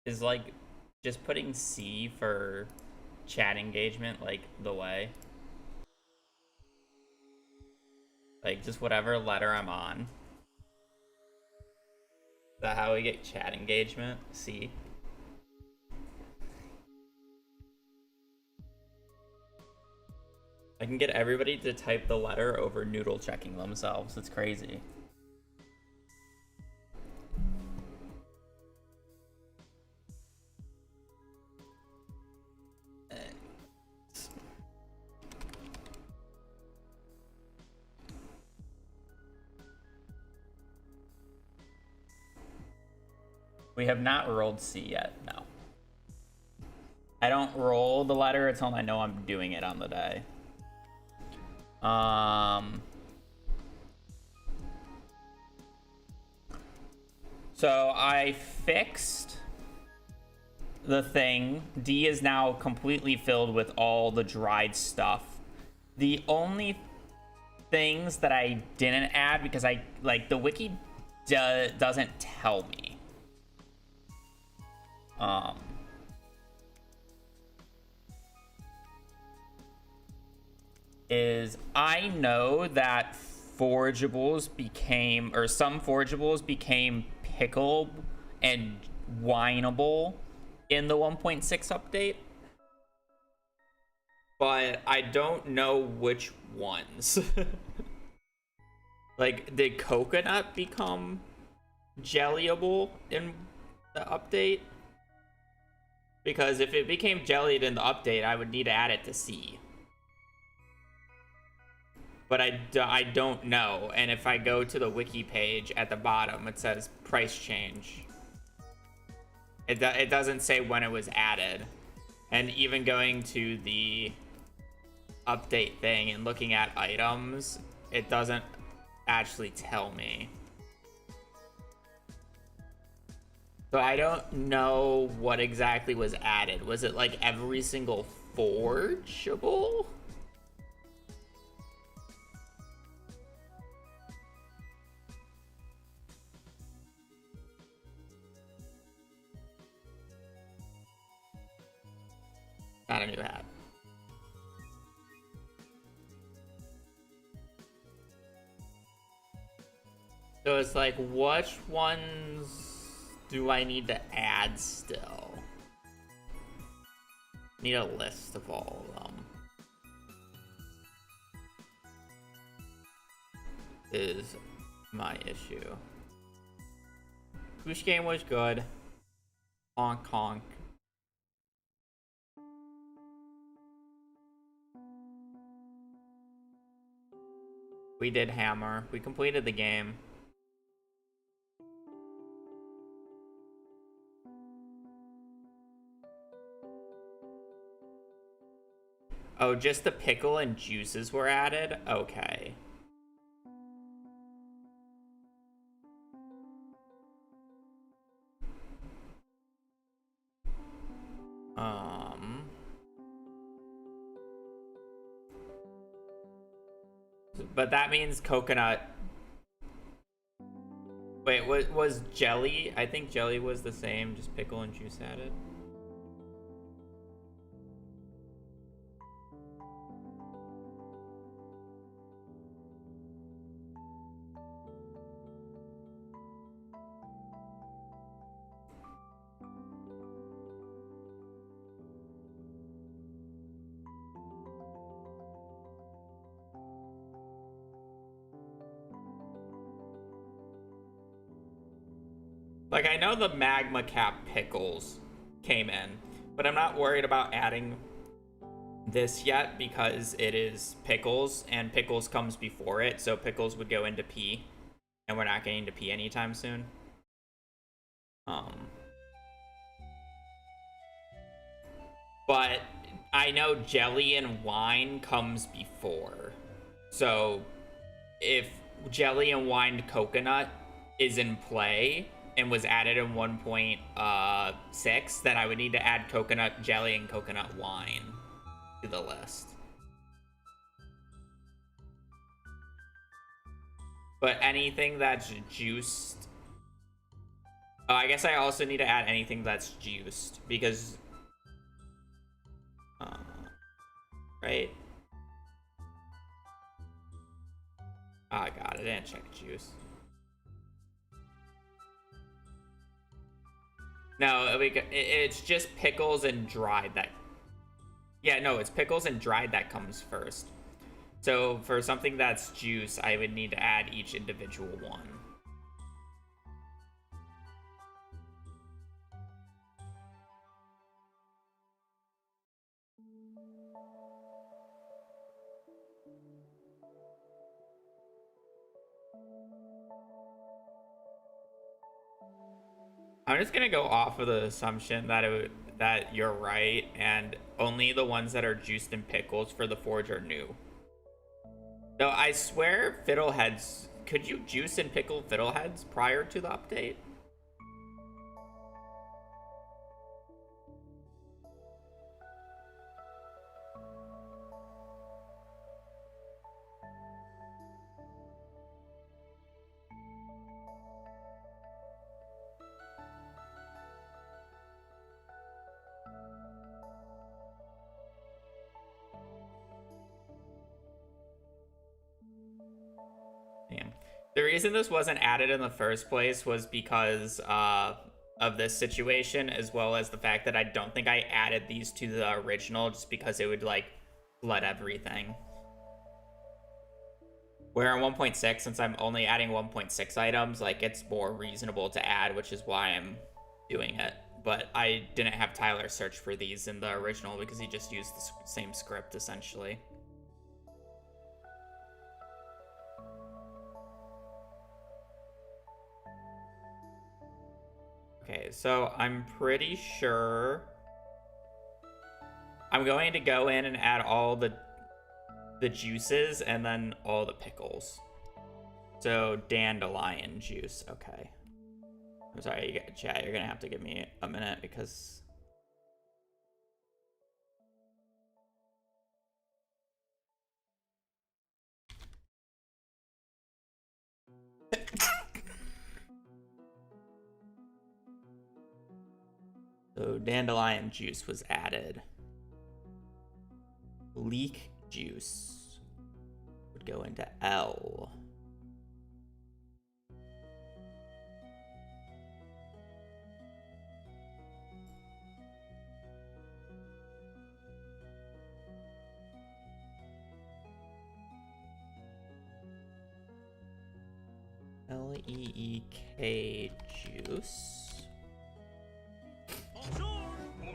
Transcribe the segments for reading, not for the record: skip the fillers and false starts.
Is like just putting C for chat engagement like the way? Like just whatever letter I'm on. Is that how we get chat engagement? C. I can get everybody to type the letter over noodle checking themselves. It's crazy. We have not rolled C yet, no. I don't roll the letter until I know I'm doing it on the day. So I fixed the thing. D is now completely filled with all the dried stuff. The only things that I didn't add, because I like the wiki doesn't tell me. Is I know that forageables became, or some forageables became pickle and wineable in the 1.6 update, but I don't know which ones. Like, did coconut become jellyable in the update? Because if it became jellied in the update, I would need to add it to C. But I don't know. And if I go to the wiki page at the bottom, it says price change. It doesn't say when it was added. And even going to the update thing and looking at items, it doesn't actually tell me. So I don't know what exactly was added. Was it like every single forgeable? Got a new hat. So it's like, which ones do I need to add still? Need a list of all of them. Is my issue. Push game was good. Honk honk. We did hammer. We completed the game. Oh, just the pickle and juices were added? Okay. But that means coconut. Wait, what was jelly? I think jelly was the same, just pickle and juice added. Like, I know the magma cap pickles came in, but I'm not worried about adding this yet because it is pickles, and pickles comes before it, so pickles would go into P, and we're not getting to P anytime soon. But I know jelly and wine comes before. So if jelly and wine coconut is in play and was added in 1.6, then I would need to add coconut jelly and coconut wine to the list. But anything that's juiced Oh, I guess I also need to add anything that's juiced because, right? Oh god, I didn't check juice. No, it's just pickles and dried that. Yeah, no, it's pickles and dried that comes first. So for something that's juice, I would need to add each individual one. I'm just gonna go off of the assumption that you're right, and only the ones that are juiced in pickles for the forge are new. Though I swear, fiddleheads. Could you juice and pickle fiddleheads prior to the update? Damn. The reason this wasn't added in the first place was because of this situation, as well as the fact that I don't think I added these to the original just because it would like flood everything. Where in 1.6, since I'm only adding 1.6 items, like it's more reasonable to add, which is why I'm doing it. But I didn't have Tyler search for these in the original because he just used the same script essentially. Okay, so I'm pretty sure I'm going to go in and add all the juices and then all the pickles. So dandelion juice. Okay. I'm sorry, chat. You're gonna have to give me a minute because. So dandelion juice was added. Leek juice would go into L. Leek juice.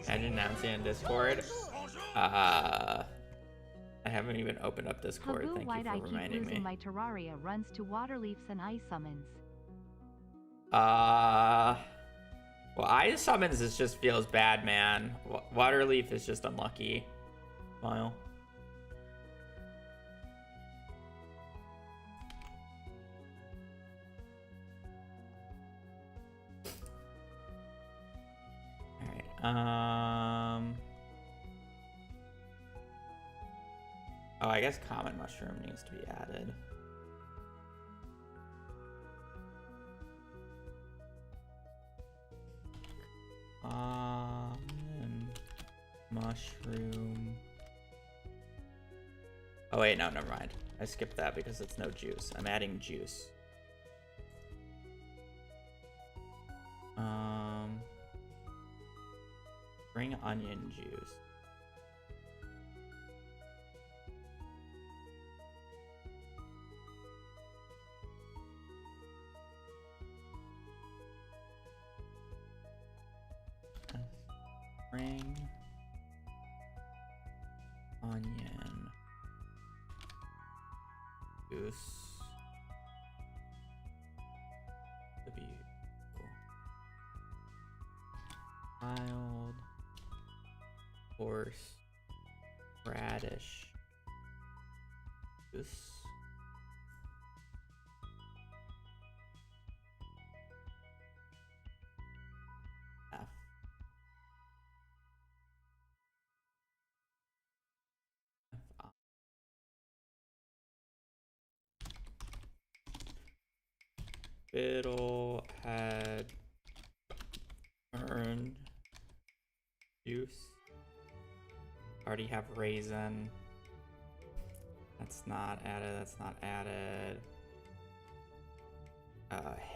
I didn't announce it in Discord. I haven't even opened up Discord. Thank you for reminding me. My Terraria runs to Waterleafs and Ice Summons. Well, Ice Summons just feels bad, man. Waterleaf is just unlucky. Smile. Alright, oh, I guess common mushroom needs to be added. Common mushroom. Oh wait, no, never mind. I skipped that because it's no juice. I'm adding juice. Spring onion juice. Spring onion juice. Wild horse radish juice. F. Fiddlehead prune juice. Already have raisin. That's not added. That's not added.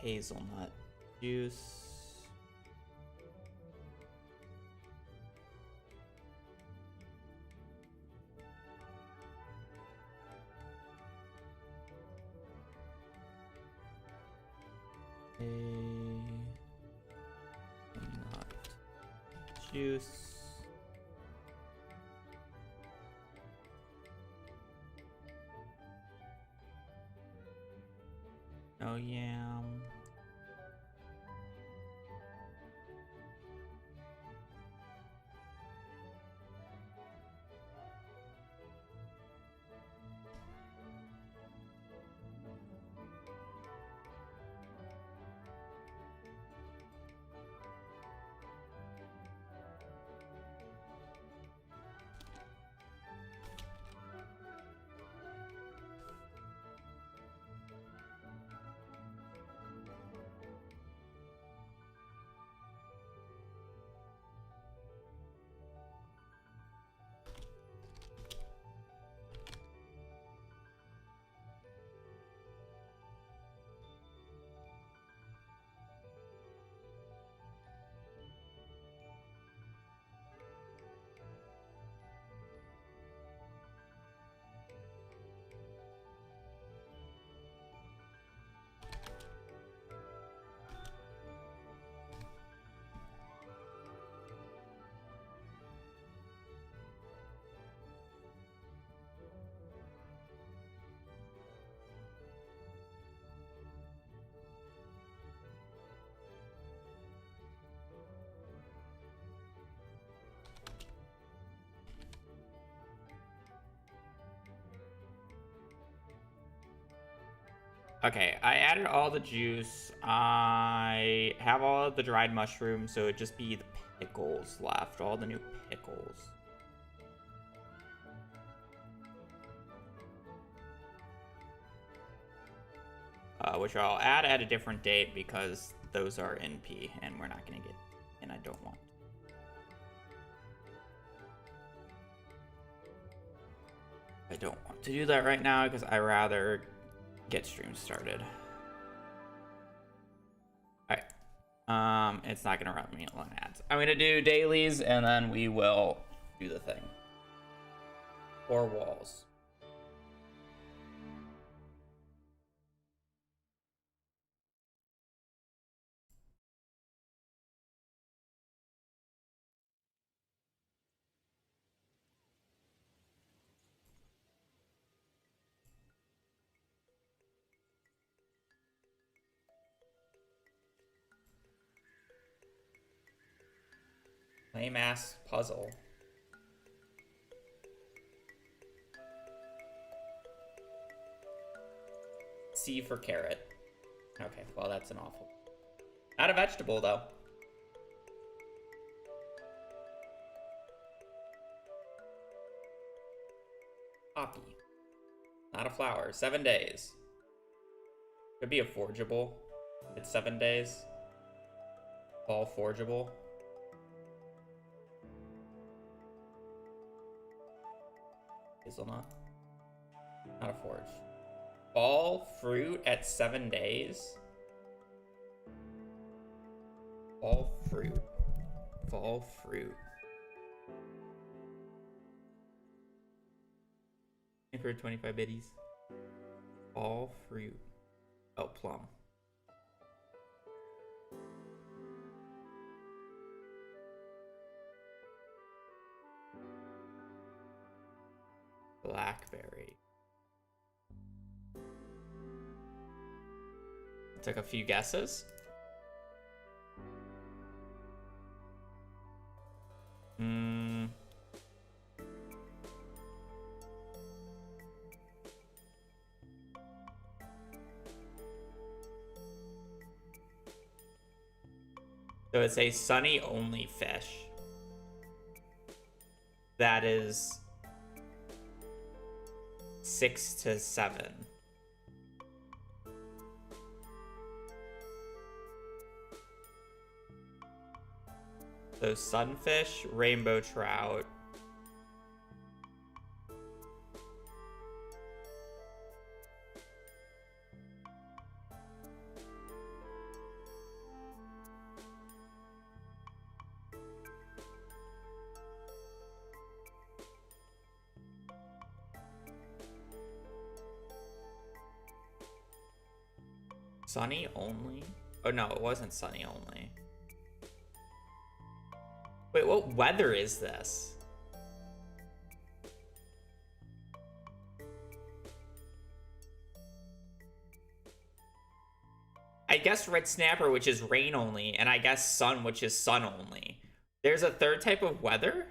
Hazelnut juice. Nut juice. No yam. Okay, I added all the juice. I have all of the dried mushrooms, so it'd just be the pickles left. All the new pickles. Which I'll add at a different date because those are NP and we're not going to get, and I don't want. I don't want to do that right now because I rather get stream started. Alright. It's not gonna run me on ads. I'm gonna do dailies and then we will do the thing. 4 walls. Lame ass puzzle. C for carrot. Okay, well that's an awful. Not a vegetable though. Poppy. Not a flower. 7 days. Could be a forgeable. It's 7 days. All forgeable. Hazelnut. Not a forge. Fall fruit at 7 days. Fall fruit. Fall fruit. For 25 biddies. Fall fruit. Oh, plum. Blackberry. Took a few guesses. So it's a sunny only fish. That is 6 to 7. So sunfish, rainbow trout. Sunny only? Oh no, it wasn't sunny only. Wait, what weather is this? I guess red snapper, which is rain only, and I guess sun, which is sun only. There's a third type of weather?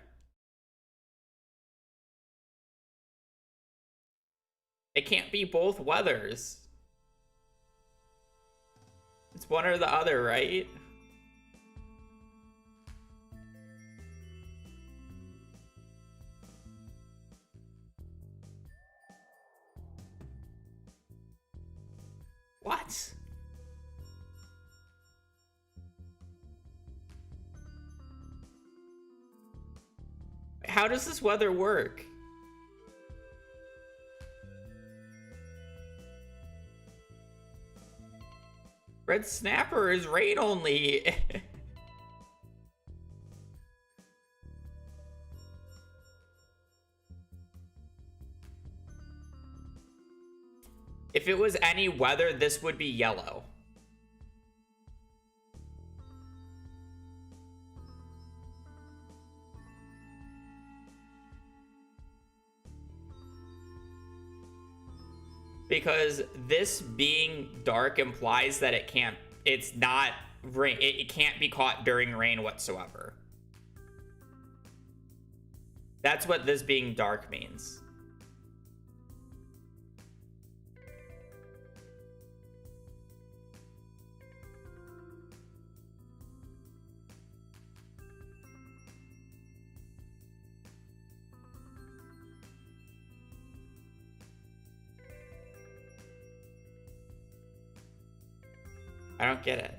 It can't be both weathers. It's one or the other, right? What? How does this weather work? Red snapper is rain only. If it was any weather, this would be yellow. Because this being dark implies that it's not rain, it can't be caught during rain whatsoever. That's what this being dark means. I don't get it.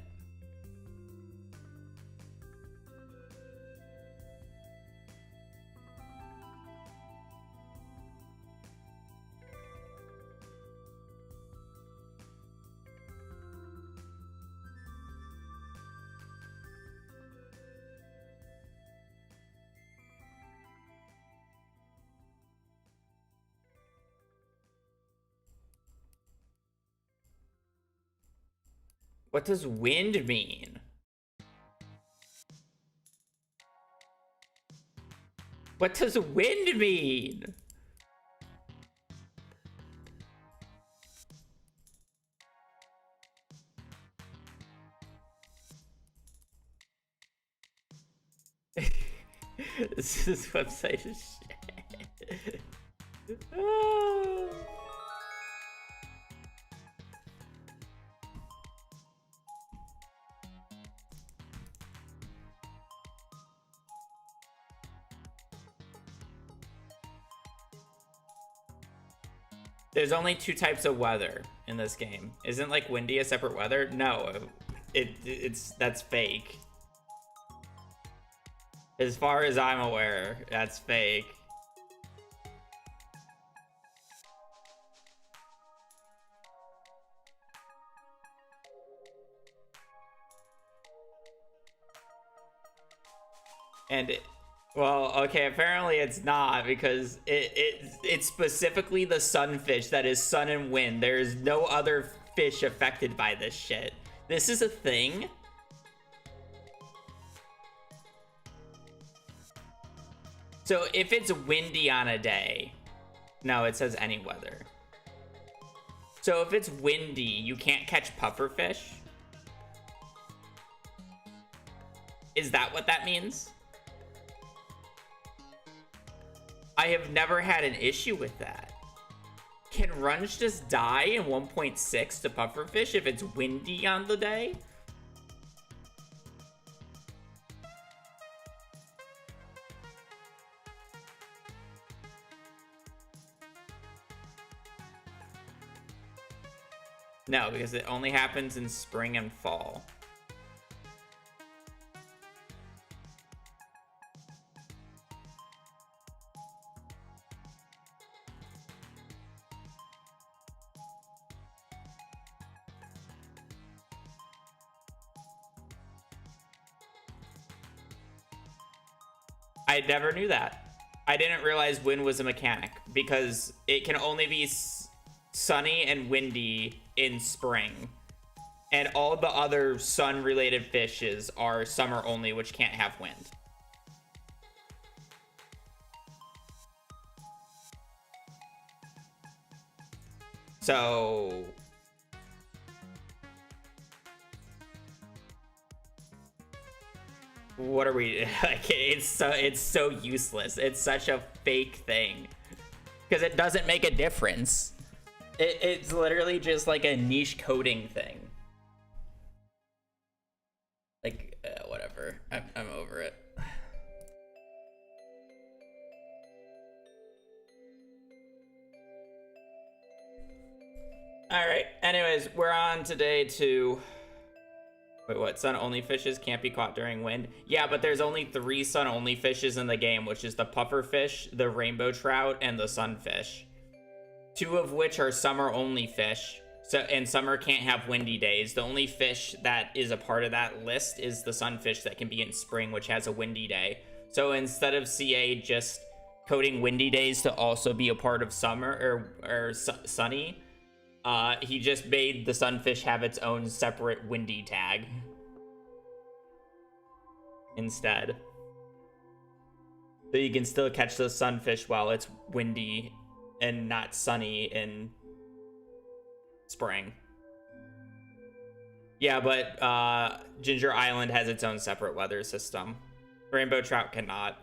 What does wind mean? What does wind mean? This website is shit. Oh. There's only 2 types of weather in this game. Isn't like windy a separate weather? No, that's fake. As far as I'm aware, that's fake. And well, okay, apparently it's not, because it's specifically the sunfish that is sun and wind. There is no other fish affected by this shit. This is a thing? So if it's windy on a day, no, it says any weather. So if it's windy, you can't catch pufferfish? Is that what that means? I have never had an issue with that. Can runge just die in 1.6 to pufferfish if it's windy on the day? No, because it only happens in spring and fall. I never knew that. I didn't realize wind was a mechanic because it can only be sunny and windy in spring. And all the other sun-related fishes are summer only, which can't have wind. So... what are we... like, it's so useless. It's such a fake thing. Because it doesn't make a difference. It's literally just like a niche coding thing. Like, whatever. I'm over it. Alright, anyways, we're on today to... wait, what? Sun-only fishes can't be caught during wind? Yeah, but there's only 3 sun-only fishes in the game, which is the pufferfish, the rainbow trout, and the sunfish. 2 of which are summer-only fish. So, and summer can't have windy days. The only fish that is a part of that list is the sunfish that can be in spring, which has a windy day. So instead of CA just coding windy days to also be a part of summer or sunny, he just made the sunfish have its own separate windy tag instead. So you can still catch the sunfish while it's windy and not sunny in spring. Yeah, but Ginger Island has its own separate weather system. Rainbow trout cannot.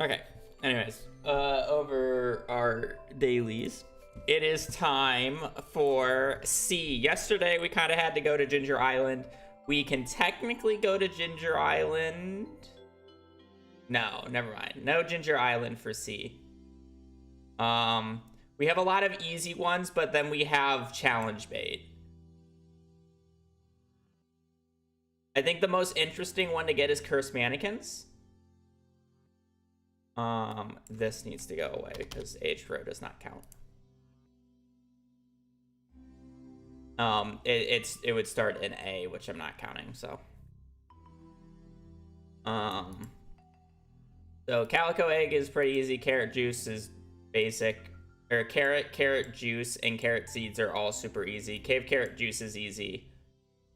Okay, anyways, over our dailies, it is time for C. Yesterday, we kind of had to go to Ginger Island. We can technically go to Ginger Island. No, never mind. No Ginger Island for C. We have a lot of easy ones, but then we have challenge bait. I think the most interesting one to get is Cursed Mannequins. This needs to go away because H-Pro does not count. It would start in A, which I'm not counting, so. So Calico Egg is pretty easy. Carrot Juice is basic. Or carrot juice, and carrot seeds are all super easy. Cave Carrot Juice is easy.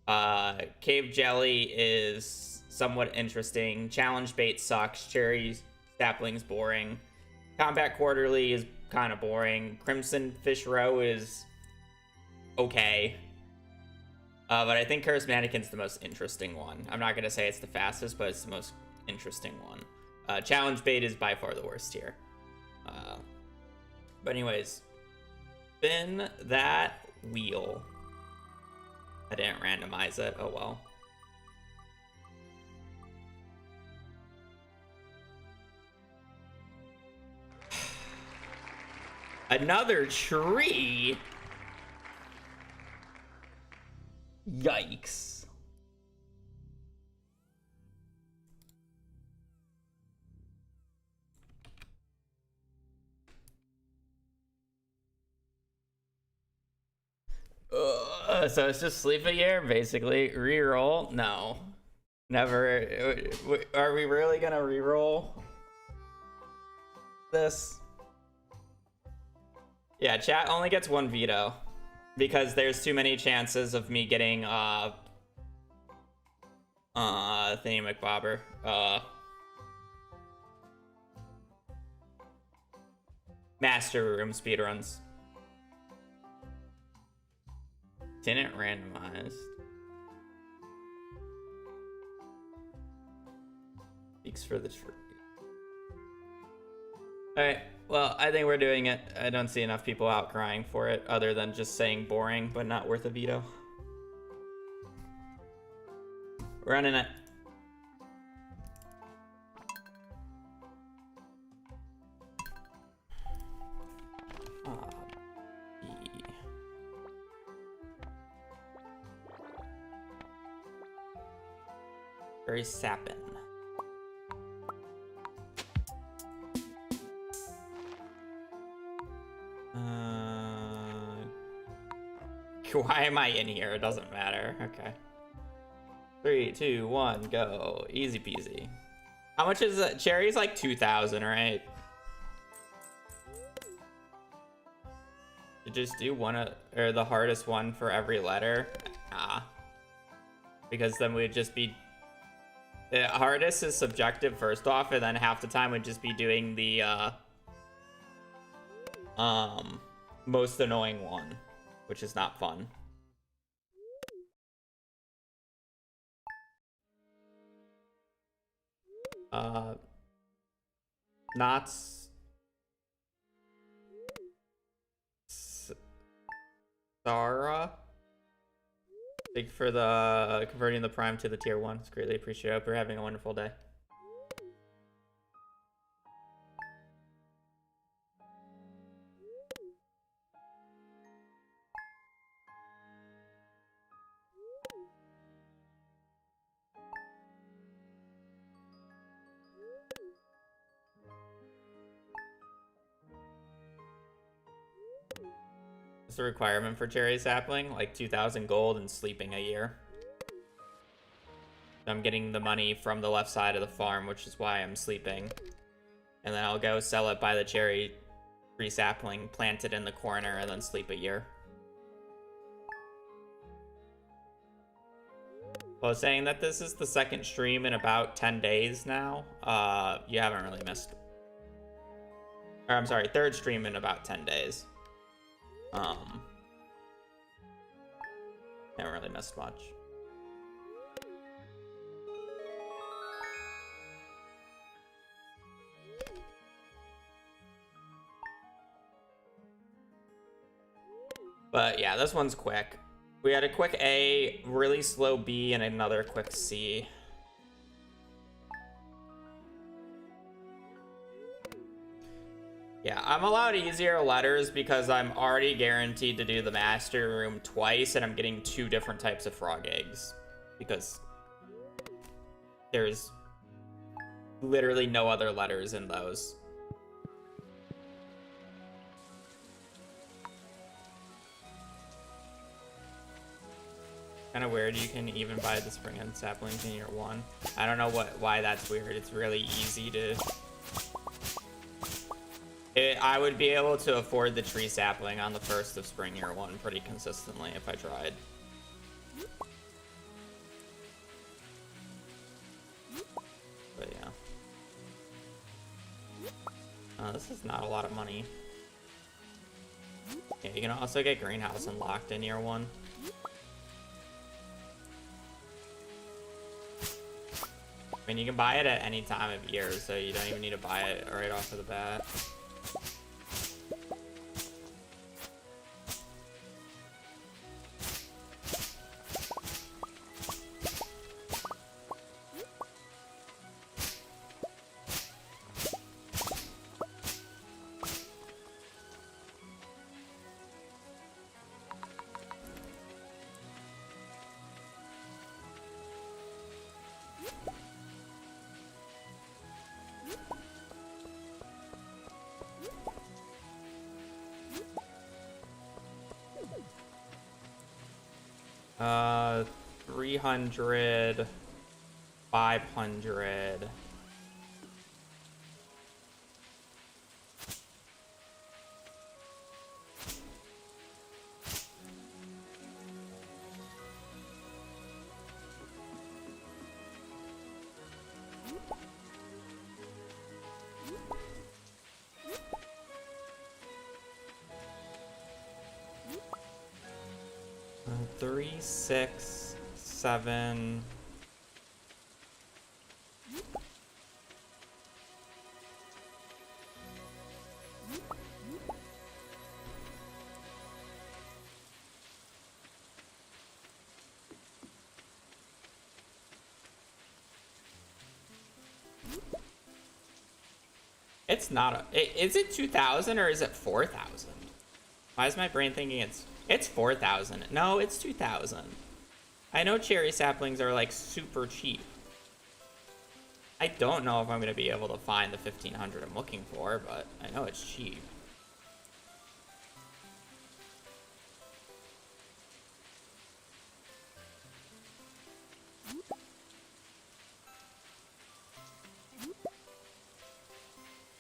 Cave Jelly is somewhat interesting. Challenge Bait sucks. Cherry Sapling's boring. Combat Quarterly is kind of boring. Crimson Fish Row is okay. But I think Cursed Mannequin's the most interesting one. I'm not going to say it's the fastest, but it's the most interesting one. Challenge Bait is by far the worst here. But anyways, spin that wheel. I didn't randomize it. Oh well. Another tree? Yikes. So it's just sleep a year, basically. Reroll? No. Never. Are we really gonna reroll this? Yeah, chat only gets 1 veto because there's too many chances of me getting Thingy McBobber. Master Room speedruns. Didn't randomize. Speaks for the tree. Alright, well, I think we're doing it. I don't see enough people out crying for it, other than just saying boring, but not worth a veto. We're running it. Very sappin'. Why am I in here? It doesn't matter. Okay. 3, 2, 1, go. Easy peasy. How much is it? Cherry's like 2,000, right? You just do one or the hardest one for every letter? Ah. Because then we'd just be... The hardest is subjective first off, and then half the time we'd just be doing the most annoying one, which is not fun. Not Sarah. Thank you for the converting the Prime to the tier 1. It's greatly appreciated. I hope you're having a wonderful day. It's a requirement for cherry sapling, like 2,000 gold and sleeping a year. I'm getting the money from the left side of the farm, which is why I'm sleeping. And then I'll go sell it by the cherry tree sapling, plant it in the corner, and then sleep a year. I was saying that this is the second stream in about 10 days now. You haven't really missed. Or I'm sorry, third stream in about 10 days. Haven't really missed much. But yeah, this one's quick. We had a quick A, really slow B, and another quick C. Yeah, I'm allowed easier letters because I'm already guaranteed to do the master room twice, and I'm getting 2 different types of frog eggs because there's literally no other letters in those. Kind of weird you can even buy the spring and saplings in year 1. I don't know why that's weird. It's really easy to... I would be able to afford the tree sapling on the first of spring year 1 pretty consistently if I tried. But yeah. This is not a lot of money. Yeah, you can also get greenhouse unlocked in year 1. I mean, you can buy it at any time of year, so you don't even need to buy it right off of the bat. Uh, 300, 500. Three, 6, 7. It's not a... Is it 2,000 or is it 4,000? Why is my brain thinking it's 4,000? No, it's 2,000. I know cherry saplings are like super cheap. I don't know if I'm gonna be able to find the 1500 I'm looking for, but I know it's cheap.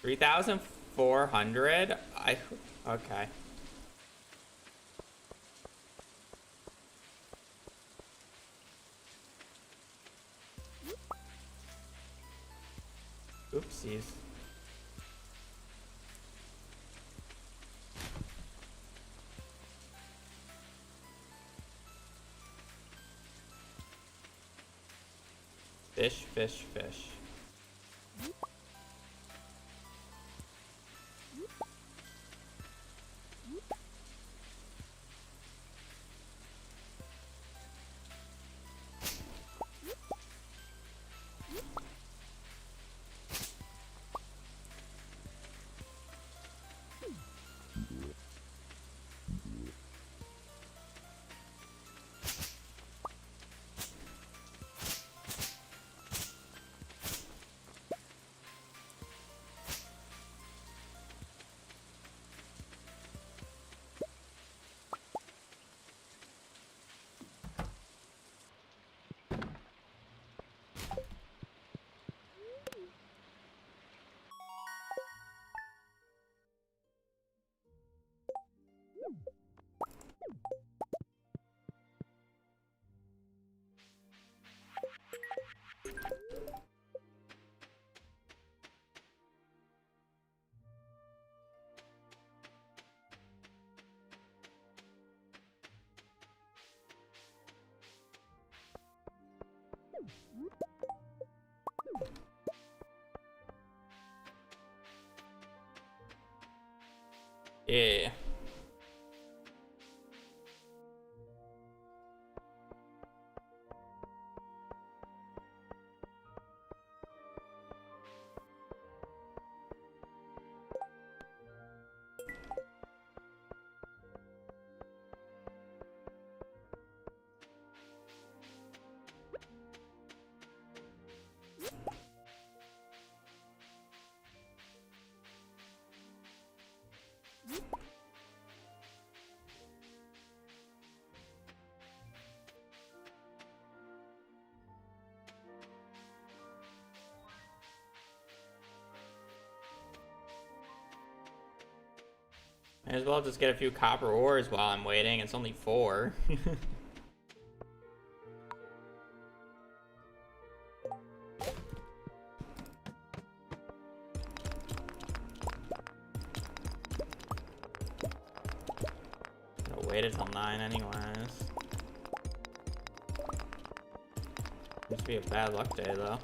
$3,400. Okay. Oopsies. Fish, fish, fish. Yeah. Might as well just get a few copper ores while I'm waiting. It's only 4. Gonna wait until 9 anyways. Must be a bad luck day though.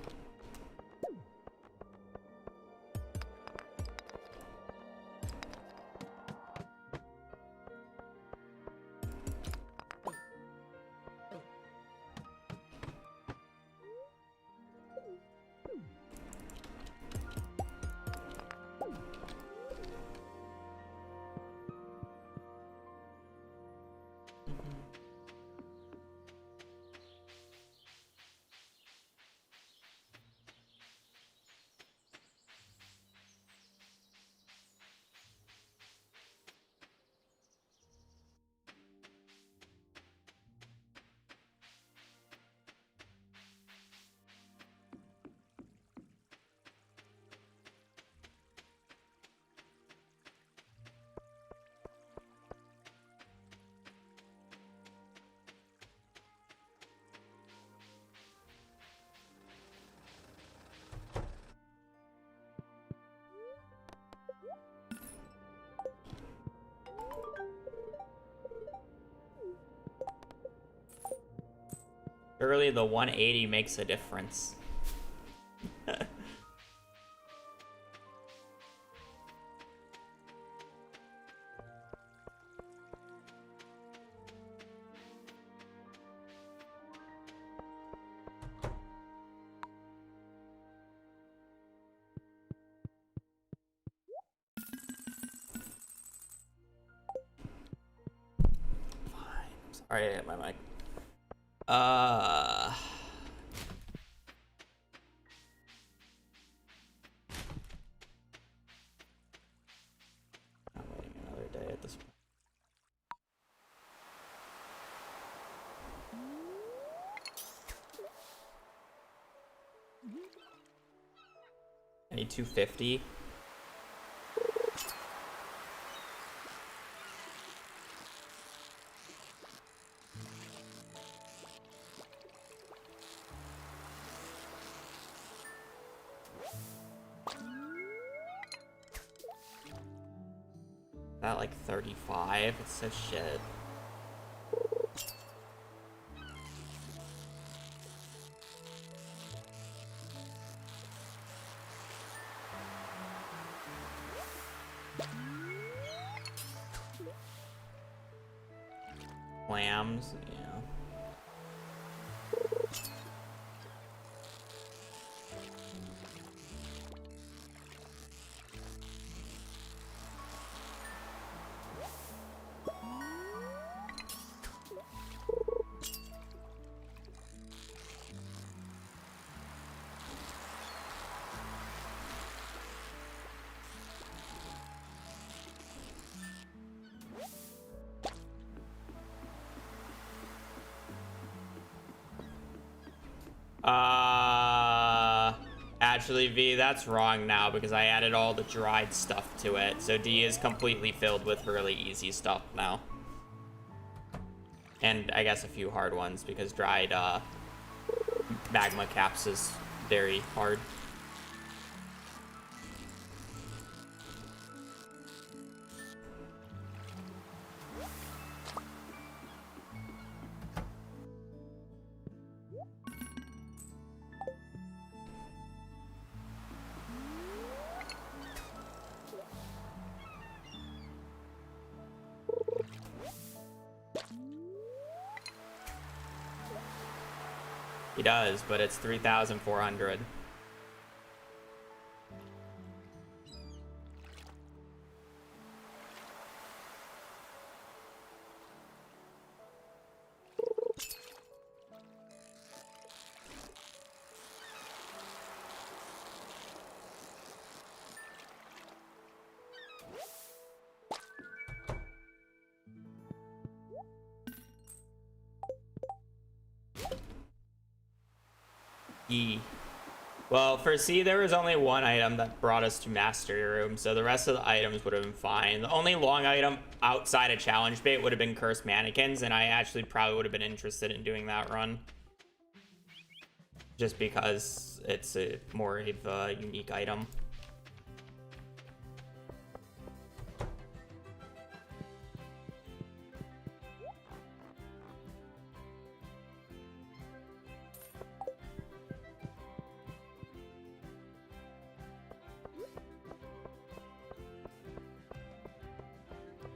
Surely the 180 makes a difference. Sorry, I hit my mic. I need 250. That like 35? It's so shit. Clams, yeah. Actually, V, that's wrong now because I added all the dried stuff to it. So D is completely filled with really easy stuff now. And I guess a few hard ones because dried magma caps is very hard. He does, but it's 3,400. E. Well, for C, there was only one item that brought us to Mastery Room, so the rest of the items would have been fine. The only long item outside of Challenge Bait would have been Cursed Mannequins, and I actually probably would have been interested in doing that run. Just because it's a more of a unique item.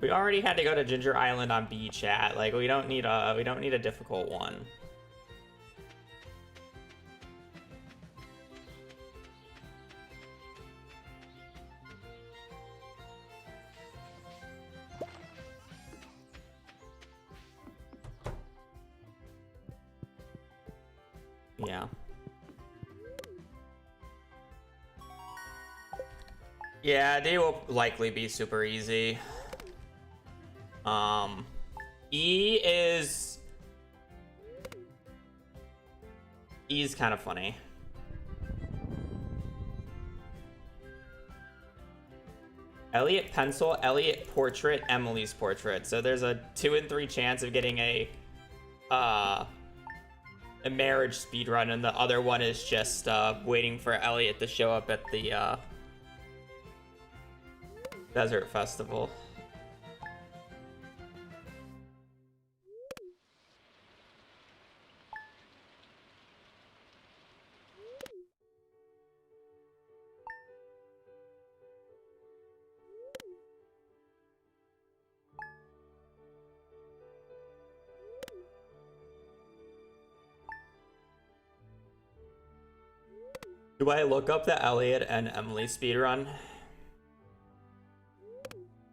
We already had to go to Ginger Island on B chat. Like we don't need a difficult one. Yeah. Yeah, they will likely be super easy. E's kind of funny. Elliot pencil, Elliot portrait, Emily's portrait. So there's a 2 in 3 chance of getting a marriage speedrun, and the other one is just waiting for Elliot to show up at the desert festival. Do I look up the Elliot and Emily speedrun?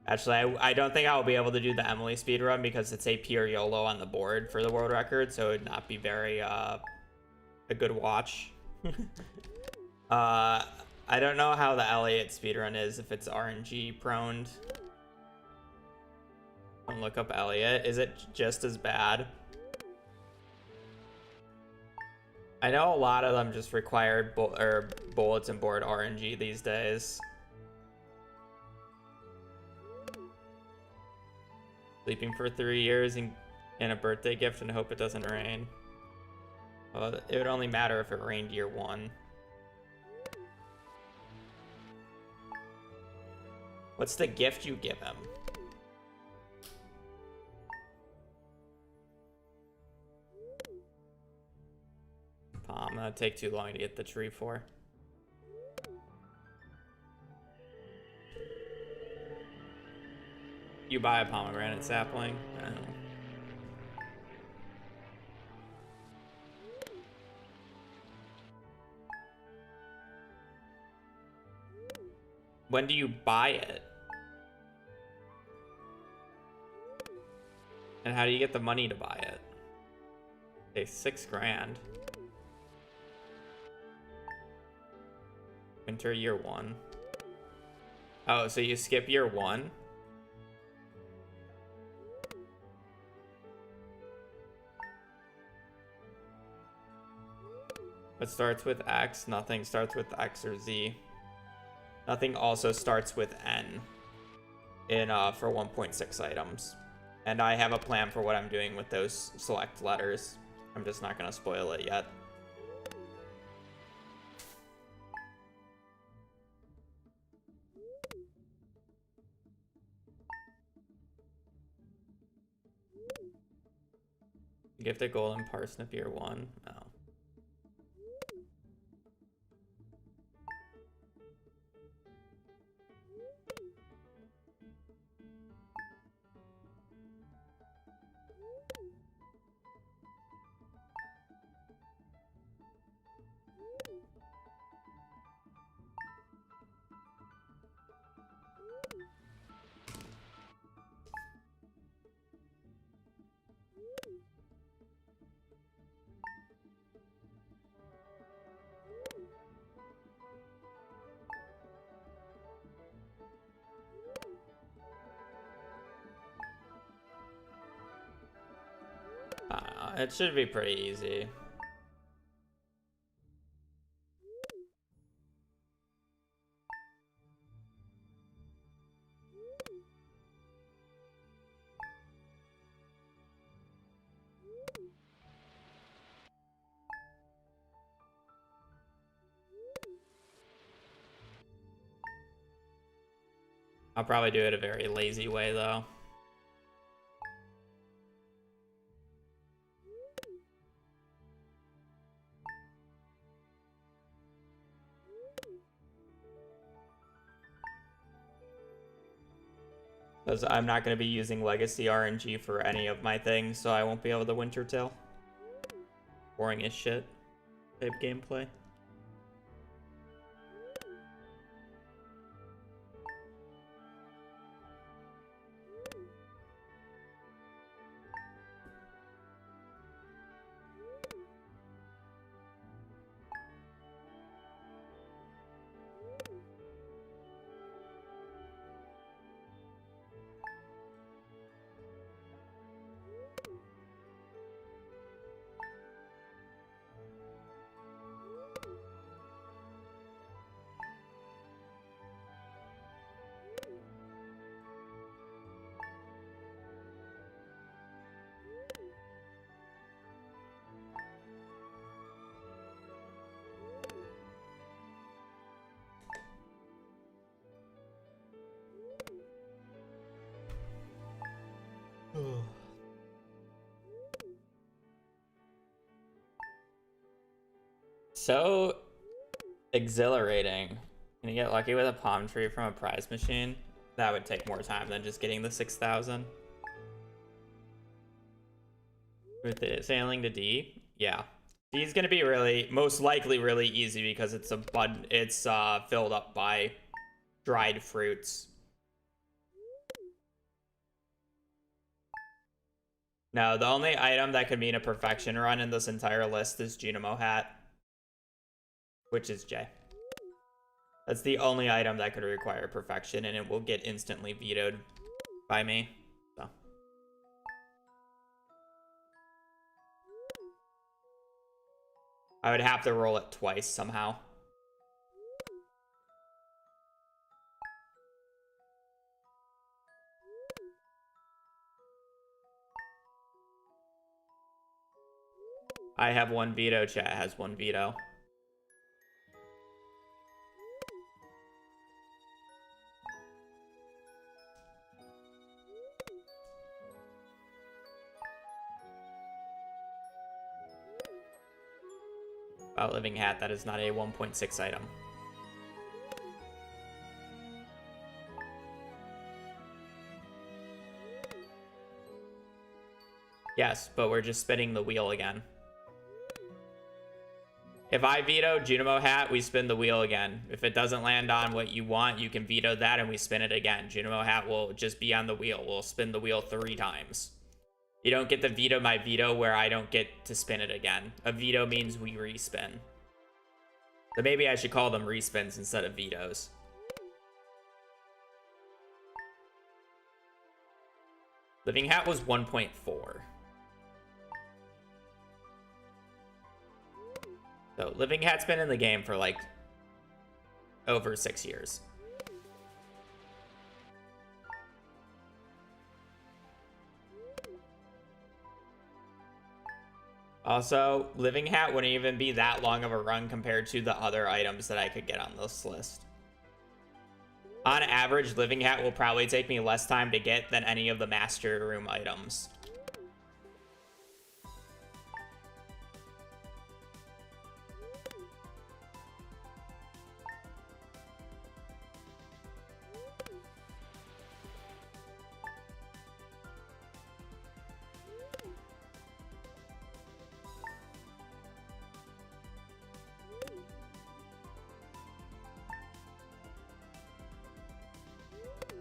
Actually, I don't think I'll be able to do the Emily speedrun because it's a pure YOLO on the board for the world record, so it would not be very a good watch. I don't know how the Elliot speedrun is, if it's RNG prone. Don't look up Elliot. Is it just as bad? I know a lot of them just require bulletin board RNG these days. Sleeping for 3 years and a birthday gift and hope it doesn't rain. Well, it would only matter if it rained year 1. What's the gift you give him? I'm gonna take too long to get the tree for. You buy a pomegranate sapling? I don't know. When do you buy it? And how do you get the money to buy it? Okay, 6 grand. Winter year 1. Oh, so you skip year 1? What starts with X? Nothing starts with X or Z. Nothing also starts with N in for 1.6 items. And I have a plan for what I'm doing with those select letters. I'm just not gonna spoil it yet. Gift a golden parsnip year 1. Oh. It should be pretty easy. I'll probably do it a very lazy way though. Because I'm not going to be using Legacy RNG for any of my things, so I won't be able to Wintertail. Boring as shit type gameplay. So exhilarating. Can you get lucky with a palm tree from a prize machine? That would take more time than just getting the 6,000. With it sailing to D? Yeah. D is gonna be most likely really easy because it's filled up by dried fruits. No, the only item that could mean a perfection run in this entire list is Junimo Hat, which is J. That's the only item that could require perfection, and it will get instantly vetoed by me. So. I would have to roll it twice somehow. I have one veto, chat has one veto. Wow, Living Hat, that is not a 1.6 item. Yes, but we're just spinning the wheel again. If I veto Junimo Hat, we spin the wheel again. If it doesn't land on what you want, you can veto that and we spin it again. Junimo Hat will just be on the wheel. We'll spin the wheel 3 times. You don't get to veto my veto where I don't get to spin it again. A veto means we respin. So maybe I should call them respins instead of vetoes. Living Hat was 1.4. So Living Hat's been in the game for like over 6 years. Also, Living Hat wouldn't even be that long of a run compared to the other items that I could get on this list. On average, Living Hat will probably take me less time to get than any of the Master Room items.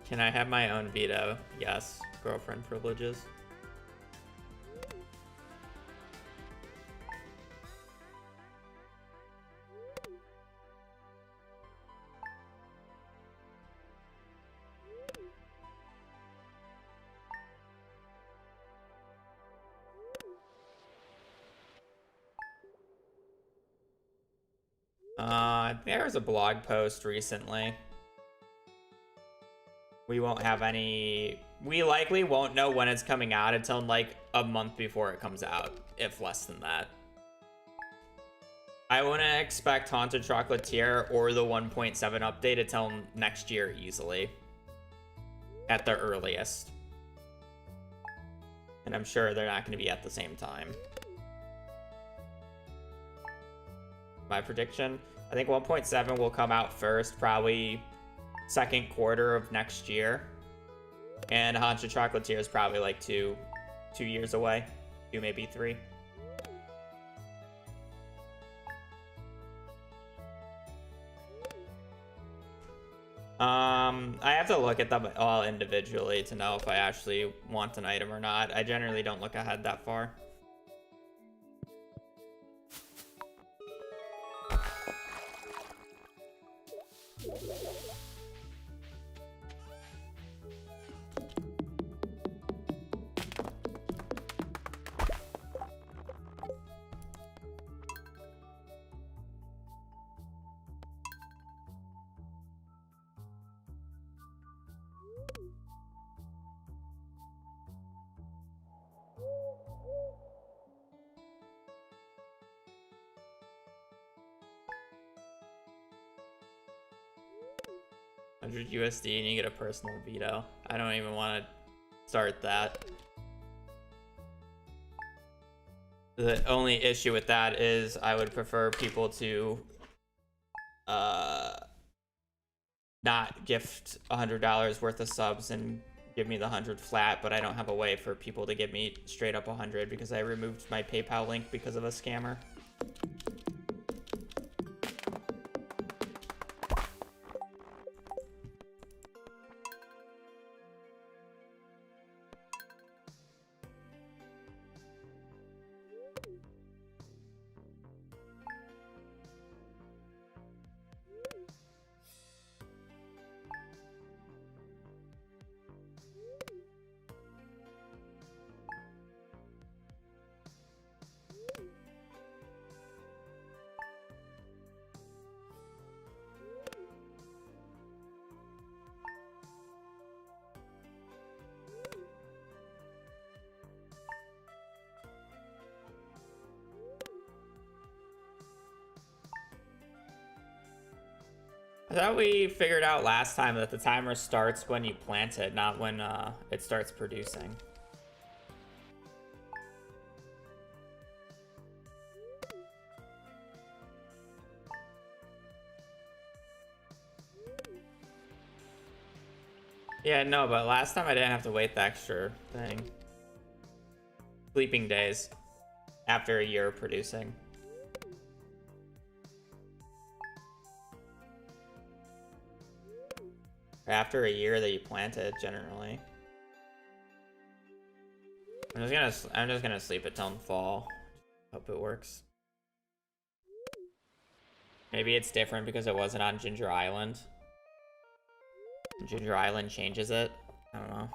Can I have my own veto? Yes. Girlfriend privileges. There was a blog post recently. We won't have any... We likely won't know when it's coming out until like a month before it comes out, if less than that. I wouldn't expect Haunted Chocolatier or the 1.7 update until next year easily. At the earliest. And I'm sure they're not going to be at the same time. My prediction? I think 1.7 will come out first, probably second quarter of next year. And Haunted Chocolatier is probably like two years away. 2, maybe 3. I have to look at them all individually to know if I actually want an item or not. I generally don't look ahead that far. $100 and you get a personal veto. I don't even want to start that. The only issue with that is I would prefer people to not gift $100 worth of subs and give me the 100 flat, but I don't have a way for people to give me straight up 100 because I removed my PayPal link because of a scammer. thought we figured out last time that the timer starts when you plant it, not when it starts producing. Yeah, no, but last time I didn't have to wait the extra thing. Sleeping days after a year of producing. After a year that you plant it, generally. I'm just gonna sleep it till fall. Hope it works. Maybe it's different because it wasn't on Ginger Island. Ginger Island changes it. I don't know.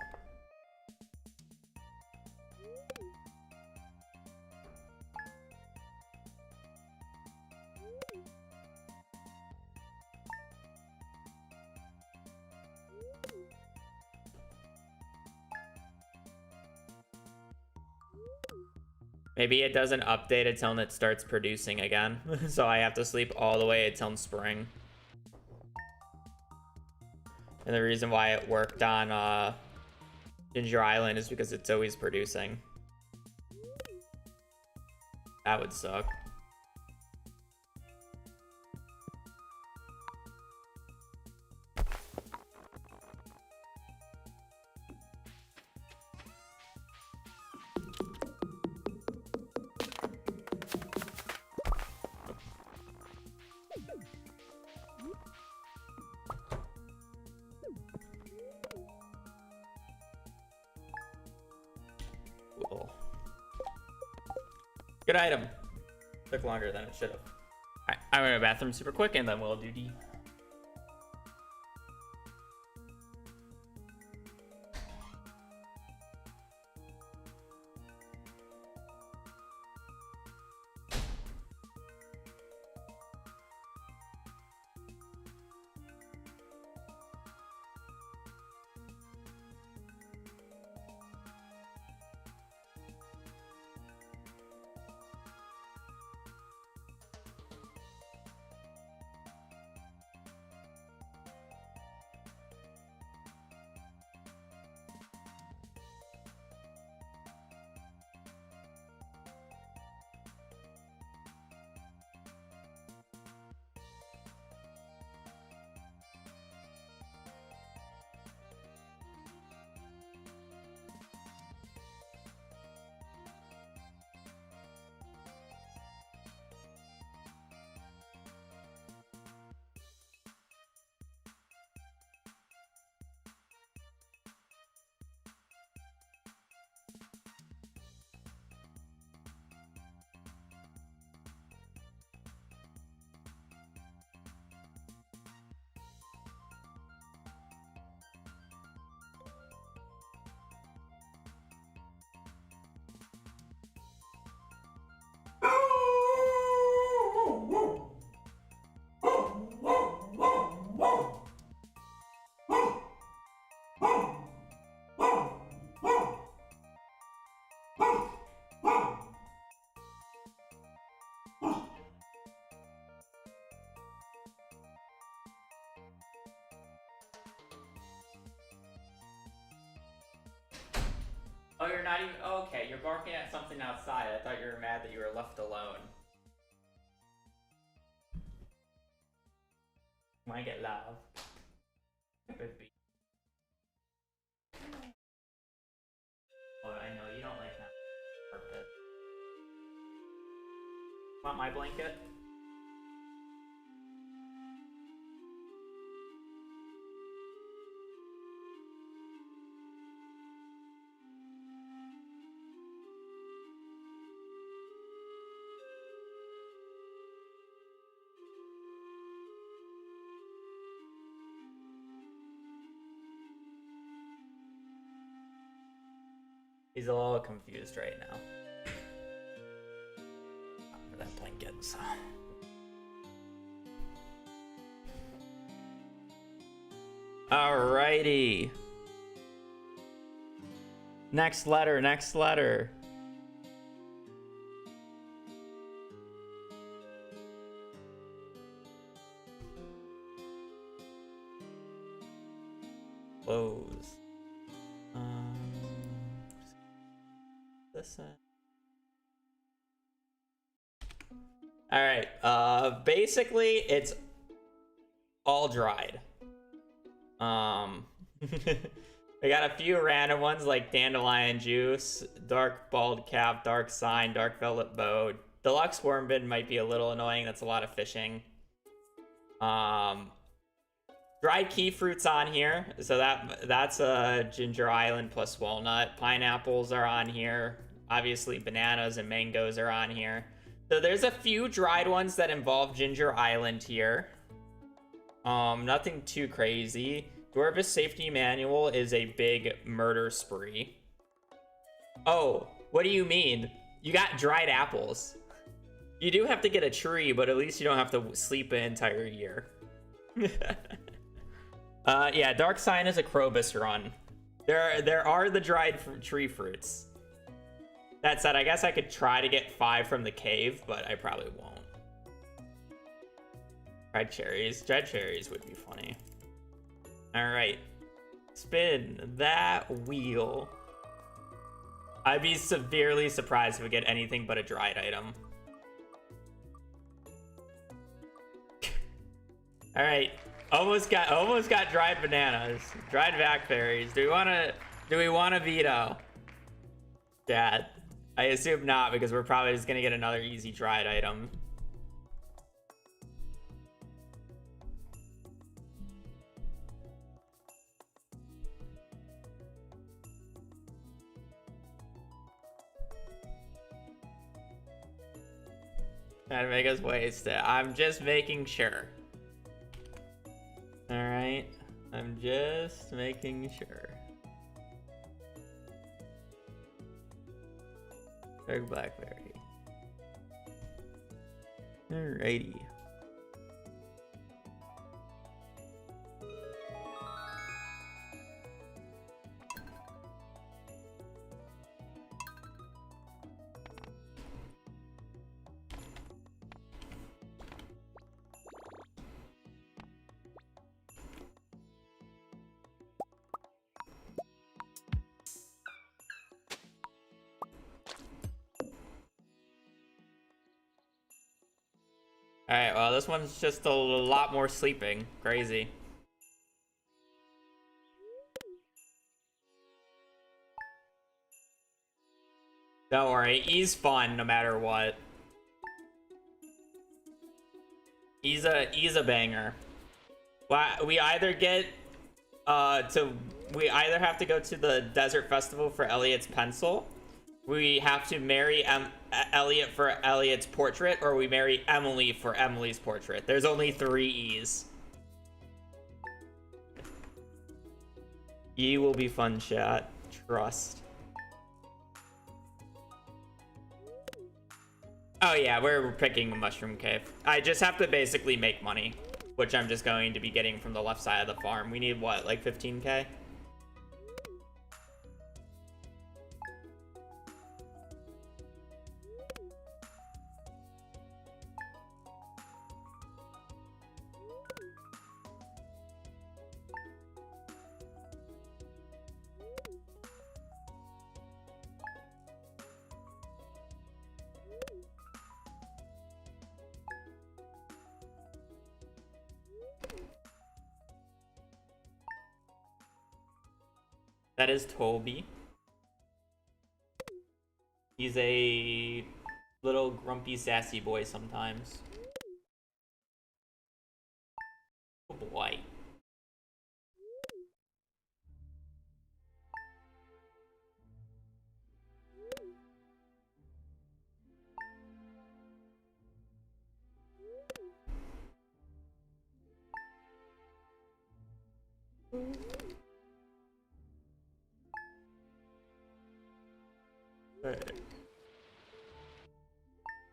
Maybe it doesn't update until it starts producing again. So I have to sleep all the way until spring. And the reason why it worked on Ginger Island is because it's always producing. That would suck. Good item. Took longer than it should have. Alright, I'm going to the bathroom super quick and then we'll do D. Oh, you're not even... Okay, you're barking at something outside. I thought you were mad that you were left alone. Might get loud. Could be. Oh, I know, you don't like that carpet. Want my blanket? He's a little confused right now. For that blanket, so. Alrighty. Next letter, next letter. close. Listen. All right. Basically, it's all dried. We got a few random ones like Dandelion Juice, Dark Bald Cap, Dark Sign, Dark Velvet Bow. Deluxe Wormbin might be a little annoying. That's a lot of fishing. Dried key fruits on here, so that's a Ginger Island plus walnut. Pineapples are on here. Obviously, bananas and mangoes are on here. So there's a few dried ones that involve Ginger Island here. Nothing too crazy. Dwarvis Safety Manual is a big murder spree. Oh, what do you mean? You got dried apples. You do have to get a tree, but at least you don't have to sleep an entire year. Yeah, Dark Sign is a Krobus run. There are the dried tree fruits. That said, I guess I could try to get 5 from the cave, but I probably won't. Dried cherries. Dried cherries would be funny. Alright. Spin that wheel. I'd be severely surprised if we get anything but a dried item. Alright. Almost got dried bananas. Dried blackberries. Do we wanna veto? Dad. I assume not, because we're probably just gonna get another easy dried item. Trying to make us waste it. I'm just making sure. Alright. I'm just making sure. Dark blackberry. Alrighty. Alright, well, this one's just a lot more sleeping. Crazy. Don't worry, E's fun no matter what. E's a banger. We either get we either have to go to the Desert Festival for Elliot's pencil, we have to marry Elliot for Elliot's portrait, or we marry Emily for Emily's portrait. There's only 3 E's. E will be fun, chat. Trust. Oh yeah, we're picking a mushroom cave. I just have to basically make money, which I'm just going to be getting from the left side of the farm. We need what, like 15k? That is Toby. He's a little grumpy, sassy boy sometimes. Oh boy.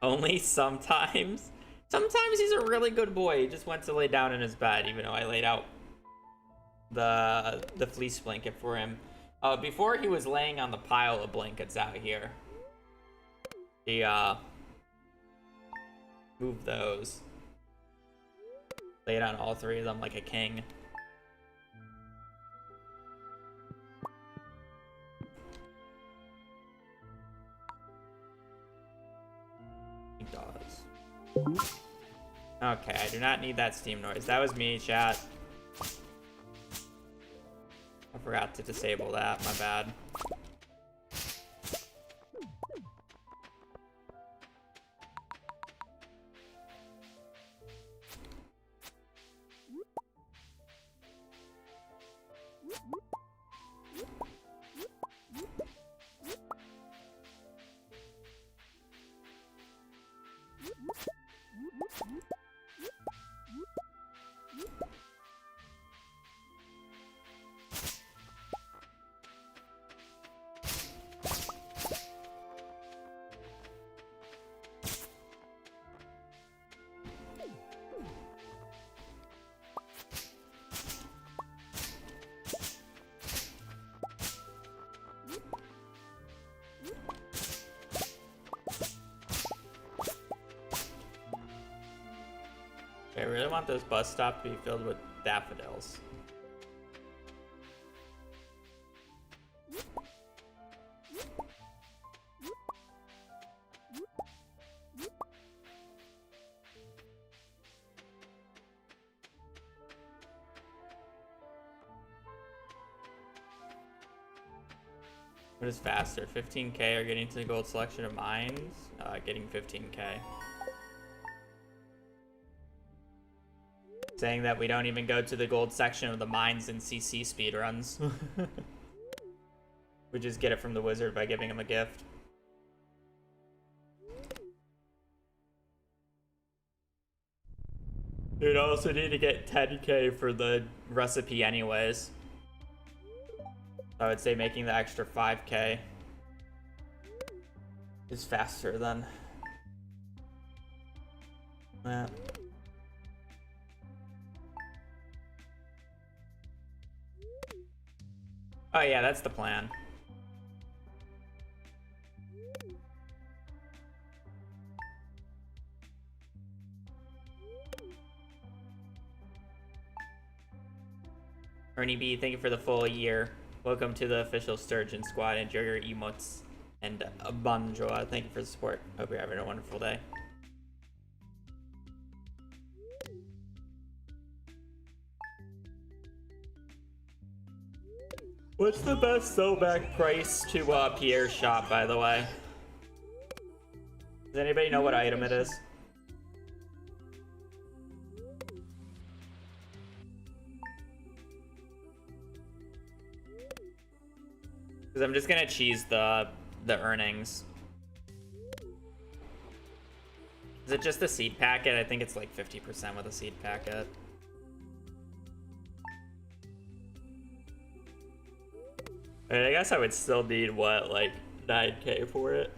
Only sometimes? Sometimes he's a really good boy. He just went to lay down in his bed, even though I laid out the fleece blanket for him. Before he was laying on the pile of blankets out here. He moved those. Laid on all 3 of them like a king. It does. Okay, I do not need that steam noise. That was me, chat. I forgot to disable that, my bad. I really want this bus stop to be filled with daffodils. What is faster? 15k or getting to the gold selection of mines? Getting 15k. Saying that we don't even go to the gold section of the mines in CC speedruns. We just get it from the wizard by giving him a gift. You'd also need to get 10k for the recipe anyways. I would say making the extra 5k is faster than that. Oh yeah, that's the plan. Ernie B, thank you for the full year. Welcome to the official Sturgeon Squad. Enjoy your emotes. And bonjour, thank you for the support. Hope you're having a wonderful day. What's the best throwback price to Pierre's shop, by the way? Does anybody know what item it is? Because I'm just gonna cheese the earnings. Is it just the seed packet? I think it's like 50% with a seed packet. I guess I would still need, what, like 9k for it?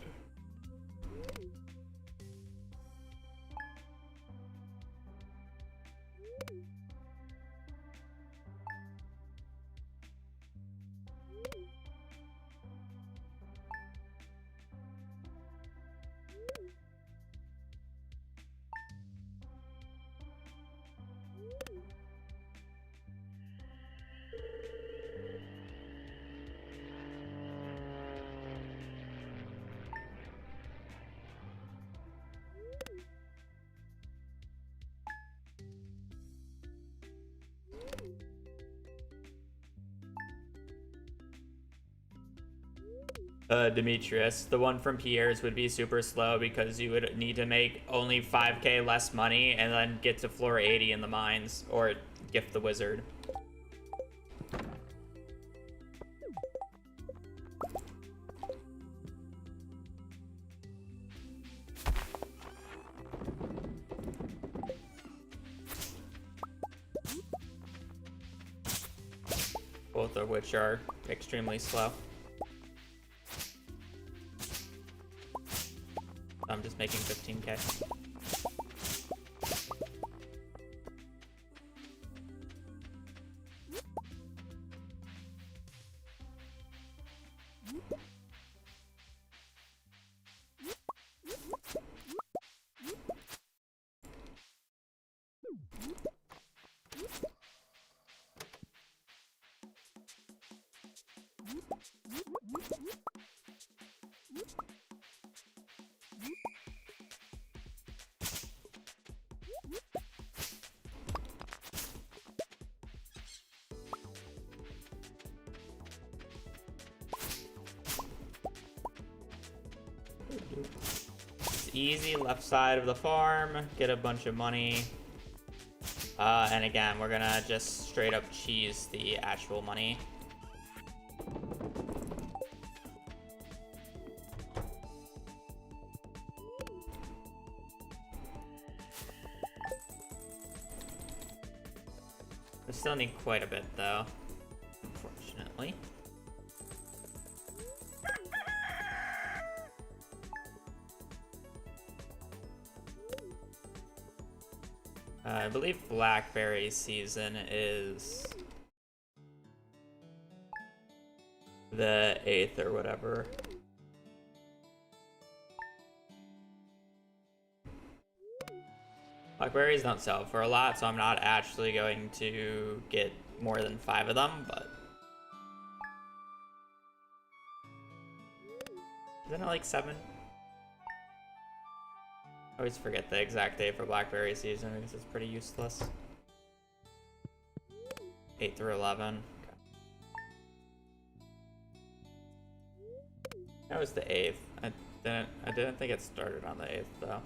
Demetrius, the one from Pierre's would be super slow because you would need to make only 5k less money and then get to floor 80 in the mines or gift the wizard. Both of which are extremely slow. I'm just making 15k. It's easy, left side of the farm, get a bunch of money. And again, we're gonna just straight up cheese the actual money. We still need quite a bit though, unfortunately. I believe blackberry season is the 8th or whatever. Blackberries don't sell for a lot, so I'm not actually going to get more than 5 of them, but... Isn't it like 7? I always forget the exact date for blackberry season because it's pretty useless. 8 through 11. Okay. That was the 8th. I didn't think it started on the 8th though.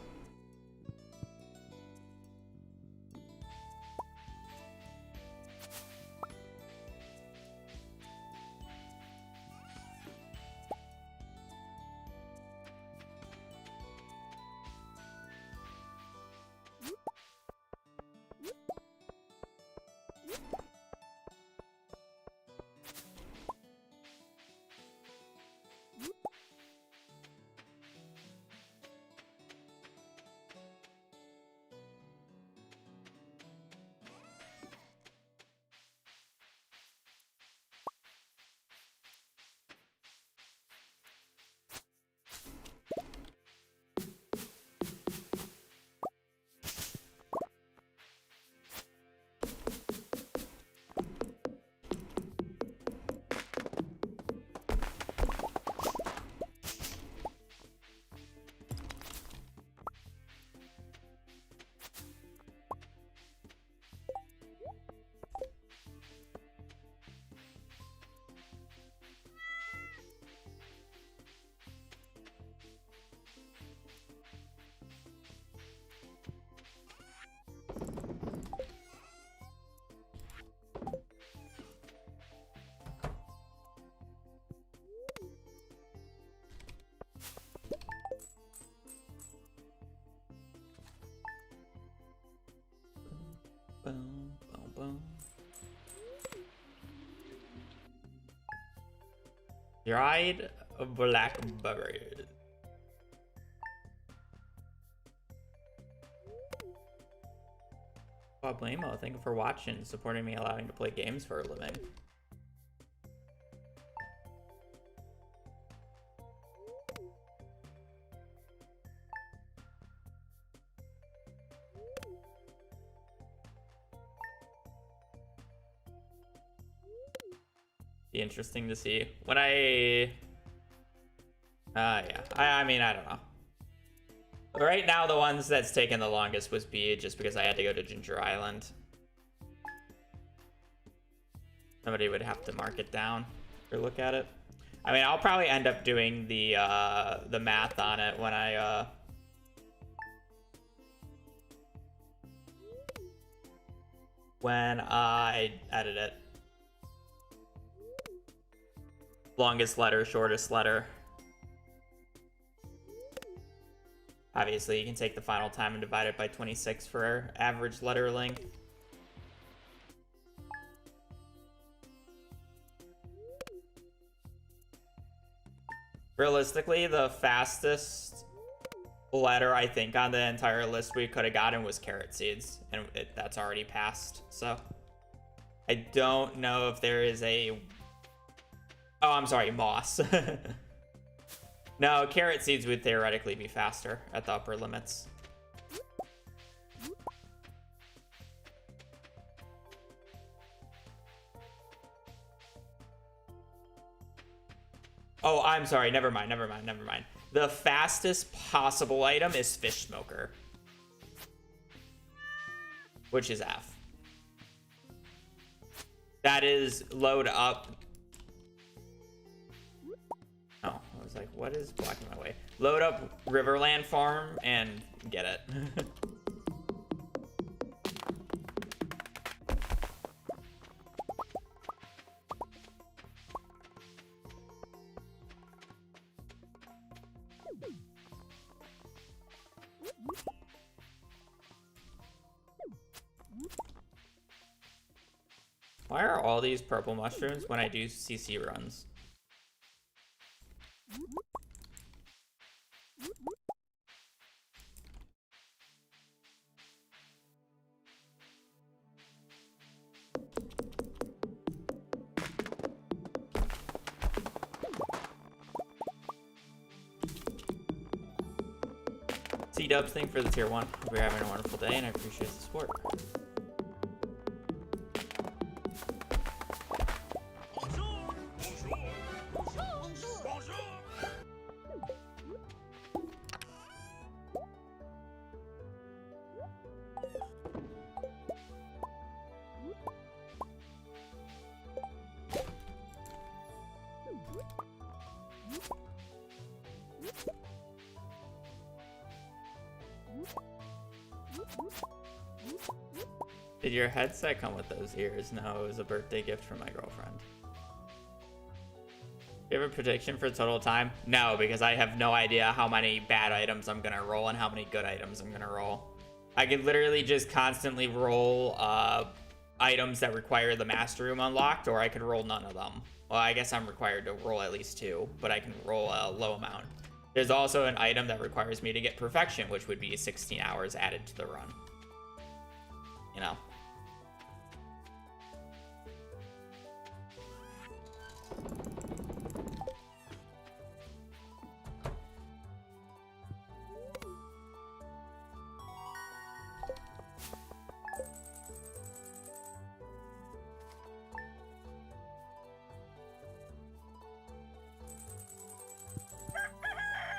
Boom, boom, boom. Dried blackberry. Bob Lamo, thank you for watching, supporting me, allowing to play games for a living. Be interesting to see when I mean, I don't know. Right now, the ones that's taken the longest was B, just because I had to go to Ginger Island. Somebody would have to mark it down or look at it. I mean, I'll probably end up doing the math on it when I edit it. Longest letter, shortest letter. Obviously, you can take the final time and divide it by 26 for average letter length. Realistically, the fastest letter I think on the entire list we could have gotten was carrot seeds, and that's already passed. So I don't know if there is a... Oh, I'm sorry, moss. No, carrot seeds would theoretically be faster at the upper limits. Oh, I'm sorry, never mind. The fastest possible item is fish smoker, which is F. That is load up. Oh, I was like, what is blocking my way? Load up Riverland Farm and get it. Why are all these purple mushrooms when I do CC runs? C-dubs, thank you for the tier 1. Hope you're having a wonderful day, and I appreciate the support. Did your headset come with those ears? No, it was a birthday gift from my girlfriend. Do you have a prediction for total time? No, because I have no idea how many bad items I'm gonna roll and how many good items I'm gonna roll. I could literally just constantly roll items that require the master room unlocked, or I could roll none of them. Well, I guess I'm required to roll at least 2, but I can roll a low amount. There's also an item that requires me to get perfection, which would be 16 hours added to the run. You know.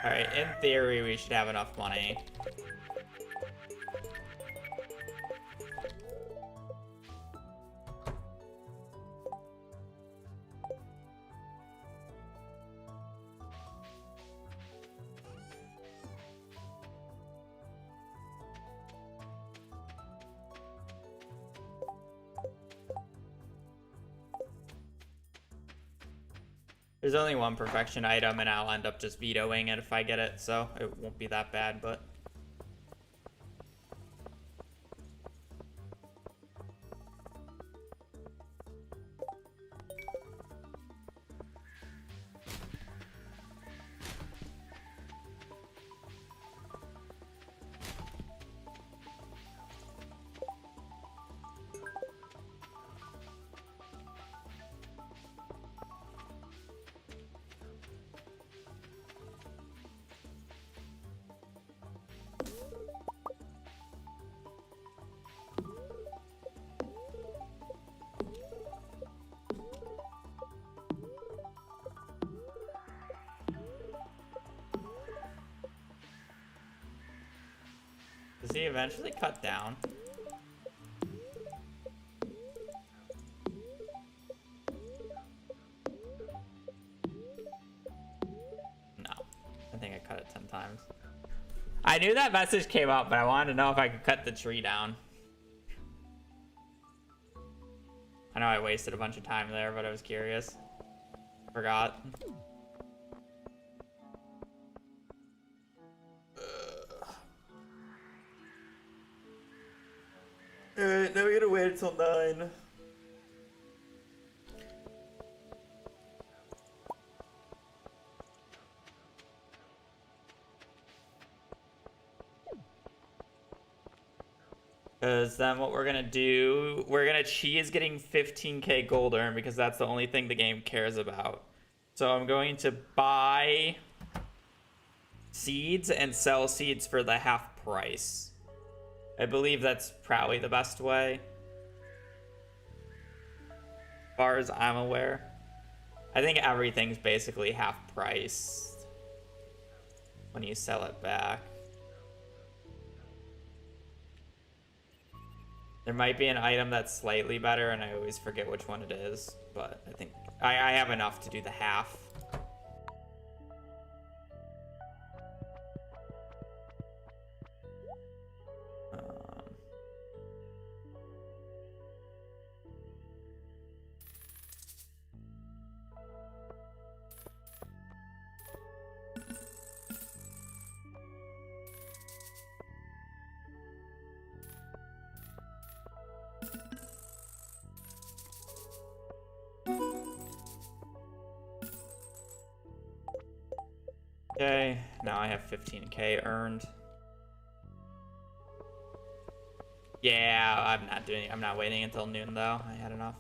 Alright, in theory, we should have enough money. There's only one perfection item, and I'll end up just vetoing it if I get it, so it won't be that bad, but... Does he eventually cut down? No. I think I cut it 10 times. I knew that message came up, but I wanted to know if I could cut the tree down. I know I wasted a bunch of time there, but I was curious. Forgot. Alright, now we gotta wait until 9. Because then what we're gonna do, we're gonna cheese getting 15k gold earned because that's the only thing the game cares about. So I'm going to buy seeds and sell seeds for the half price. I believe that's probably the best way, as far as I'm aware. I think everything's basically half price when you sell it back. There might be an item that's slightly better, and I always forget which one it is, but I think I have enough to do the half. Okay, now I have 15k earned. Yeah, I'm not waiting until noon though. I had enough.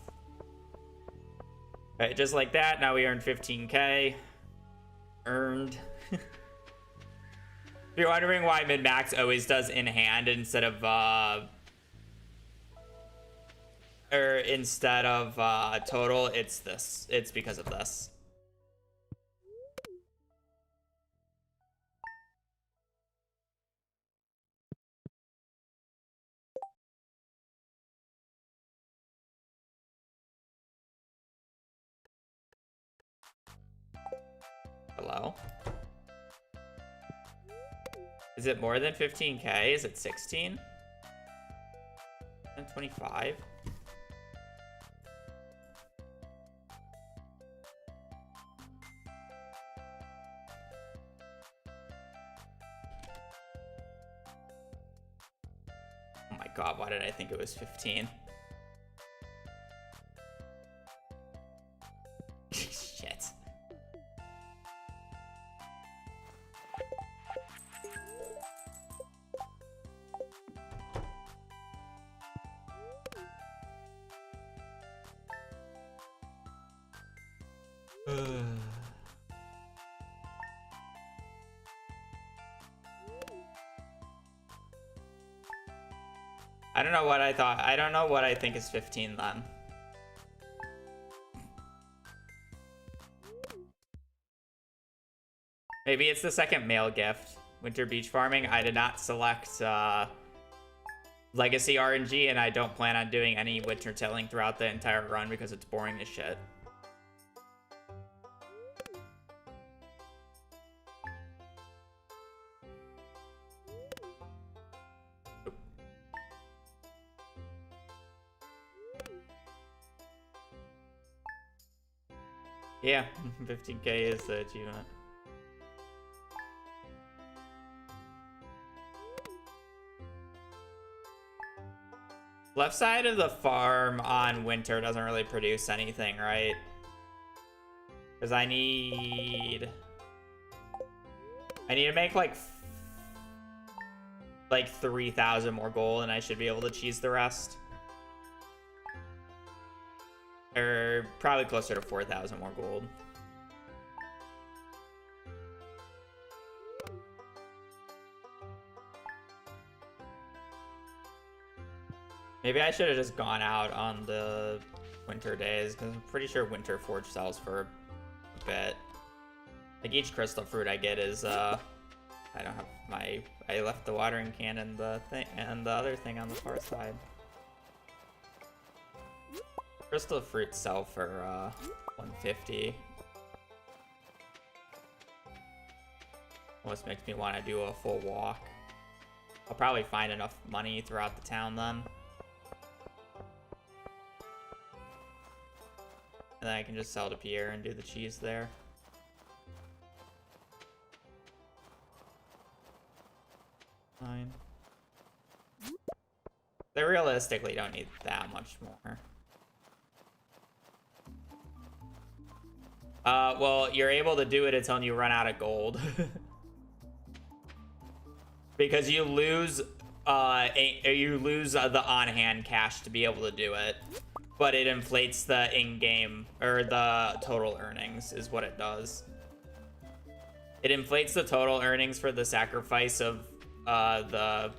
Alright, just like that, now we earned 15k. Earned. If you're wondering why min-max always does in hand instead of total, it's this. It's because of this. Hello? Is it more than 15k? Is it 16? And 25? Oh my god, why did I think it was 15? Shit. I don't know what I thought. I don't know what I think is 15 then. Maybe it's the second mail gift. Winter beach farming. I did not select legacy RNG, and I don't plan on doing any winter tilling throughout the entire run because it's boring as shit. Yeah, 15k is the achievement. Left side of the farm on winter doesn't really produce anything, right? Because I need to make like 3,000 more gold, and I should be able to cheese the rest. Or probably closer to 4,000 more gold. Maybe I should have just gone out on the winter days, because I'm pretty sure winter forge sells for a bit. Like each crystal fruit I get is I don't have my, I left the watering can and the thing and the other thing on the far side. Crystal fruits sell for 150. Almost makes me want to do a full walk. I'll probably find enough money throughout the town then. And then I can just sell to Pierre and do the cheese there. Fine. They realistically don't need that much more. Well, you're able to do it until you run out of gold. Because you lose the on-hand cash to be able to do it. But it inflates the in-game, or the total earnings is what it does. It inflates the total earnings for the sacrifice of the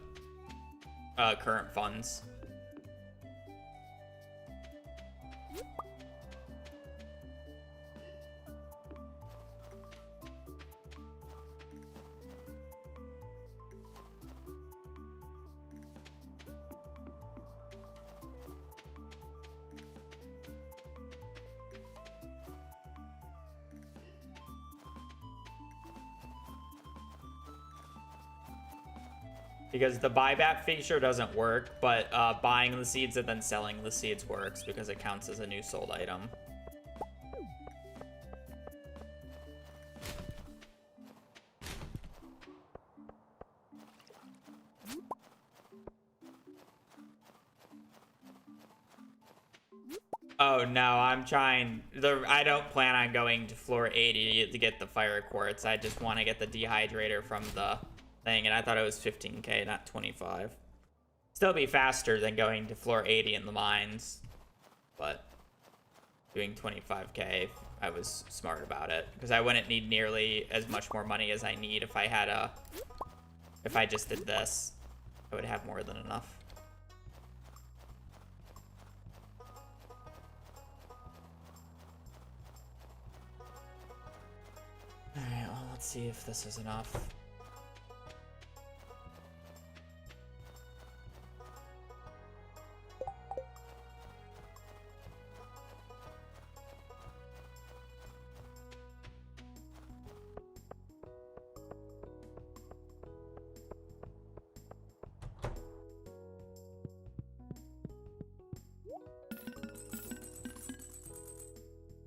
current funds. Because the buyback feature doesn't work, but buying the seeds and then selling the seeds works because it counts as a new sold item. Oh no, I'm trying. I don't plan on going to floor 80 to get the fire quartz. I just want to get the dehydrator from the thing, and I thought it was 15k, not 25. Still be faster than going to floor 80 in the mines, but doing 25k, I was smart about it because I wouldn't need nearly as much more money as I need if I just did this. I would have more than enough. Alright, well, let's see if this is enough.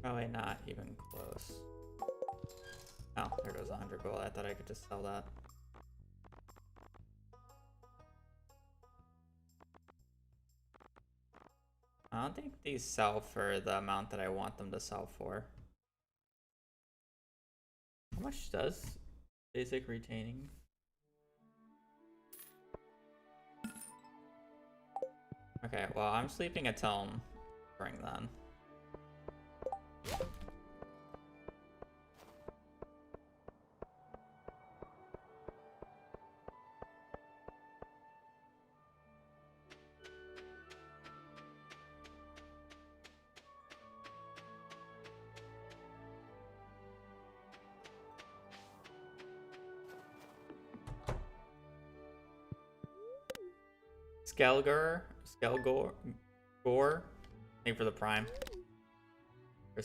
Probably not even close. Oh, there goes 100 gold. I thought I could just sell that. I don't think these sell for the amount that I want them to sell for. How much does basic retaining? Okay, well, I'm sleeping until spring then. Gore, thank you for the prime. Or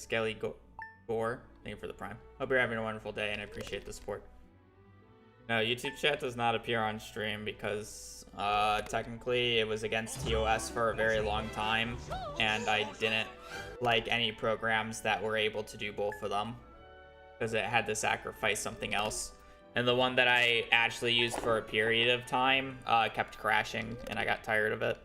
Gore, thank you for the prime. Hope you're having a wonderful day and I appreciate the support. No, YouTube chat does not appear on stream because technically it was against TOS for a very long time and I didn't like any programs that were able to do both of them because it had to sacrifice something else. And the one that I actually used for a period of time kept crashing, and I got tired of it.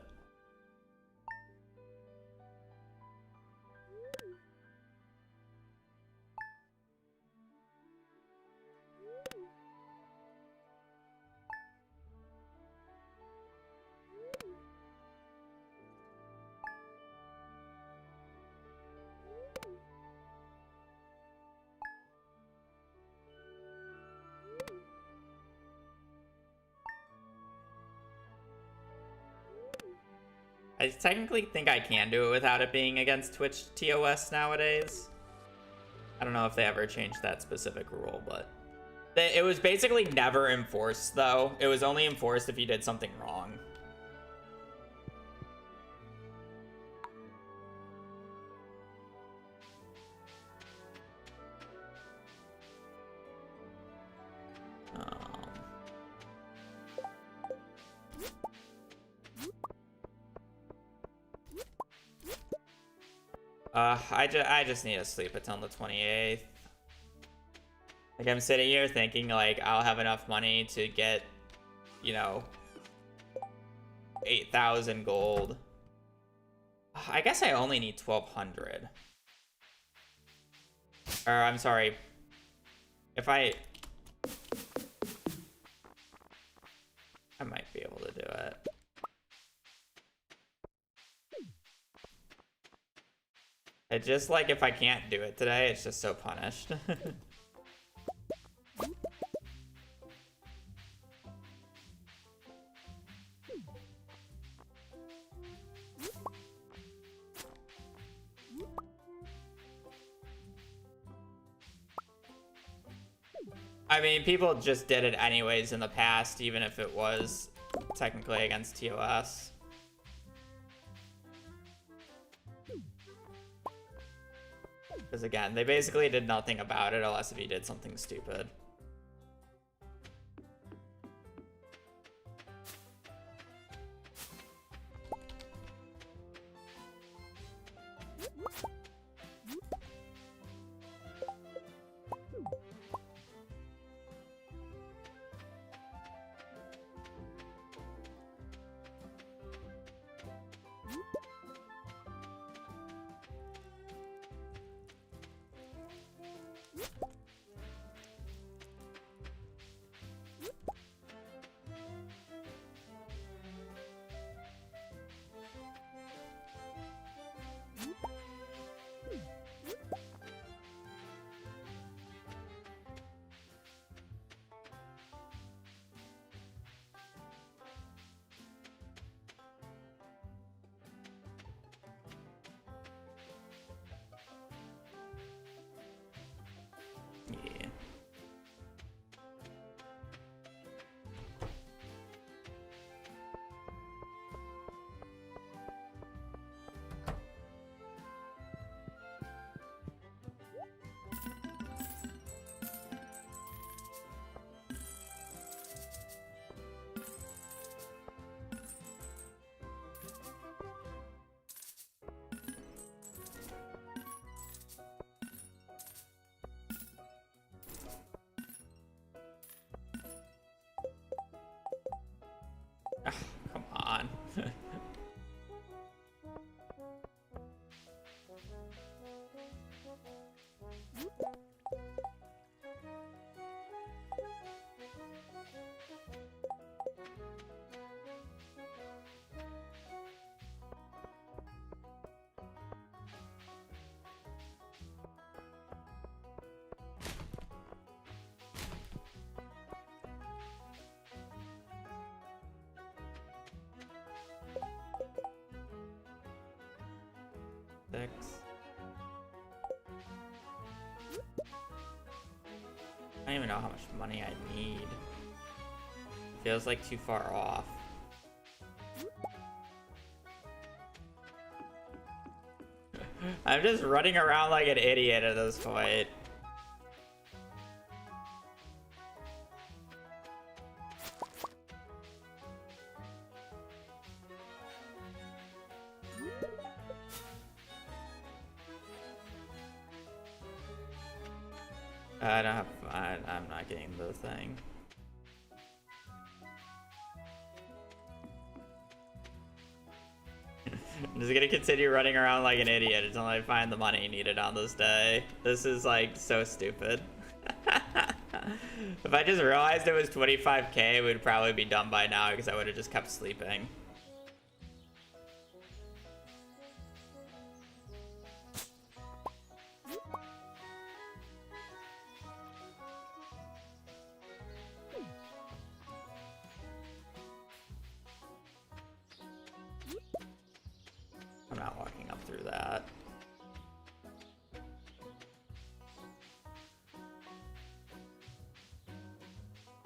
I technically think I can do it without it being against Twitch TOS nowadays. I don't know if they ever changed that specific rule, but it was basically never enforced, though. It was only enforced if you did something wrong. I just need to sleep until the 28th. Like, I'm sitting here thinking, like, I'll have enough money to get, you know, 8,000 gold. I guess I only need 1,200. Or, I'm sorry. If I might be able to do it. It's just like if I can't do it today, it's just so punished. I mean, people just did it anyways in the past, even if it was technically against TOS. Because again, they basically did nothing about it unless if you did something stupid. 6. I don't even know how much money I need. Feels like too far off. I'm just running around like an idiot at this point. I don't have. I'm not getting the thing. I'm just gonna continue running around like an idiot until I find the money needed on this day. This is like so stupid. If I just realized it was 25k, it would probably be done by now because I would have just kept sleeping. I'm not walking up through that.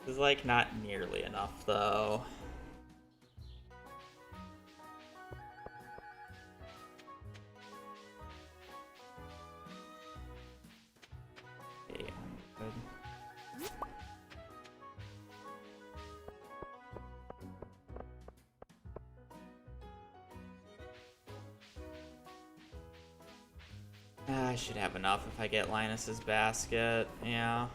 This is like not nearly enough though. Okay, I'm good. I should have enough if I get Linus's basket, yeah.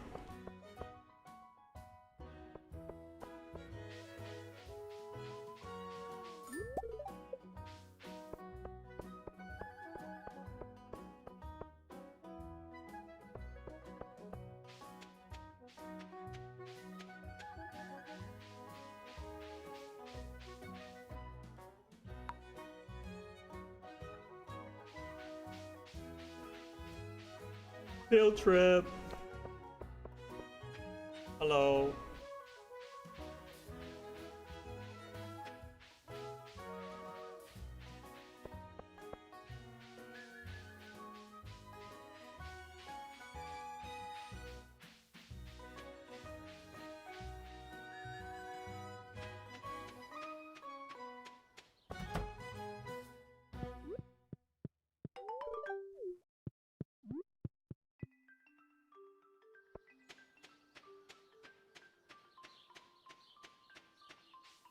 Field trip. Hello.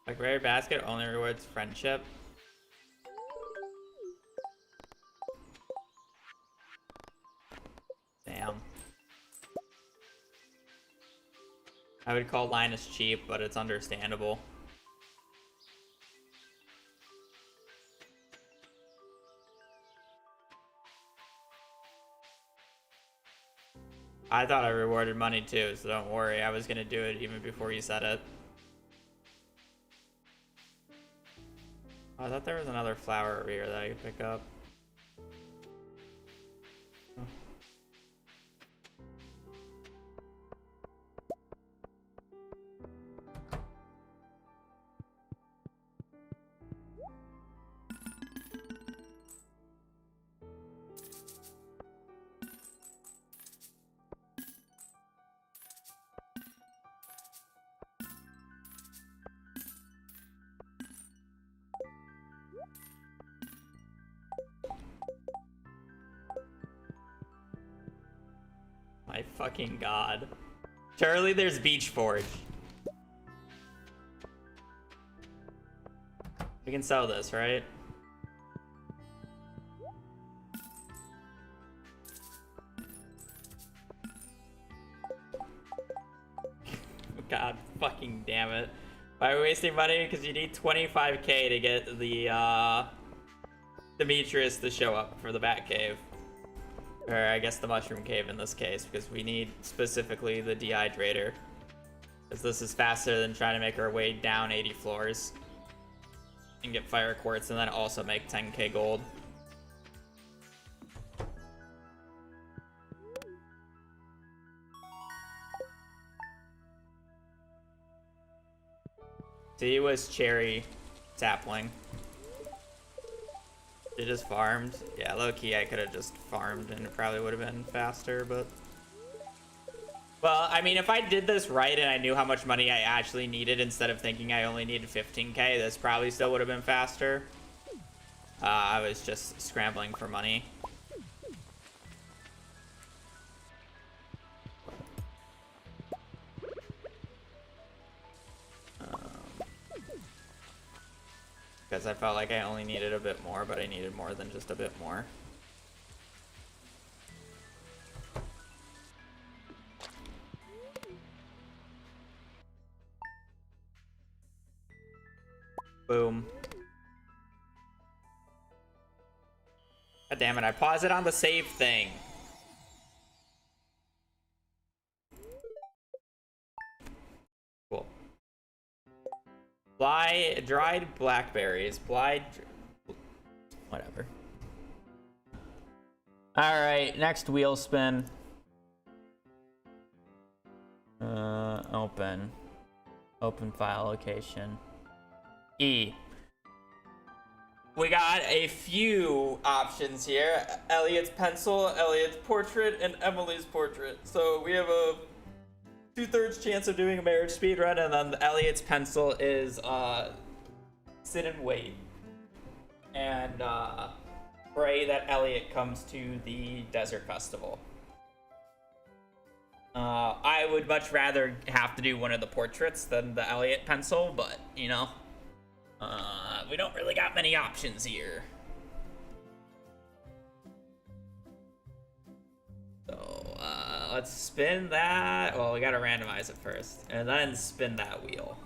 Like rare basket only rewards friendship. Damn. I would call Linus cheap, but it's understandable. I thought I rewarded money too, so don't worry. I was gonna do it even before you said it. Oh, I thought there was another flower over here that I could pick up. Oh. My fucking god. Charlie, there's Beach Forge. We can sell this, right? God fucking damn it. Why are we wasting money? Because you need 25k to get the Demetrius to show up for the Batcave. Or I guess the Mushroom Cave in this case, because we need specifically the Dehydrator. Because this is faster than trying to make our way down 80 floors. And get Fire Quartz and then also make 10k gold. See, it was Cherry Sapling. It just farmed. Yeah, low-key, I could have just farmed and it probably would have been faster, but... Well, I mean, if I did this right and I knew how much money I actually needed instead of thinking I only needed 15k, this probably still would have been faster. I was just scrambling for money. Because I felt like I only needed a bit more, but I needed more than just a bit more. Boom. God damn it, I paused it on the save thing. Cool. Dried blackberries. Whatever. Alright, next wheel spin. Open. Open file location. E. We got a few options here. Elliot's pencil, Elliot's portrait, and Emily's portrait. So we have a 2/3 chance of doing a marriage speedrun, and then Elliot's pencil is sit and wait. And pray that Elliot comes to the desert festival. I would much rather have to do one of the portraits than the Elliot pencil, but you know, we don't really got many options here. So let's spin that. Well, we gotta randomize it first, and then spin that wheel.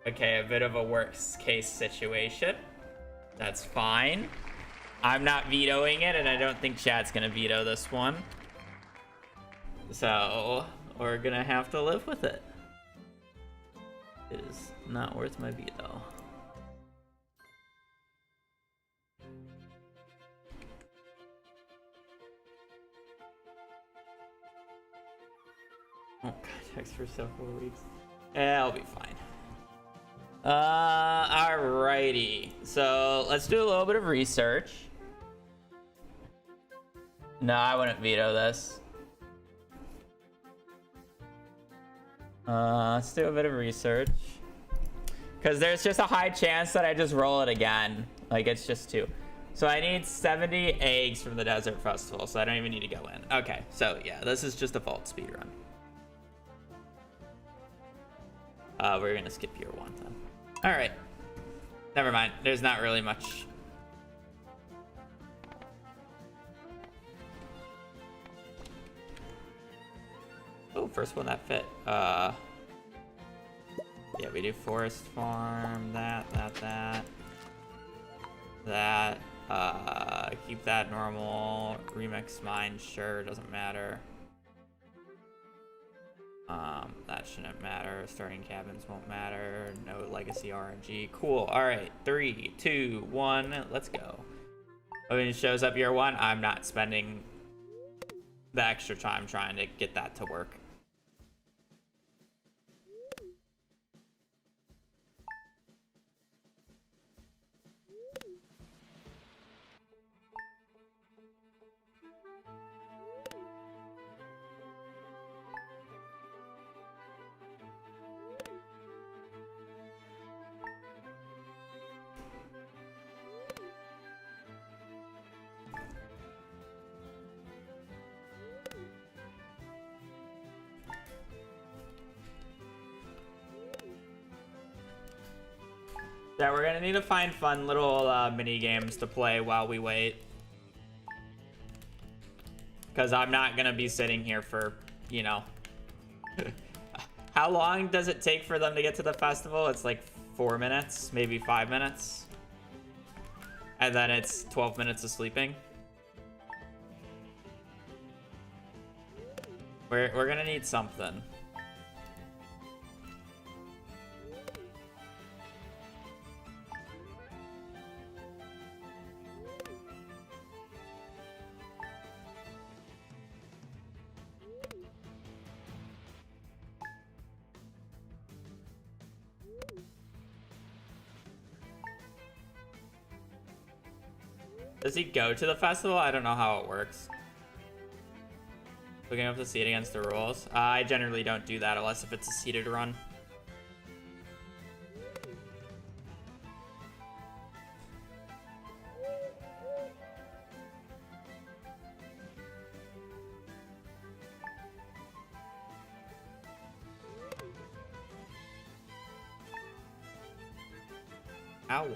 Okay, a bit of a worst case situation. That's fine. I'm not vetoing it, and I don't think chat's gonna veto this one. So we're gonna have to live with it. It is not worth my veto. Oh, context for several weeks. I'll be fine. Alrighty. So let's do a little bit of research. No, I wouldn't veto this. Let's do a bit of research. Because there's just a high chance that I just roll it again. Like, it's just 2. So I need 70 eggs from the Desert Festival, so I don't even need to go in. Okay, so yeah, this is just a default speedrun. We're gonna skip year 1 then. Alright. Never mind, there's not really much. Oh, first one that fit. Yeah, we do forest farm, that. Keep that normal. Remix mine, sure, doesn't matter. That shouldn't matter. Starting cabins won't matter. No legacy RNG. Cool. Alright, 3, 2, 1, let's go. When it shows up year 1, I'm not spending the extra time trying to get that to work. Yeah, we're gonna need to find fun little mini games to play while we wait. Because I'm not gonna be sitting here for, you know. How long does it take for them to get to the festival? It's like 4 minutes, maybe 5 minutes. And then it's 12 minutes of sleeping. We're gonna need something. Does he go to the festival? I don't know how it works. Looking up the seed against the rules. I generally don't do that unless if it's a seeded run. Owl.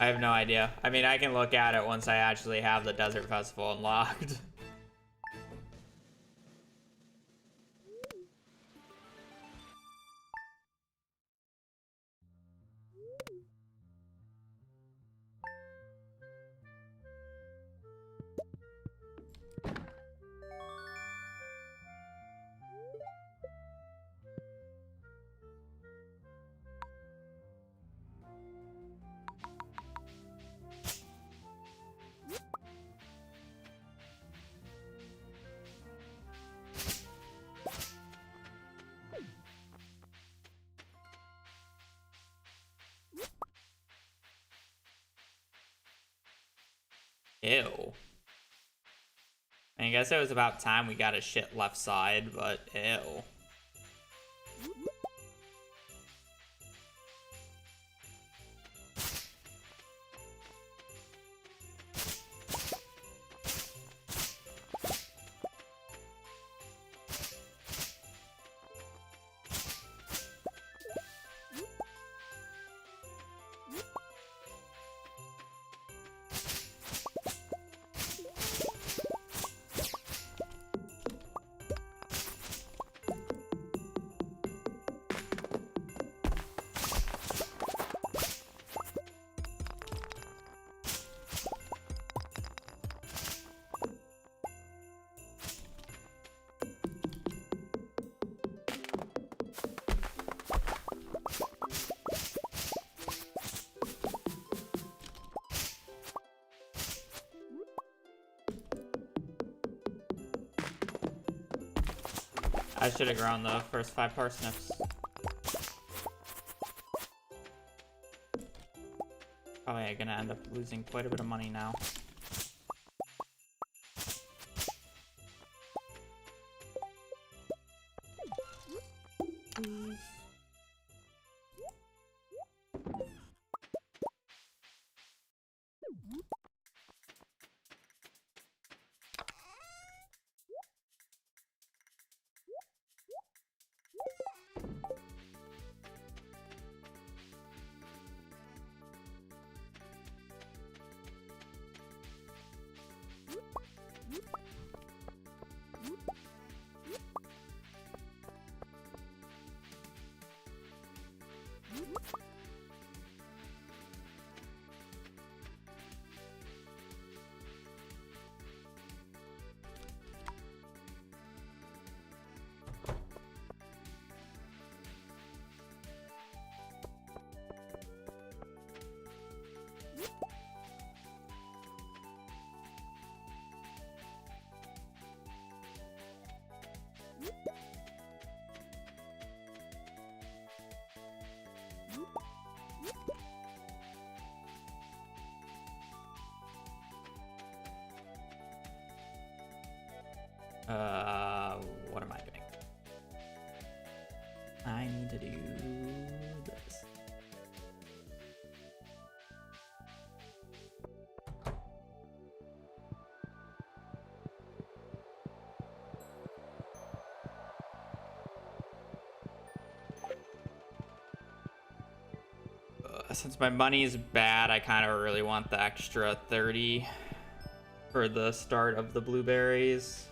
I have no idea. I mean, I can look at it once I actually have the Desert Festival unlocked. Ew. I guess it was about time we got a shit left side, but ew. I should have grown the first 5 parsnips. Probably gonna end up losing quite a bit of money now. What am I doing? I need to do this. Since my money is bad, I kind of really want the extra 30 for the start of the blueberries.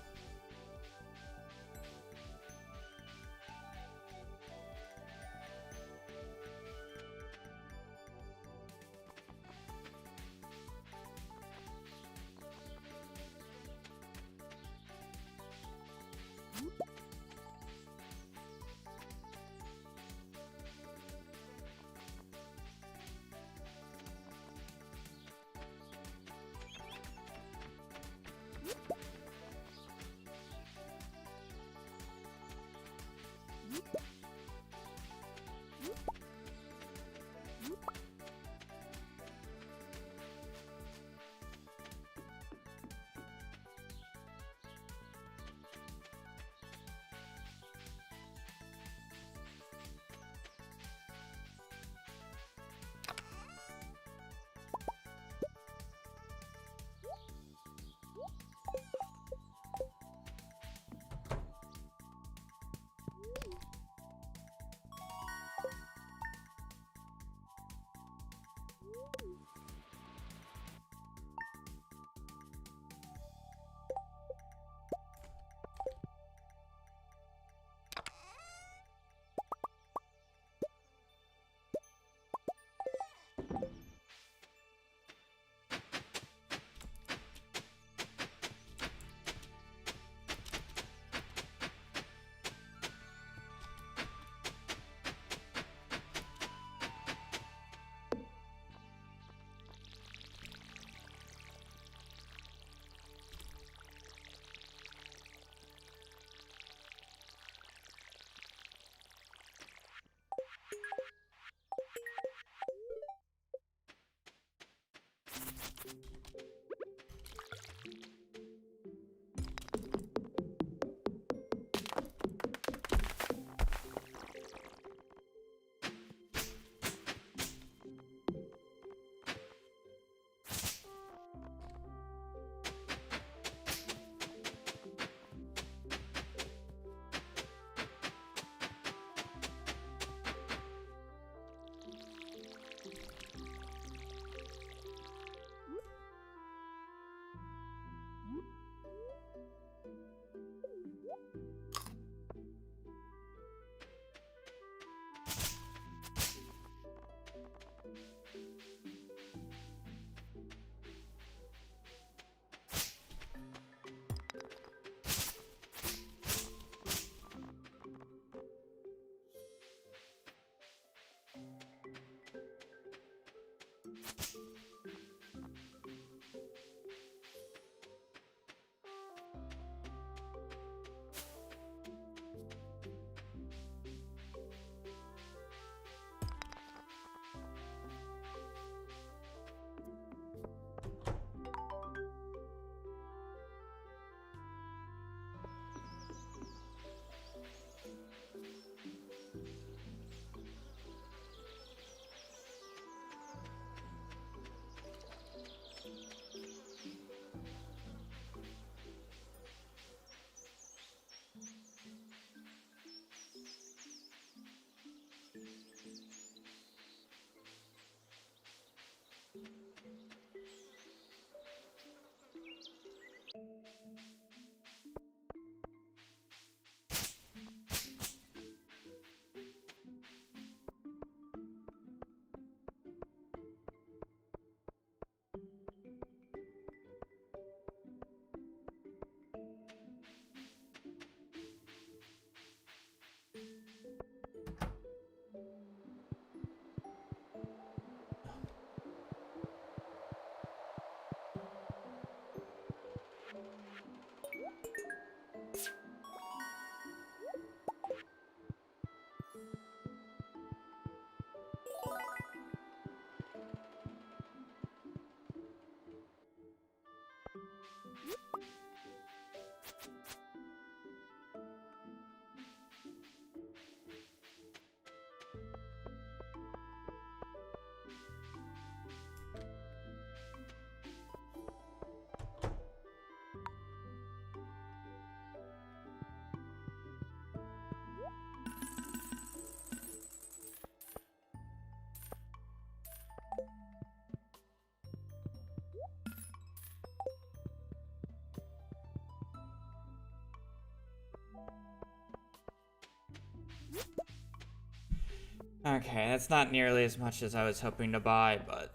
Okay, that's not nearly as much as I was hoping to buy, but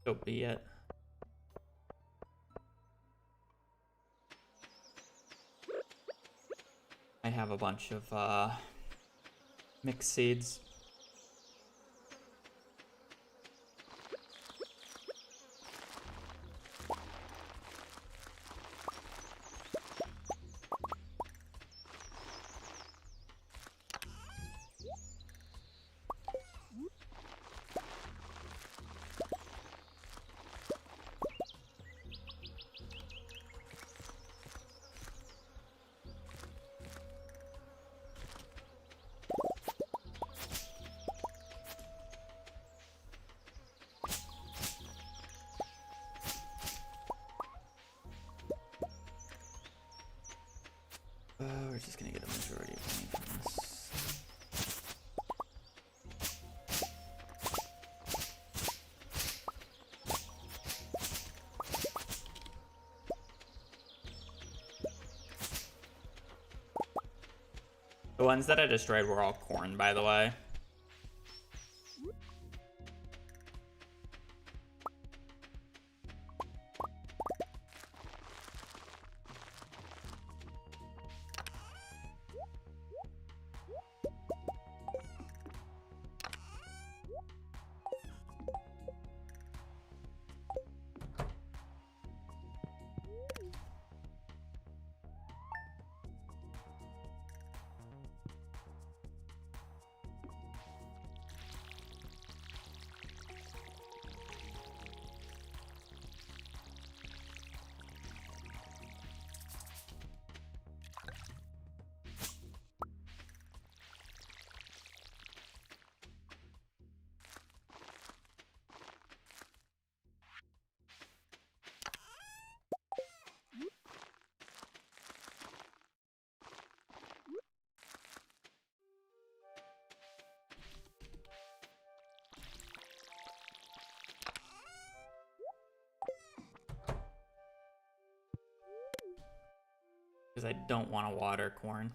so be it. I have a bunch of mixed seeds. We're just gonna get a majority of money from this. The ones that I destroyed were all corn, by the way. Because I don't want to water corn.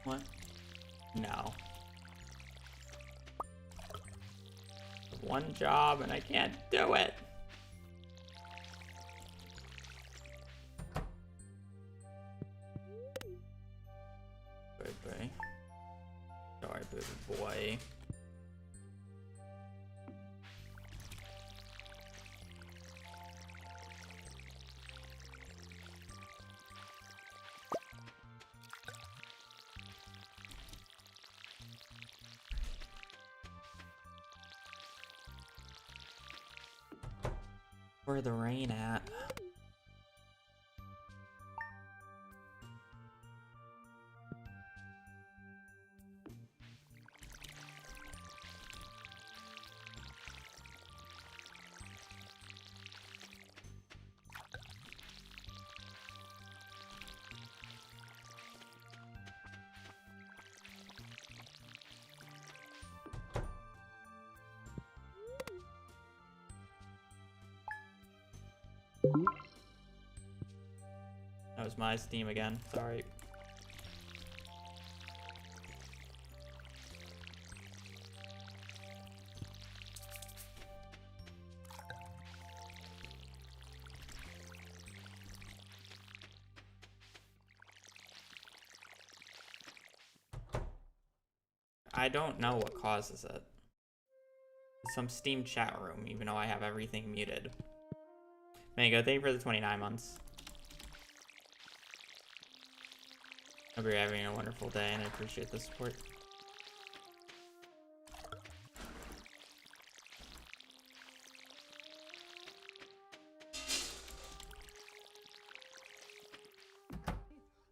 What? No. One job and I can't do it. Baby. Sorry, baby boy. Where the rain at? That was my Steam again, sorry. I don't know what causes it. Some Steam chat room, even though I have everything muted. Mango, thank you for the 29 months. Hope you're having a wonderful day, and I appreciate the support.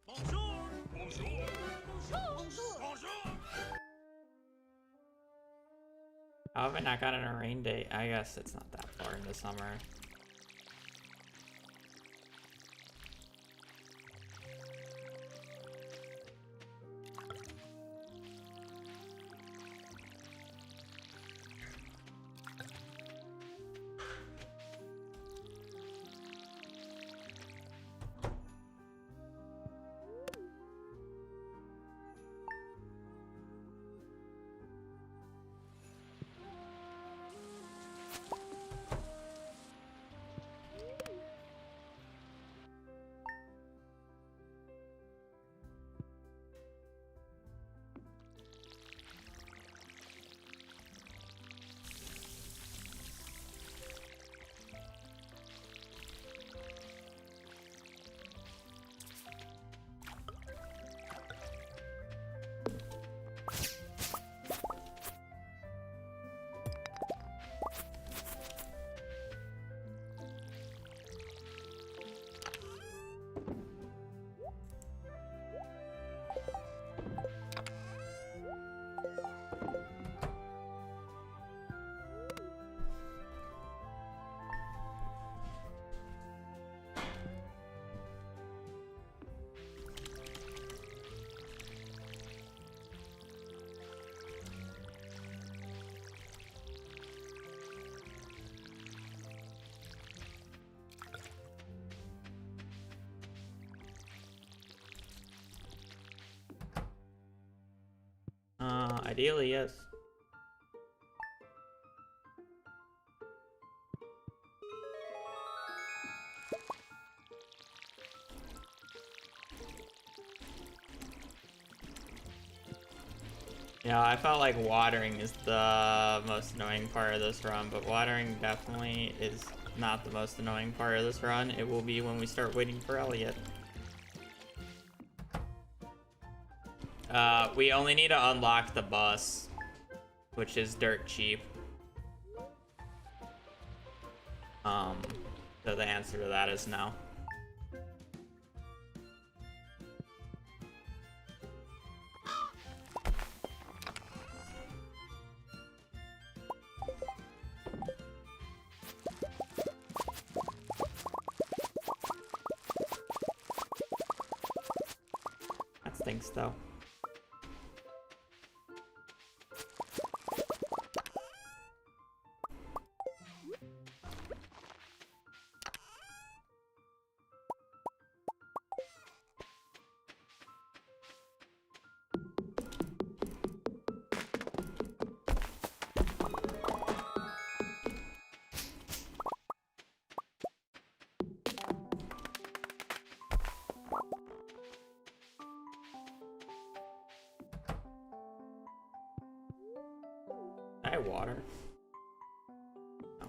Bonjour. Bonjour. Bonjour. Bonjour. How have I not gotten a rain date? I guess it's not that far into summer. Ideally, yes. Yeah, I felt like watering is the most annoying part of this run, but watering definitely is not the most annoying part of this run. It will be when we start waiting for Elliot. We only need to unlock the bus, which is dirt cheap. So the answer to that is no. Thanks, though. I have water. Oh.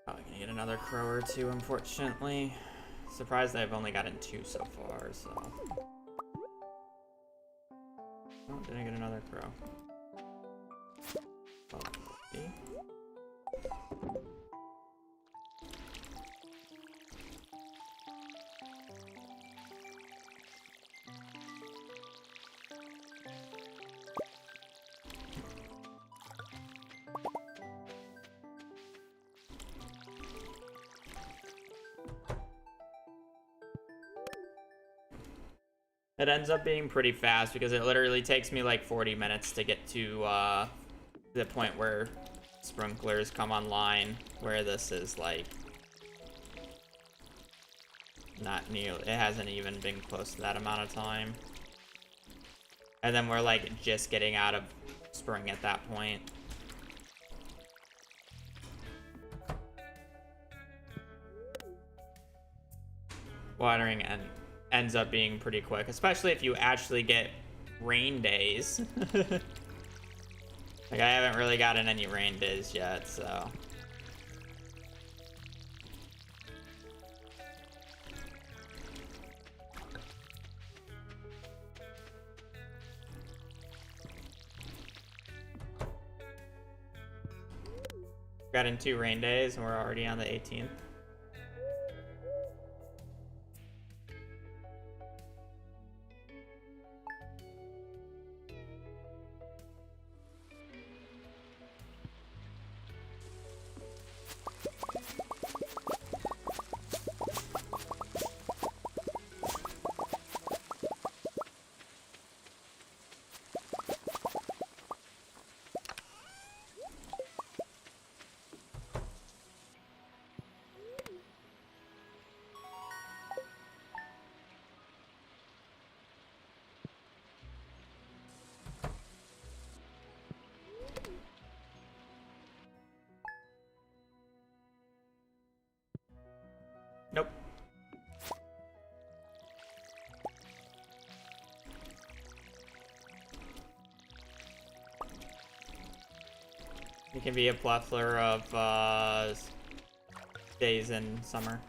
Probably gonna get another crow or two, unfortunately. Surprised I've only gotten 2 so far, so. Oh, did I get another crow? Oh, see? It ends up being pretty fast because it literally takes me like 40 minutes to get to the point where sprinklers come online, where this is like not new. It hasn't even been close to that amount of time. And then we're like just getting out of spring at that point. Watering ends up being pretty quick, especially if you actually get rain days. Like, I haven't really gotten any rain days yet, so. Gotten 2 rain days and we're already on the 18th. Nope. It can be a plethora of days in summer.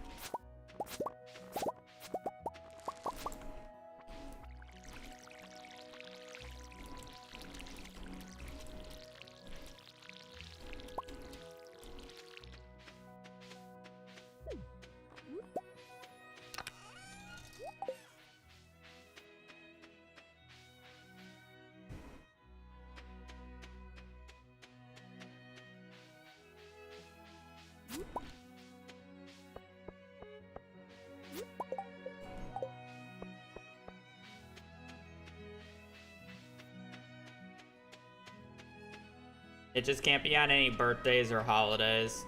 It just can't be on any birthdays or holidays.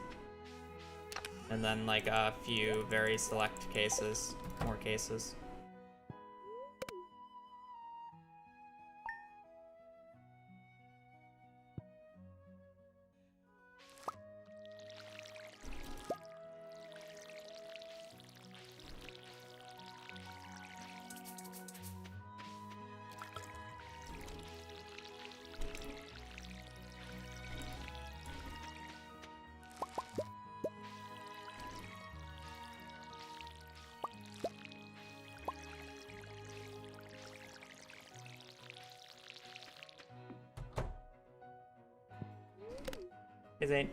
And then like a few very select cases, more cases. Hey Zane.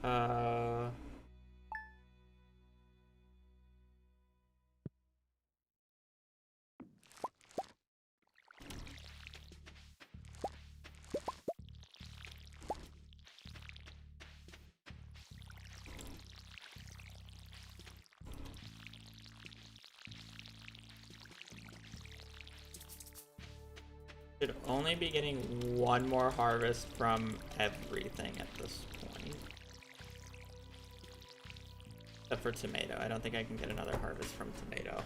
Uh, should only be getting one more harvest from everything at this point. Except for tomato. I don't think I can get another harvest from tomato.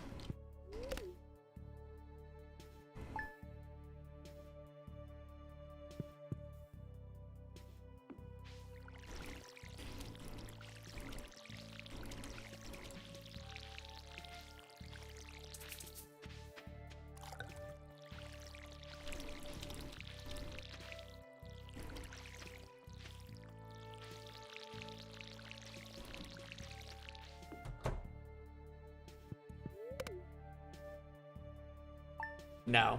No.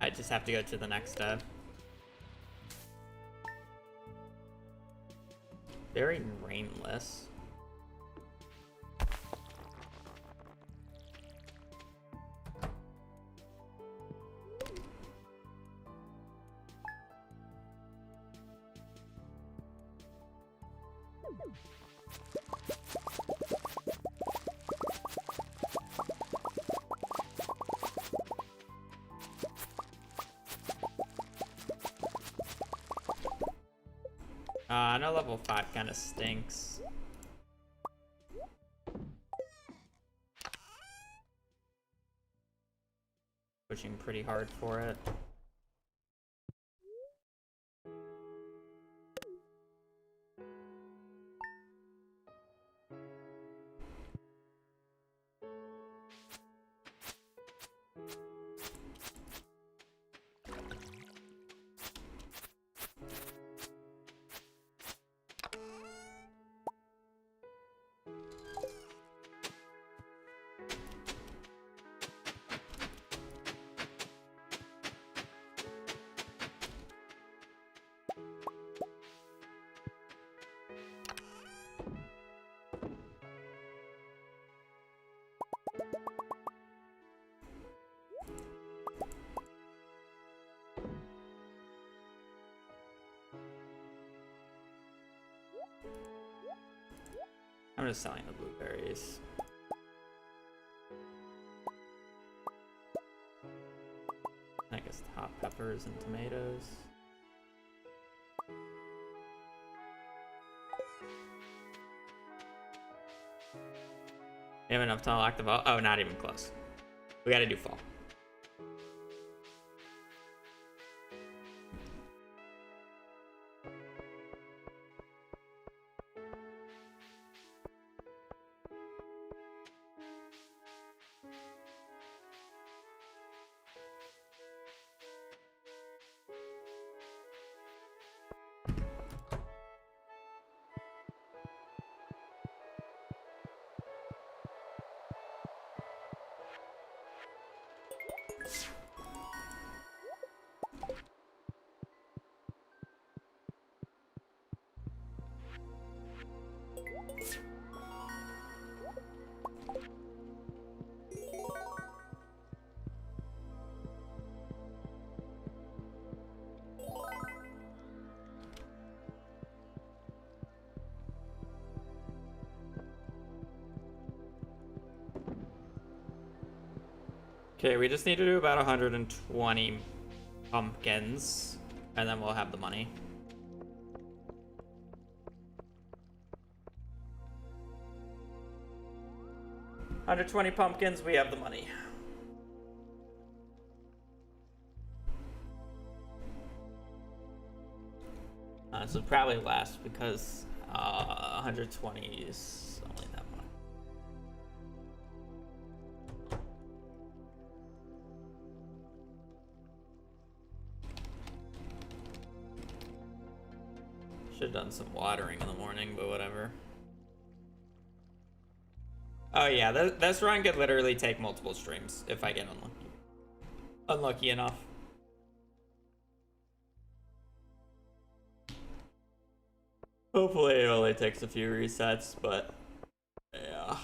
I just have to go to the next step. Very rainless. I know level 5 kind of stinks. Pushing pretty hard for it. I'm just selling the blueberries. I guess hot peppers and tomatoes. You have enough to unlock the vault? Oh, not even close. We gotta do fall. Okay, we just need to do about 120 pumpkins, and then we'll have the money. Under 20 pumpkins, we have the money. This will probably last because 120 is only that much. Should have done some watering in the morning, but whatever. Oh yeah, this run could literally take multiple streams if I get unlucky enough. Hopefully it only takes a few resets, but yeah.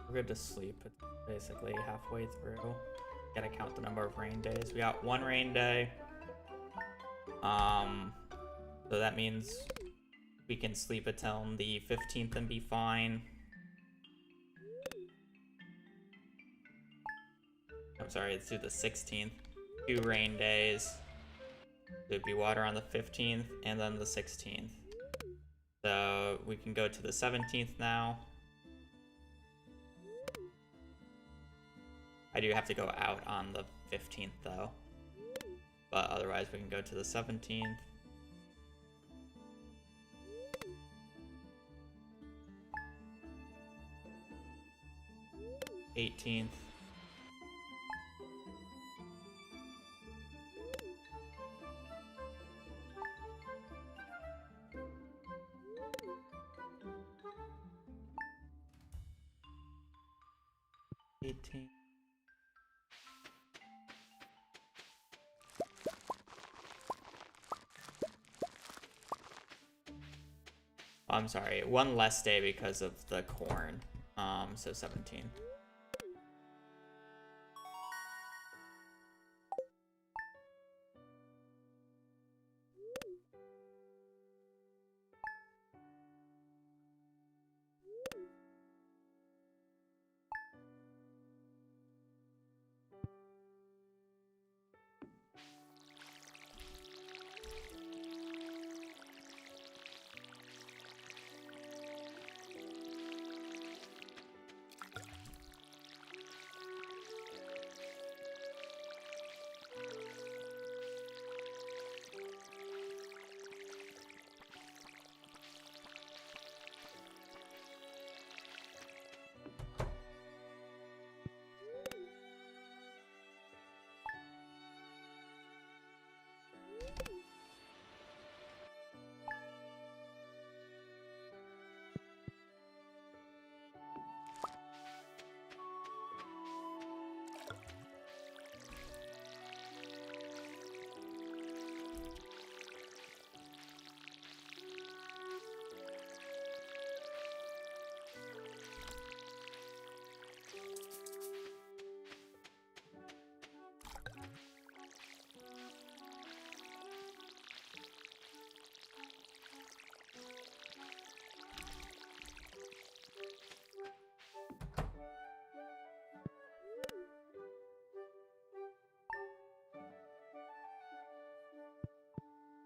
We're good to sleep. It's basically halfway through. Gotta count the number of rain days. We got one rain day. So that means we can sleep until the 15th and be fine. I'm sorry, let's do the 16th. 2 rain days. There'd be water on the 15th and then the 16th. So we can go to the 17th now. I do have to go out on the 15th though. But otherwise we can go to the 17th. '18th. I'm sorry, one less day because of the corn. So 17.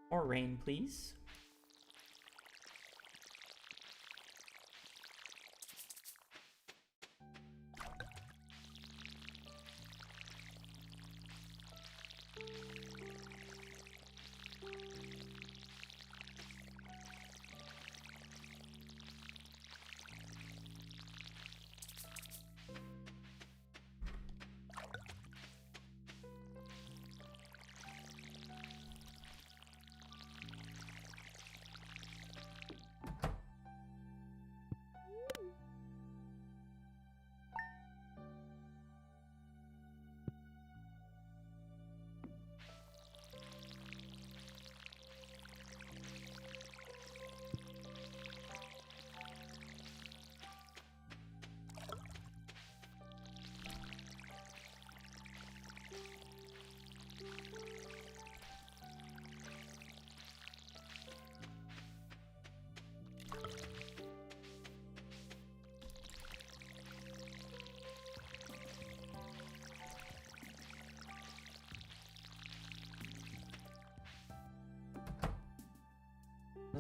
More rain, please.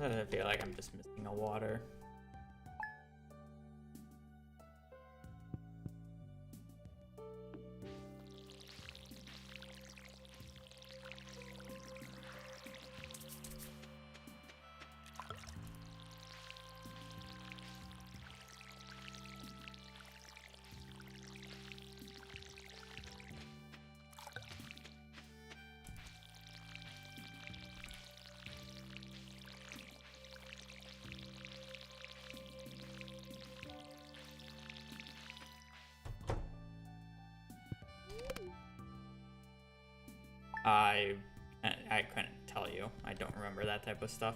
I feel like I'm just missing a water. I couldn't tell you. I don't remember that type of stuff.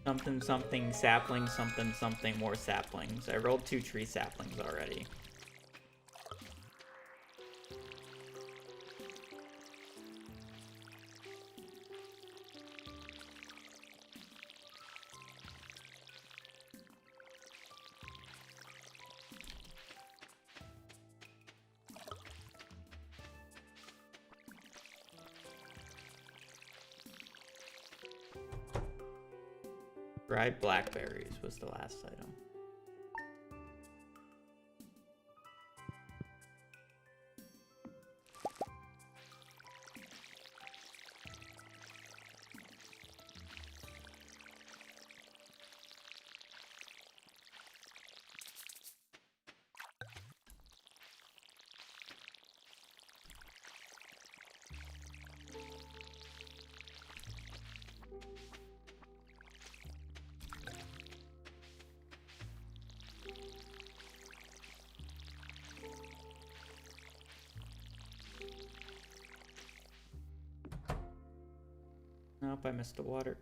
Something something sapling something something more saplings. I rolled 2 tree saplings already. Dried blackberries was the last item. Nope, I missed the water.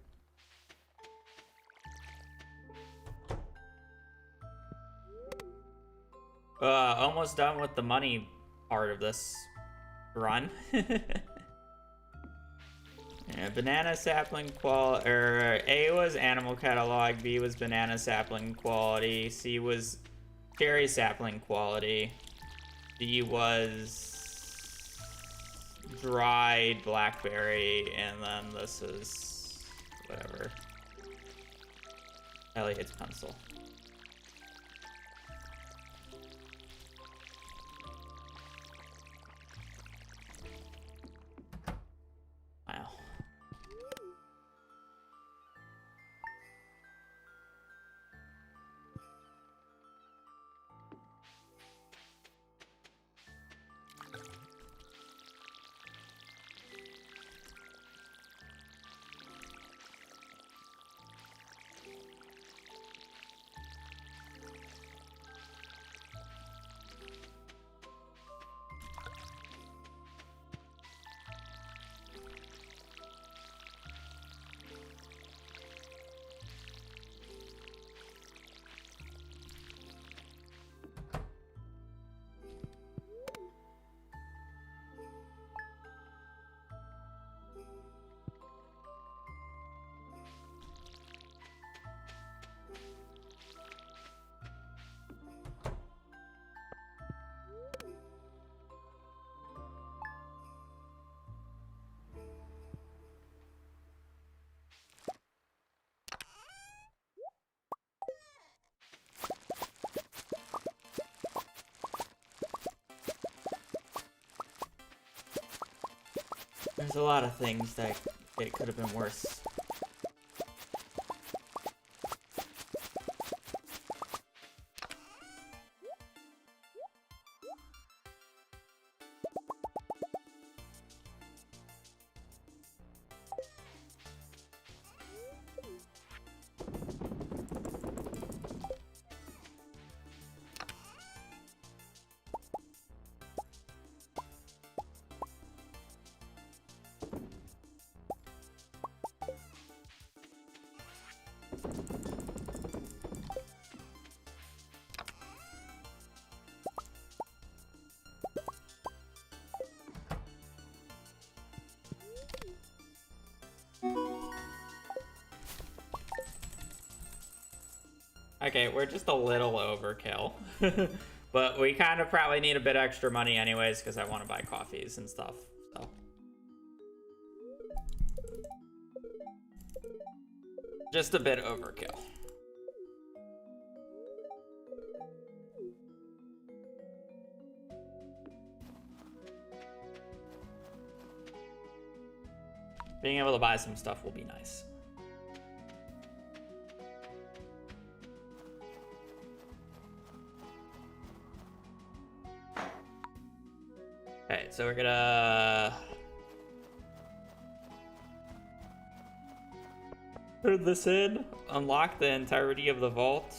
Almost done with the money part of this run. Yeah, banana sapling quality, A was animal catalog, B was banana sapling quality, C was cherry sapling quality, D was dried blackberry, and then this is whatever. Elliot's pencil. Wow. There's a lot of things that it could have been worse. Okay, we're just a little overkill. But we kind of probably need a bit extra money anyways because I want to buy coffees and stuff. So just a bit overkill. Being able to buy some stuff will be nice. Okay, so we're gonna put this in, unlock the entirety of the vault.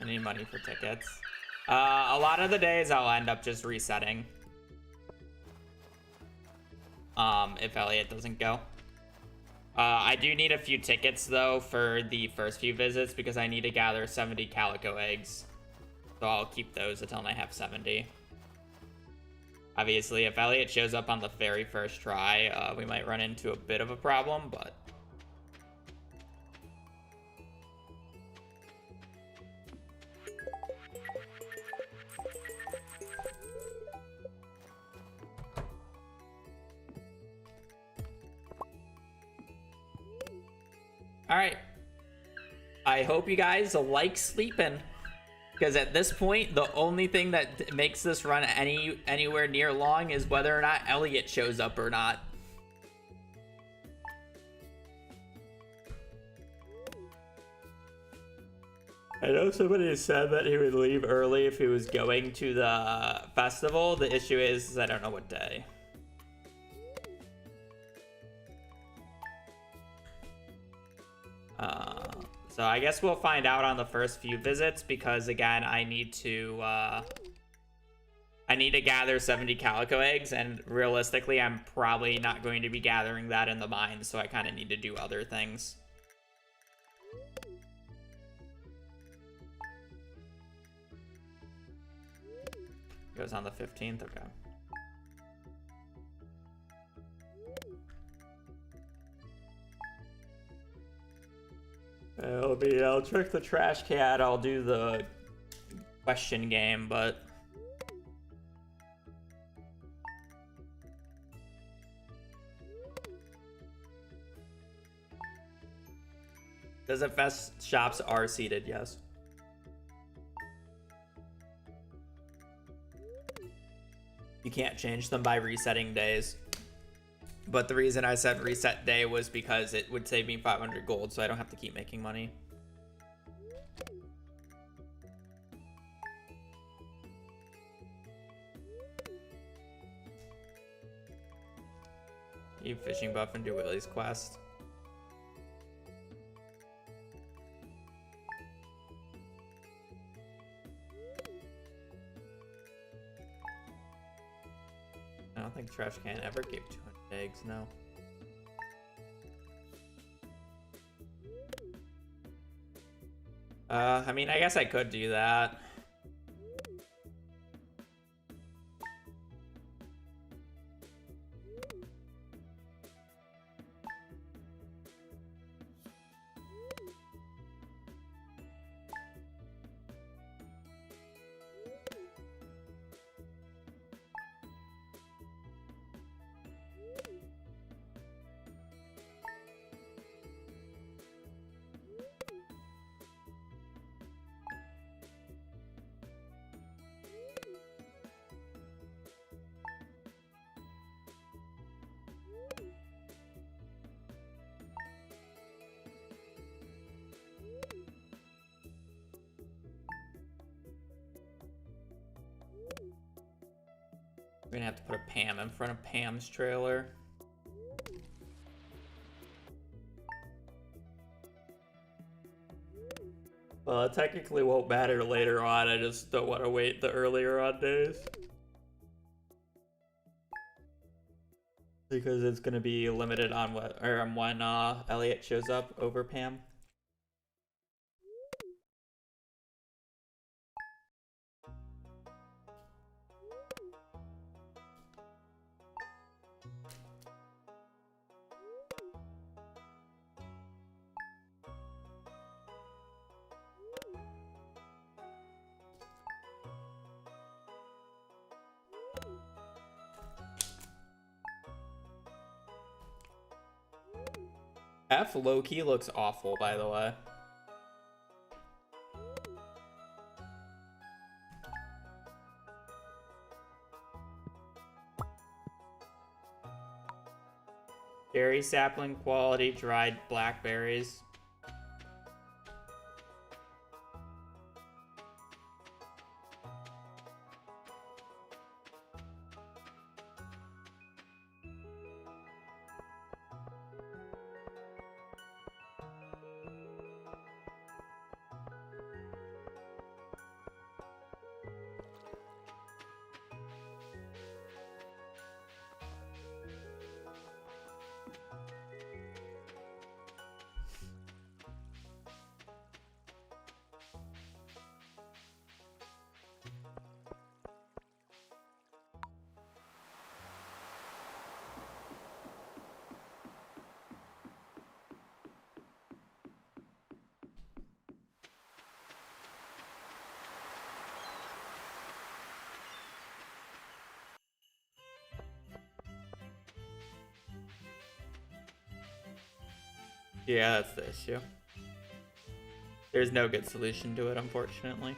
I need money for tickets. A lot of the days I'll end up just resetting. If Elliot doesn't go. I do need a few tickets though for the first few visits because I need to gather 70 calico eggs. So I'll keep those until I have 70. Obviously, if Elliot shows up on the very first try, we might run into a bit of a problem, but... Alright. I hope you guys like sleeping. Because at this point, the only thing that makes this run anywhere near long is whether or not Elliot shows up or not. I know somebody said that he would leave early if he was going to the festival. The issue is I don't know what day. So I guess we'll find out on the first few visits because again, I need to gather 70 calico eggs, and realistically, I'm probably not going to be gathering that in the mine, so I kind of need to do other things. Goes on the 15th, okay. I'll trick the trash cat, I'll do the question game, but... Desert Fest shops are seated, yes. You can't change them by resetting days. But the reason I said reset day was because it would save me 500 gold, so I don't have to keep making money. You fishing buff and do Willie's quest. I don't think Trash Can ever gave 200 eggs, no. I mean, I guess I could do that. We're gonna have to put a Pam in front of Pam's trailer. Well, it technically won't matter later on. I just don't want to wait the earlier on days. Because it's gonna be limited on when Elliot shows up over Pam. F low-key looks awful, by the way. Berry sapling quality dried blackberries. Yeah, that's the issue. There's no good solution to it, unfortunately.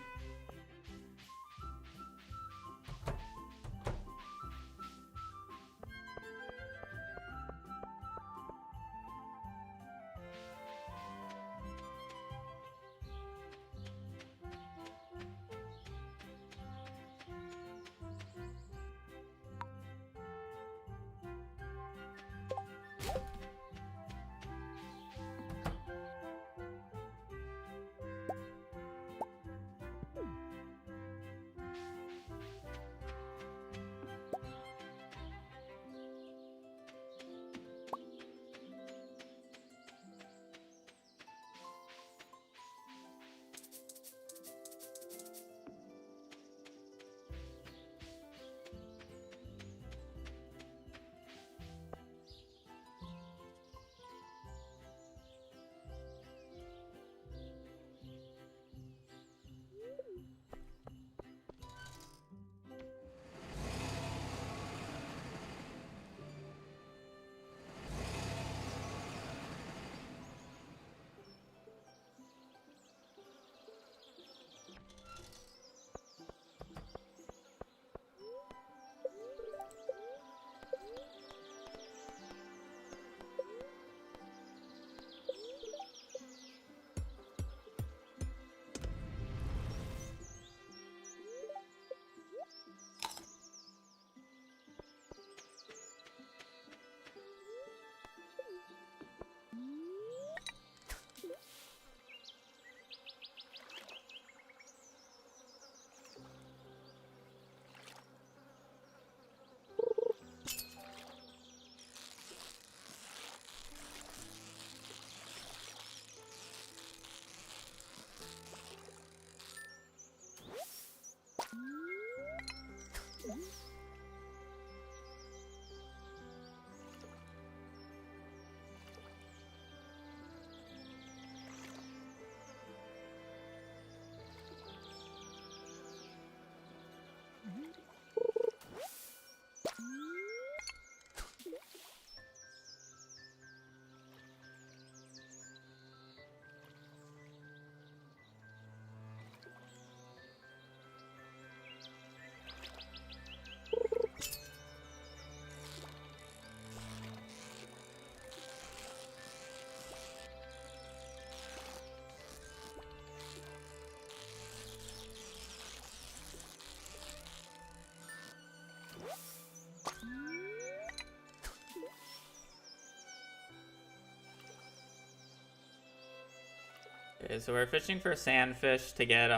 Okay, so we're fishing for sandfish to get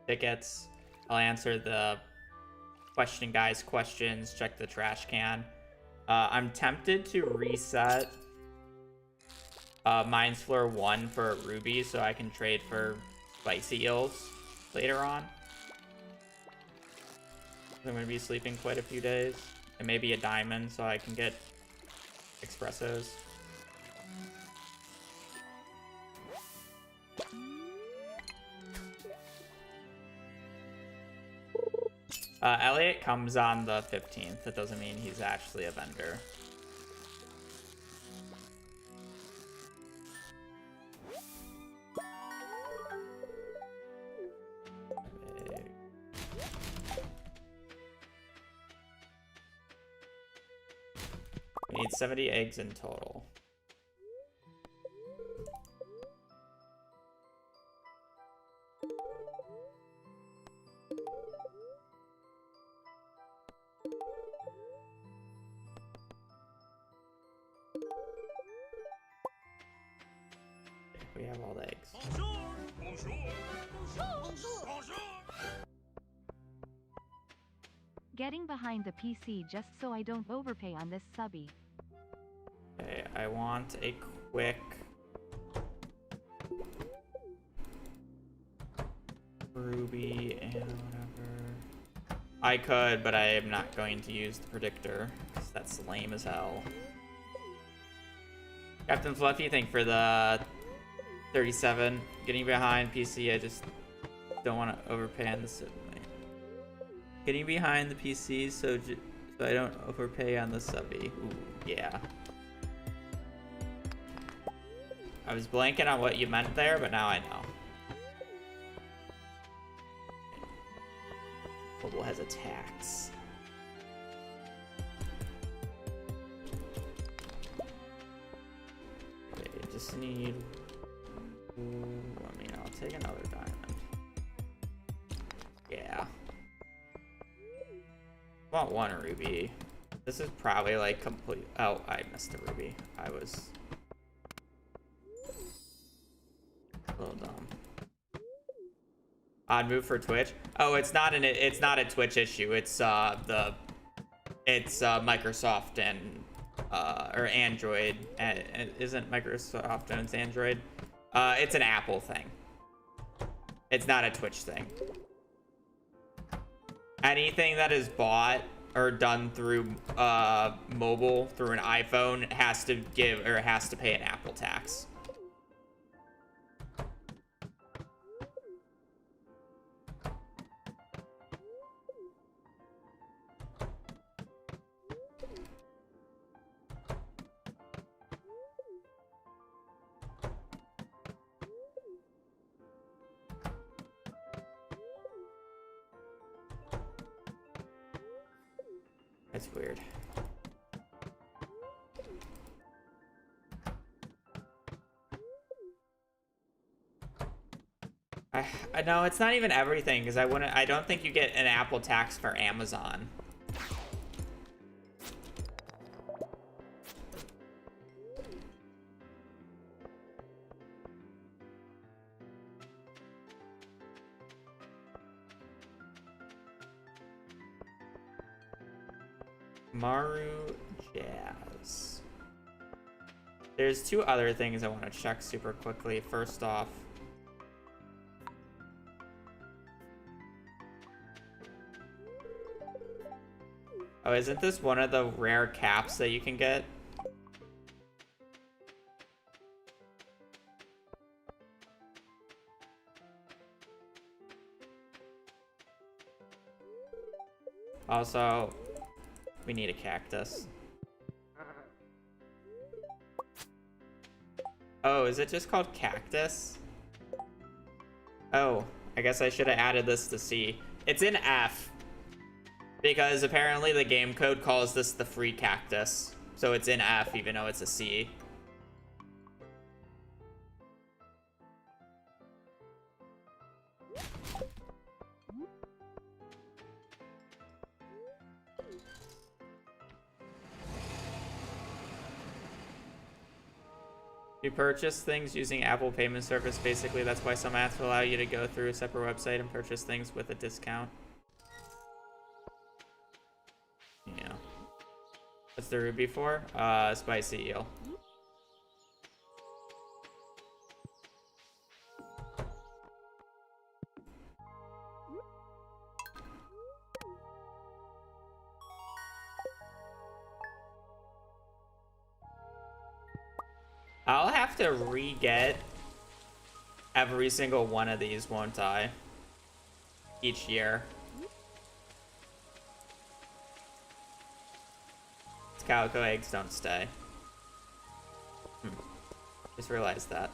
tickets. I'll answer the guys' questions, check the trash can. I'm tempted to reset Mines Floor 1 for a ruby so I can trade for spicy eels later on. I'm going to be sleeping quite a few days. And maybe a diamond so I can get espressos. Elliot comes on the 15th. That doesn't mean he's actually a vendor. We need 70 eggs in total. We have all the eggs. Bonjour. Bonjour. Bonjour. Bonjour. Getting behind the PC just so I don't overpay on this subby. Okay, I want a quick ruby and whatever. I could, but I am not going to use the predictor because that's lame as hell. Captain Fluffy, thank you for the 37. Getting behind PC, I just don't want to overpay on the subway. Getting behind the PC so I don't overpay on the subby. Ooh, yeah. I was blanking on what you meant there, but now I know. Mobile has a tax. Okay, just need... I mean, I'll take another diamond. Yeah. I want one ruby. This is probably like complete... Oh, I missed a ruby. I was... a little dumb. Odd move for Twitch. Oh, it's not a Twitch issue. It's Microsoft and or Android. Isn't Microsoft owns Android? It's an Apple thing. It's not a Twitch thing. Anything that is bought or done through mobile through an iPhone has to pay an Apple tax. That's weird. I know it's not even everything because I don't think you get an Apple tax for Amazon. Maru Jazz. There's two other things I want to check super quickly. First off, oh, isn't this one of the rare caps that you can get? Also, we need a cactus. Oh, is it just called cactus? Oh, I guess I should have added this to C. It's in F. Because apparently the game code calls this the free cactus. So it's in F even though it's a C. You purchase things using Apple Payment Service, basically. That's why some apps will allow you to go through a separate website and purchase things with a discount. Yeah. What's the ruby for? Spicy eel. I'll have to re-get every single one of these, won't I? Each year. Calico eggs don't stay. Just realized that.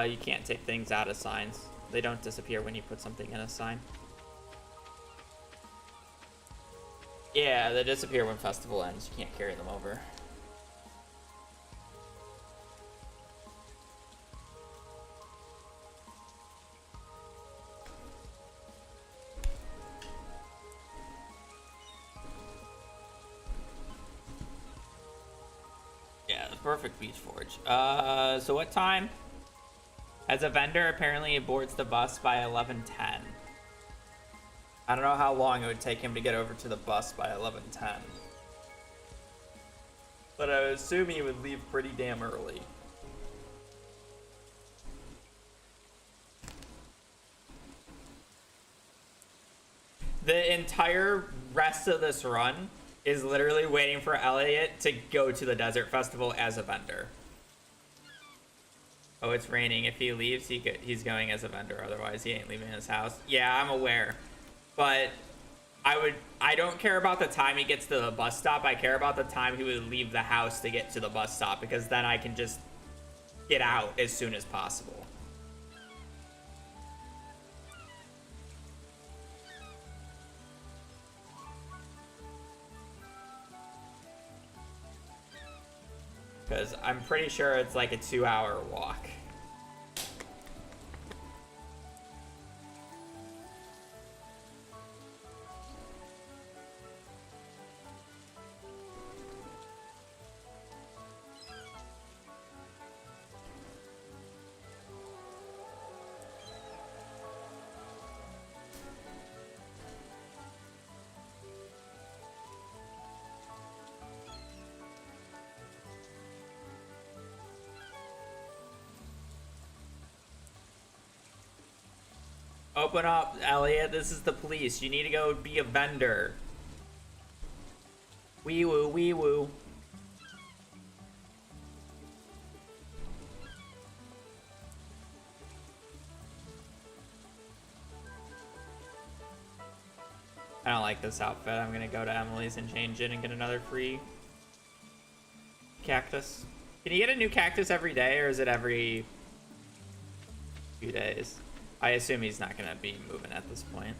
You can't take things out of signs. They don't disappear when you put something in a sign. Yeah, they disappear when festival ends. You can't carry them over. Yeah, the perfect beach forge. So what time? As a vendor, apparently he boards the bus by 11:10. I don't know how long it would take him to get over to the bus by 11:10. But I would assume he would leave pretty damn early. The entire rest of this run is literally waiting for Elliot to go to the desert festival as a vendor. Oh, it's raining. If he leaves, he's going as a vendor. Otherwise, he ain't leaving his house. Yeah, I'm aware. But I don't care about the time he gets to the bus stop. I care about the time he would leave the house to get to the bus stop, because then I can just get out as soon as possible. Because I'm pretty sure it's like a 2-hour walk. Open up, Elliot. This is the police. You need to go be a vendor. Wee woo, wee woo. I don't like this outfit. I'm gonna go to Emily's and change it and get another free cactus. Can you get a new cactus every day, or is it every few days? I assume he's not gonna be moving at this point.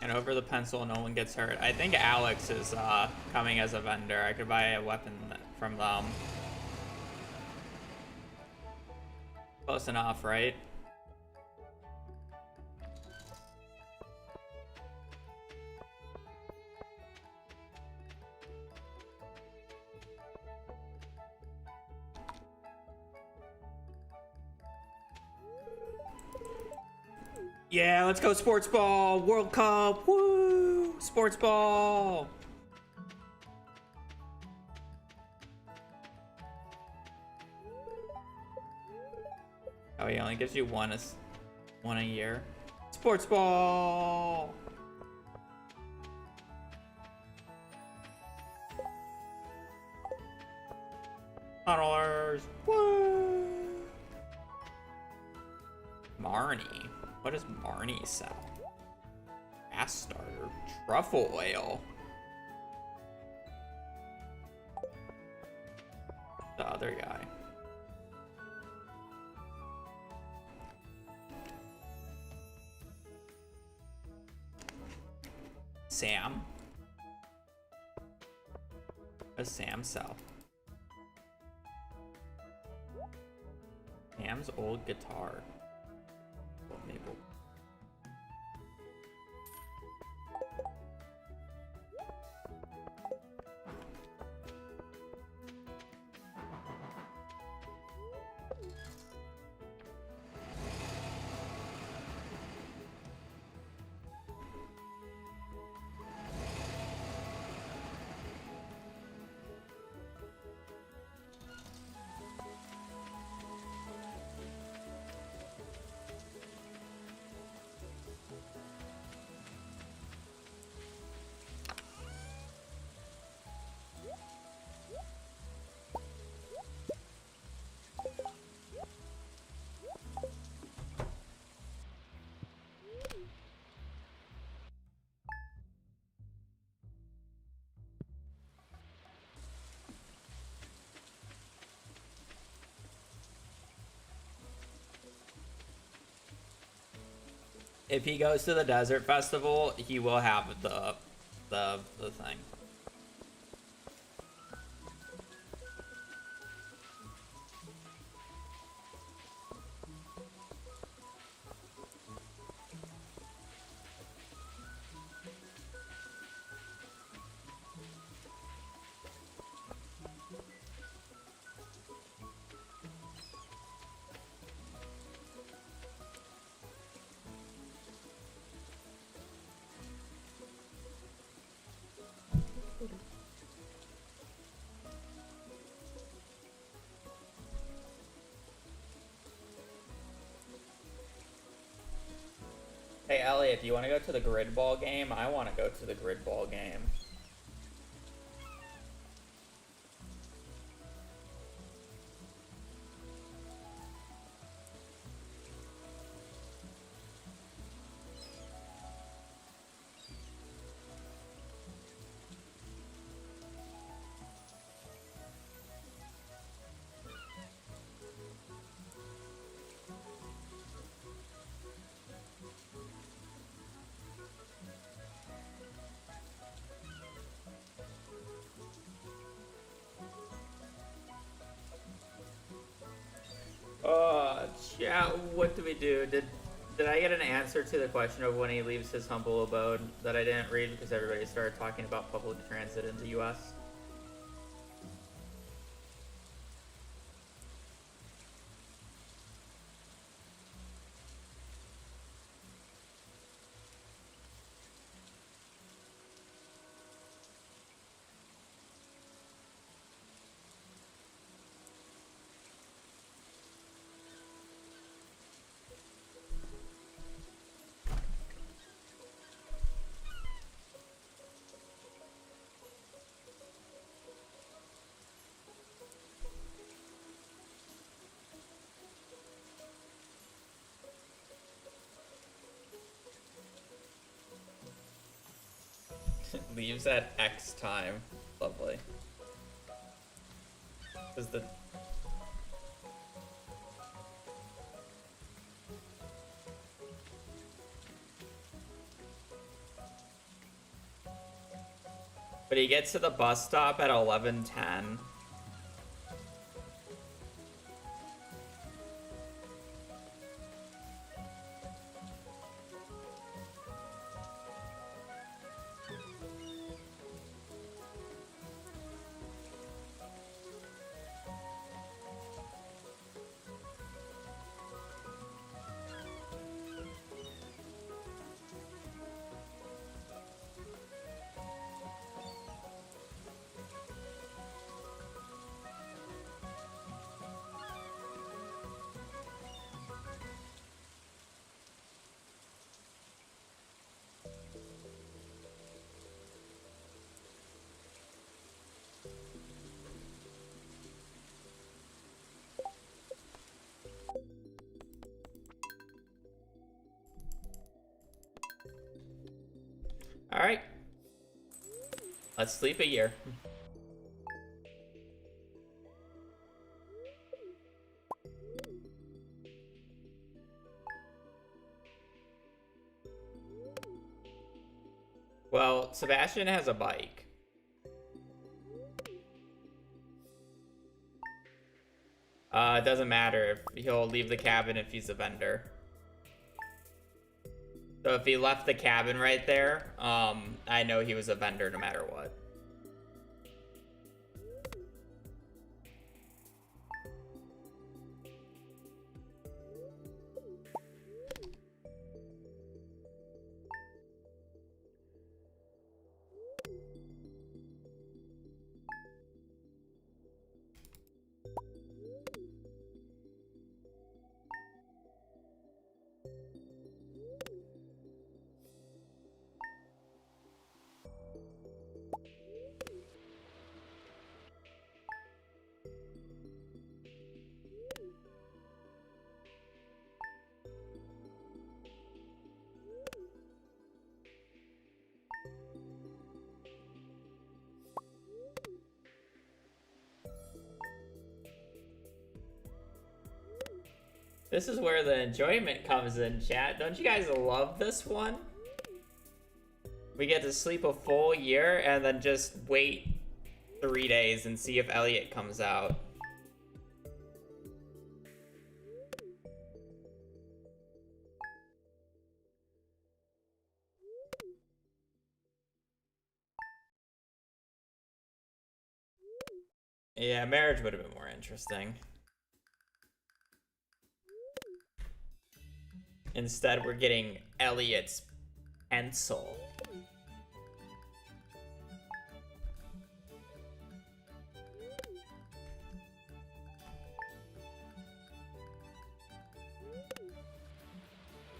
And over the pencil, no one gets hurt. I think Alex is coming as a vendor. I could buy a weapon from them. Close enough, right? Yeah, let's go sports ball, World Cup, woo! Sports ball. Oh, he only gives you one a year. Sports ball. $100. Woo! Marnie. What does Marnie sell? Gas starter. Truffle oil. The other guy. Sam. What does Sam sell? Sam's old guitar. Well, Maple. If he goes to the desert festival, he will have the thing. Hey Elliot, do you want to go to the grid ball game? I want to go to the grid ball game. Yeah, what do we do? Did I get an answer to the question of when he leaves his humble abode that I didn't read because everybody started talking about public transit in the US? Leaves at X time. Lovely. Is the But he gets to the bus stop at 11:10. All right. Let's sleep a year. Well, Sebastian has a bike. It doesn't matter if he'll leave the cabin if he's a vendor. So if he left the cabin right there, I know he was a vendor no matter what. This is where the enjoyment comes in, chat. Don't you guys love this one? We get to sleep a full year and then just wait 3 days and see if Elliot comes out. Yeah, marriage would have been more interesting. Instead, we're getting Elliot's pencil.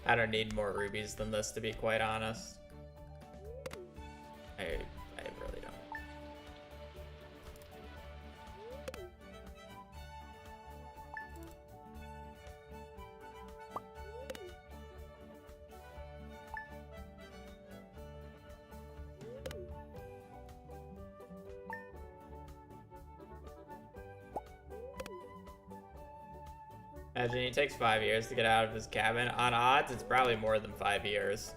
I don't need more rubies than this, to be quite honest. I really don't. Imagine he takes 5 years to get out of his cabin. On odds, it's probably more than 5 years.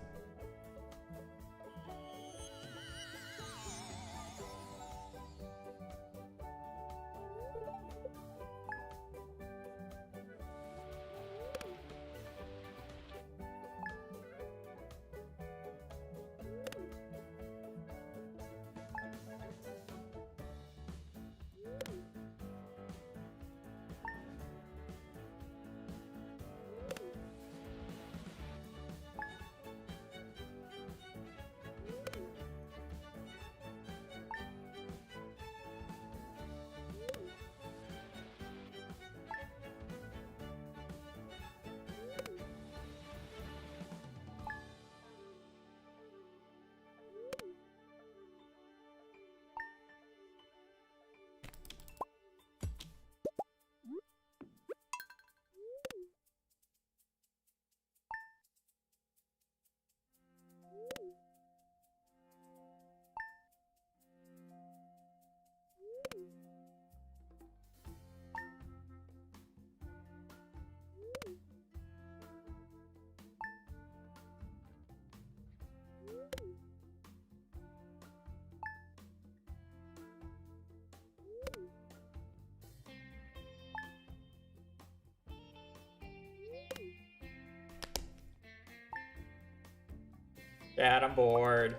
Dad, I'm bored.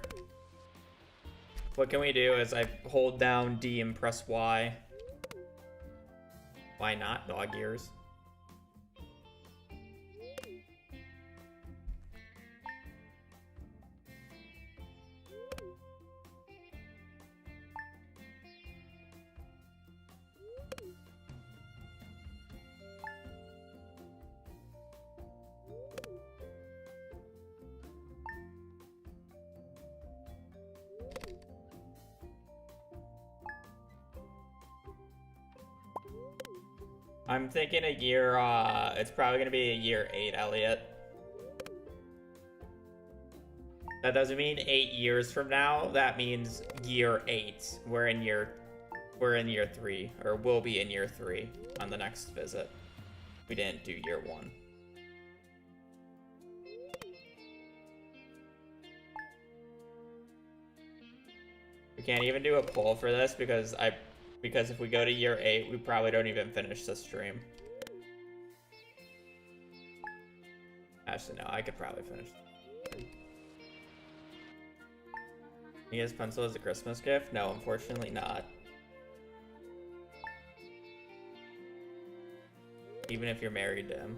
What can we do is I hold down D and press Y. Why not, dog ears? I'm thinking a year, it's probably gonna be a year 8, Elliot. That doesn't mean 8 years from now. That means year 8. We're in year 3, or we'll be in year 3 on the next visit. We didn't do year 1. We can't even do a poll for this because if we go to year 8, we probably don't even finish the stream. Actually, no, I could probably finish. He has pencil as a Christmas gift? No, unfortunately not. Even if you're married to him.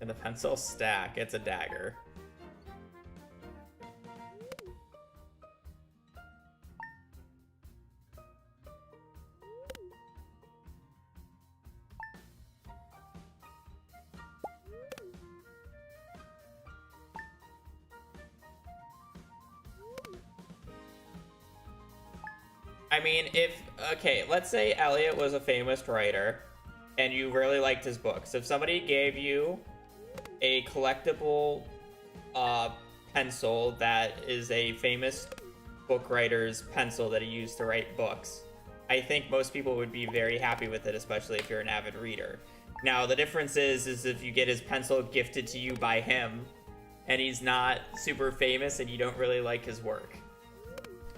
And the pencil stack, it's a dagger. I mean, okay, let's say Elliot was a famous writer and you really liked his books. If somebody gave you a collectible pencil that is a famous book writer's pencil that he used to write books, I think most people would be very happy with it, especially if you're an avid reader. Now, the difference is if you get his pencil gifted to you by him and he's not super famous and you don't really like his work.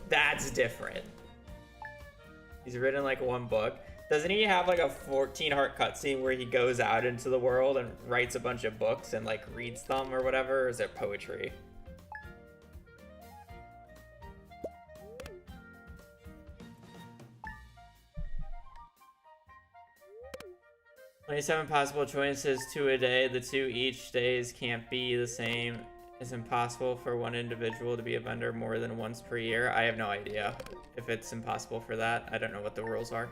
That's different. He's written like one book. Doesn't he have like a 14-heart cutscene where he goes out into the world and writes a bunch of books and like reads them or whatever? Or is it poetry? "27 possible choices, 2 a day. The 2 each days can't be the same. It's impossible for one individual to be a vendor more than once per year." I have no idea if it's impossible for that. I don't know what the rules are.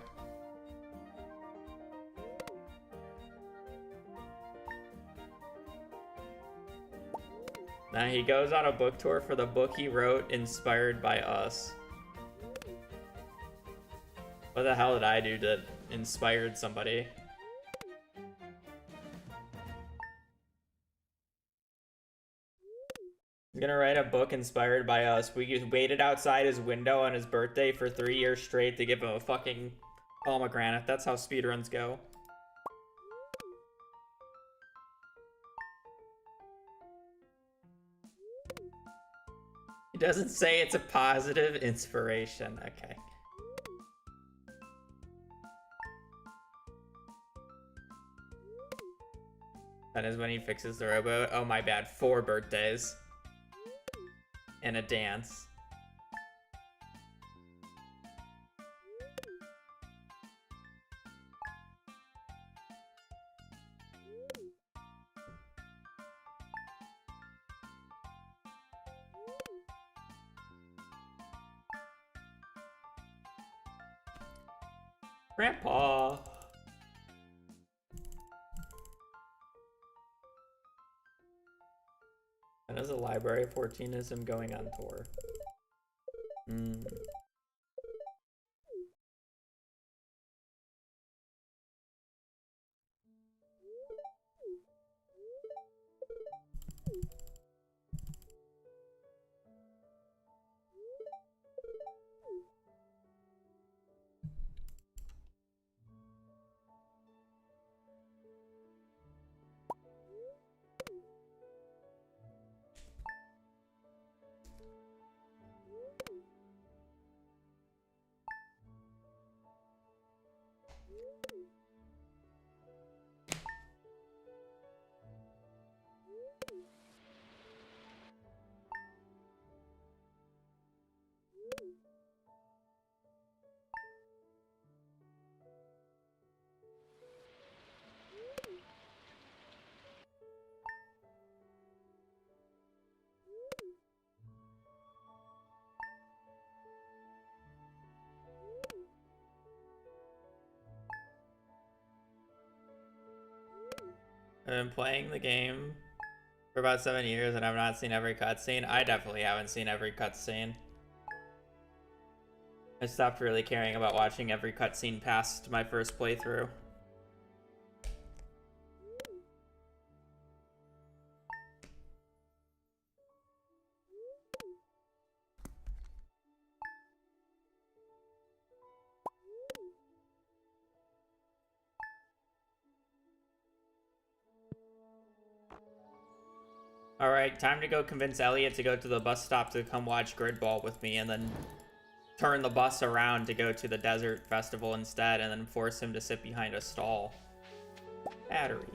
Now he goes on a book tour for the book he wrote, inspired by us. What the hell did I do that inspired somebody? He's gonna write a book inspired by us. We waited outside his window on his birthday for 3 years straight to give him a fucking pomegranate. That's how speedruns go. He doesn't say it's a positive inspiration. Okay. That is when he fixes the rowboat. Oh my bad. 4 birthdays. And a dance. Grandpa. That is a library of 14 is him going on tour. I've been playing the game for about 7 years and I've not seen every cutscene. I definitely haven't seen every cutscene. I stopped really caring about watching every cutscene past my first playthrough. Alright, time to go convince Elliot to go to the bus stop to come watch Gridball with me and then turn the bus around to go to the desert festival instead and then force him to sit behind a stall. Battery.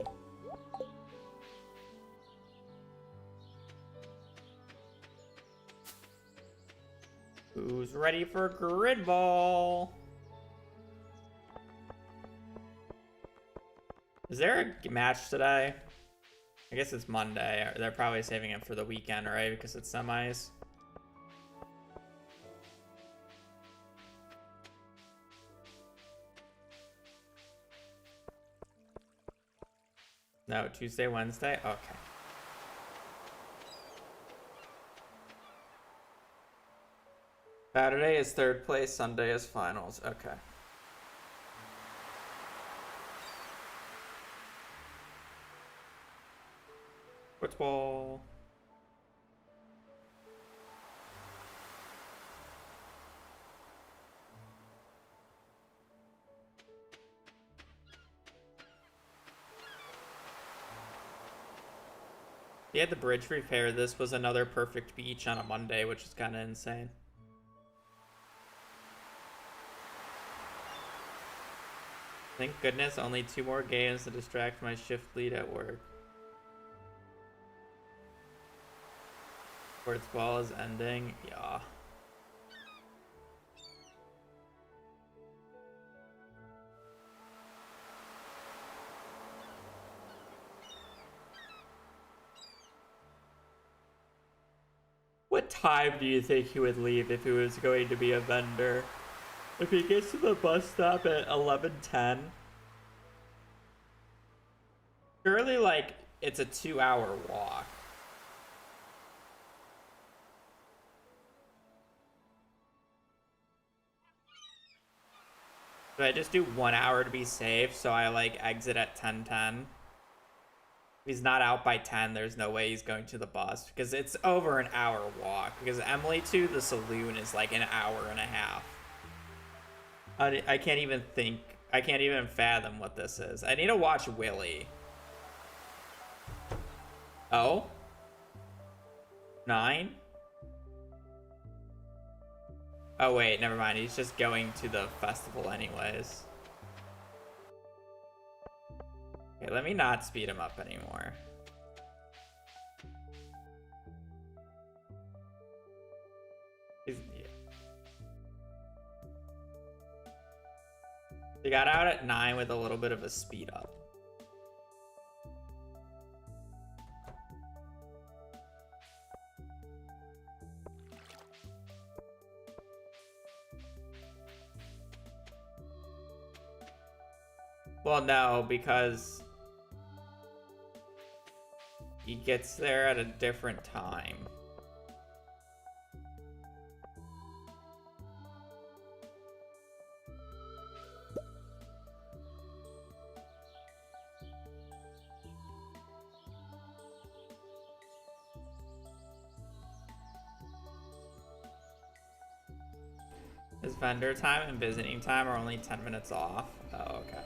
Who's ready for Gridball? Is there a match today? I guess it's Monday. They're probably saving it for the weekend, right? Because it's semis. No, Tuesday, Wednesday? Okay. Saturday is third place, Sunday is finals. Okay. Football. Yeah, the bridge repair. This was another perfect beach on a Monday, which is kind of insane. Thank goodness, only 2 more games to distract my shift lead at work. Sports ball is ending. Yeah. What time do you think he would leave if he was going to be a vendor? If he gets to the bus stop at 11:10? Surely, like, it's a 2-hour walk. So I just do 1 hour to be safe, so I, like, exit at 10:10. If he's not out by 10, there's no way he's going to the bus, because it's over an hour walk, because Emily to the saloon is like an hour and a half. I can't even think, I can't even fathom what this is. I need to watch Willy. Oh? 9? Oh wait, never mind, he's just going to the festival anyways. Okay, let me not speed him up anymore. He got out at 9 with a little bit of a speed up. Well, no, because he gets there at a different time. His vendor time and visiting time are only 10 minutes off. Oh, okay.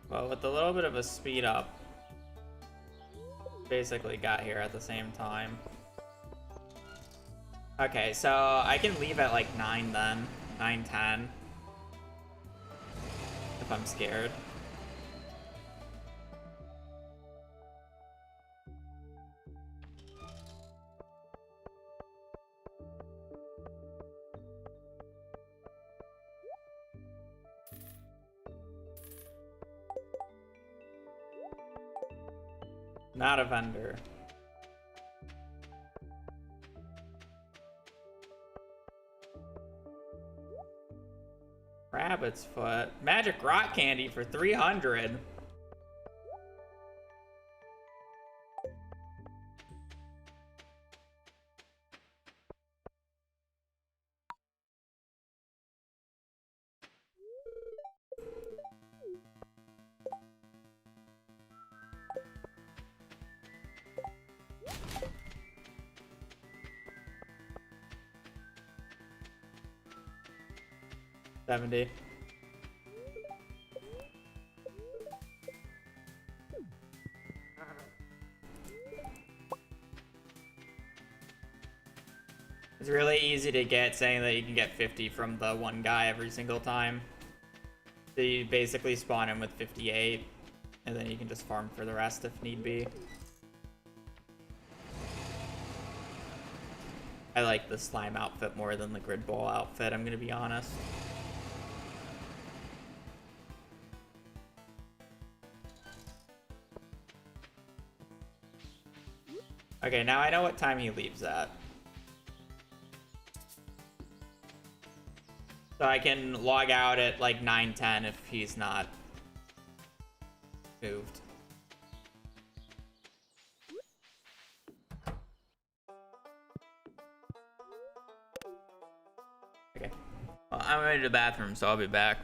Well, with a little bit of a speed up, basically got here at the same time. Okay, so I can leave at like 9 then. 9:10. If I'm scared. Not a vendor. Rabbit's foot. Magic rock candy for 300. $70. It's really easy to get, saying that you can get 50 from the one guy every single time. So you basically spawn him with 58, and then you can just farm for the rest if need be. I like the slime outfit more than the grid ball outfit, I'm gonna be honest. Okay, now I know what time he leaves at. So I can log out at like 9:10 if he's not moved. Okay. Well, I'm ready to the bathroom, so I'll be back.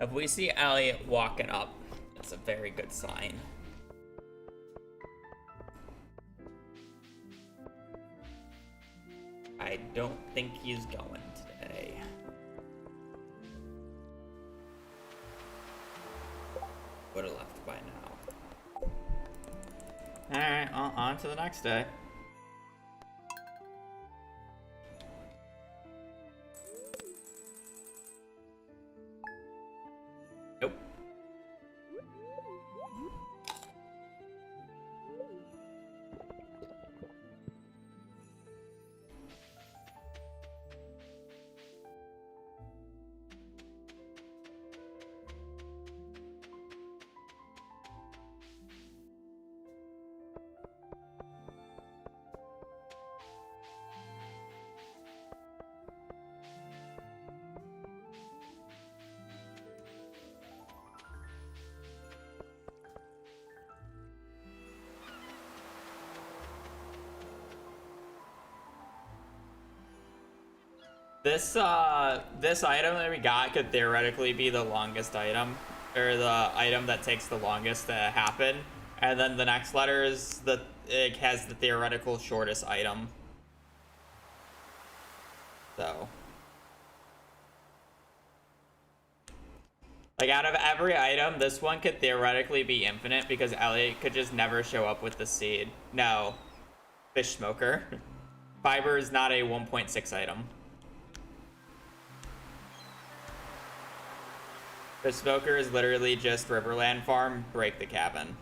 If we see Elliot walking up, that's a very good sign. I don't think he's going today. Would have left by now. Alright, well, on to the next day. Nope. This item that we got could theoretically be the longest item, or the item that takes the longest to happen, and then the next letter is it has the theoretical shortest item. So, like, out of every item, this one could theoretically be infinite because Elliot could just never show up with the seed. No, fish smoker. Fiber is not a 1.6 item. The smoker is literally just Riverland Farm, break the cabin.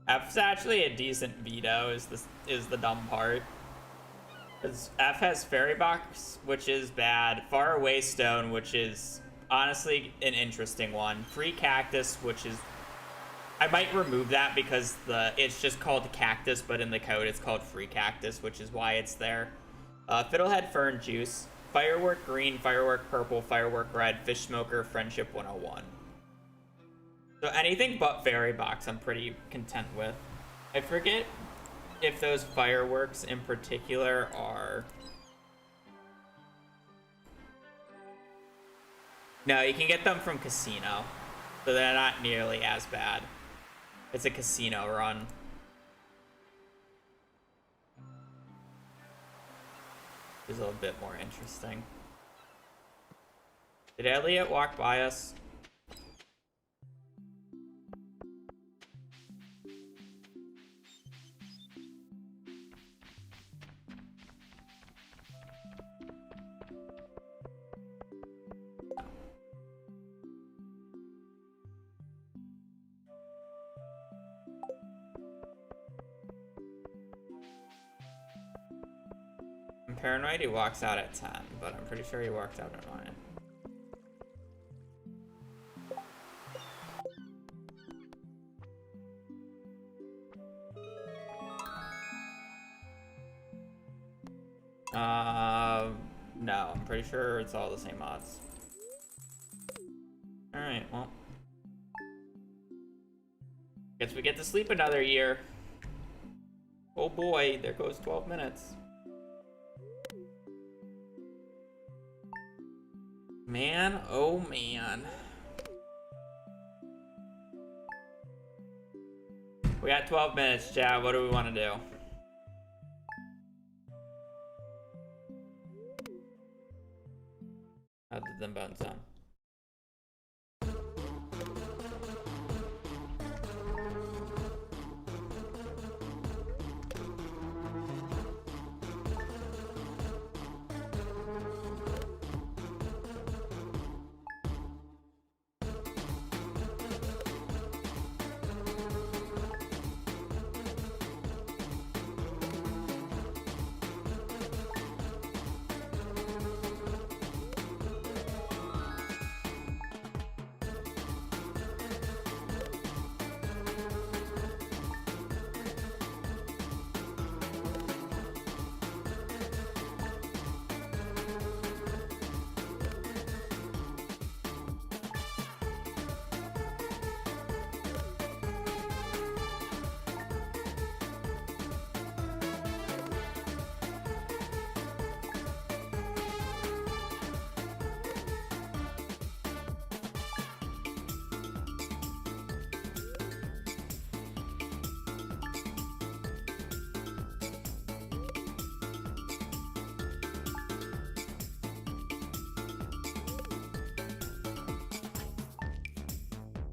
F's actually a decent veto is the dumb part. Because F has Fairy Box, which is bad. Far Away Stone, which is honestly an interesting one. Free Cactus, which is... I might remove that because it's just called Cactus, but in the code it's called Free Cactus, which is why it's there. Fiddlehead Fern Juice. Firework Green, Firework Purple, Firework Red, Fish Smoker, Friendship 101. So anything but Fairy Box I'm pretty content with. I forget if those fireworks in particular are... No, you can get them from Casino. So they're not nearly as bad. It's a casino run. It's a little bit more interesting. Did Elliot walk by us? I'm paranoid he walks out at 10, but I'm pretty sure he walked out at 9. No, I'm pretty sure it's all the same odds. Alright, well. Guess we get to sleep another year. Oh boy, there goes 12 minutes. Man, oh man. We got 12 minutes, Chad. What do we want to do? Other than bone some.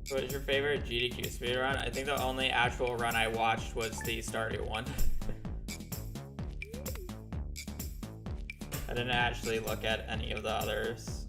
What is your favorite GDQ speedrun? I think the only actual run I watched was the Stardew one. I didn't actually look at any of the others.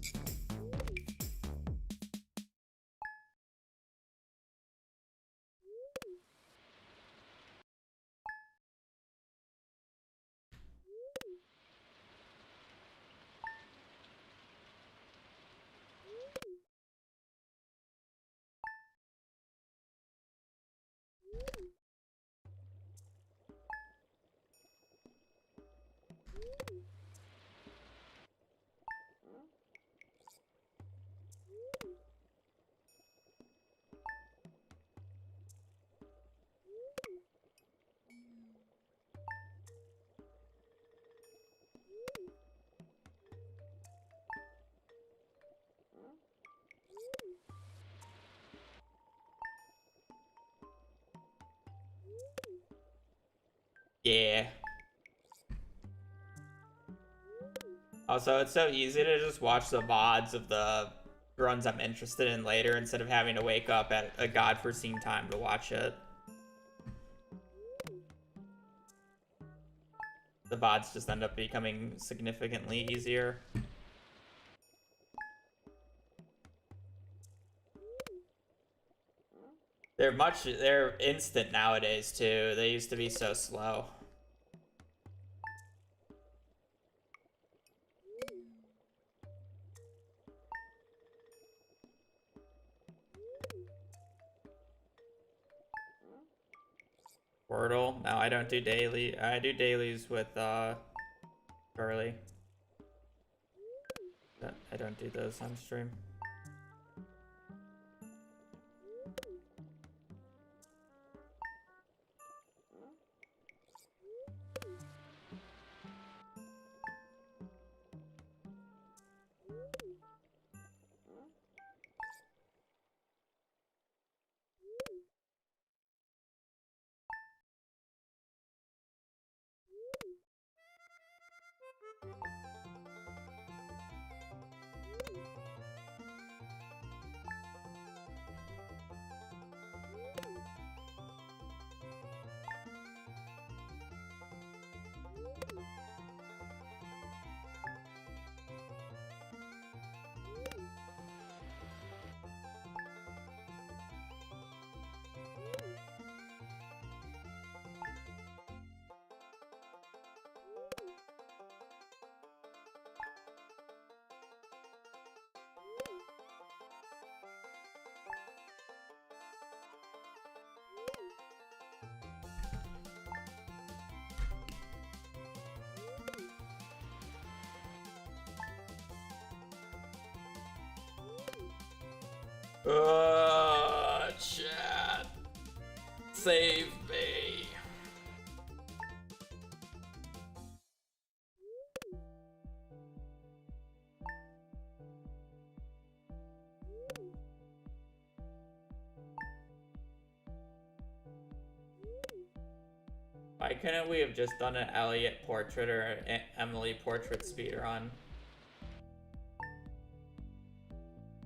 Yeah. Also, it's so easy to just watch the VODs of the runs I'm interested in later instead of having to wake up at a godforeseen time to watch it. The VODs just end up becoming significantly easier. They're instant nowadays too. They used to be so slow. Wordle? No, I don't do daily. I do dailies with Charlie. But I don't do those on stream. Chat. Save me. Why couldn't we have just done an Elliot portrait or an Emily portrait speedrun?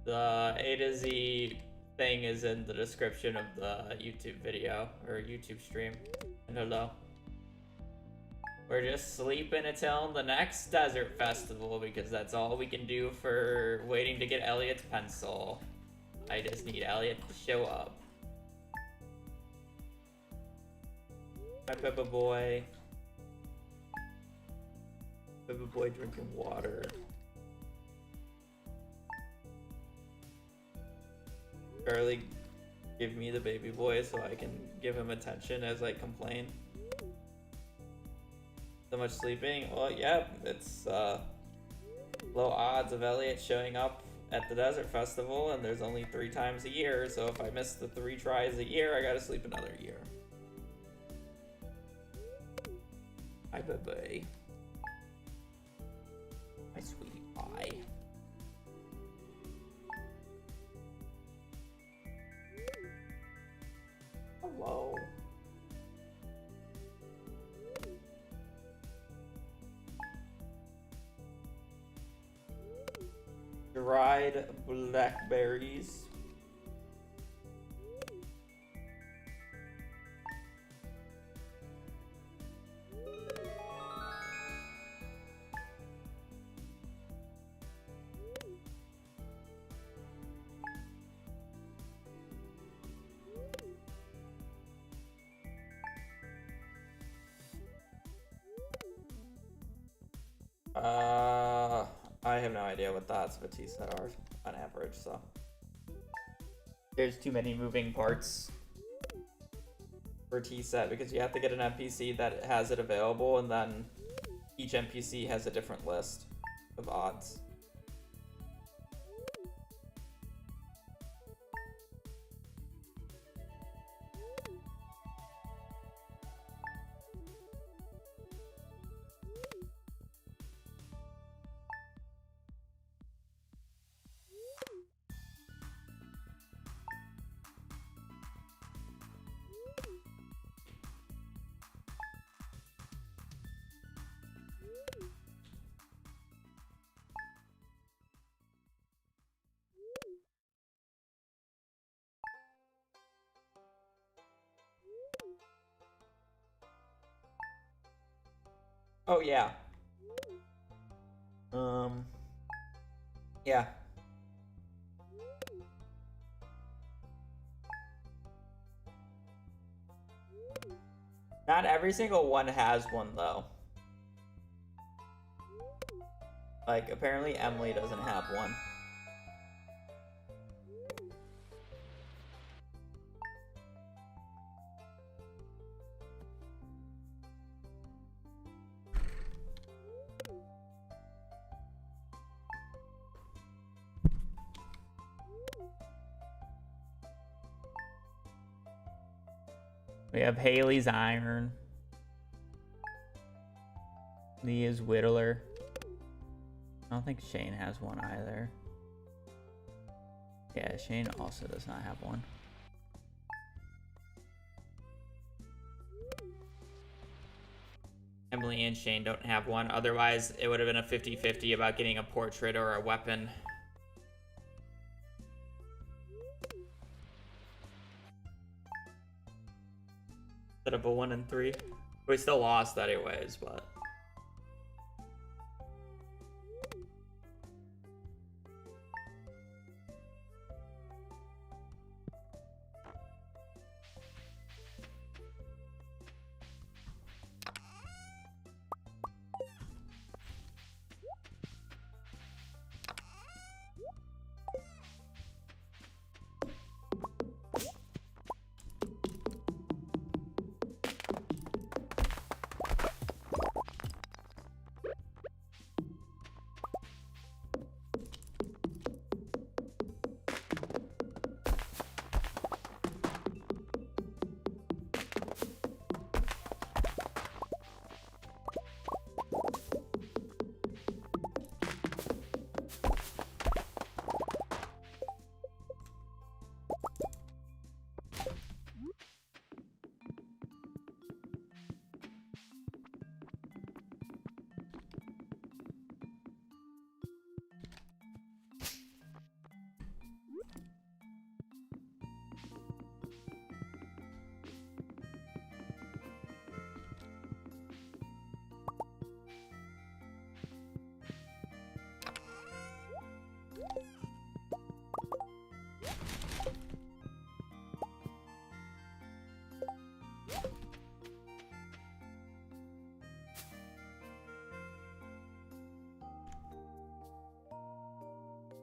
The A to Z thing is in the description of the YouTube video or YouTube stream. And hello. We're just sleeping until the next desert festival because that's all we can do for waiting to get Elliot's pencil. I just need Elliot to show up. Hi, Peppa Boy. Peppa Boy drinking water. Charlie, give me the baby boy so I can give him attention as I complain. So much sleeping? Well, yeah, it's low odds of Elliot showing up at the Desert Festival, and there's only 3 times a year, so if I miss the 3 tries a year, I gotta sleep another year. Hi, baby. My sweetie pie. Hello. Dried blackberries. I have no idea what the odds of a T-set are on average, so. There's too many moving parts for T-set because you have to get an NPC that has it available, and then each NPC has a different list of odds. Oh yeah. Yeah. Not every single one has one though. Like apparently Emily doesn't have one. We have Haley's Iron. Leah's Whittler. I don't think Shane has one either. Yeah, Shane also does not have one. Emily and Shane don't have one. Otherwise, it would have been a 50-50 about getting a portrait or a weapon. Instead of a 1 and 3. We still lost anyways, but...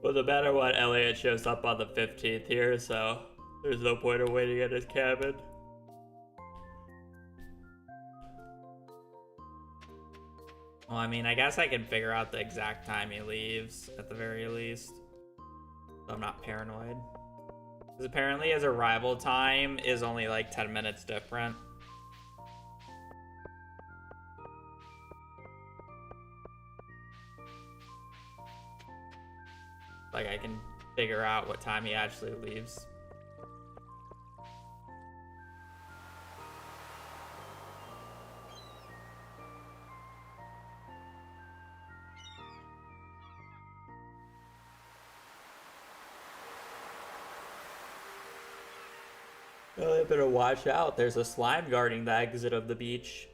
Well, no matter what, Elliot shows up on the 15th here, so there's no point in waiting at his cabin. Well, I mean, I guess I can figure out the exact time he leaves, at the very least. So I'm not paranoid. Because apparently his arrival time is only like 10 minutes different. Like, I can figure out what time he actually leaves. Well, I better watch out. There's a slime guarding the exit of the beach.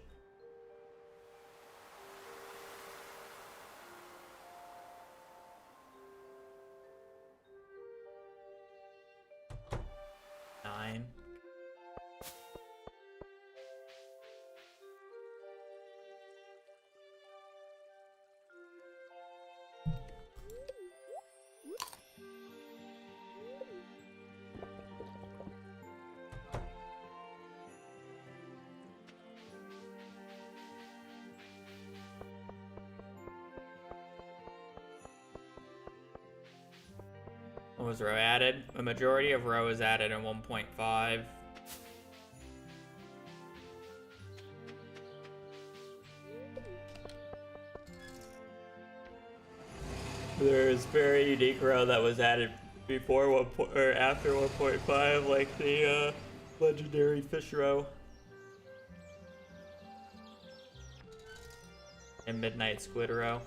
What was row added? A majority of row is added in 1.5. There's very unique row that was added before or after 1.5, like the legendary fish row and midnight squid row.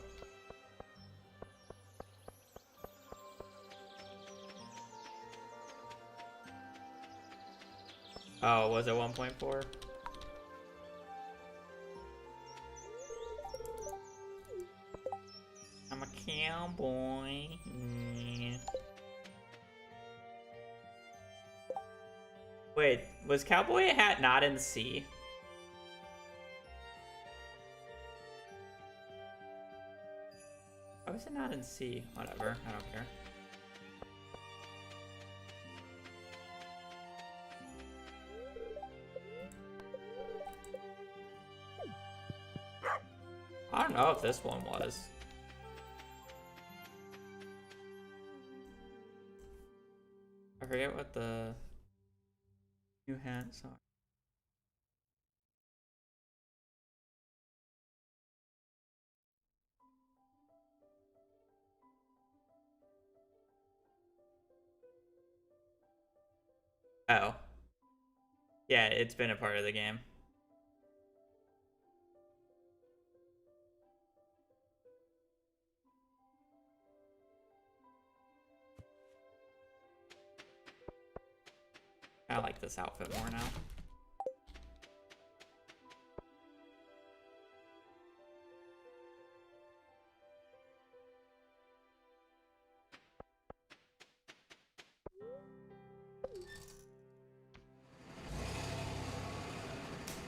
Oh, was it 1.4? cowboy. Yeah. Wait, was cowboy hat not in C? Why was it not in C? Whatever, I don't care. I don't know if this one was. I forget what the new hats are. Oh. Yeah, it's been a part of the game. I like this outfit more now.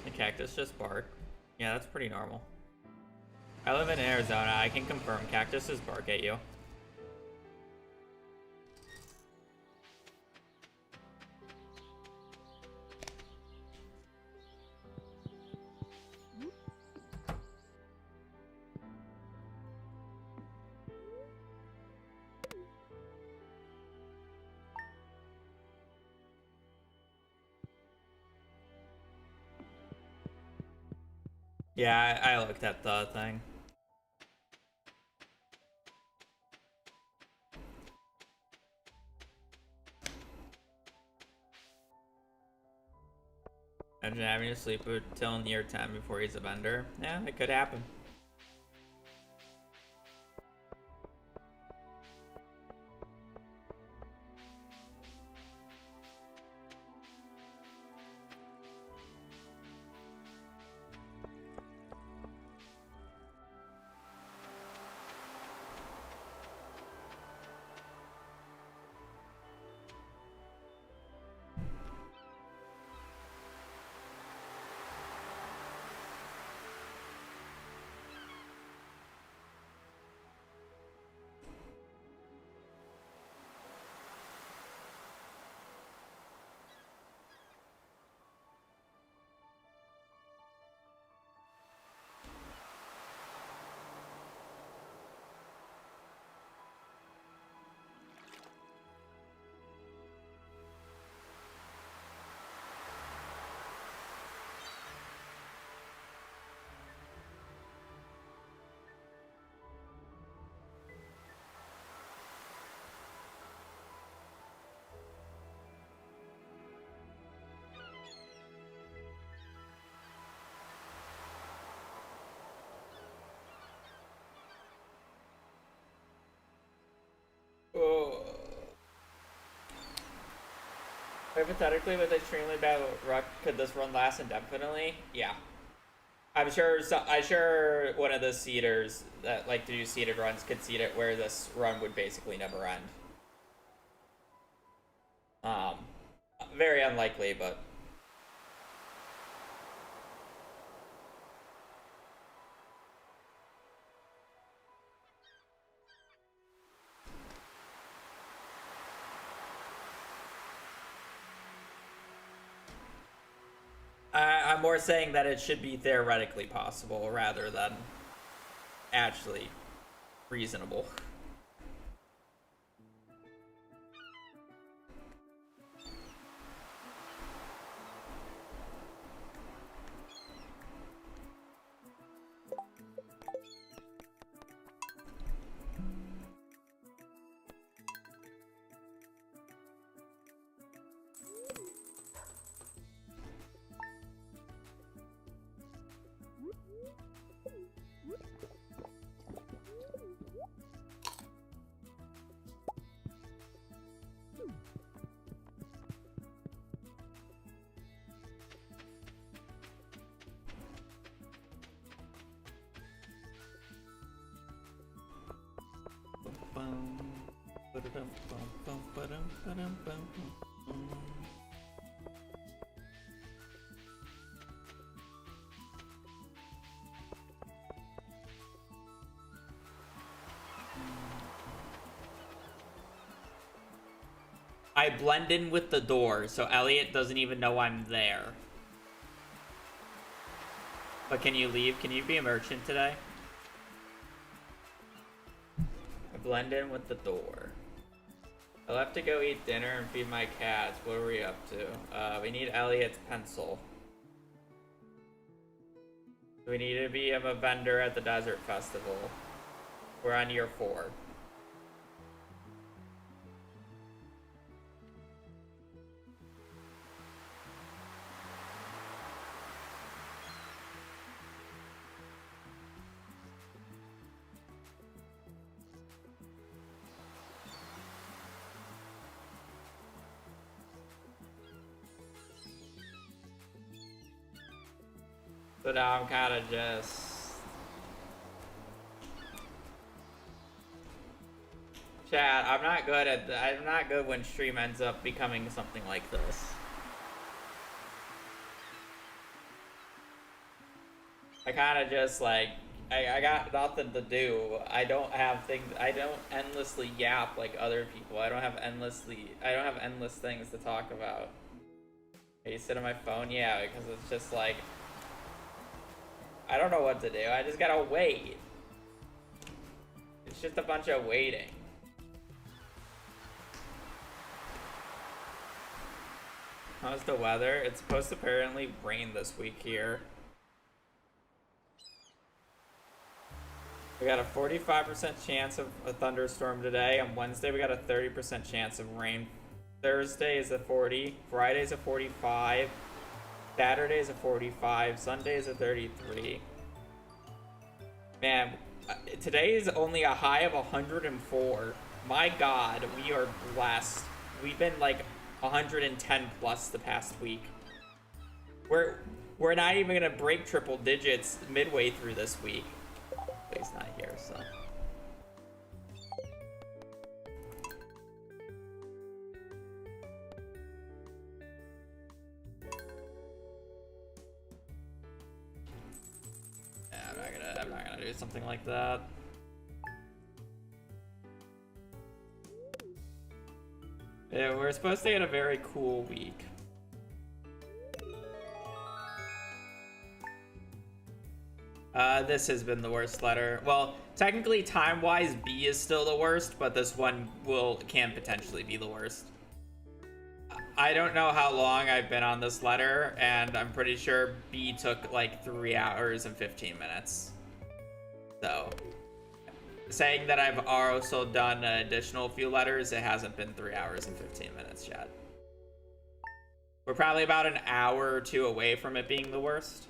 The cactus just bark. Yeah, that's pretty normal. I live in Arizona. I can confirm cactuses bark at you. Yeah, I looked at the thing. Imagine having to sleep until near 10 before he's a vendor. Yeah, it could happen. Oh. Hypothetically, with extremely bad luck, could this run last indefinitely? Yeah. I'm sure one of the seeders that like to do seeded runs could seed it where this run would basically never end. Um, very unlikely, but I'm more saying that it should be theoretically possible rather than actually reasonable. I blend in with the door, so Elliot doesn't even know I'm there. But can you leave? Can you be a merchant today? I blend in with the door. I'll have to go eat dinner and feed my cats. What are we up to? We need Elliot's pencil. We need to be a vendor at the Desert Festival. We're on year 4. So now I'm kind of just... Chat, I'm not good when stream ends up becoming something like this. I kind of just like, I got nothing to do. I don't have things, I don't endlessly yap like other people. I don't have endless things to talk about. You sit on my phone? Yeah, because it's just like, I don't know what to do. I just gotta wait. It's just a bunch of waiting. How's the weather? It's supposed to apparently rain this week here. We got a 45% chance of a thunderstorm today. On Wednesday, we got a 30% chance of rain. Thursday is a 40. Friday is a 45. Saturday is a 45. Sunday is a 33. Man, today is only a high of 104. My God, we are blessed. We've been like 110 plus the past week. We're not even gonna break triple digits midway through this week. But he's not here, so. I'm not gonna do something like that. Yeah, we're supposed to get a very cool week. This has been the worst letter. Well, technically time-wise, B is still the worst, but this one can potentially be the worst. I don't know how long I've been on this letter, and I'm pretty sure B took like 3 hours and 15 minutes. So, saying that I've also done an additional few letters, it hasn't been 3 hours and 15 minutes yet. We're probably about an hour or 2 away from it being the worst.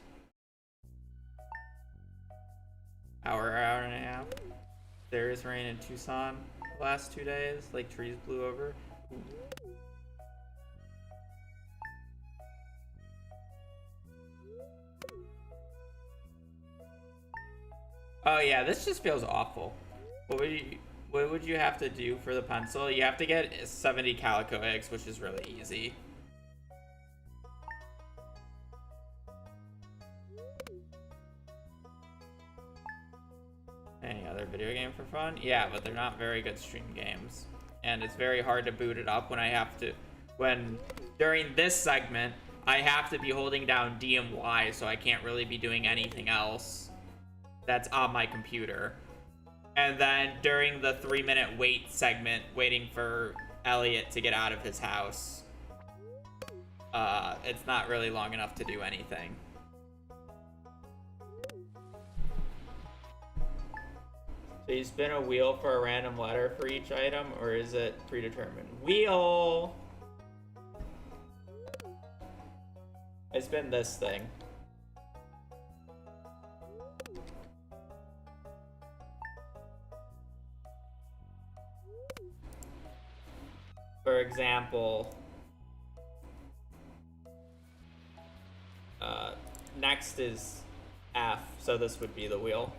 Hour and a half. There's rain in Tucson the last 2 days, like trees blew over. Ooh. Oh yeah, this just feels awful. What would you have to do for the pencil? You have to get 70 calico eggs, which is really easy. Any other video game for fun? Yeah, but they're not very good stream games. And it's very hard to boot it up when during this segment, I have to be holding down D and Y, so I can't really be doing anything else that's on my computer. And then during the 3-minute wait segment, waiting for Elliot to get out of his house, it's not really long enough to do anything. So you spin a wheel for a random letter for each item, or is it predetermined? Wheel! I spin this thing. For example, next is F, so this would be the wheel.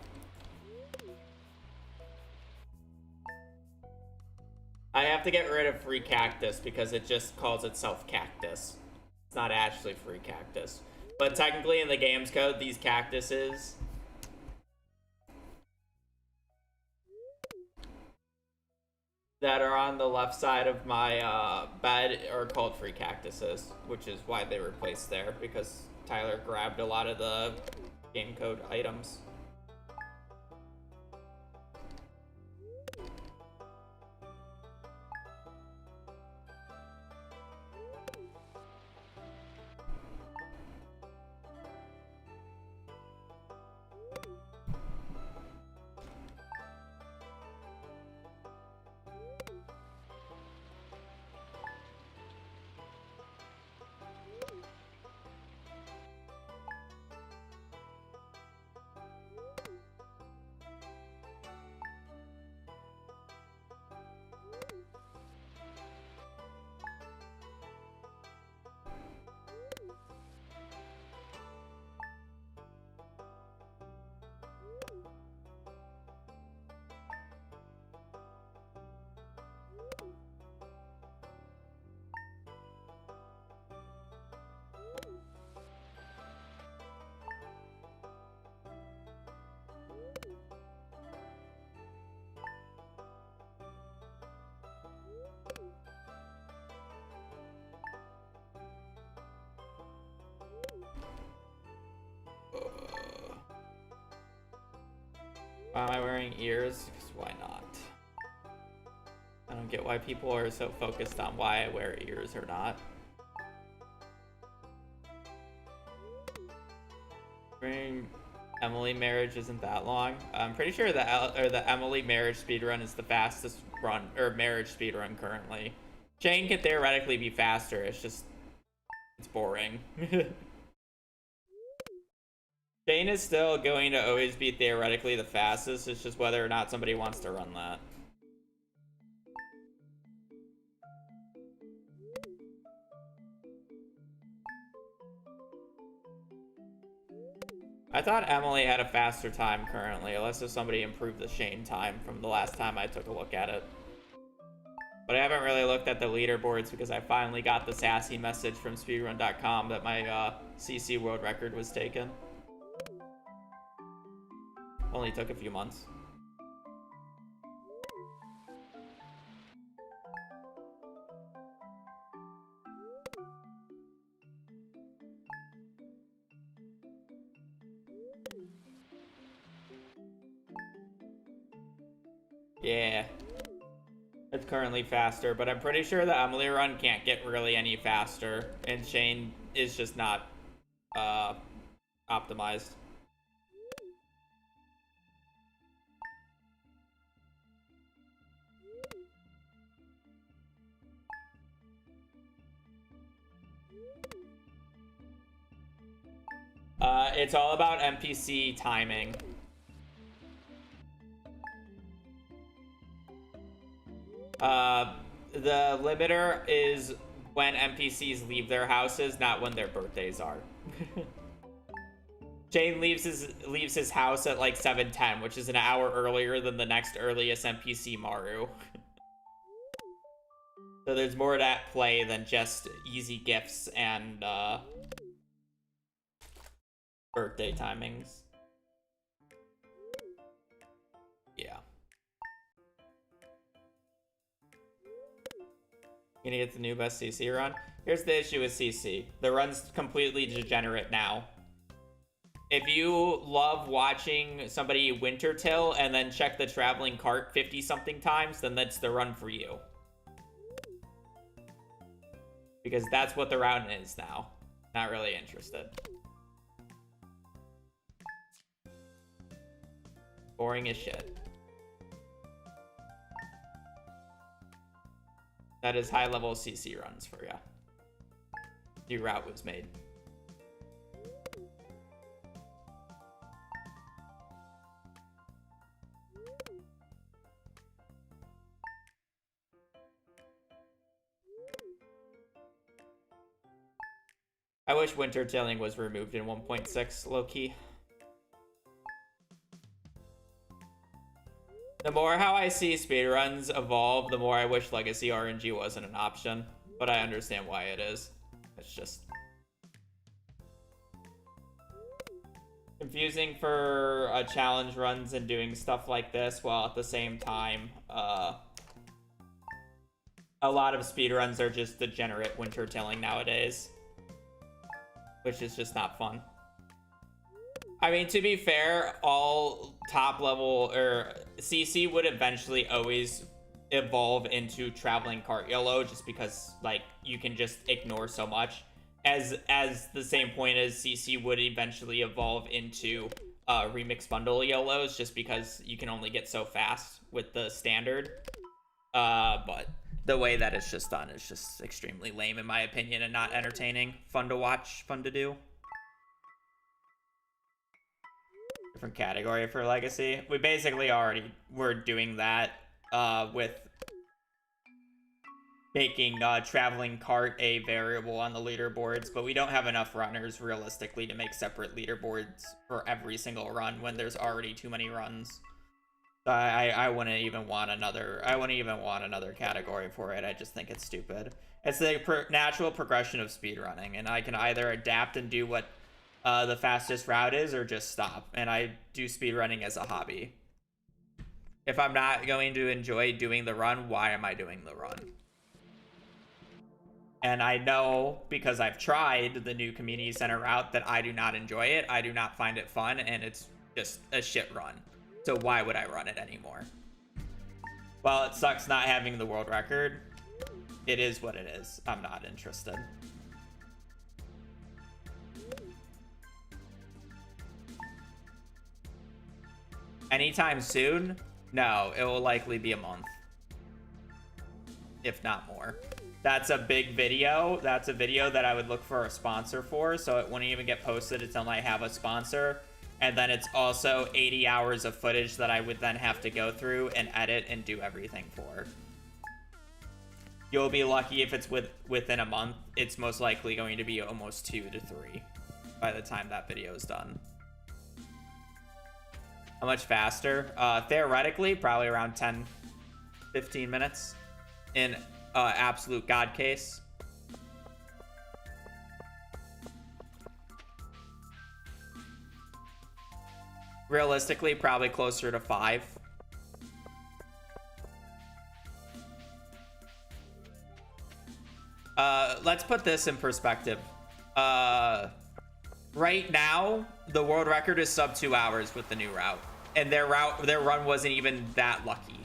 I have to get rid of free cactus because it just calls itself cactus. It's not actually free cactus. But technically in the game's code, these cactuses that are on the left side of my bed are called free cactuses, which is why they were placed there, because Tyler grabbed a lot of the game code items. Why am I wearing ears? Because why not? I don't get why people are so focused on why I wear ears or not. Emily marriage isn't that long. I'm pretty sure the Emily marriage speedrun is the fastest run or marriage speedrun currently. Shane could theoretically be faster. It's boring. Shane is still going to always be theoretically the fastest. It's just whether or not somebody wants to run that. I thought Emily had a faster time currently, unless if somebody improved the Shane time from the last time I took a look at it. But I haven't really looked at the leaderboards because I finally got the sassy message from speedrun.com that my CC world record was taken. Only took a few months. Yeah. It's currently faster, but I'm pretty sure the Emily run can't get really any faster, and Shane is just not optimized. It's all about NPC timing. The limiter is when NPCs leave their houses, not when their birthdays are. Shane leaves his house at like 7:10, which is an hour earlier than the next earliest NPC, Maru. So there's more at play than just easy gifts and birthday timings. Yeah. Gonna get the new best CC run. Here's the issue with CC. The run's completely degenerate now. If you love watching somebody winter till and then check the traveling cart 50-something times, then that's the run for you. Because that's what the round is now. Not really interested. Boring as shit. That is high-level CC runs for ya. New route was made. I wish winter tailing was removed in 1.6, low-key. The more how I see speedruns evolve, the more I wish Legacy RNG wasn't an option. But I understand why it is. It's just confusing for challenge runs and doing stuff like this, while at the same time, a lot of speedruns are just degenerate winter tilling nowadays, which is just not fun. I mean, to be fair, all top level or CC would eventually always evolve into traveling cart YOLO, just because like you can just ignore so much. As the same point as CC would eventually evolve into remix bundle YOLOs, just because you can only get so fast with the standard. But the way that it's just done is just extremely lame in my opinion, and not entertaining. Fun to watch, fun to do. Different category for Legacy. We basically already were doing that with making traveling cart a variable on the leaderboards, but we don't have enough runners realistically to make separate leaderboards for every single run when there's already too many runs. So I wouldn't even want another category for it. I just think it's stupid. It's the natural progression of speedrunning, and I can either adapt and do what the fastest route is, or just stop. And I do speedrunning as a hobby. If I'm not going to enjoy doing the run, why am I doing the run? And I know, because I've tried the new community center route, that I do not enjoy it. I do not find it fun, and it's just a shit run. So why would I run it anymore? Well, it sucks not having the world record. It is what it is. I'm not interested. Anytime soon? No, it will likely be a month, if not more. That's a big video. That's a video that I would look for a sponsor for, so it wouldn't even get posted until I have a sponsor. And then it's also 80 hours of footage that I would then have to go through and edit and do everything for. You'll be lucky if it's within a month. It's most likely going to be almost 2 to 3 by the time that video is done. How much faster? Theoretically, probably around 10-15 minutes in absolute God case. Realistically, probably closer to 5. Let's put this in perspective. Right now, the world record is sub 2 hours with the new route, and their run wasn't even that lucky.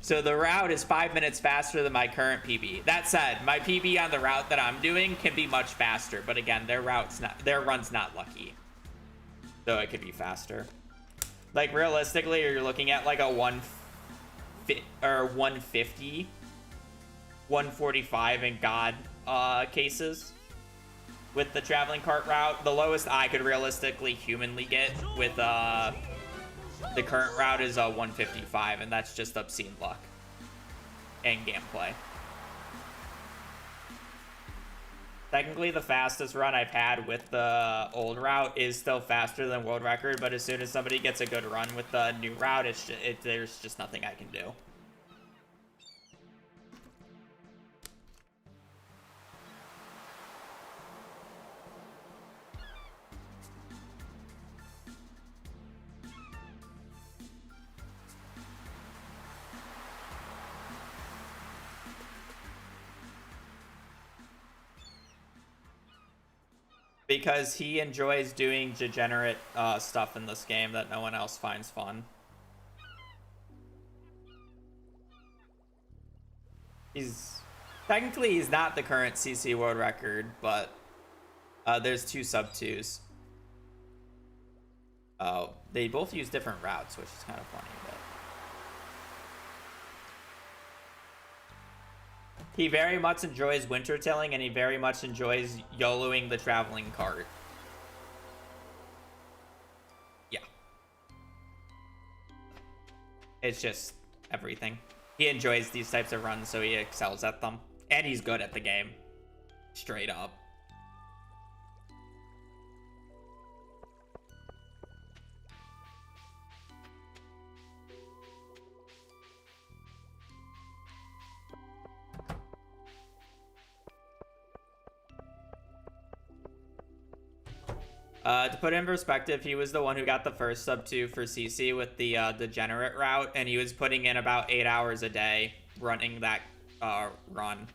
So the route is 5 minutes faster than my current PB. That said, my PB on the route that I'm doing can be much faster, but again, their run's not lucky. So it could be faster. Like realistically, you're looking at like a 150, 145 in God cases with the traveling cart route. The lowest I could realistically humanly get with the current route is a 155, and that's just obscene luck and gameplay. Technically, the fastest run I've had with the old route is still faster than world record, but as soon as somebody gets a good run with the new route, there's just nothing I can do. Because he enjoys doing degenerate stuff in this game that no one else finds fun. Technically he's not the current CC world record, but there's 2 sub 2s. They both use different routes, which is kind of funny. But he very much enjoys winter tilling, and he very much enjoys YOLOing the traveling cart. Yeah. It's just everything. He enjoys these types of runs, so he excels at them. And he's good at the game. Straight up. To put it in perspective, he was the one who got the first sub 2 for CC with the degenerate route, and he was putting in about 8 hours a day running that run.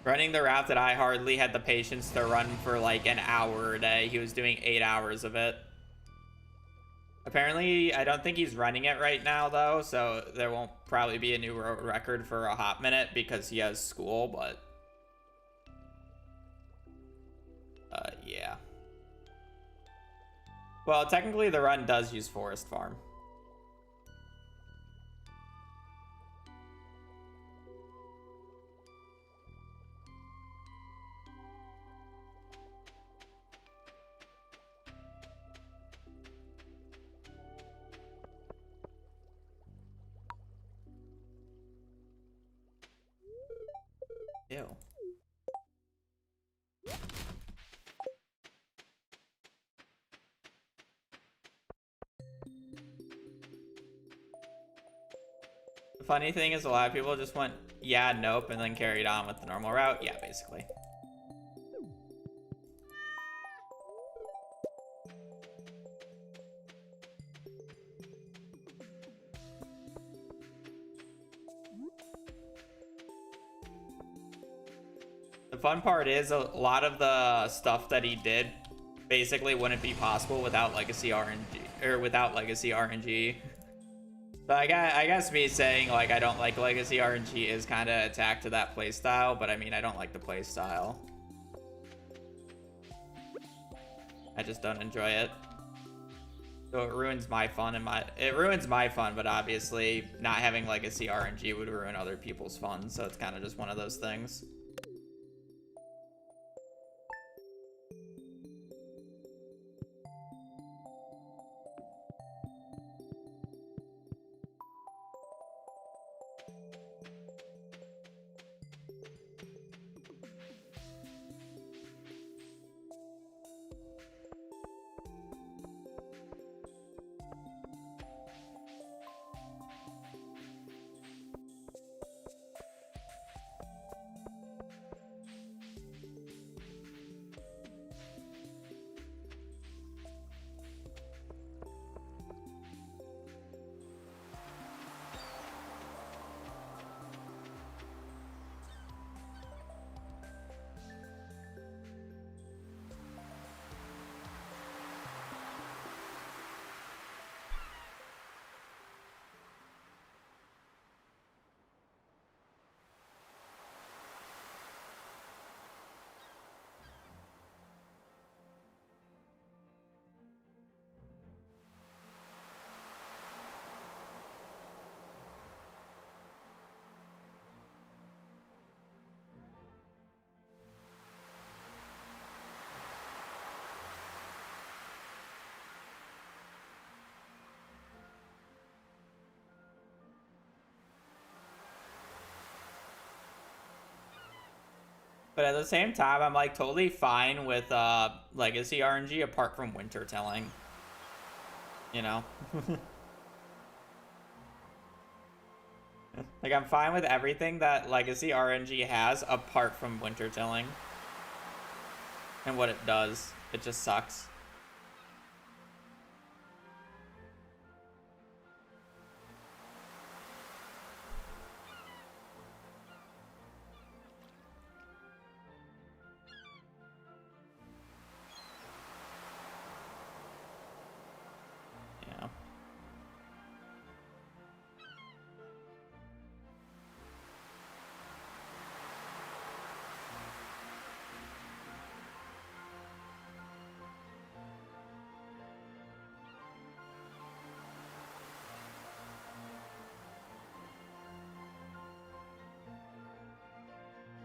Running the route that I hardly had the patience to run for like an hour a day. He was doing 8 hours of it. Apparently, I don't think he's running it right now, though, so there won't probably be a new record for a hot minute because he has school, but... yeah. Well, technically, the run does use Forest Farm. Ew. The funny thing is a lot of people just went, yeah, nope, and then carried on with the normal route. Yeah, basically. The fun part is a lot of the stuff that he did basically wouldn't be possible without Legacy RNG, or without Legacy RNG. So I guess me saying like I don't like Legacy RNG is kind of attack to that playstyle, but I mean I don't like the playstyle. I just don't enjoy it. So it ruins my fun and it ruins my fun, but obviously not having Legacy RNG would ruin other people's fun, so it's kind of just one of those things. But at the same time, I'm like totally fine with Legacy RNG apart from winter tilling. You know? Like I'm fine with everything that Legacy RNG has apart from winter tilling. And what it does. It just sucks.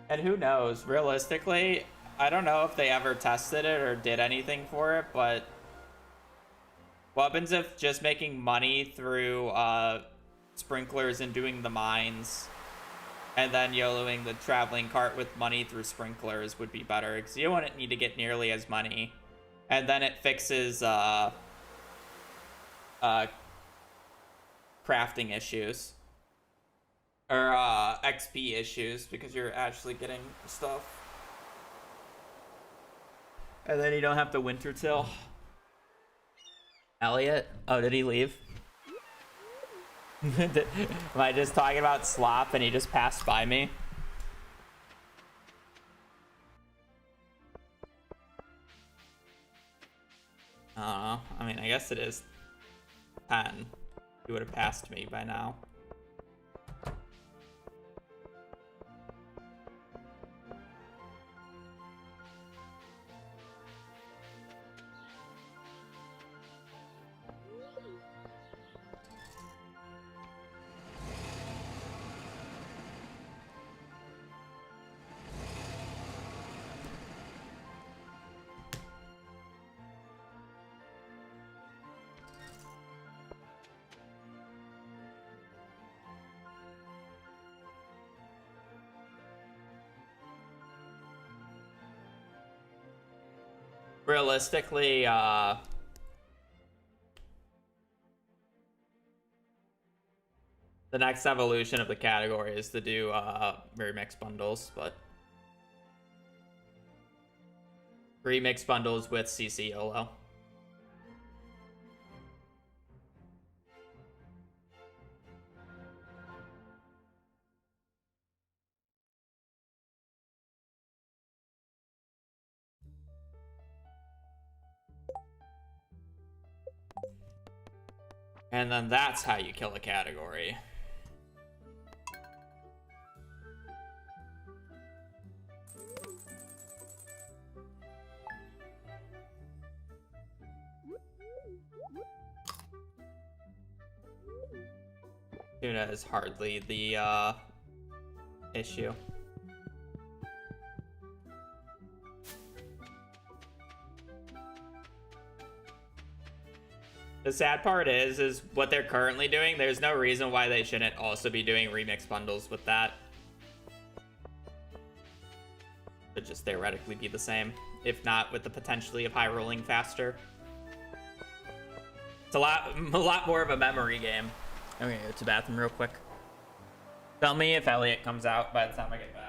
And who knows, realistically, I don't know if they ever tested it or did anything for it, but what happens if just making money through sprinklers and doing the mines and then YOLOing the traveling cart with money through sprinklers would be better, because you wouldn't need to get nearly as money. And then it fixes crafting issues. Or XP issues because you're actually getting stuff. And then you don't have to winter till. Elliot? Oh, did he leave? Am I just talking about slop and he just passed by me? I don't know. I mean, I guess it is 10. He would have passed me by now. Realistically, the next evolution of the category is to do remix bundles, but remix bundles with CC YOLO. And then that's how you kill a category. Tuna is hardly the issue. The sad part is what they're currently doing. There's no reason why they shouldn't also be doing remix bundles with that. Should just theoretically be the same, if not with the potentially of high rolling faster. It's a lot more of a memory game. I'm gonna go to the bathroom real quick. Tell me if Elliot comes out by the time I get back.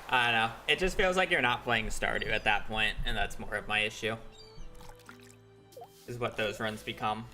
I don't know. It just feels like you're not playing Stardew at that point, and that's more of my issue. Is what those runs become.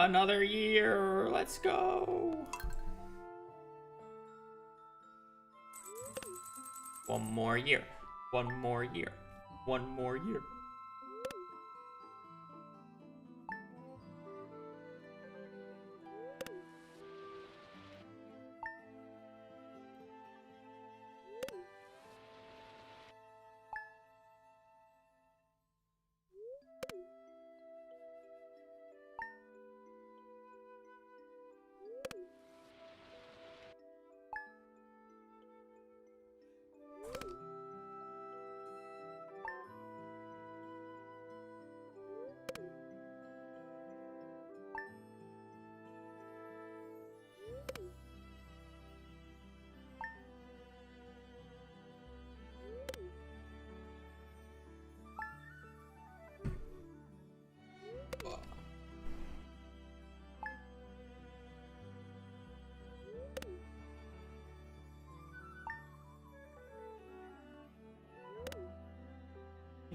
Another year. Let's go. One more year. One more year. One more year.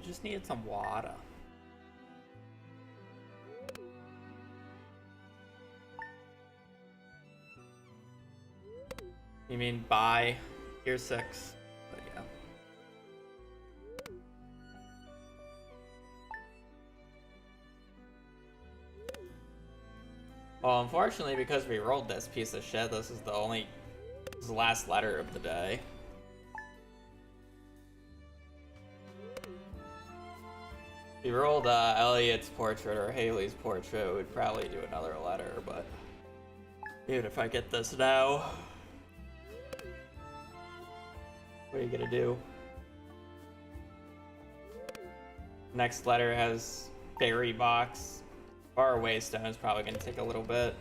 just needed some water. You mean buy Gear 6? But yeah. Well, unfortunately, because we rolled this piece of shit, this is the last letter of the day. If we rolled Elliot's portrait or Haley's portrait, we'd probably do another letter, but dude, if I get this now, what are you gonna do? Next letter has Fairy Box. Faraway Stone is probably gonna take a little bit.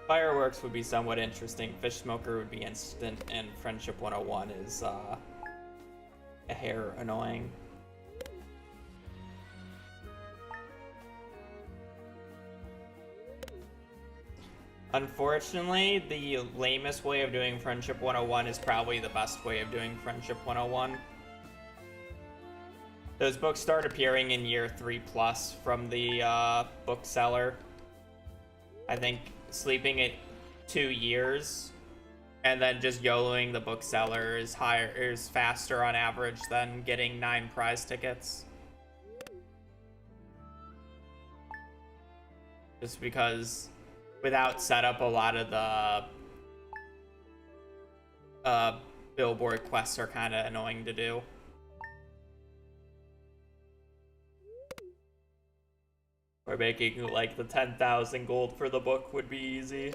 Fireworks would be somewhat interesting. Fish Smoker would be instant, and Friendship 101 is a hair annoying. Unfortunately, the lamest way of doing Friendship 101 is probably the best way of doing Friendship 101. Those books start appearing in year 3+ from the bookseller. I think sleeping it 2 years and then just YOLOing the bookseller is faster on average than getting 9 prize tickets. Just because without setup, a lot of the billboard quests are kind of annoying to do. Or making like the 10,000 gold for the book would be easy.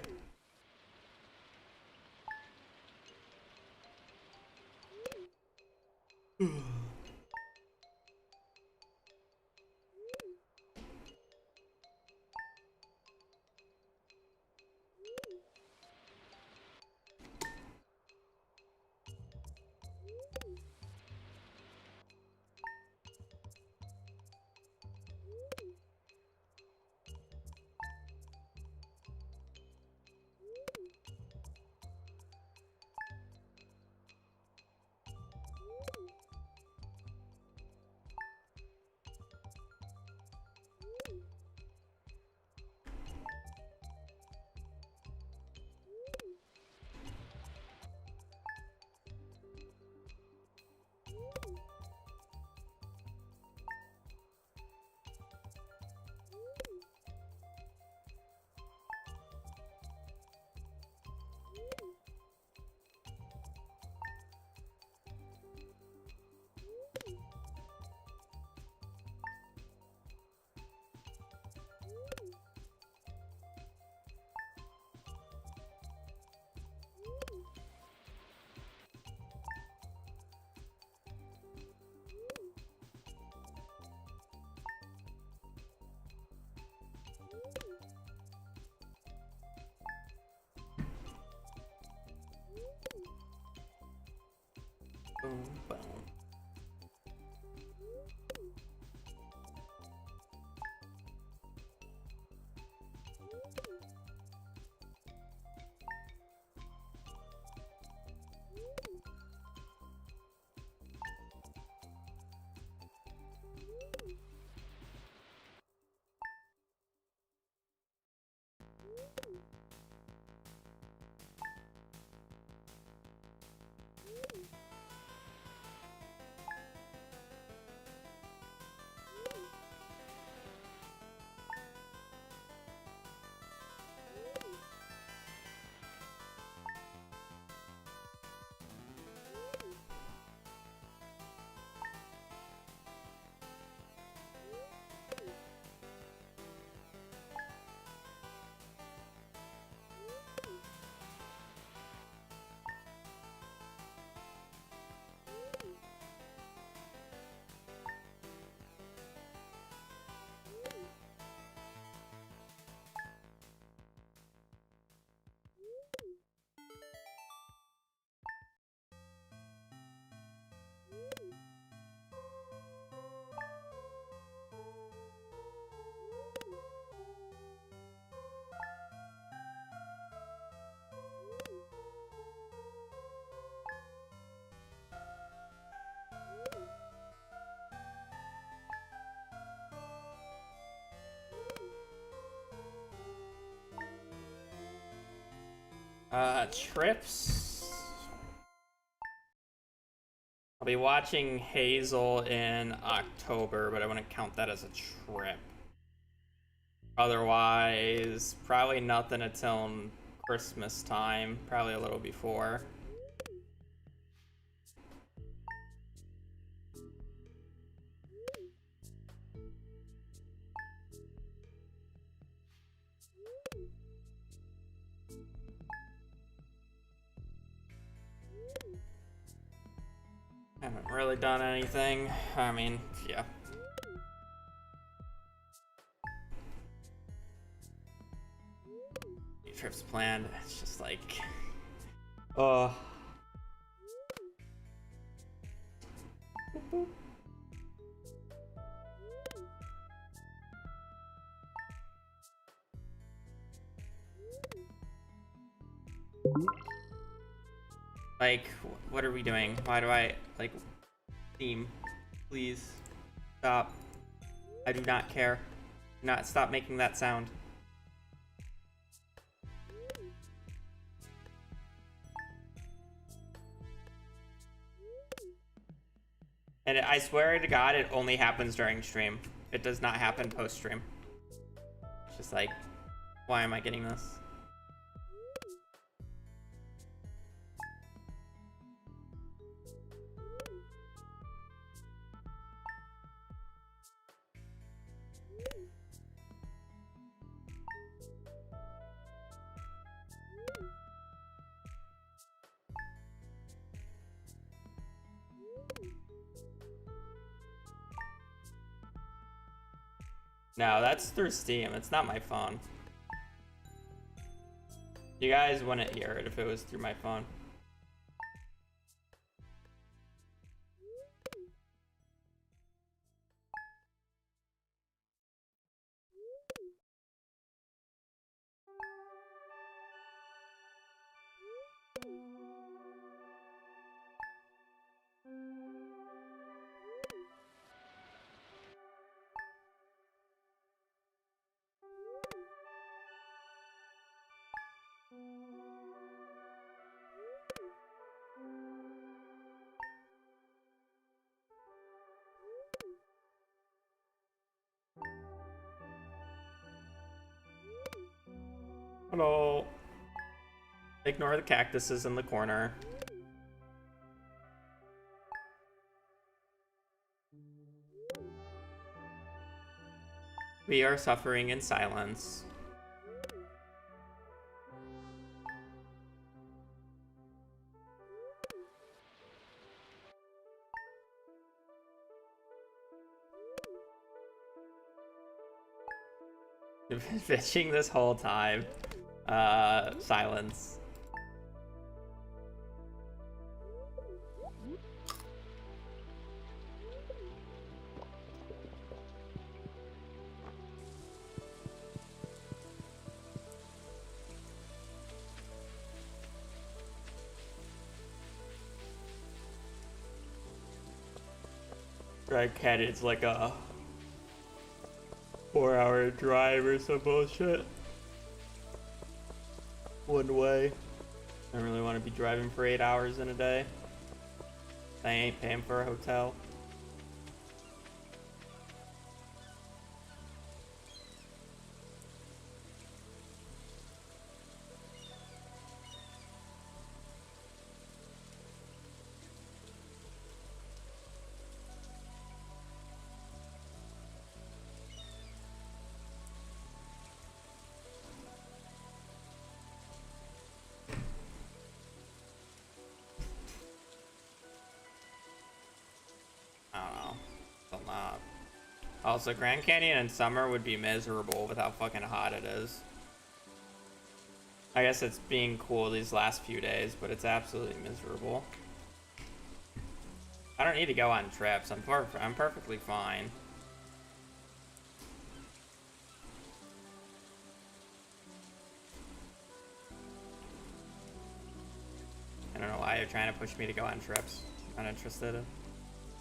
Trips. I'll be watching Hazel in October, but I wouldn't count that as a trip. Otherwise, probably nothing until Christmas time, probably a little before. Haven't really done anything. I mean, yeah. Trips planned. It's just like, oh. Like, what are we doing? Why do I, like, theme? Please, stop. I do not care. Do not stop making that sound. And I swear to God, it only happens during stream. It does not happen post-stream. It's just like, why am I getting this? No, that's through Steam. It's not my phone. You guys wouldn't hear it if it was through my phone. Hello. Ignore the cactuses in the corner. We are suffering in silence. You've been fishing this whole time. Silence. Dragcat is like a 4-hour drive or some bullshit. One way. I don't really want to be driving for 8 hours in a day. I ain't paying for a hotel. Also, Grand Canyon in summer would be miserable with how fucking hot it is. I guess it's being cool these last few days, but it's absolutely miserable. I don't need to go on trips. I'm perfectly fine. I don't know why you're trying to push me to go on trips. I'm not interested.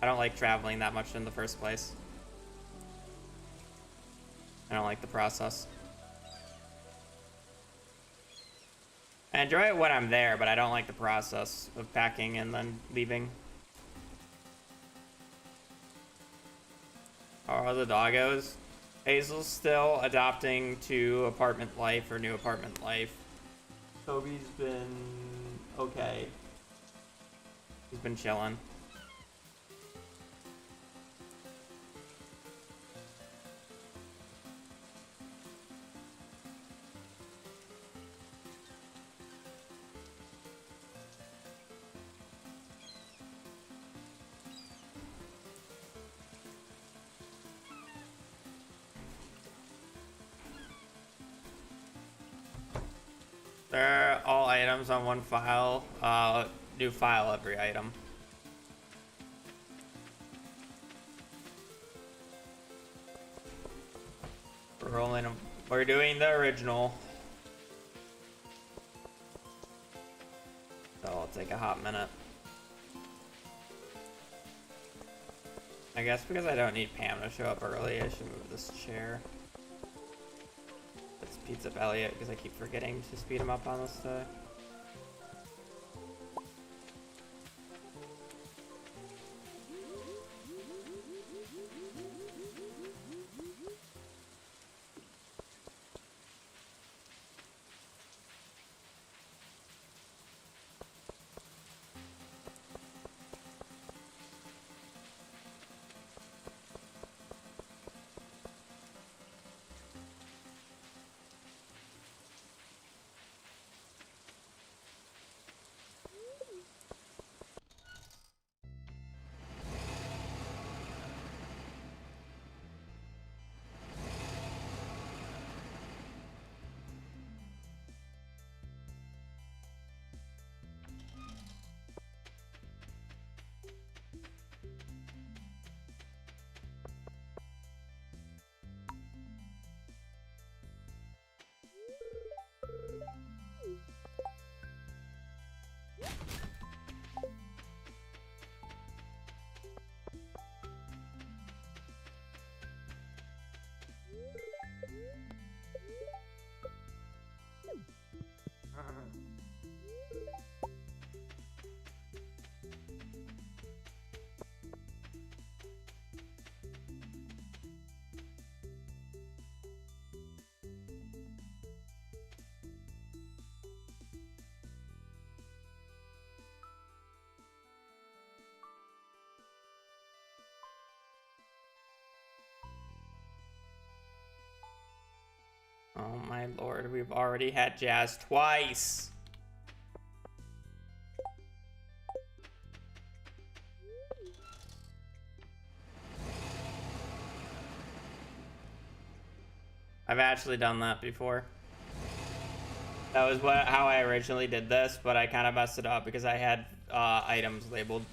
I don't like traveling that much in the first place. I don't like the process. I enjoy it when I'm there, but I don't like the process of packing and then leaving. How are the doggos? Hazel's still adopting to apartment life or new apartment life. Toby's been okay. He's been chilling. They're all items on one file. New file every item. We're doing the original. So it'll take a hot minute. I guess because I don't need Pam to show up early, I should move this chair. Let's Pizza up Elliot because I keep forgetting to speed him up on this day. Oh my lord, we've already had Jazz twice. I've actually done that before. That was how I originally did this, but I kind of messed it up because I had items labeled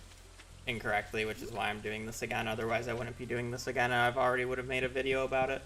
incorrectly, which is why I'm doing this again. Otherwise, I wouldn't be doing this again, and I've already would have made a video about it.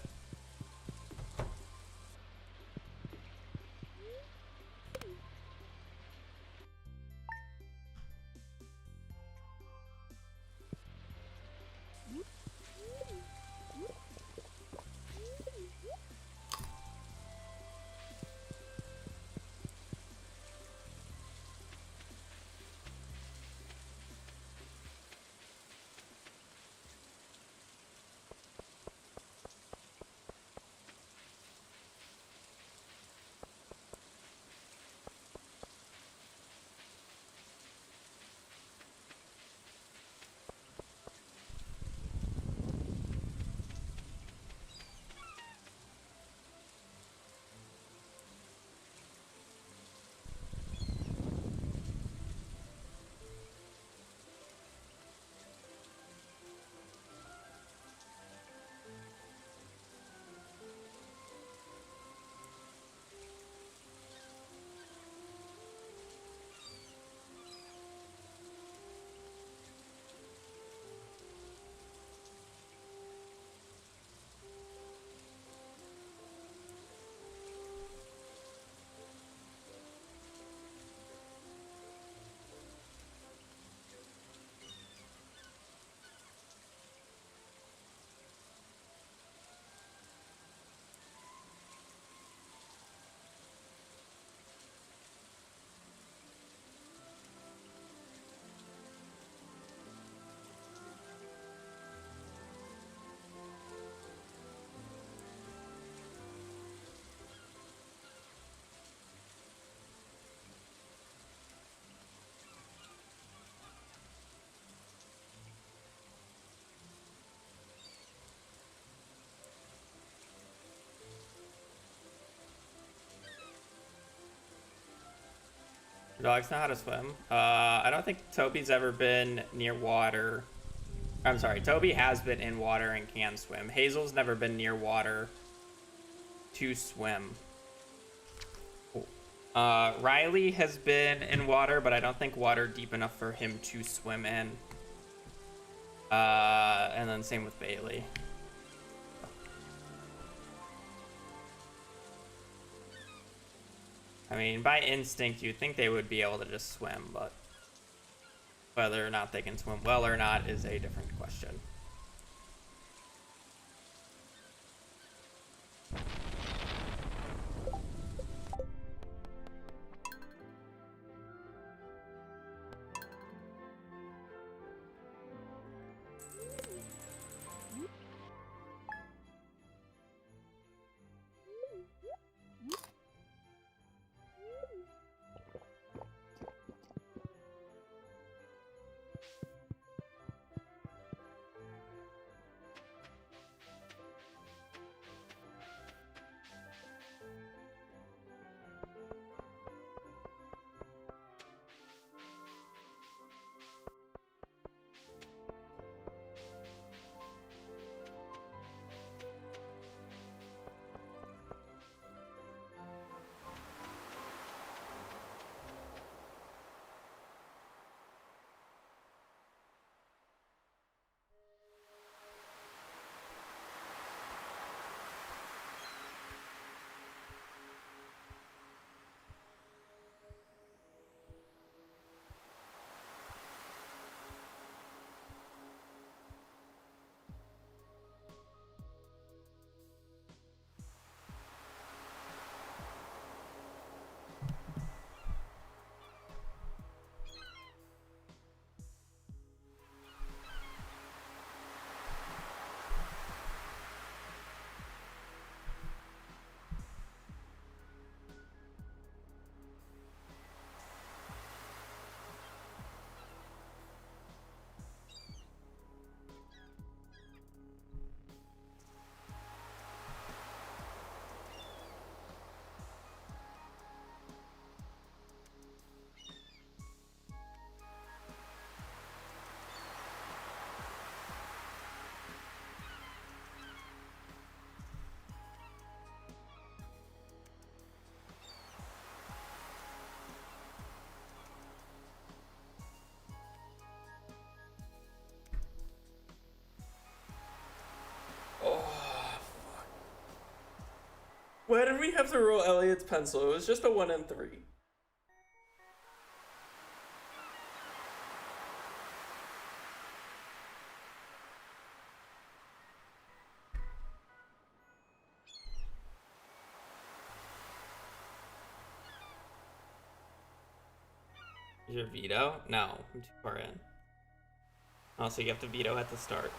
Dogs know how to swim. I don't think Toby's ever been near water. I'm sorry, Toby has been in water and can swim. Hazel's never been near water to swim. Riley has been in water, but I don't think water deep enough for him to swim in. And then same with Bailey. I mean, by instinct, you'd think they would be able to just swim, but whether or not they can swim well or not is a different question. Why did we have to roll Elliot's pencil? It was just a 1 and 3. Is your veto? No, I'm too far in. Oh, so you have to veto at the start.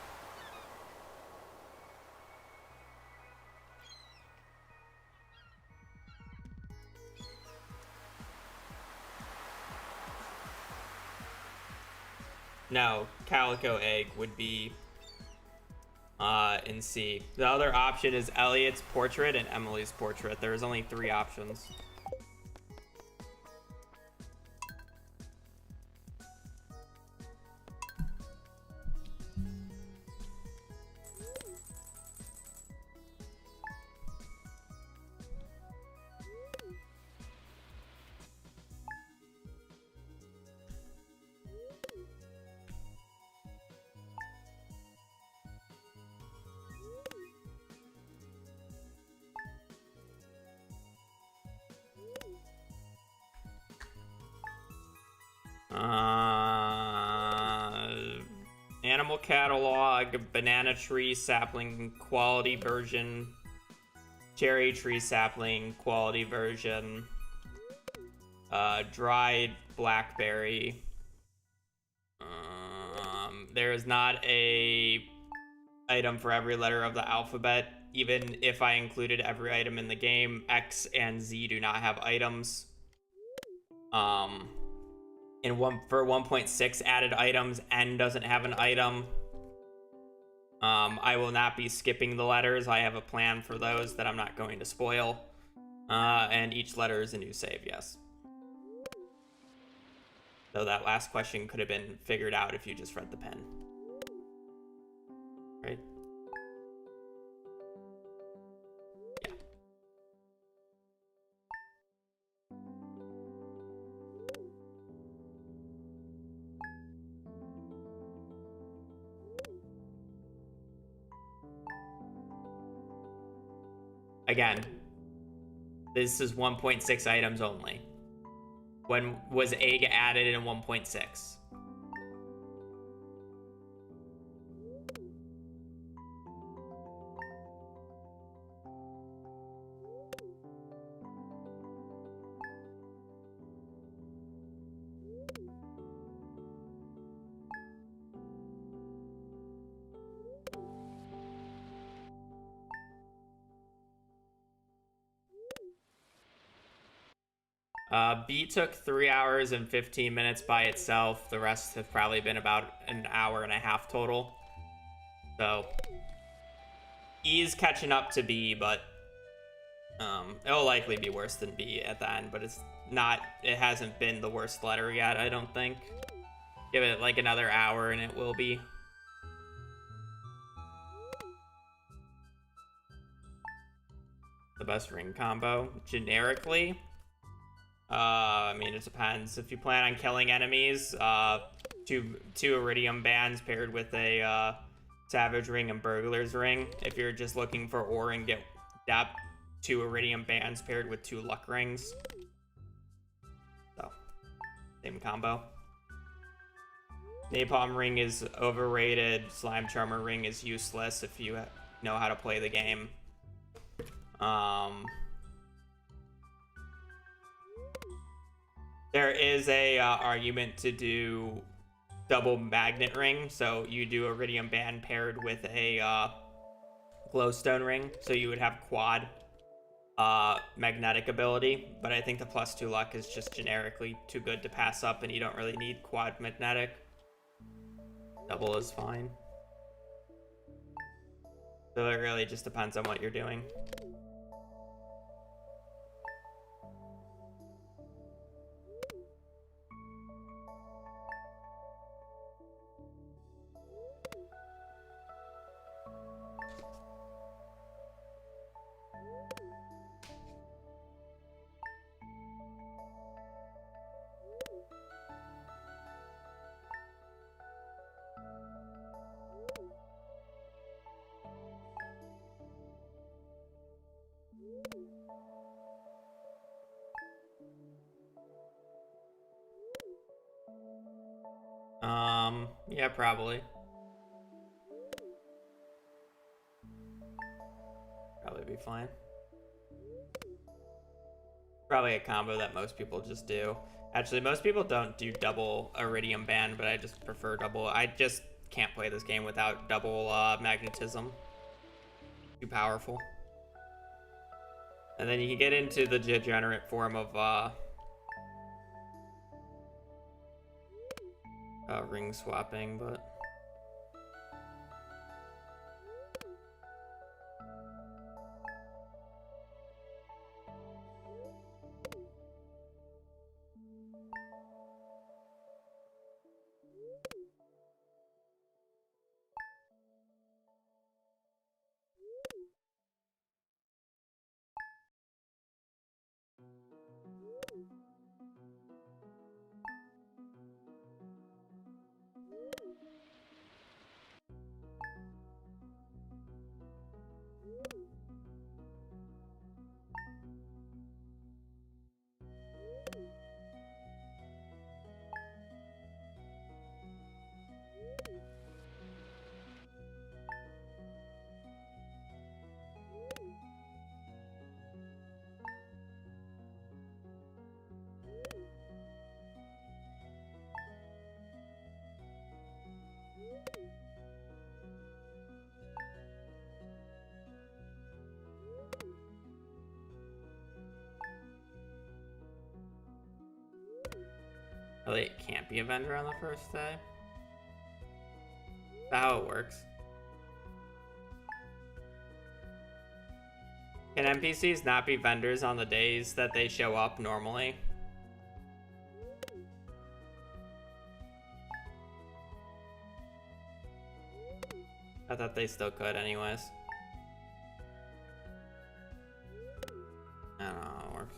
No, Calico Egg would be in C. The other option is Elliot's portrait and Emily's portrait. There's only 3 options. Animal catalog, banana tree sapling quality version, cherry tree sapling quality version, dried blackberry. There is not a item for every letter of the alphabet. Even if I included every item in the game, X and Z do not have items. For 1.6 added items, N doesn't have an item. I will not be skipping the letters. I have a plan for those that I'm not going to spoil. And each letter is a new save, yes. Though that last question could have been figured out if you just read the pen. Right? Yeah. Again, this is 1.6 items only. When was egg added in 1.6? B took 3 hours and 15 minutes by itself. The rest have probably been about an hour and a half total. So E is catching up to B, but it'll likely be worse than B at the end, but it's not, it hasn't been the worst letter yet, I don't think. Give it like another hour and it will be. The best ring combo, generically. I mean, it depends. If you plan on killing enemies, two Iridium bands paired with a Savage ring and Burglar's ring. If you're just looking for ore and get depth, 2 Iridium bands paired with 2 luck rings. So, same combo. Napalm ring is overrated. Slime Charmer ring is useless if you know how to play the game. There is a argument to do double magnet ring, so you do Iridium band paired with a glowstone ring, so you would have quad magnetic ability, but I think the +2 luck is just generically too good to pass up, and you don't really need quad magnetic. Double is fine. So it really just depends on what you're doing. Yeah, probably. Probably be fine. Probably a combo that most people just do. Actually, most people don't do double Iridium band, but I just prefer double. I just can't play this game without double magnetism. Too powerful. And then you can get into the degenerate form of ring swapping, but really it can't be a vendor on the first day. That's how it works. Can NPCs not be vendors on the days that they show up normally? I thought they still could anyways. I don't know how it works.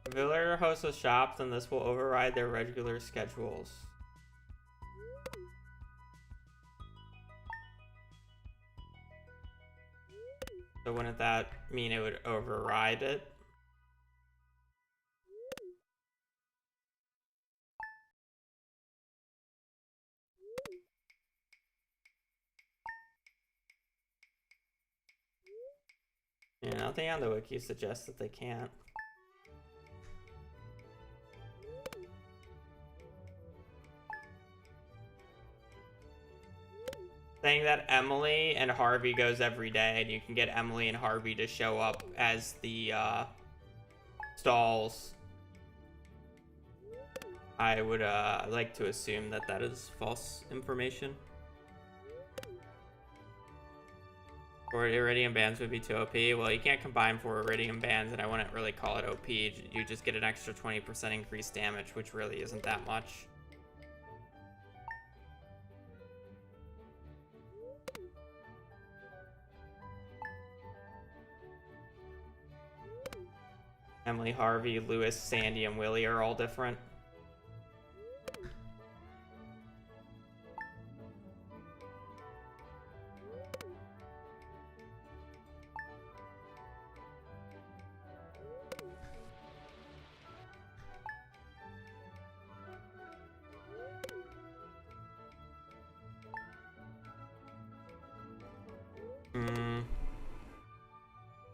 If Villager hosts a shop, then this will override their regular schedules. So wouldn't that mean it would override it? Yeah, nothing on the wiki suggests that they can't. Saying that Emily and Harvey goes every day, and you can get Emily and Harvey to show up as the stalls. I would like to assume that that is false information. 4 Iridium bands would be too OP. Well, you can't combine 4 Iridium bands, and I wouldn't really call it OP. You just get an extra 20% increased damage, which really isn't that much. Emily, Harvey, Lewis, Sandy, and Willie are all different.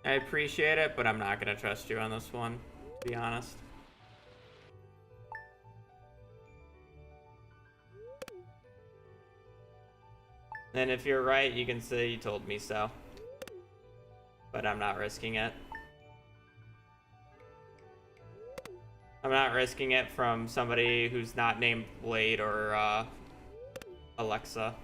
I appreciate it, but I'm not gonna trust you on this one, to be honest. And if you're right, you can say you told me so. But I'm not risking it. I'm not risking it from somebody who's not named Blade or Alexa.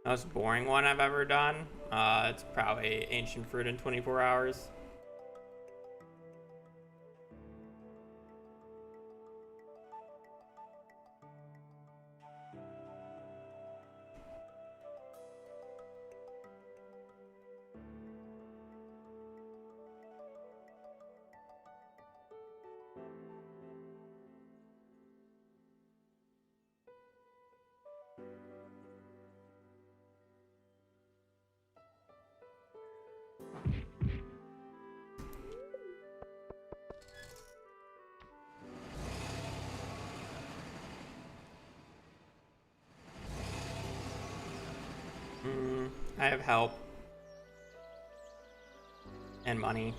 Most boring one I've ever done. It's probably Ancient Fruit in 24 hours. I have help. And money.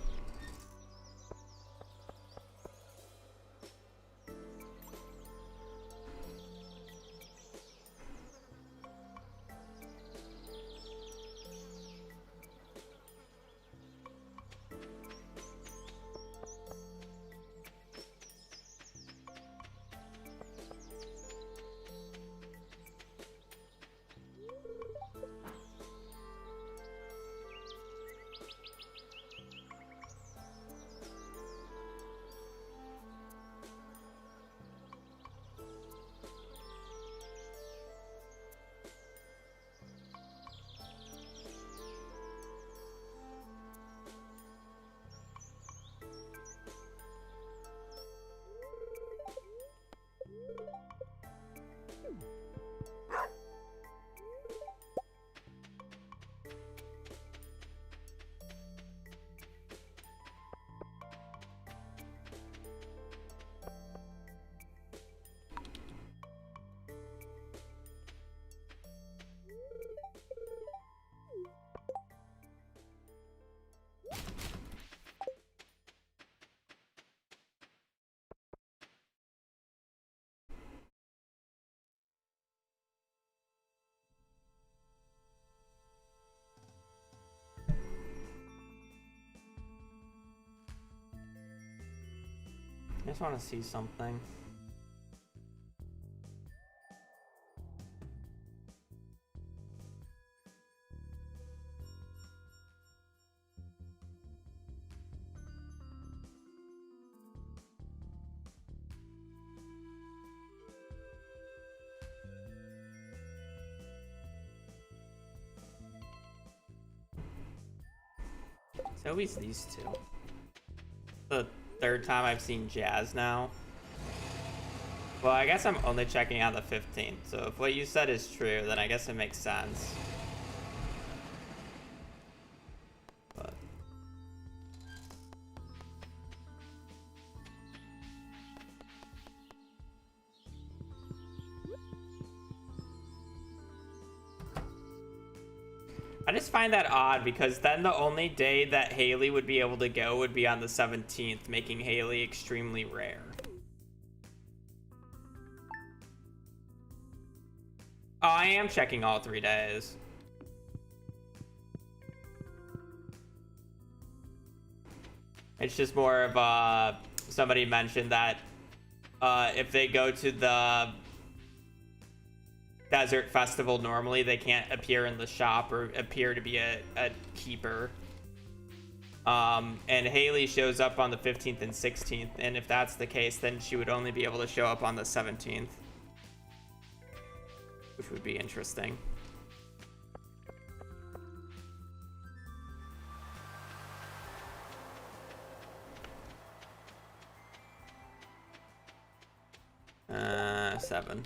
I just want to see something. It's always these two. The third time I've seen Jazz now. Well, I guess I'm only checking out the 15th, so if what you said is true, then I guess it makes sense. But I just find that odd because then the only day that Haley would be able to go would be on the 17th, making Haley extremely rare. Oh, I am checking all 3 days. It's just more of somebody mentioned that if they go to the Desert Festival normally, they can't appear in the shop or appear to be a keeper. And Haley shows up on the 15th and 16th, and if that's the case, then she would only be able to show up on the 17th. Which would be interesting. Seven.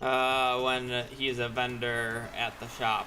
When he's a vendor at the shop.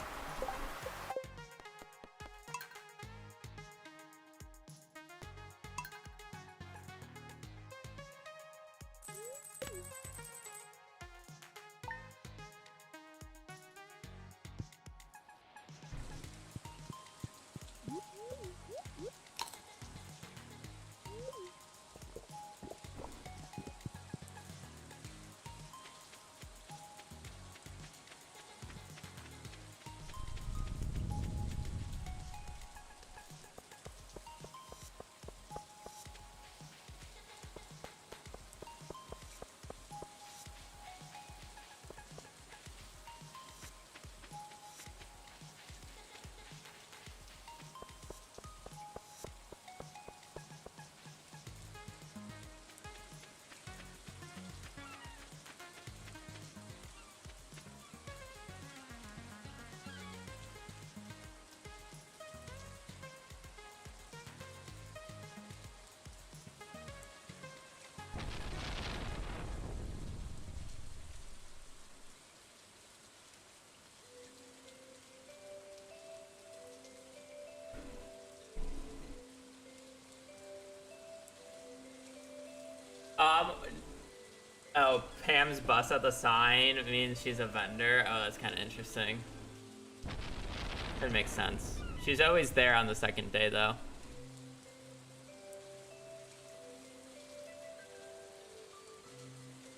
Oh, Pam's bus at the sign means she's a vendor. Oh, that's kind of interesting. That makes sense. She's always there on the second day, though.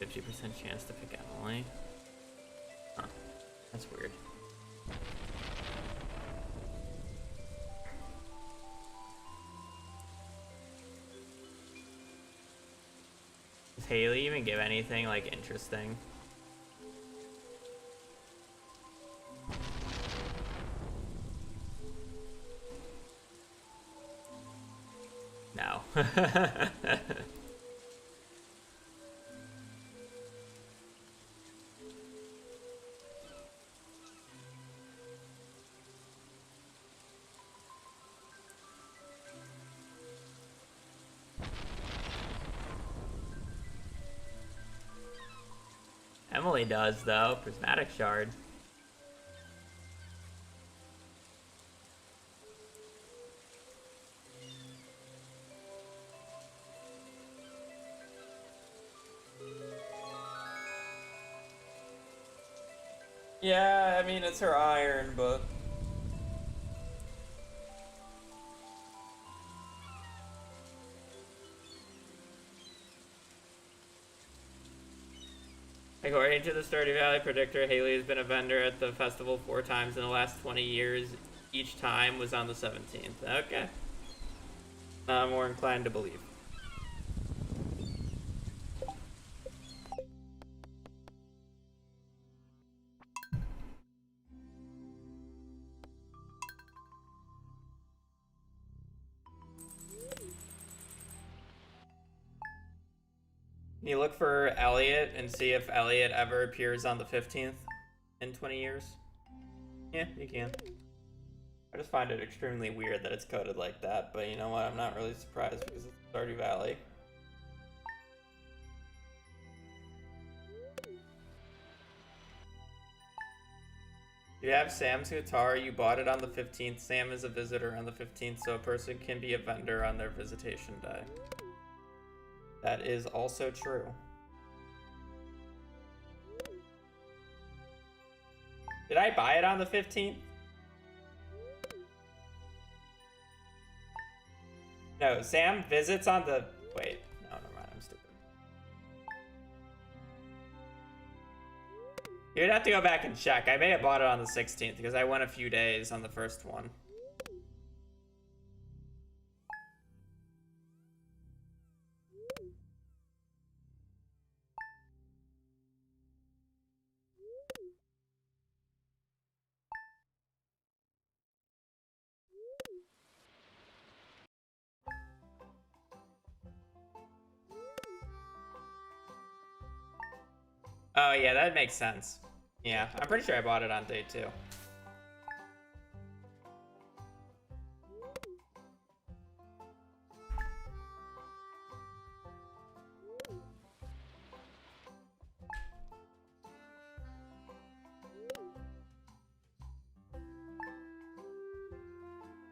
%50 chance to pick Emily. Huh. That's weird. Does Haley even give anything, like, interesting? No. Emily does, though. Prismatic Shard. Yeah, I mean, it's her iron, but... According to the Stardew Valley predictor, Haley has been a vendor at the festival 4 times in the last 20 years. Each time was on the 17th. Okay. Now I'm more inclined to believe. Can you look for Elliot and see if Elliot ever appears on the 15th in 20 years? Yeah, you can. I just find it extremely weird that it's coded like that, but you know what? I'm not really surprised because it's Stardew Valley. You have Sam's guitar, you bought it on the 15th. Sam is a visitor on the 15th, so a person can be a vendor on their visitation day. That is also true. Did I buy it on the 15th? No, Sam visits on the... Wait, no, never mind, I'm stupid. You'd have to go back and check. I may have bought it on the 16th because I went a few days on the first one. Oh, yeah, that makes sense. Yeah, I'm pretty sure I bought it on day 2.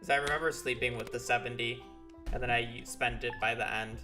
Because I remember sleeping with the 70, and then I spent it by the end.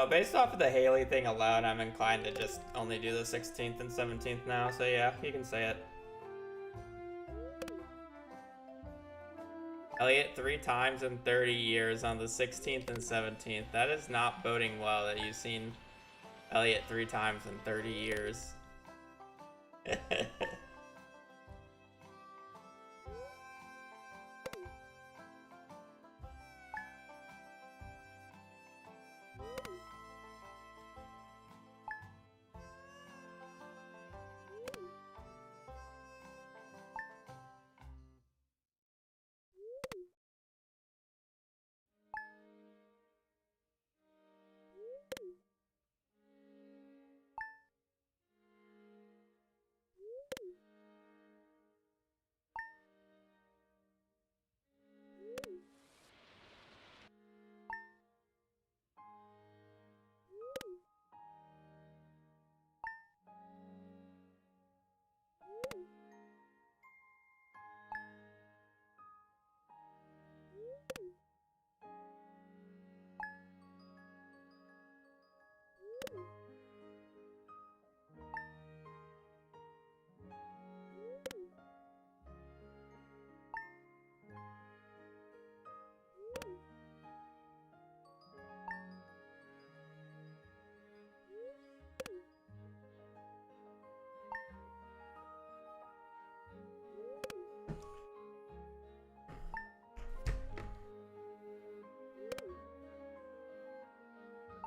Based off of the Haley thing alone, I'm inclined to just only do the 16th and 17th now, so yeah, you can say it. Elliot 3 times in 30 years on the 16th and 17th. That is not boding well that you've seen Elliot 3 times in 30 years.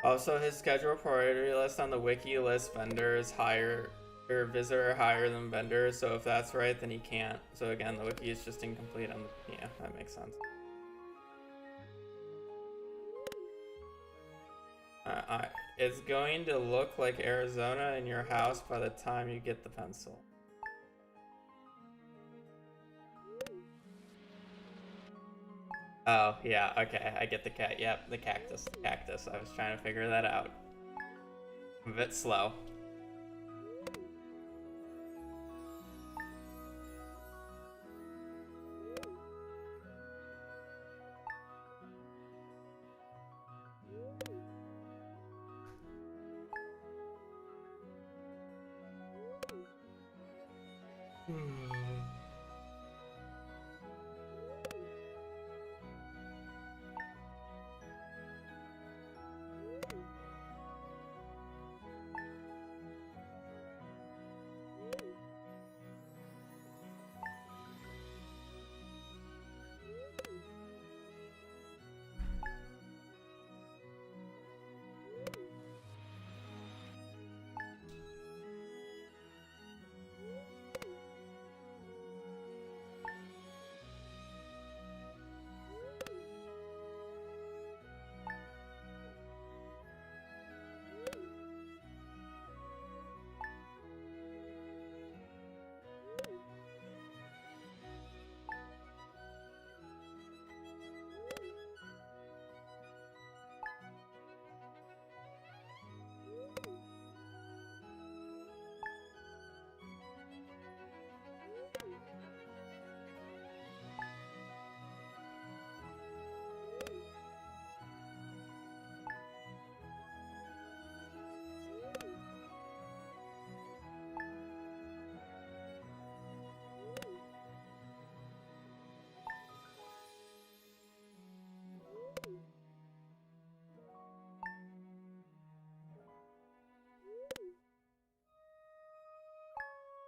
Also, his schedule priority list on the wiki list vendor is higher, or visitor higher than vendor, so if that's right, then he can't. So again, the wiki is just incomplete on the, yeah, that makes sense. It's going to look like Arizona in your house by the time you get the pencil. Oh, yeah, okay, I get the cat. Yep, the cactus. Cactus. I was trying to figure that out. I'm a bit slow.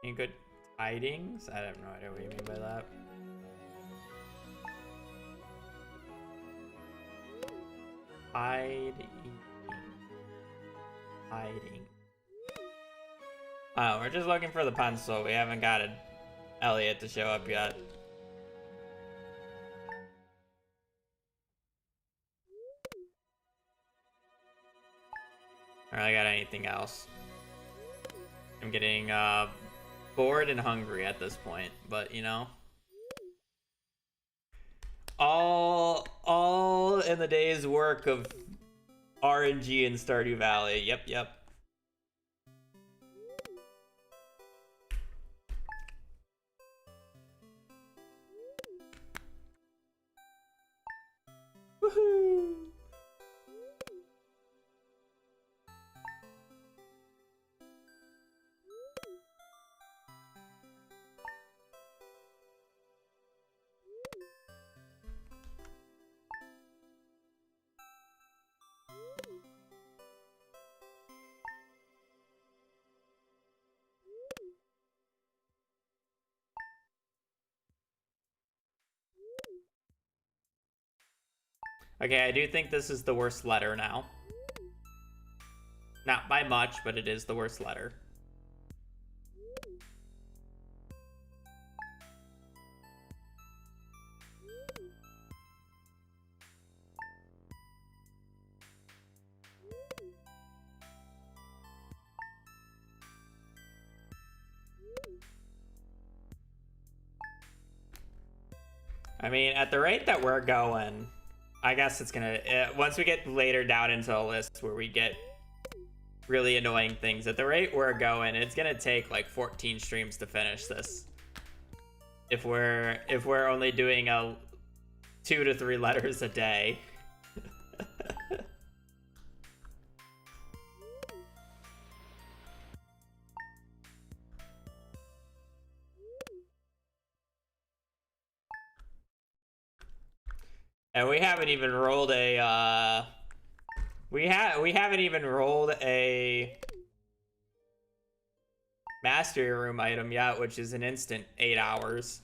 Any good tidings? I have no idea what you mean by that. Hiding. Oh, we're just looking for the pencil. We haven't got Elliot to show up yet. I got anything else. I'm getting bored and hungry at this point, but you know. All in the day's work of RNG in Stardew Valley. Yep. Woohoo! Okay, I do think this is the worst letter now. Not by much, but it is the worst letter. I mean, at the rate that we're going, I guess it's gonna, once we get later down into the list where we get really annoying things, at the rate we're going, it's gonna take like 14 streams to finish this. If we're only doing 2 to 3 letters a day. And we haven't even rolled a we haven't even rolled a mastery room item yet, which is an instant 8 hours.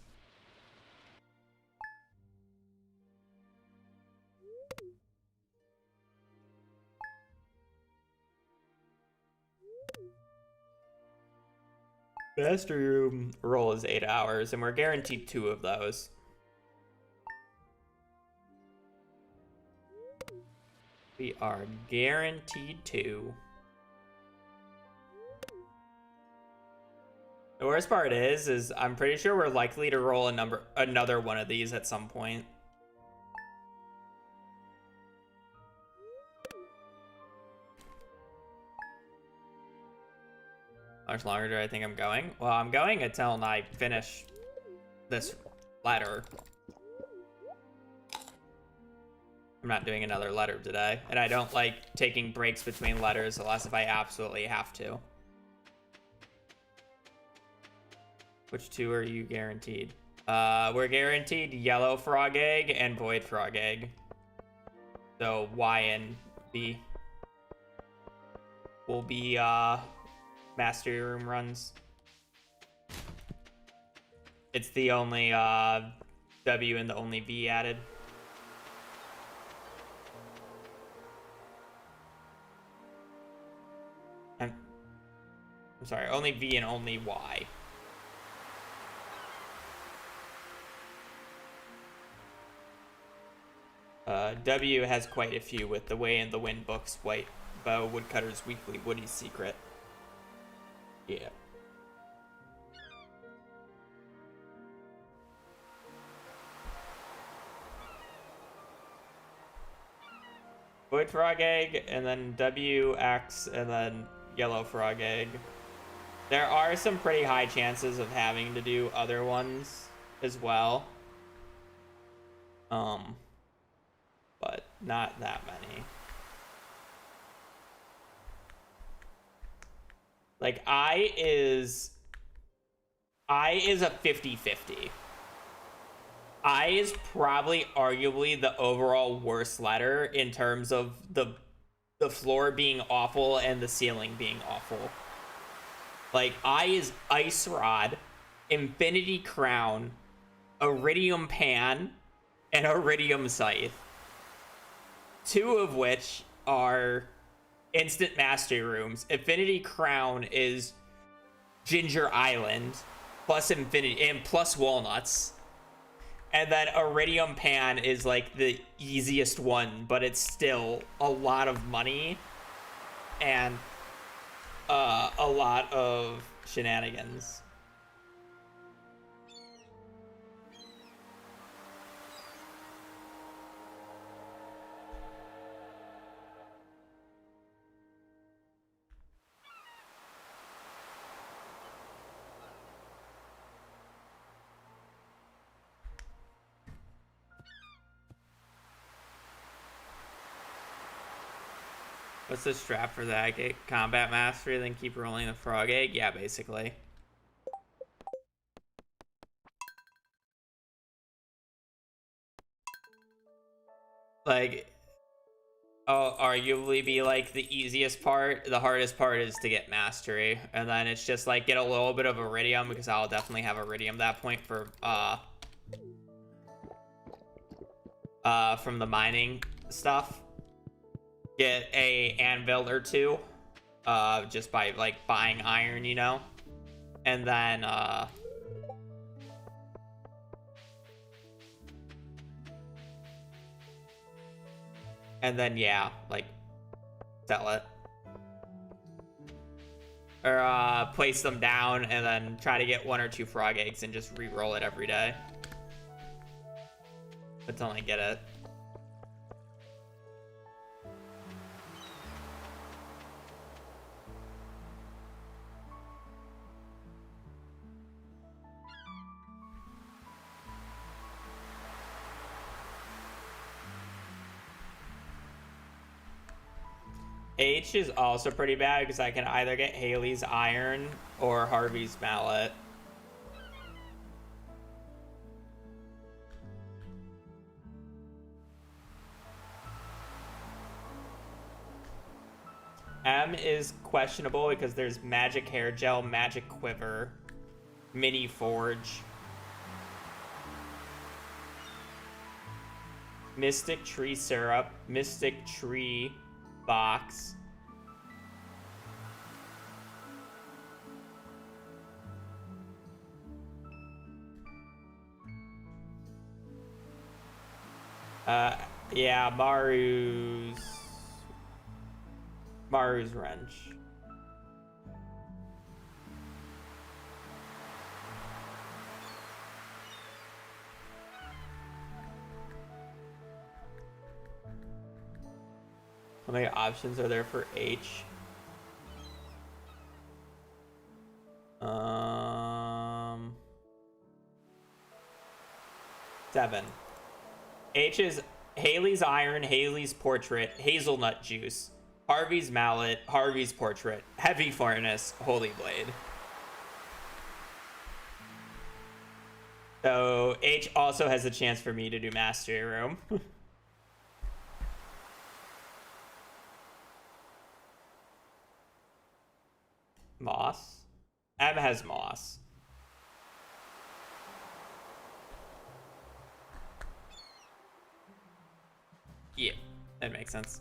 Mastery room roll is 8 hours, and we're guaranteed 2 of those. We are guaranteed 2. The worst part is I'm pretty sure we're likely to roll another one of these at some point. How much longer do I think I'm going? Well, I'm going until I finish this letter. I'm not doing another letter today, and I don't like taking breaks between letters unless if I absolutely have to. Which 2 are you guaranteed? We're guaranteed yellow frog egg and void frog egg. So Y and B will be mastery room runs. It's the only W and the only V added. I'm sorry, only V and only Y. W has quite a few with the Way in the Wind books, White Bow, Woodcutter's Weekly, Woody's Secret. Yeah. Void frog egg, and then WX, and then yellow frog egg. There are some pretty high chances of having to do other ones as well. But not that many. Like, I is a 50-50. I is probably arguably the overall worst letter in terms of the floor being awful and the ceiling being awful. Like, I is Ice Rod, Infinity Crown, Iridium Pan, and Iridium Scythe. 2 of which are instant mastery rooms. Infinity Crown is Ginger Island, plus Infinity, and plus Walnuts. And then Iridium Pan is like the easiest one, but it's still a lot of money. and a lot of shenanigans. What's the strap for that? Get combat mastery, then keep rolling the frog egg? Yeah, basically. Like, arguably be like the easiest part. The hardest part is to get mastery, and then it's just like get a little bit of iridium, because I'll definitely have iridium that point for from the mining stuff. Get a anvil or two, just by like buying iron, you know, and then yeah, like sell it or place them down, and then try to get 1 or 2 frog eggs and just re-roll it every day until I get it. H is also pretty bad because I can either get Haley's iron or Harvey's mallet. M is questionable because there's magic hair gel, magic quiver, mini forge, mystic tree syrup, mystic tree box, yeah, Maru's wrench. How many options are there for H? 7. H is Haley's iron, Haley's portrait, hazelnut juice, Harvey's mallet, Harvey's portrait, heavy furnace, holy blade. So H also has a chance for me to do mastery room. Moss. M has moss. Yeah, that makes sense.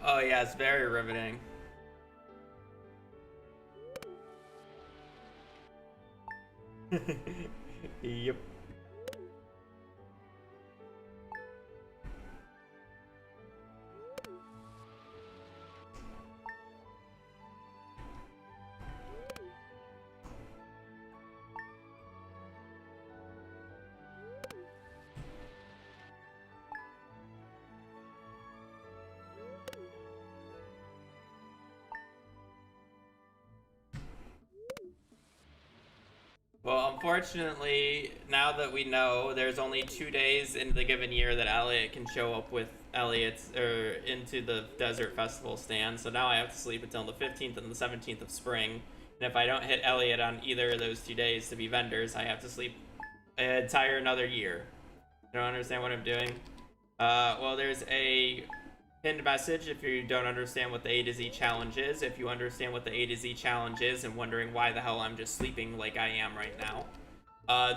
Oh yeah, it's very riveting. Yep. Well, unfortunately, now that we know there's only 2 days in the given year that Elliot can show up with Elliot's or into the Desert Festival stand, so now I have to sleep until the 15th and the 17th of spring. And if I don't hit Elliot on either of those 2 days to be vendors, I have to sleep an entire another year. You don't understand what I'm doing? Well, there's a pinned message if you don't understand what the A to Z challenge is. If you understand what the A to Z challenge is and wondering why the hell I'm just sleeping like I am right now,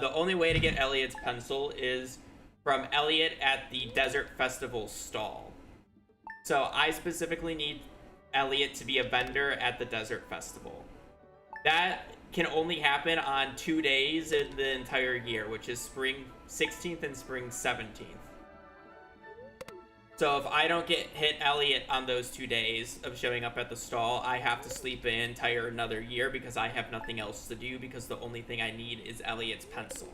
the only way to get Elliot's pencil is from Elliot at the Desert Festival stall. So I specifically need Elliot to be a vendor at the Desert Festival. That can only happen on 2 days in the entire year, which is spring 16th and spring 17th. So if I don't hit Elliot on those 2 days of showing up at the stall, I have to sleep an entire another year because I have nothing else to do because the only thing I need is Elliot's pencil.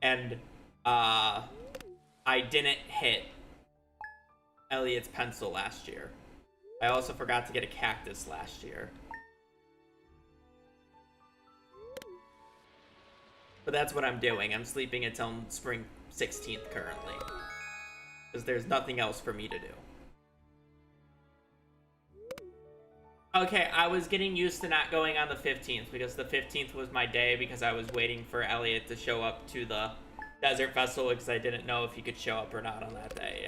And I didn't hit Elliot's pencil last year. I also forgot to get a cactus last year. But that's what I'm doing. I'm sleeping until spring 16th currently. Because there's nothing else for me to do. Okay, I was getting used to not going on the 15th because the 15th was my day because I was waiting for Elliot to show up to the Desert Festival because I didn't know if he could show up or not on that day.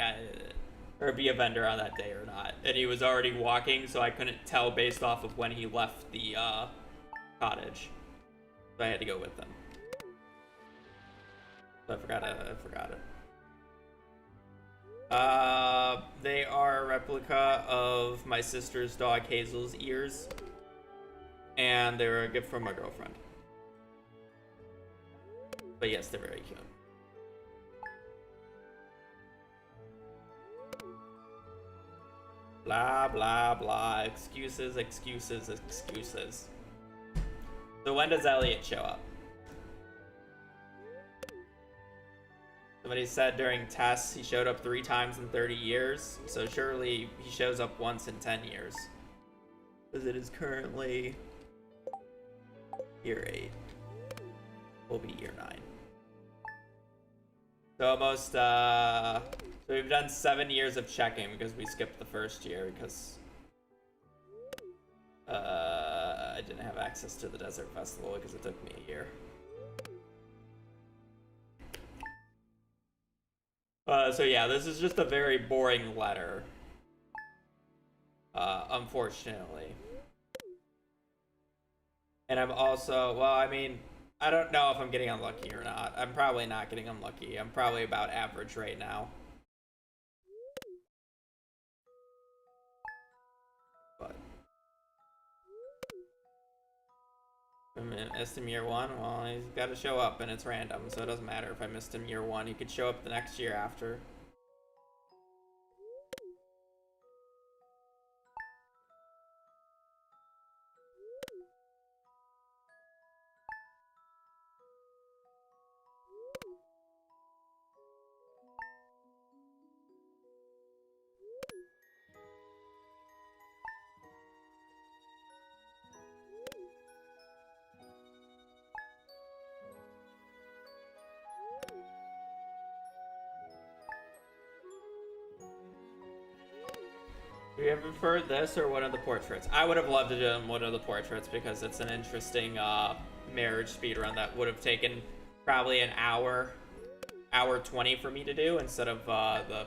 Or be a vendor on that day or not. And he was already walking, so I couldn't tell based off of when he left the cottage. So I had to go with him. I forgot it. They are a replica of my sister's dog Hazel's ears. And they were a gift from my girlfriend. But yes, they're very cute. Blah, blah, blah. Excuses, excuses, excuses. So when does Elliot show up? Somebody said during tests he showed up 3 times in 30 years, so surely he shows up once in 10 years. Because it is currently year 8. Will be year 9. So almost, so we've done 7 years of checking because we skipped the first year because I didn't have access to the Desert Festival because it took me a year. So yeah, this is just a very boring letter. Unfortunately. And I'm also, well, I mean, I don't know if I'm getting unlucky or not. I'm probably not getting unlucky. I'm probably about average right now. But I missed him year 1. Well, he's got to show up, and it's random, so it doesn't matter if I missed him year 1. He could show up the next year after. Do you ever prefer this or one of the portraits? I would have loved to do one of the portraits because it's an interesting marriage speedrun that would have taken probably an hour 20 for me to do instead of the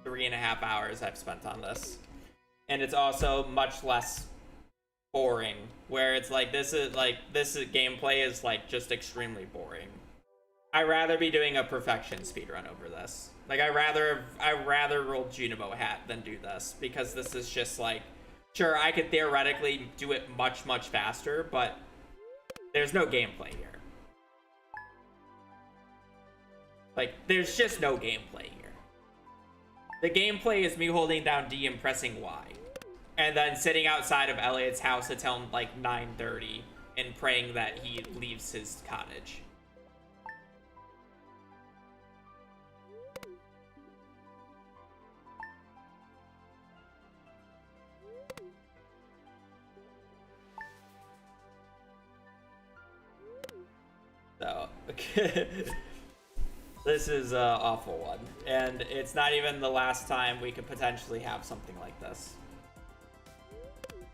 3.5 hours I've spent on this. And it's also much less boring, where it's like this gameplay is like just extremely boring. I'd rather be doing a perfection speedrun over this. Like, I'd rather roll Junimo hat than do this, because this is just like, sure, I could theoretically do it much, much faster, but there's no gameplay here. Like, there's just no gameplay here. The gameplay is me holding down D and pressing Y, and then sitting outside of Elliot's house until like 9:30 and praying that he leaves his cottage. So, this is an awful one. And it's not even the last time we could potentially have something like this.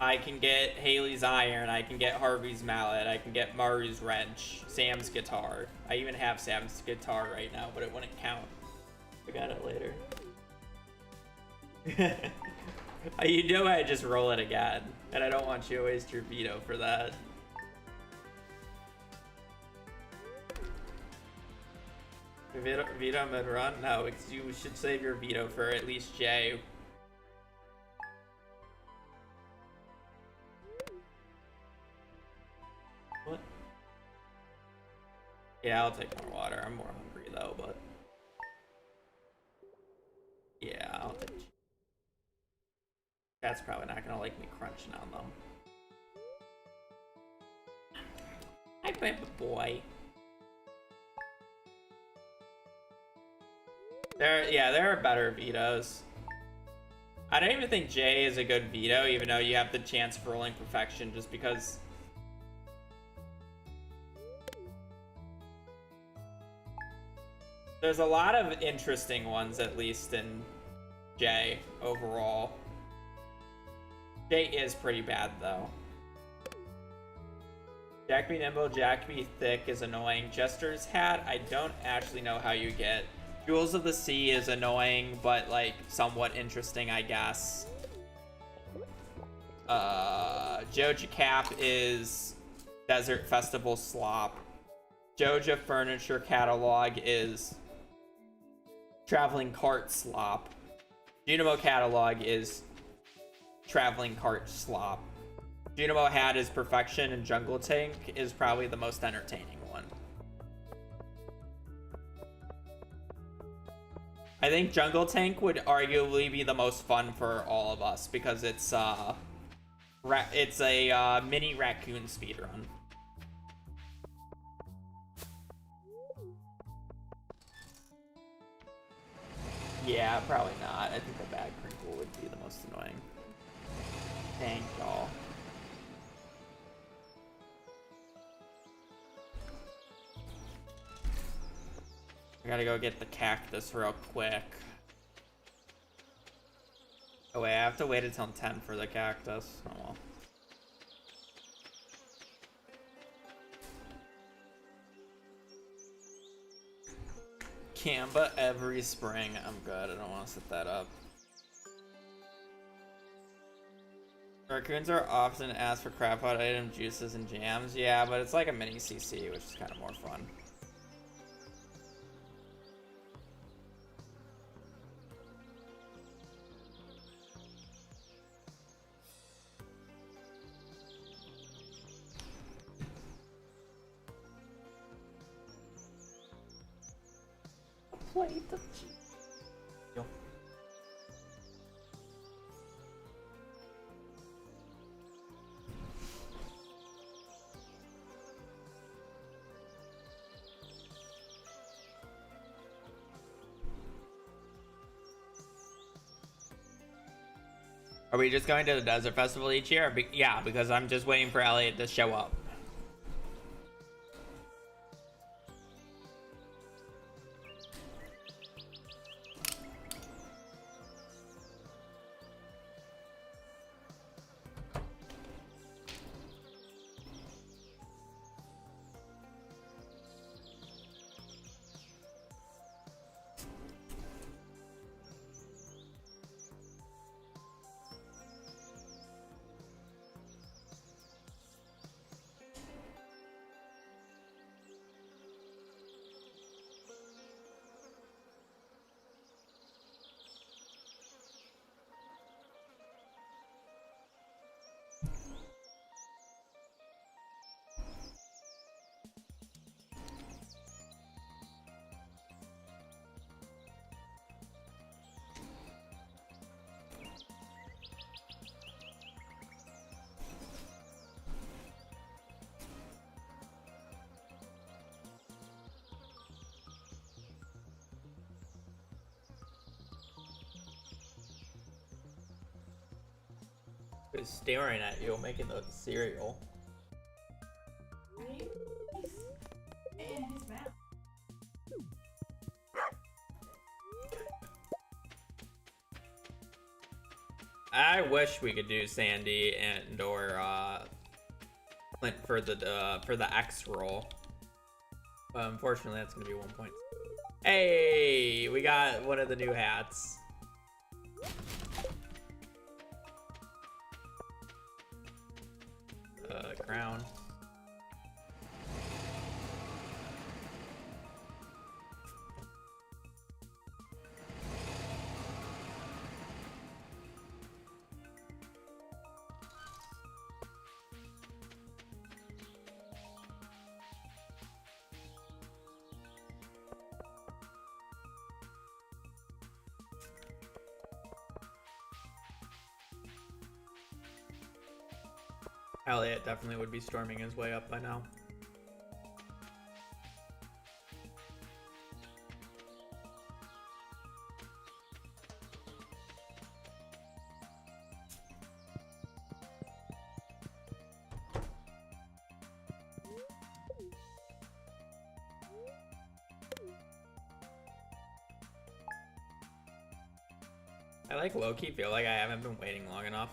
I can get Haley's iron, I can get Harvey's mallet, I can get Maru's wrench, Sam's guitar. I even have Sam's guitar right now, but it wouldn't count. I got it later. You know I just roll it again, and I don't want you to waste your veto for that. Veto mid-run? No, because you should save your veto for at least Jay. What? Yeah, I'll take more water. I'm more hungry though, but... yeah, I'll take... That's probably not gonna like me crunching on them. Hi, baby boy. There are better vetoes. I don't even think J is a good veto, even though you have the chance of rolling perfection, just because... there's a lot of interesting ones, at least, in J, overall. J is pretty bad, though. Jack be nimble, Jack be thick is annoying. Jester's hat, I don't actually know how you get. Jewels of the Sea is annoying, but, like, somewhat interesting, I guess. Joja Cap is Desert Festival slop. Joja Furniture Catalog is Traveling Cart slop. Junimo Catalog is Traveling Cart slop. Junimo Hat is Perfection, and Jungle Tank is probably the most entertaining one. I think Jungle Tank would arguably be the most fun for all of us because it's a mini raccoon speedrun. Yeah, probably not. I think the bag crinkle would be the most annoying. Dang y'all. I gotta go get the cactus real quick. Oh wait, I have to wait until 10 for the cactus. Oh well. Canva every spring. I'm good. I don't want to set that up. Raccoons are often asked for crap out item juices and jams. Yeah, but it's like a mini CC, which is kind of more fun. Plate of cheese. Yo. Are we just going to the Desert Festival each year? Yeah, because I'm just waiting for Elliot to show up. is staring at you, making the cereal. I wish we could do Sandy and or Clint for the X roll, but unfortunately that's gonna be 1 point. Hey, we got one of the new hats. Crown. Elliot definitely would be storming his way up by now. I like low-key feel like I haven't been waiting long enough.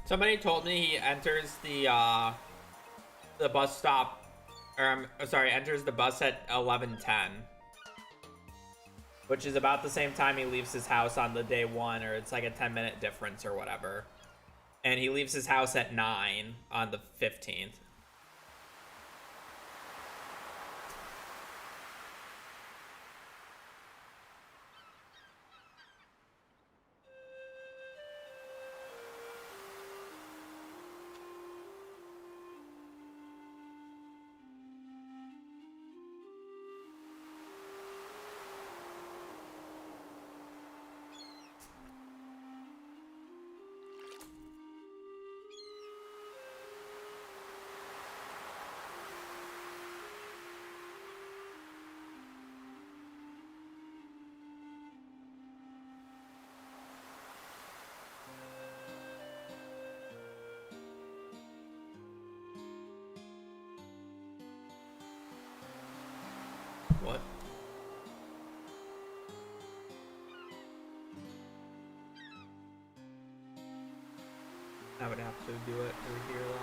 Somebody told me he enters the bus stop, or sorry, enters the bus at 11:10, which is about the same time he leaves his house on the day one, or it's like a 10-minute difference or whatever. And he leaves his house at 9 on the 15th. What? I would have to do it through here though.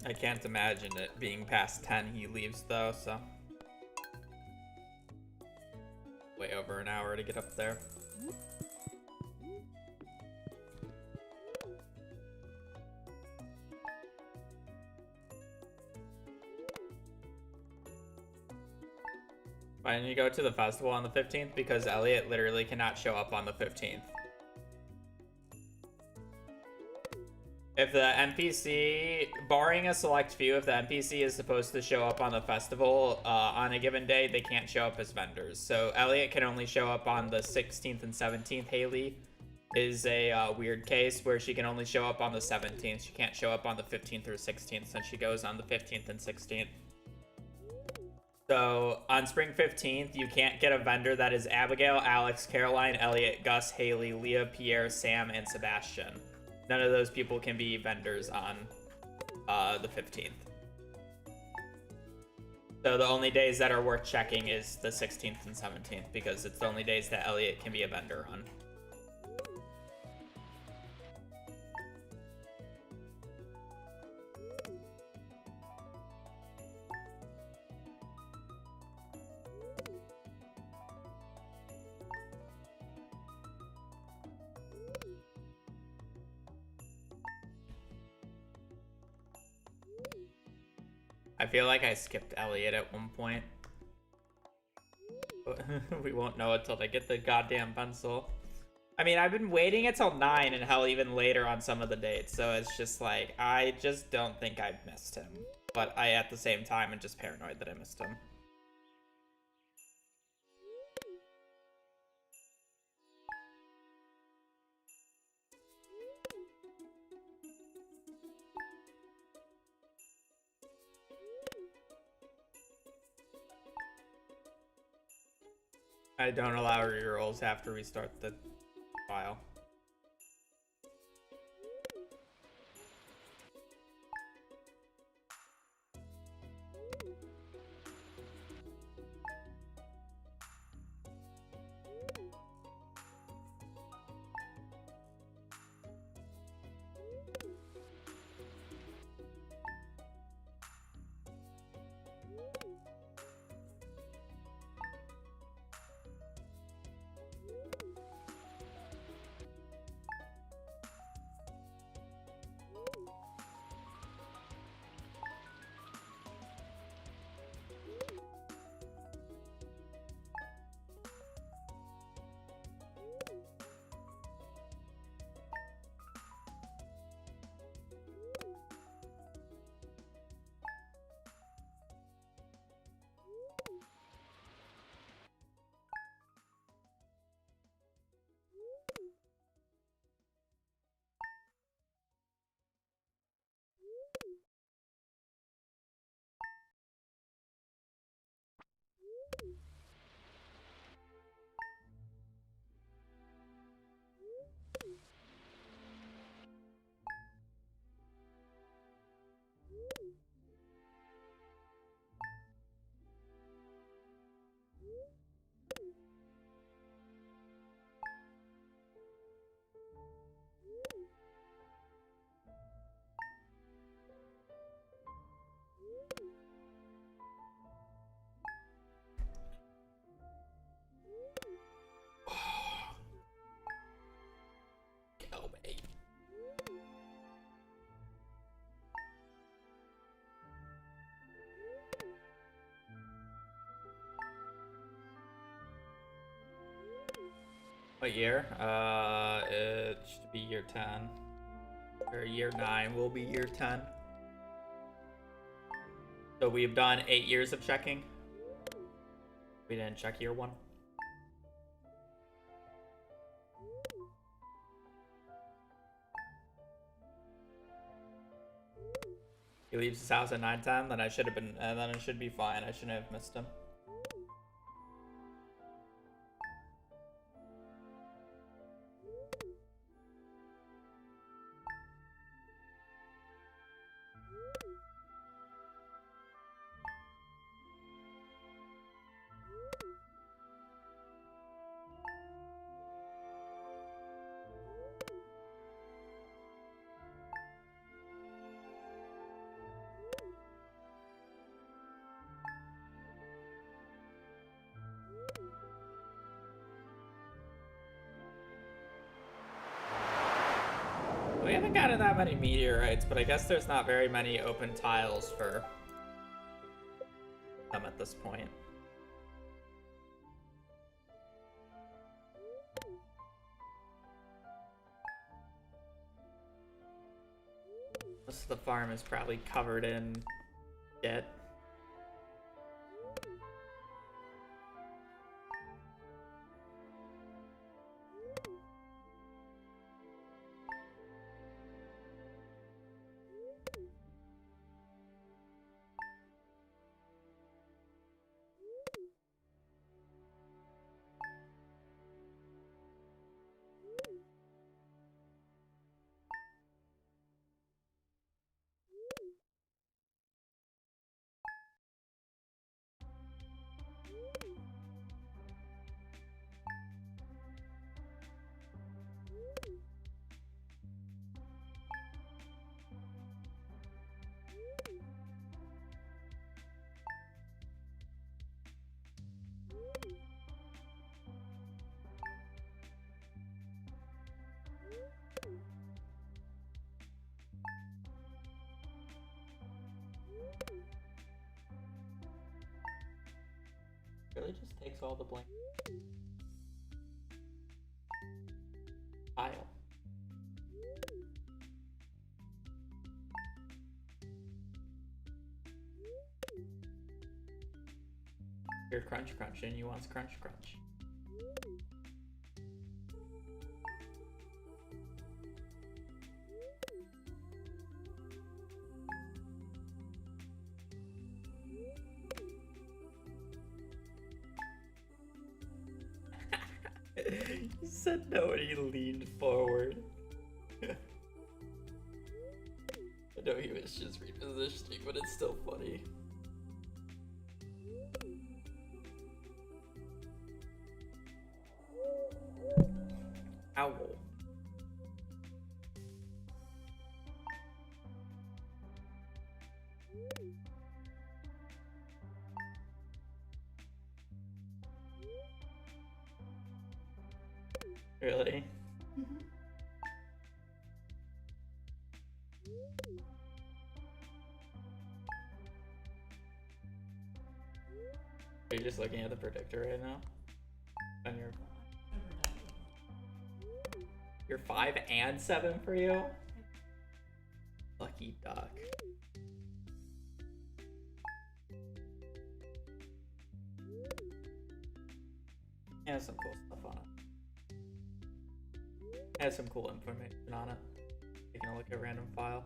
I can't imagine it being past 10 he leaves though, so. Way over an hour to get up there. Why didn't you go to the festival on the 15th? Because Elliot literally cannot show up on the 15th. If the NPC, barring a select few, if the NPC is supposed to show up on the festival on a given day, they can't show up as vendors. So Elliot can only show up on the 16th and 17th. Haley is a weird case where she can only show up on the 17th. She can't show up on the 15th or 16th since she goes on the 15th and 16th. So on spring 15th, you can't get a vendor that is Abigail, Alex, Caroline, Elliot, Gus, Haley, Leah, Pierre, Sam, and Sebastian. None of those people can be vendors on the 15th. So the only days that are worth checking is the 16th and 17th because it's the only days that Elliot can be a vendor on. I feel like I skipped Elliot at one point. We won't know until they get the goddamn pencil. I mean, I've been waiting until 9 and hell even later on some of the dates. So it's just like, I just don't think I missed him. But I, at the same time, am just paranoid that I missed him. I don't allow rerolls after we start the file. What year? It should be year 10. Or year 9 will be year 10. So we've done 8 years of checking. We didn't check year 1. He leaves his house at 9:10, then I should have been, and then it should be fine. I shouldn't have missed him. We haven't gotten that many meteorites, but I guess there's not very many open tiles for them at this point. Most of the farm is probably covered in debt. Really just takes all the blame. Pile. You're crunch and you want crunch. He said no and he leaned forward. I know he was just repositioning, but it's still funny. Owl. Really? Are you just looking at the predictor right now? On your 5 and 7 for you? Lucky duck. It has some cool stuff on it. It has some cool information on it. Taking a look at random file.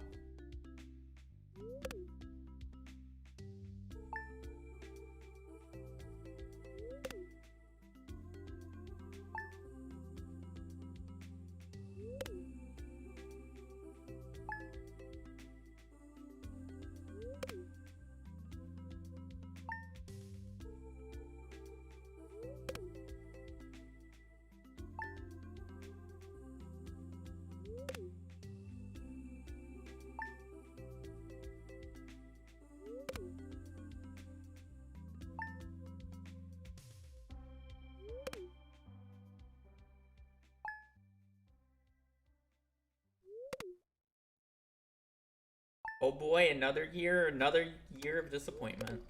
Oh boy, another year of disappointment.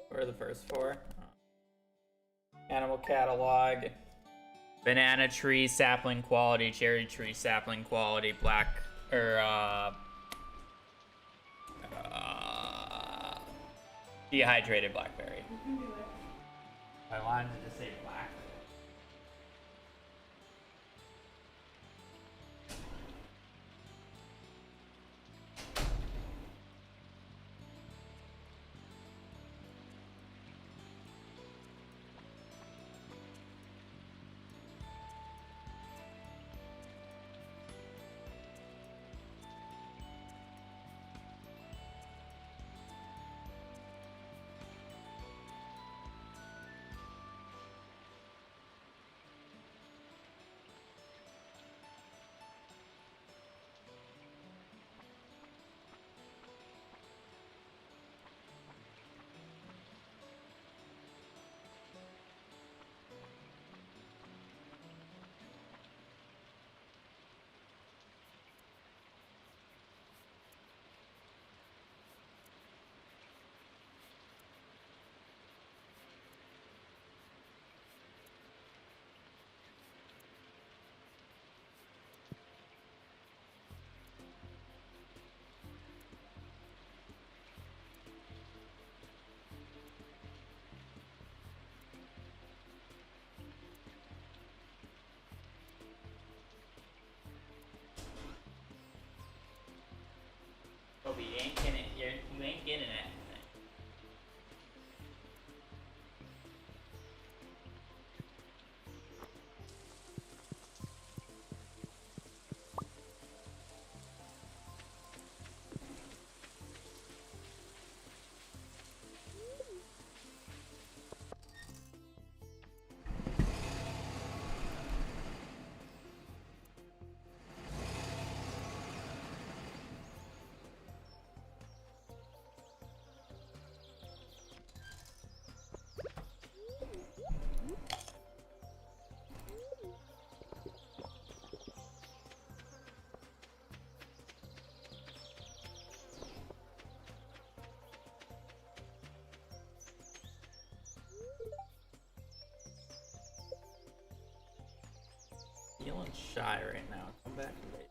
What are the first four? Animal catalog. Banana tree sapling quality, cherry tree sapling quality, black dehydrated blackberry. I wanted to say blackberry. Kobe. You ain't getting it. You ain't getting it. Feeling shy right now. Come back late.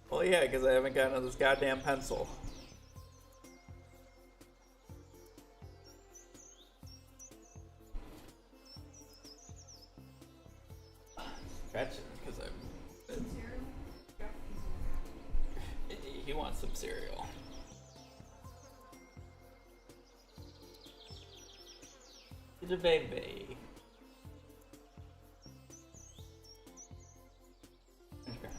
Well, yeah, because I haven't gotten this goddamn pencil. Stretching because I'm. He wants some cereal. He's a baby. Okay.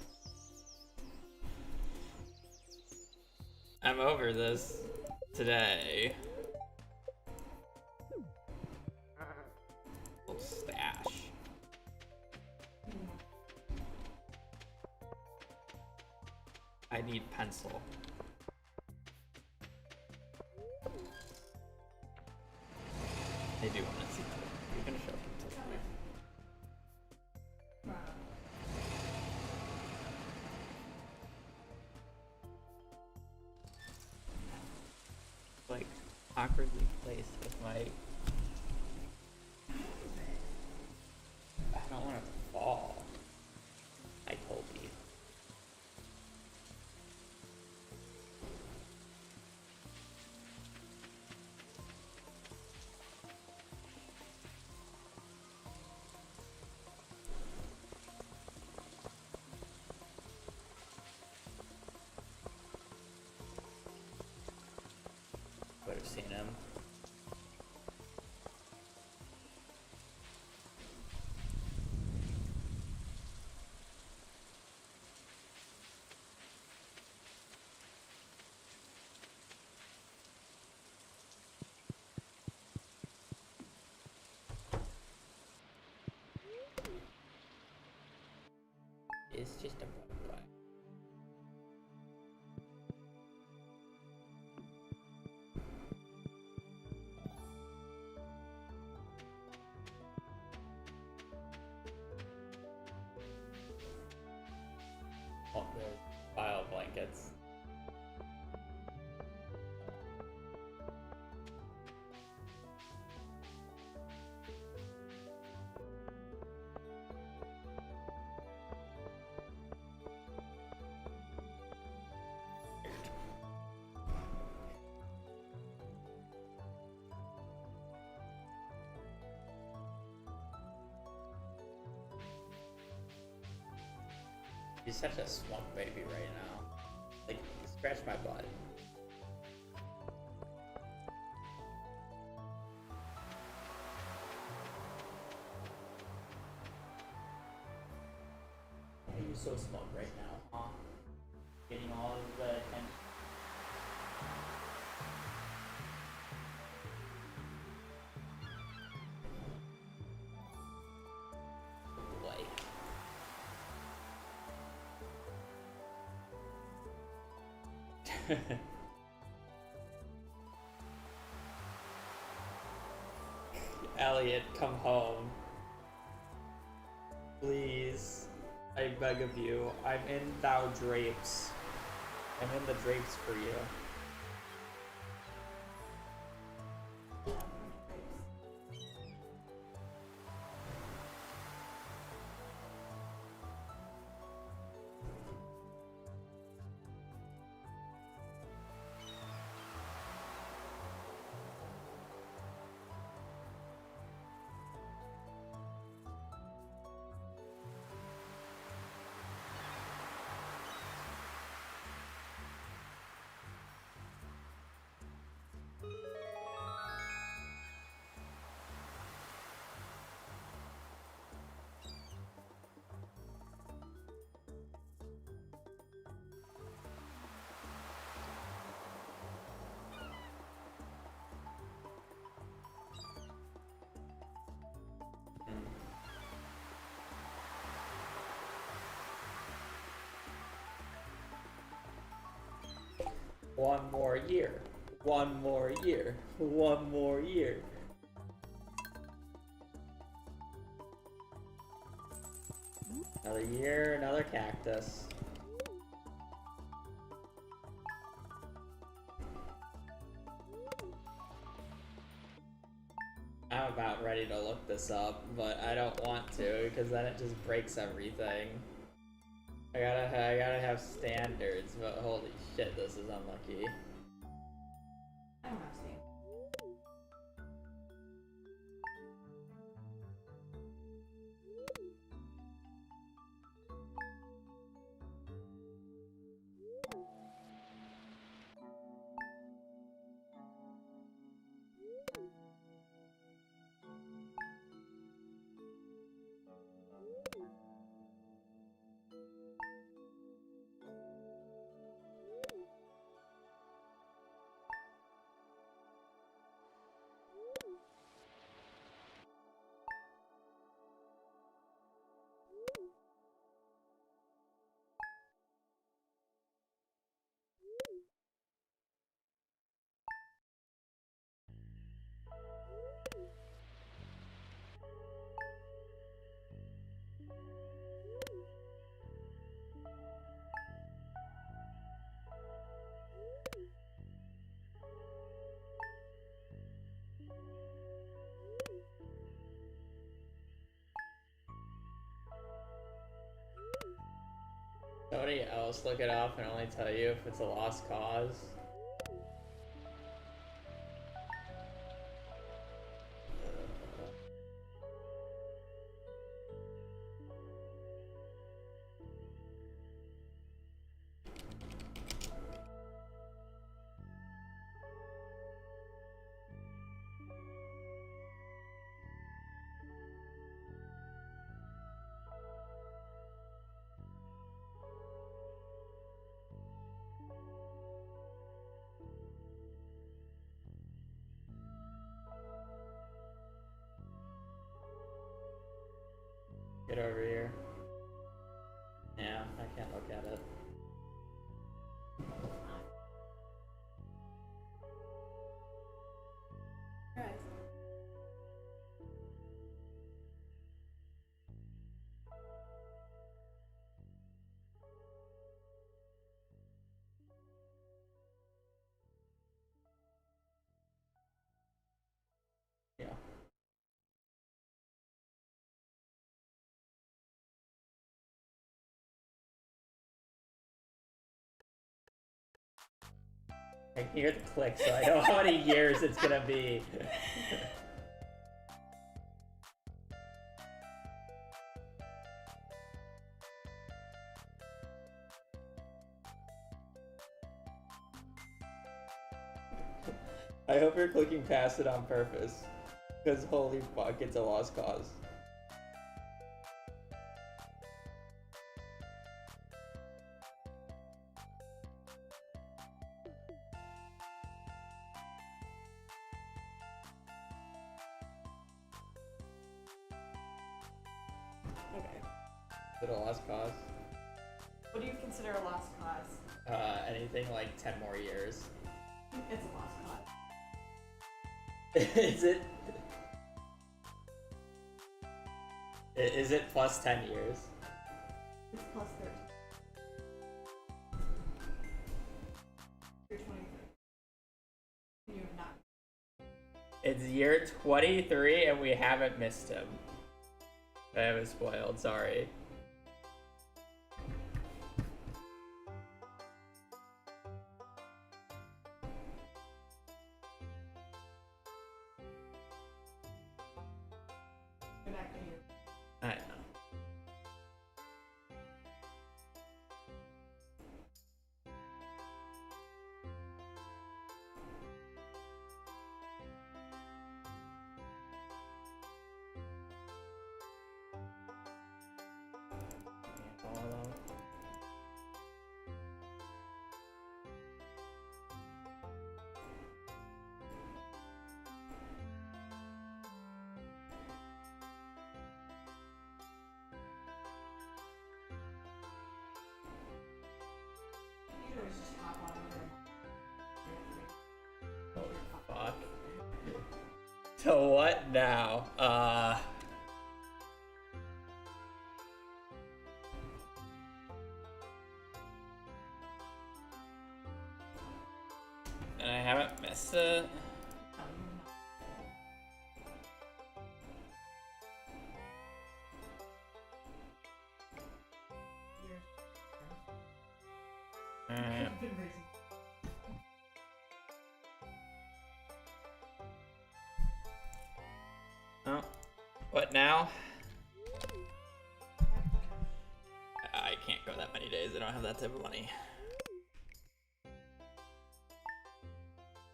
I'm over this today. Little stash. I need pencil. I do want to see that. You're gonna show it to me. Like awkwardly placed with my. I don't want to fall. I told you. Would have seen him. It's just a butterfly. Oh, there's file blankets. He's such a swamp baby right now. Like, scratch my butt. Why are you so smug right now, huh? Getting all of the attention. Boy. Elliot, come home. Please. I beg of you. I'm in thou drapes. I'm in the drapes for you. One more year. One more year. One more year. Another year, another cactus. I'm about ready to look this up, but I don't want to because then it just breaks everything. I gotta have standards, but holy shit, this is unlucky. I don't have stamp. Somebody else look it up and only tell you if it's a lost cause. Get over here. Yeah, I can't look at it. Right. Yeah. I can hear the click, so I know how many years it's gonna be. I hope you're clicking past it on purpose. Because holy fuck, it's a lost cause. Okay. Is it a lost cause? What do you consider a lost cause? Anything like 10 more years. It's a lost cause. Is it? Is it plus 10 years? It's plus 13. You're 23. You have not. It's year 23 and we haven't missed him. I was spoiled, sorry. You're not gonna hear. I know. To what now? And I haven't missed it. Alright. Oh, what now? I can't go that many days. I don't have that type of money.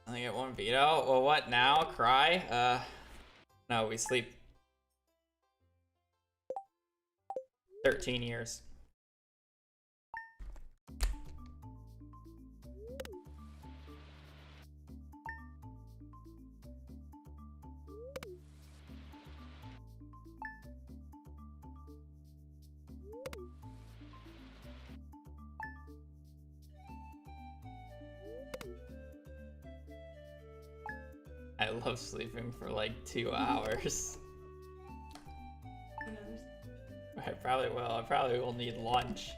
I get one veto. Well, what now? Cry? No, we sleep 13 years. I love sleeping for like 2 hours. I probably will. I probably will need lunch.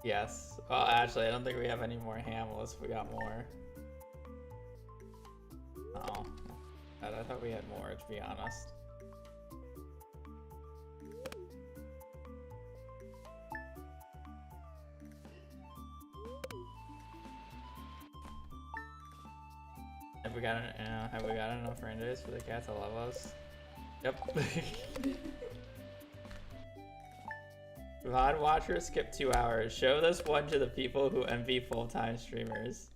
Yes. Well, actually, I don't think we have any more ham unless we got more. Oh. I thought we had more, to be honest. Have we got enough randos for the cat to love us? Yep. VOD watchers skip 2 hours. Show this one to the people who envy full-time streamers.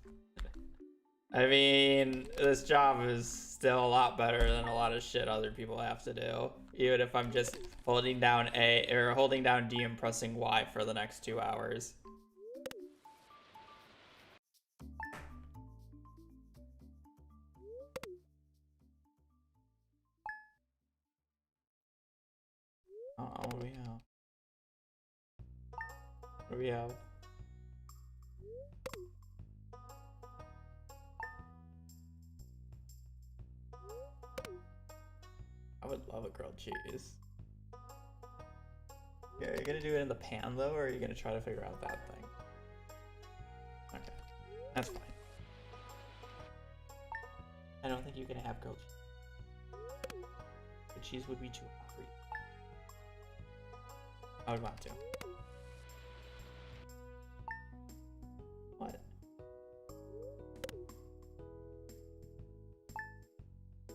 I mean, this job is still a lot better than a lot of shit other people have to do. Even if I'm just holding down A or holding down D and pressing Y for the next 2 hours. What do we have? What do we have? I would love a grilled cheese. Yeah, are you gonna do it in the pan though, or are you gonna try to figure out that thing? Okay, that's fine. I don't think you can have grilled cheese. The cheese would be too hot for you. I would want to. What?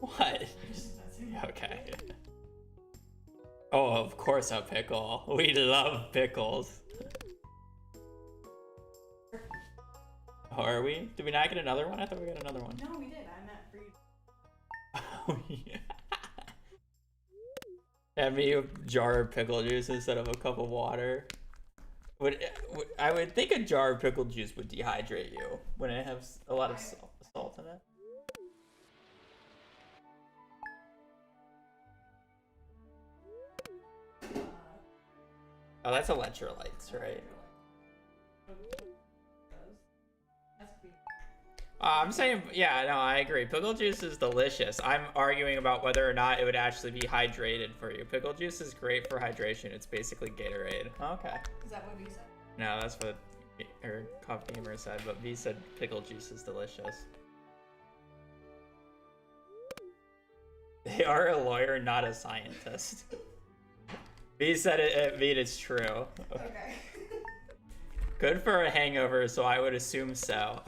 What? Okay. Oh, of course a pickle. We love pickles. Oh, are we? Did we not get another one? I thought we got another one. No, we did. I meant for you. Oh, yeah. Have me a jar of pickle juice instead of a cup of water. I would think a jar of pickle juice would dehydrate you when it has a lot of salt in it. Oh, that's electrolytes, right? I'm saying, yeah, no, I agree. Pickle juice is delicious. I'm arguing about whether or not it would actually be hydrated for you. Pickle juice is great for hydration. It's basically Gatorade. Okay. Is that what we said? No, that's what Coffee Gamer said, but V said pickle juice is delicious. They are a lawyer, not a scientist. V said it it's true. Okay. Good for a hangover, so I would assume so.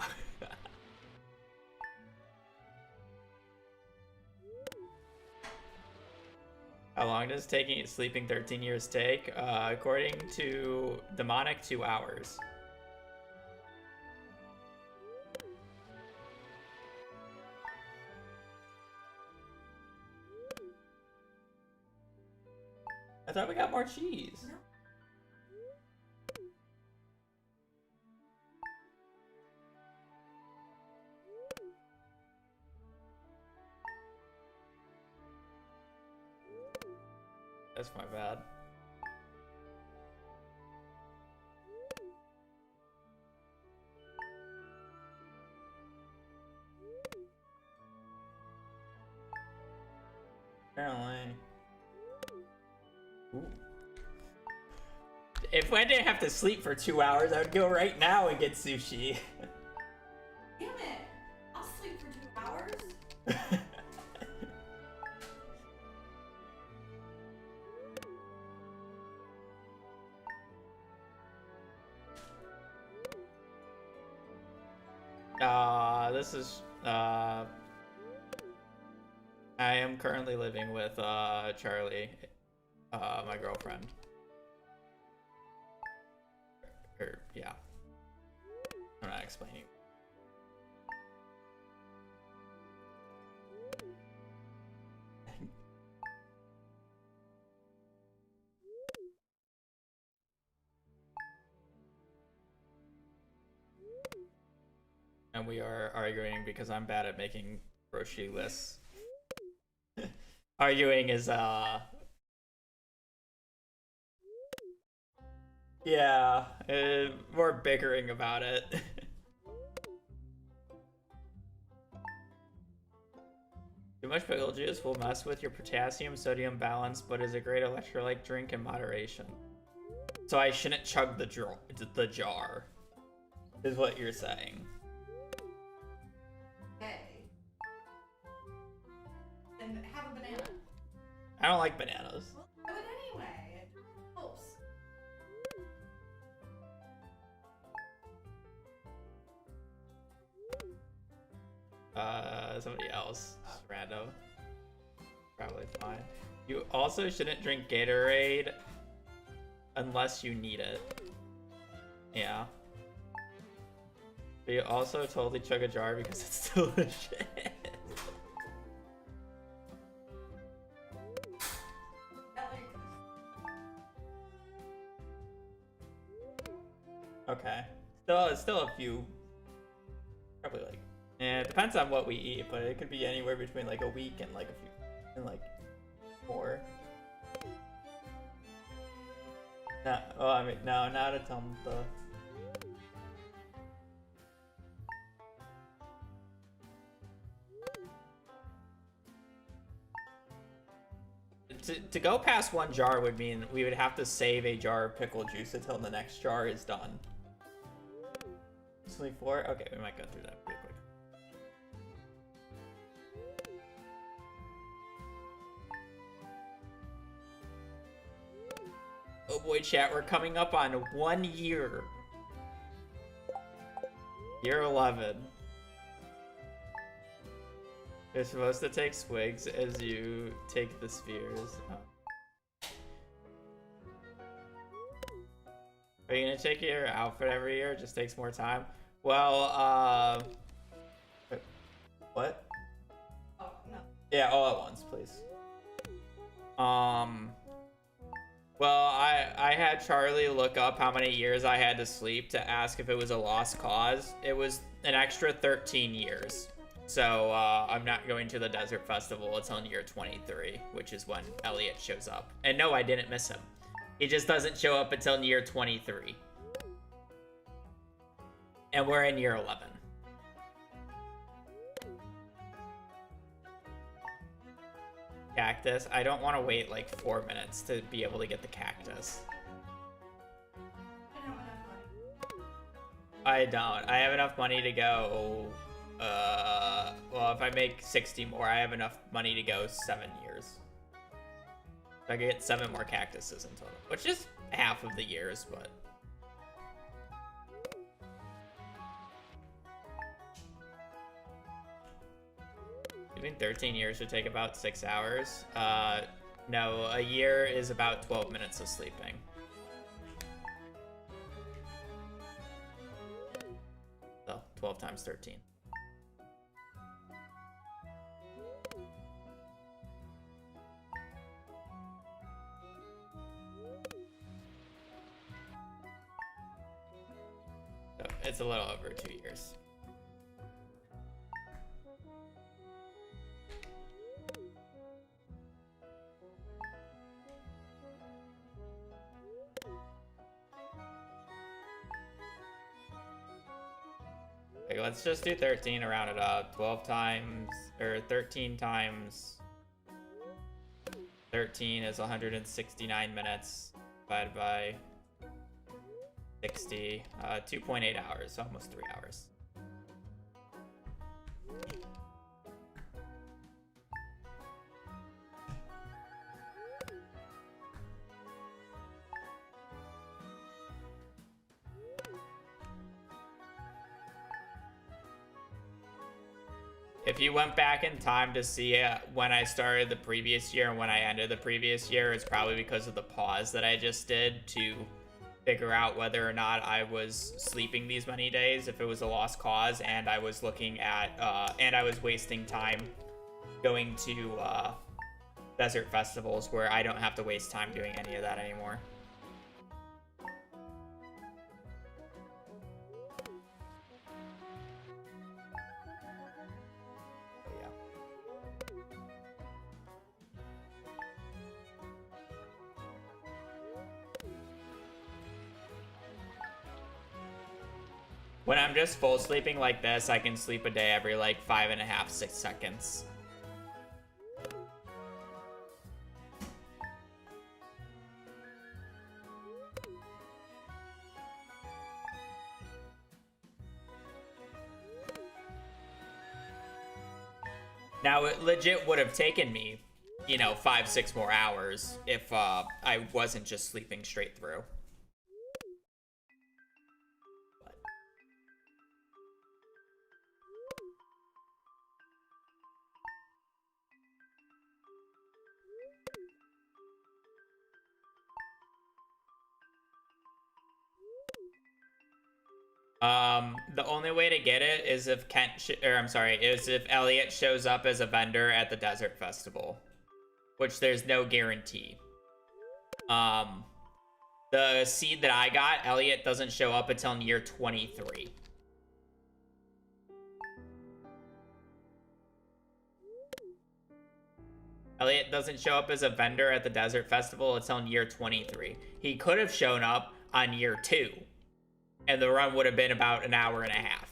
How long does sleeping 13 years take? According to Demonic, 2 hours. I thought we got more cheese. No. That's my bad. If I didn't have to sleep for 2 hours, I would go right now and get sushi. Damn it! I'll sleep for 2 hours. This is, I am currently living with, Charlie, my girlfriend. Yeah. I'm not explaining. And we are arguing because I'm bad at making grocery lists. Arguing is, yeah, we're bickering about it. Too much pickle juice will mess with your potassium sodium balance, but is a great electrolyte drink in moderation. So I shouldn't chug the jar, is what you're saying. Okay. And have a banana. I don't like bananas. Well, do it anyway. It helps. Somebody else. Just random. Probably fine. You also shouldn't drink Gatorade unless you need it. Yeah. But you also totally chug a jar because it's delicious. Okay. Still a few. Probably like. Yeah, it depends on what we eat, but it could be anywhere between like a week and like a few, and like more. No, well, I mean, no, not a ton. To go past one jar would mean we would have to save a jar of pickle juice until the next jar is done. It's only 4? Okay, we might go through that pretty quick. Oh boy, chat, we're coming up on 1 year. Year 11. You're supposed to take swigs as you take the spheres. Oh. Are you gonna take your outfit every year? It just takes more time. Well, what? Oh, no. Yeah, all at once, please. Well, I had Charlie look up how many years I had to sleep to ask if it was a lost cause. It was an extra 13 years. So, I'm not going to the Desert Festival until year 23, which is when Elliot shows up. And no, I didn't miss him. He just doesn't show up until year 23. And we're in year 11. Cactus. I don't want to wait like 4 minutes to be able to get the cactus. I don't have enough money. I don't. I have enough money to go, well, if I make 60 more, I have enough money to go 7 years. So I could get 7 more cactuses in total, which is half of the years, but... Even 13 years would take about 6 hours. No, a year is about 12 minutes of sleeping. So, 12 times 13. So, it's a little over 2 years. Okay, let's just do 13 to round it up. 12 times, or 13 times 13 is 169 minutes divided by 60, 2.8 hours, so almost 3 hours. If you went back in time to see when I started the previous year and when I ended the previous year, it's probably because of the pause that I just did to figure out whether or not I was sleeping these many days, if it was a lost cause, and I was looking at, and I was wasting time going to desert festivals where I don't have to waste time doing any of that anymore. When I'm just full sleeping like this, I can sleep a day every like 5.5, 6 seconds. Now, it legit would have taken me, you know, 5, 6 more hours if I wasn't just sleeping straight through. The only way to get it is if is if Elliot shows up as a vendor at the Desert Festival, which there's no guarantee. The seed that I got, Elliot doesn't show up until year 23. Elliot doesn't show up as a vendor at the Desert Festival until year 23. He could have shown up on year 2. And the run would have been about an hour and a half.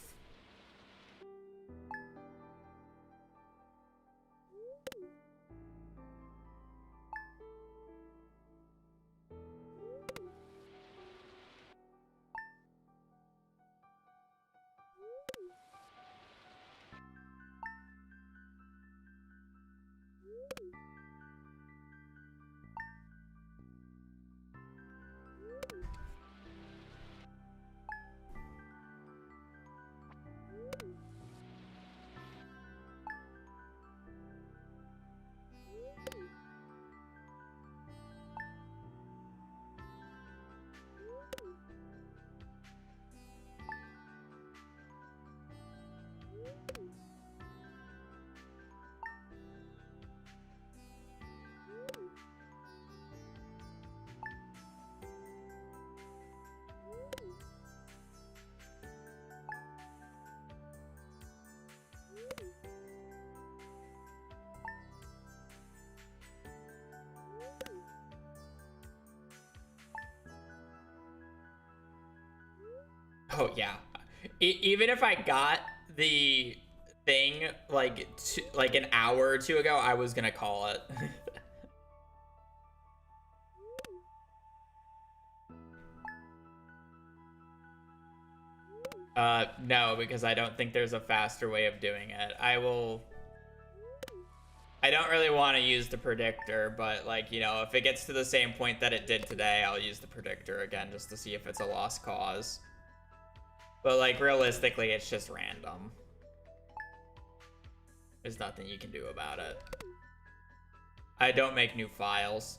Oh yeah, even if I got the thing like an hour or two ago, I was gonna call it. No, because I don't think there's a faster way of doing it. I don't really want to use the predictor, but like, you know, if it gets to the same point that it did today, I'll use the predictor again just to see if it's a lost cause. But like, realistically, it's just random. There's nothing you can do about it. I don't make new files.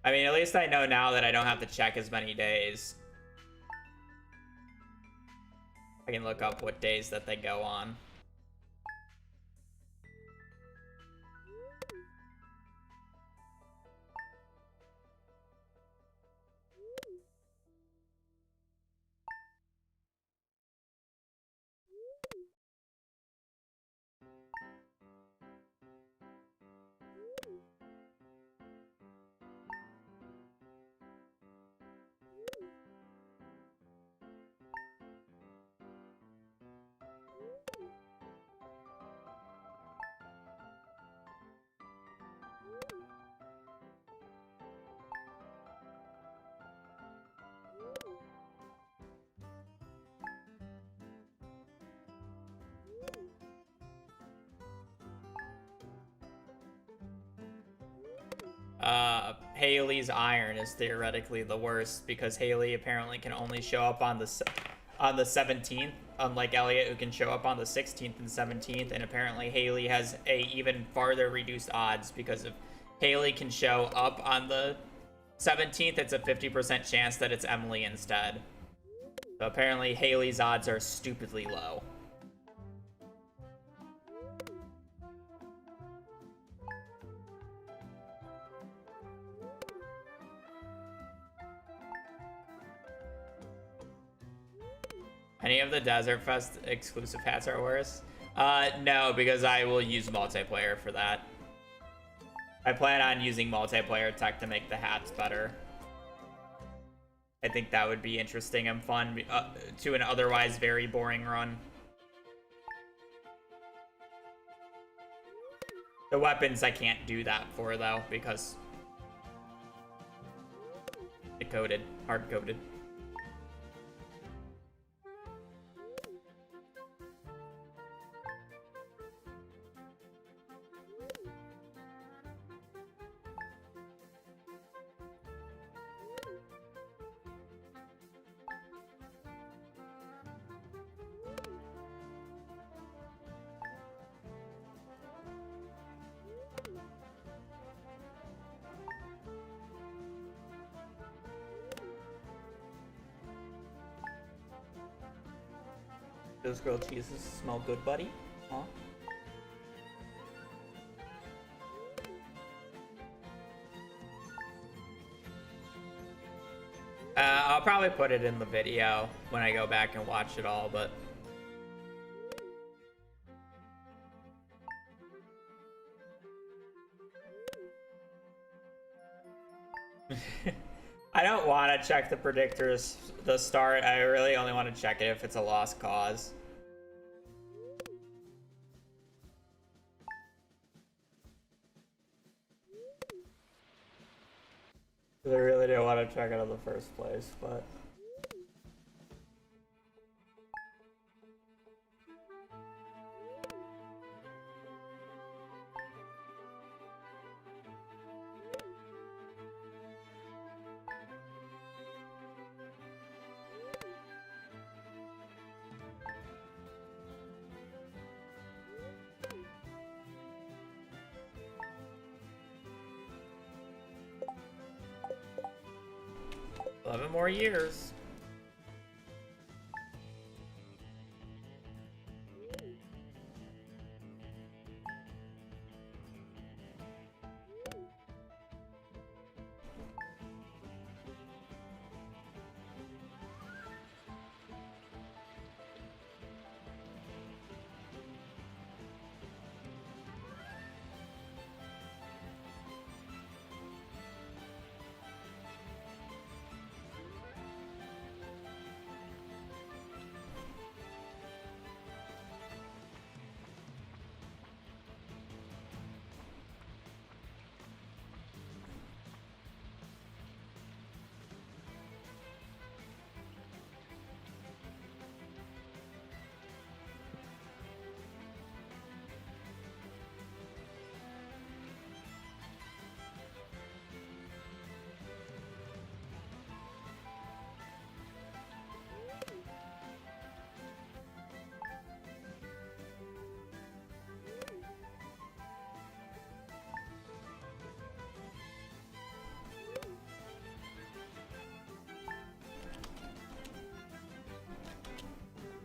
I mean, at least I know now that I don't have to check as many days. I can look up what days that they go on. Haley's iron is theoretically the worst because Haley apparently can only show up on the 17th, unlike Elliot who can show up on the 16th and 17th, and apparently Haley has a even farther reduced odds because if Haley can show up on the 17th, it's a 50% chance that it's Emily instead. So apparently Haley's odds are stupidly low. Any of the Desert Fest exclusive hats are worse? No, because I will use multiplayer for that. I plan on using multiplayer tech to make the hats better. I think that would be interesting and fun to an otherwise very boring run. The weapons I can't do that for though, because it coded, hard coded. Those grilled cheeses smell good, buddy. Huh? I'll probably put it in the video when I go back and watch it all, but... I don't want to check the predictors the start. I really only want to check it if it's a lost cause. I really didn't want to check it in the first place, but... more years.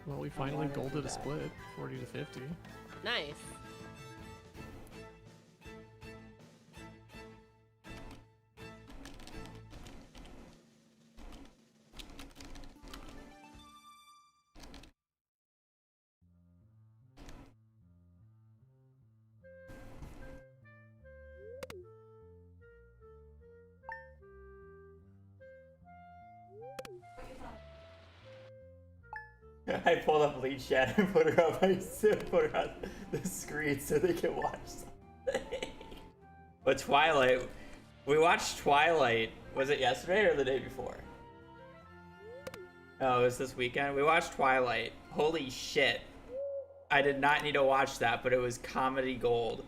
Well, we finally golded a split, 40 to 50. Nice. I pulled up Lead Chat and put her up. I put her on the screen so they can watch something. But Twilight, we watched Twilight. Was it yesterday or the day before? Oh, it was this weekend. We watched Twilight. Holy shit. I did not need to watch that, but it was comedy gold.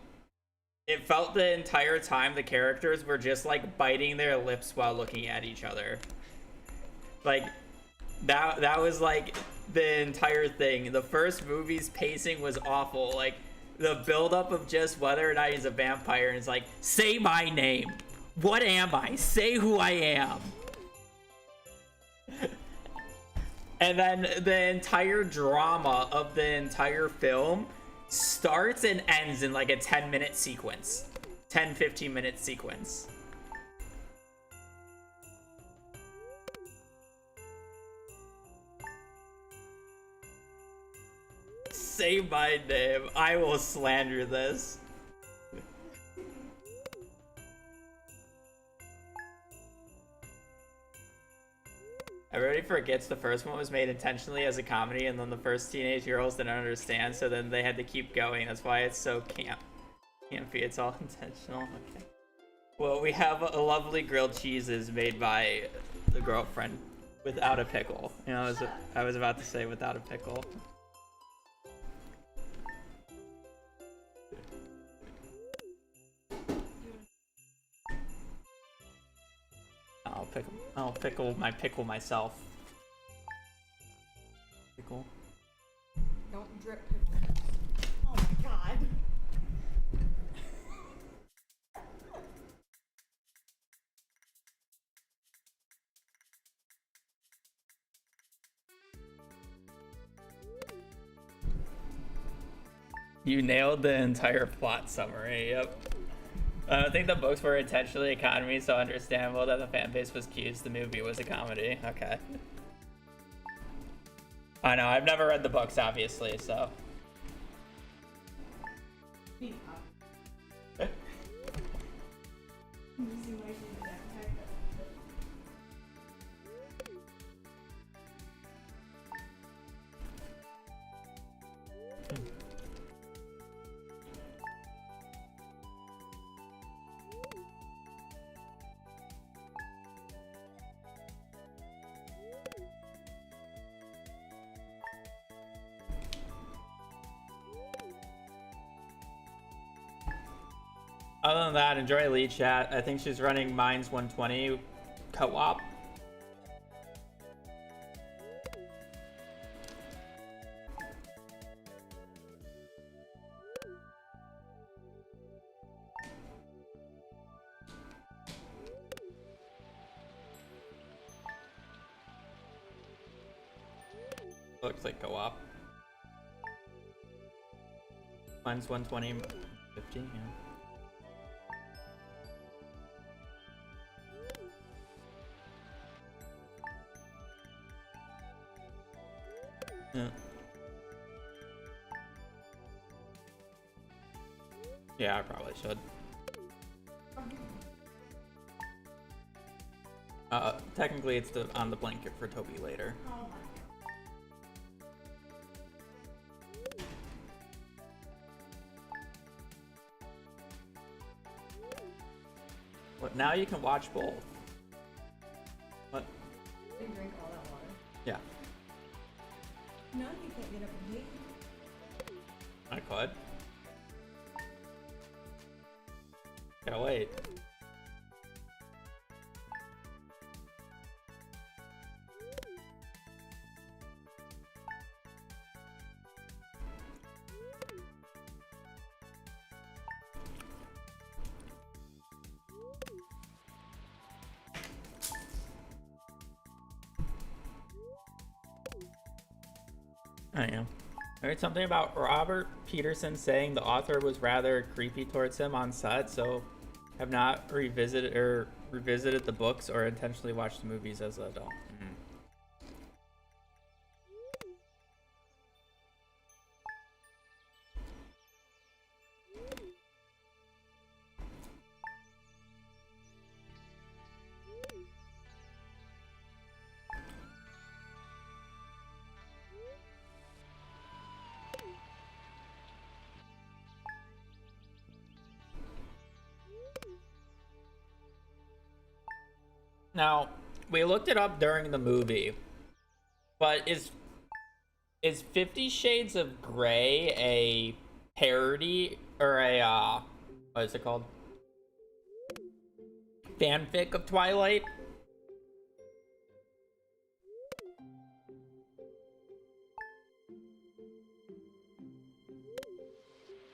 It felt the entire time the characters were just like biting their lips while looking at each other. Like that was like the entire thing. The first movie's pacing was awful. Like the buildup of just whether or not he's a vampire, and it's like, say my name. What am I? Say who I am. And then the entire drama of the entire film starts and ends in like a 10-minute sequence. 10-15-minute sequence. Say my name. I will slander this. Everybody forgets the first one was made intentionally as a comedy, and then the first teenage girls didn't understand, so then they had to keep going. That's why it's so campy. It's all intentional. Okay. Well, we have a lovely grilled cheeses made by the girlfriend without a pickle. You know, I was about to say without a pickle. I'll pickle myself. Pickle. Don't drip pickle. Oh my god. You nailed the entire plot summary. Yep. I think the books were intentionally a comedy, so understandable that the fan base was accused the movie was a comedy. Okay. I know, I've never read the books, obviously, so. Other than that, enjoy lead chat. I think she's running Mines 120 co-op. Looks like co-op. Mines 120, 50, yeah. Yeah, I probably should. Technically it's on the blanket for Toby later. What, now you can watch both. What? You can drink all that water. Yeah. No, you can't get up and eat. I could. Gotta wait. I am. I heard something about Robert Peterson saying the author was rather creepy towards him on set, so have not revisited the books or intentionally watched the movies as an adult. Now, we looked it up during the movie, but is 50 Shades of Grey a parody or a What is it called? Fanfic of Twilight?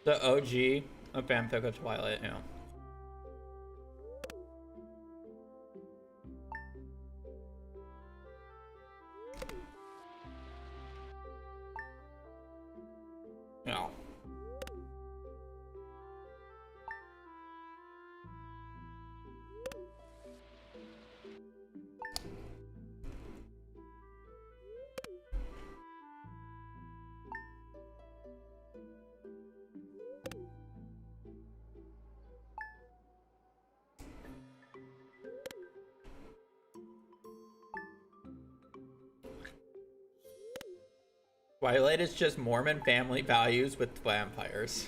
The OG of fanfic of Twilight, yeah. Yeah. Twilight is just Mormon family values with vampires.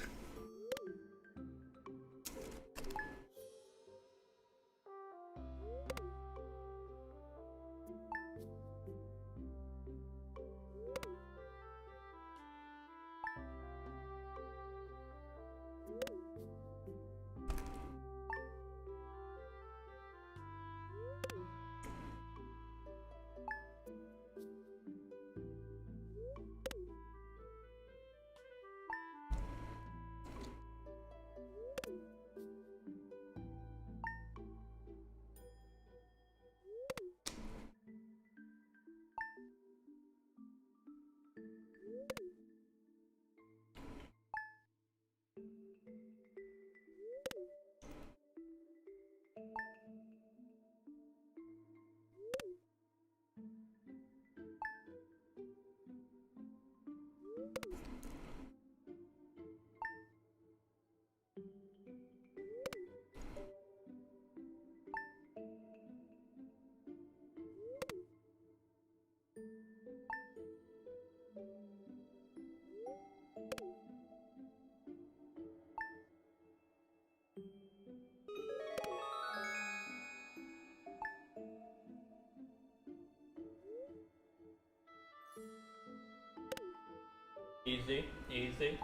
Easy, easy.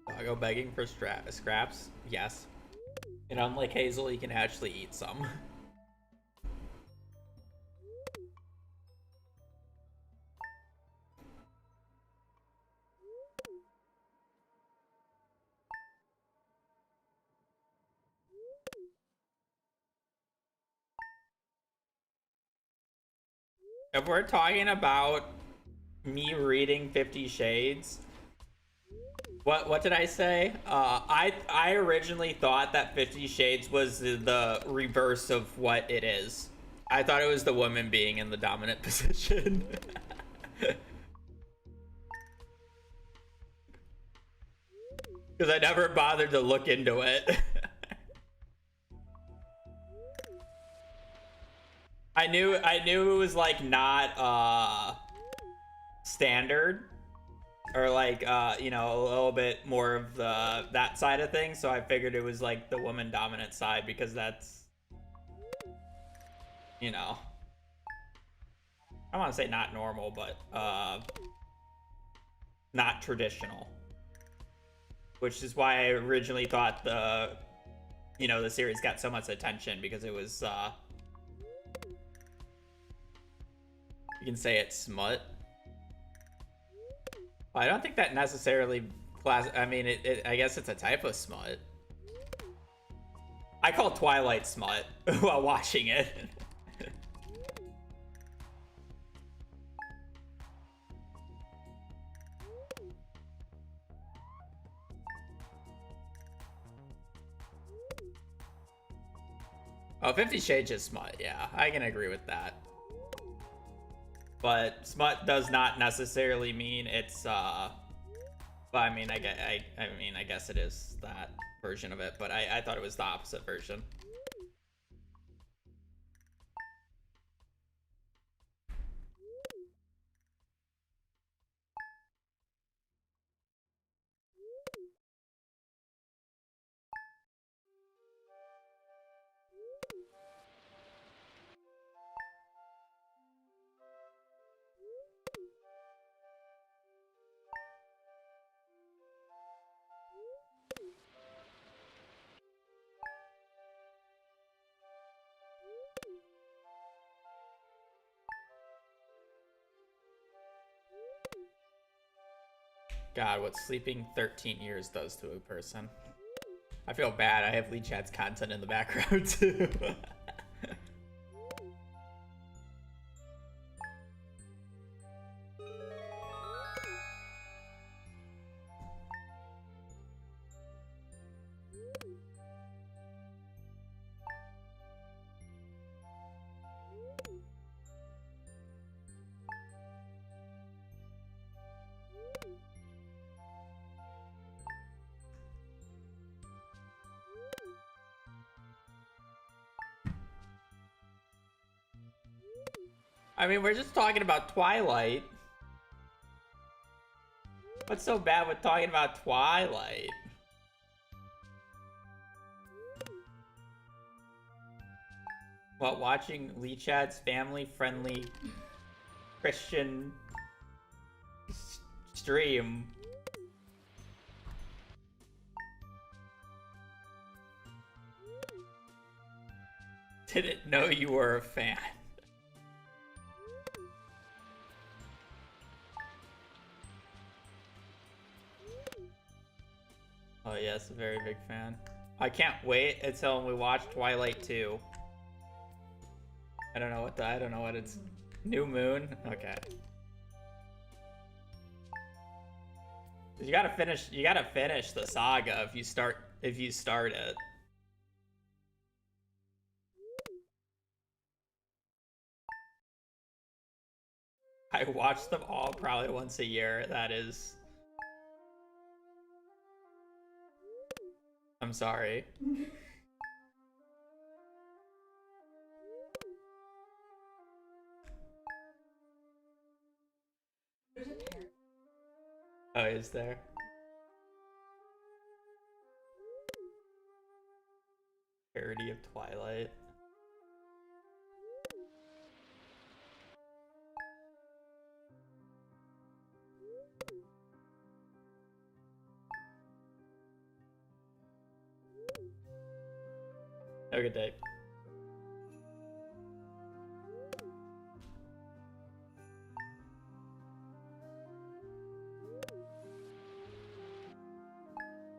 Doggo begging for scraps? Yes. And unlike Hazel, he can actually eat some. If we're talking about me reading 50 Shades, what did I say? I originally thought that 50 Shades was the reverse of what it is. I thought it was the woman being in the dominant position. Because I never bothered to look into it. I knew it was like not standard, or like you know, a little bit more of the that side of things, so I figured it was like the woman dominant side, because that's, you know, I don't want to say not normal, but not traditional, which is why I originally thought the, you know, the series got so much attention, because it was you can say it's smut. Well, I don't think that necessarily I mean, I guess it's a type of smut. I call Twilight smut while watching it. Oh, 50 Shades is smut. Yeah, I can agree with that. But smut does not necessarily mean it's but I mean, I guess it is that version of it, but I thought it was the opposite version. God, what sleeping 13 years does to a person. I feel bad. I have Lee Chat's content in the background too. I mean, we're just talking about Twilight. What's so bad with talking about Twilight? What, watching Lee Chad's family-friendly Christian stream? Didn't know you were a fan. Oh yes, a very big fan. I can't wait until we watch Twilight 2. I don't know what it's... New Moon? Okay. You gotta finish the saga if you start it. I watch them all probably once a year. That is... I'm sorry. Oh, is there? Parody of Twilight. Have a good day.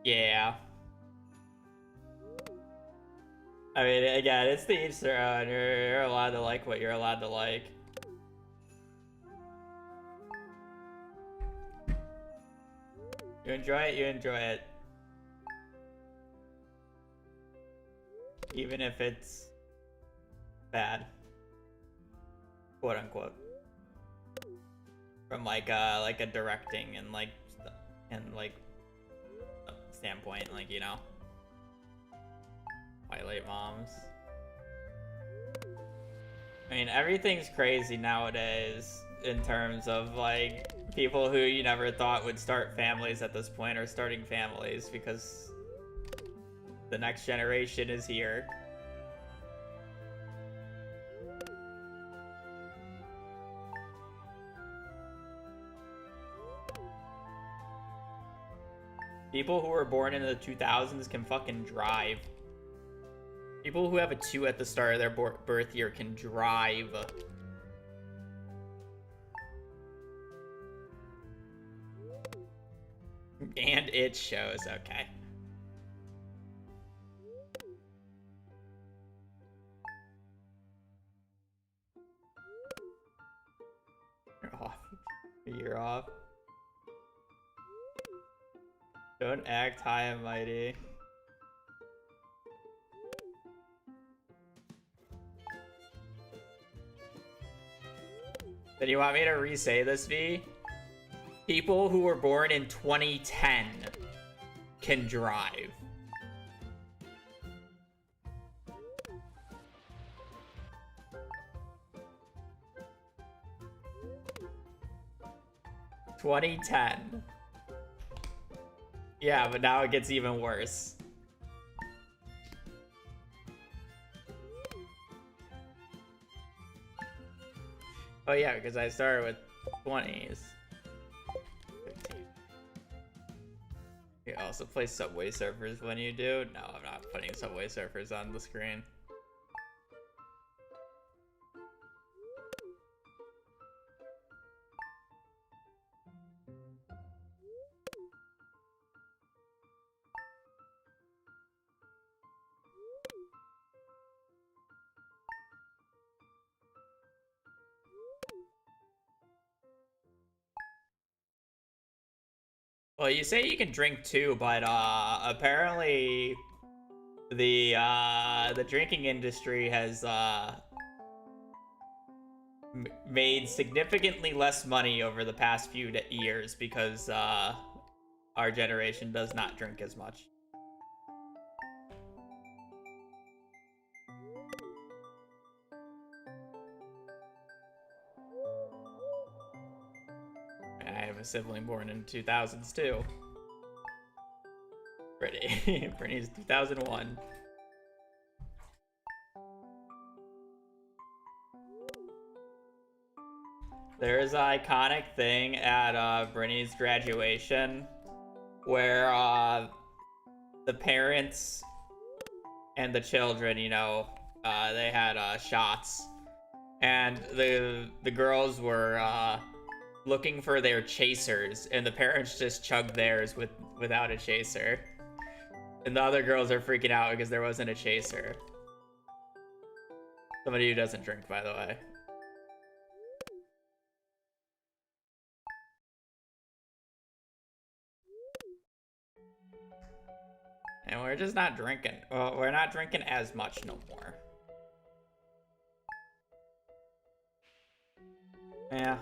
Yeah. I mean, again, it's the each their own. You're allowed to like what you're allowed to like. You enjoy it, you enjoy it. Even if it's bad. Quote unquote. From like a directing and like standpoint, like, you know. Twilight moms. I mean, everything's crazy nowadays in terms of like people who you never thought would start families at this point are starting families because the next generation is here. People who were born in the 2000s can fucking drive. People who have a 2 at the start of their birth year can drive. And it shows, okay. You're off. You're off. Don't act high and mighty. Then you want me to re-say this, V? People who were born in 2010 can drive. (2010). Yeah, but now it gets even worse. Oh yeah, because I started with 20s. 15. You also play Subway Surfers when you do? No, I'm not putting Subway Surfers on the screen. Well, you say you can drink too, but apparently the drinking industry has made significantly less money over the past few years because our generation does not drink as much. I have a sibling born in 2000s too. Brittany. Brittany's 2001. There's an iconic thing at Brittany's graduation where the parents and the children, you know, they had shots, and the girls were looking for their chasers, and the parents just chugged theirs without a chaser. And the other girls are freaking out because there wasn't a chaser. Somebody who doesn't drink, by the way. And we're just not drinking. Well, we're not drinking as much no more. Yeah.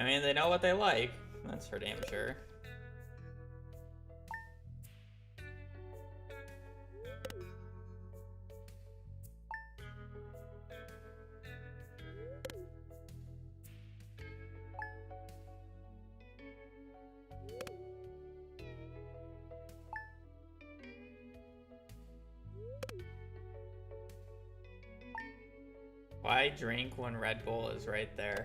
I mean, they know what they like. That's for damn sure. Why drink when Red Bull is right there?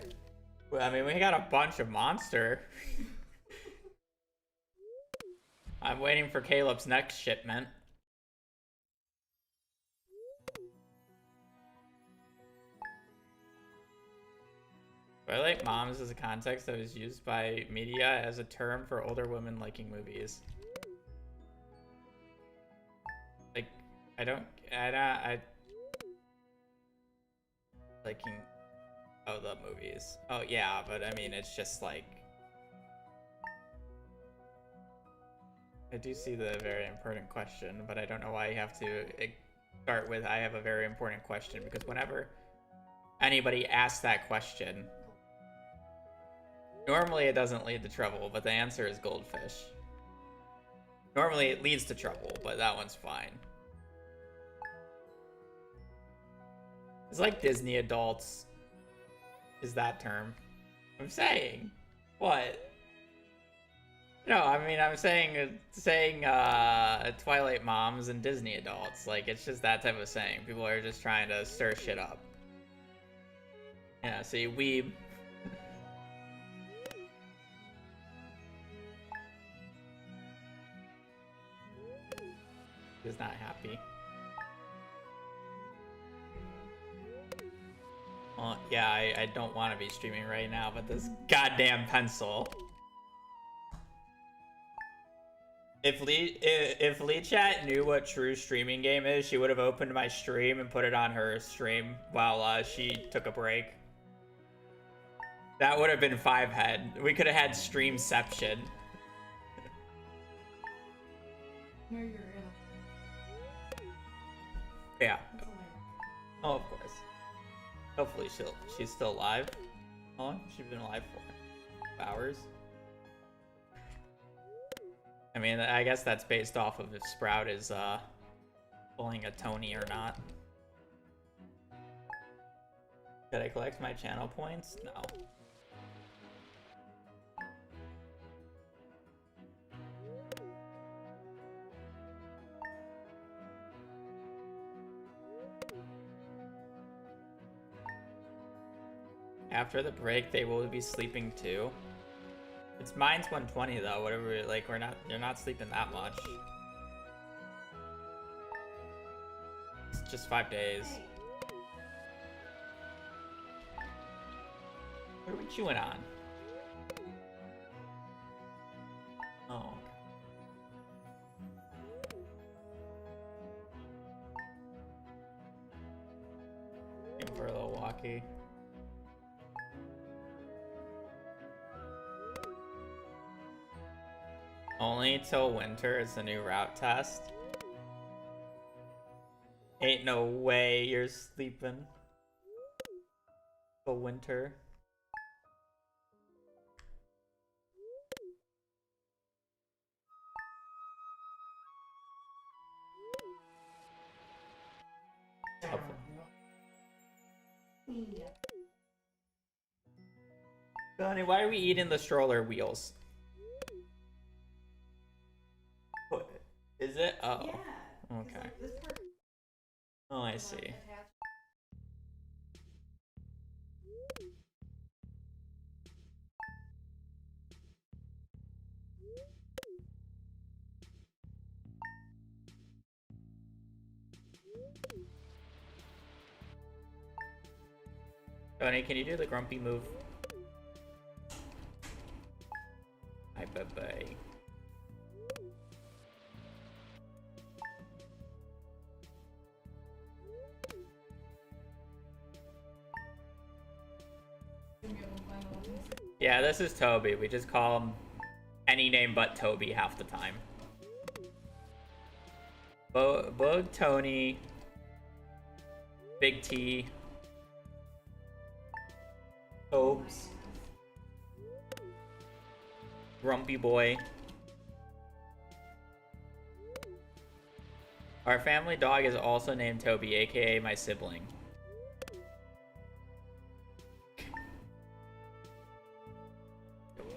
Well, I mean, we got a bunch of Monster. I'm waiting for Caleb's next shipment. Twilight Moms is a context that was used by media as a term for older women liking movies. Like, I liking, oh, the movies. Oh, yeah, but I mean, it's just like, I do see the very important question, but I don't know why you have to start with, I have a very important question, because whenever anybody asks that question, normally it doesn't lead to trouble, but the answer is goldfish. Normally it leads to trouble, but that one's fine. It's like Disney adults is that term. I'm saying. What? No, I mean, I'm saying Twilight Moms and Disney adults. Like, it's just that type of saying. People are just trying to stir shit up. Yeah, see, weeb. Is not happy. Well, yeah, I don't want to be streaming right now, but this goddamn pencil. If Lee Chat knew what true streaming game is, she would have opened my stream and put it on her stream while she took a break. That would have been 5 head. We could have had Streamception. Here you're in. Yeah. Oh, of course. Hopefully she's still alive. How long? She's been alive for 5 hours. I mean, I guess that's based off of if Sprout is pulling a Tony or not. Did I collect my channel points? No. After the break, they will be sleeping too. It's mine's 120 though. Whatever, like you're not sleeping that much. It's just 5 days. What are we chewing on? Oh. Looking for a little walkie. Only till winter is the new route test. Ain't no way you're sleeping till winter. Donnie, why are we eating the stroller wheels? What is it? Oh, Yeah. okay. Like this part Oh, I is, see. like, attached. Donnie, can you do the grumpy move? Hi, bye-bye. Yeah, this is Toby. We just call him any name but Toby half the time. Bug Tony, Big T, Tobes, Grumpy Boy. Our family dog is also named Toby, aka my sibling.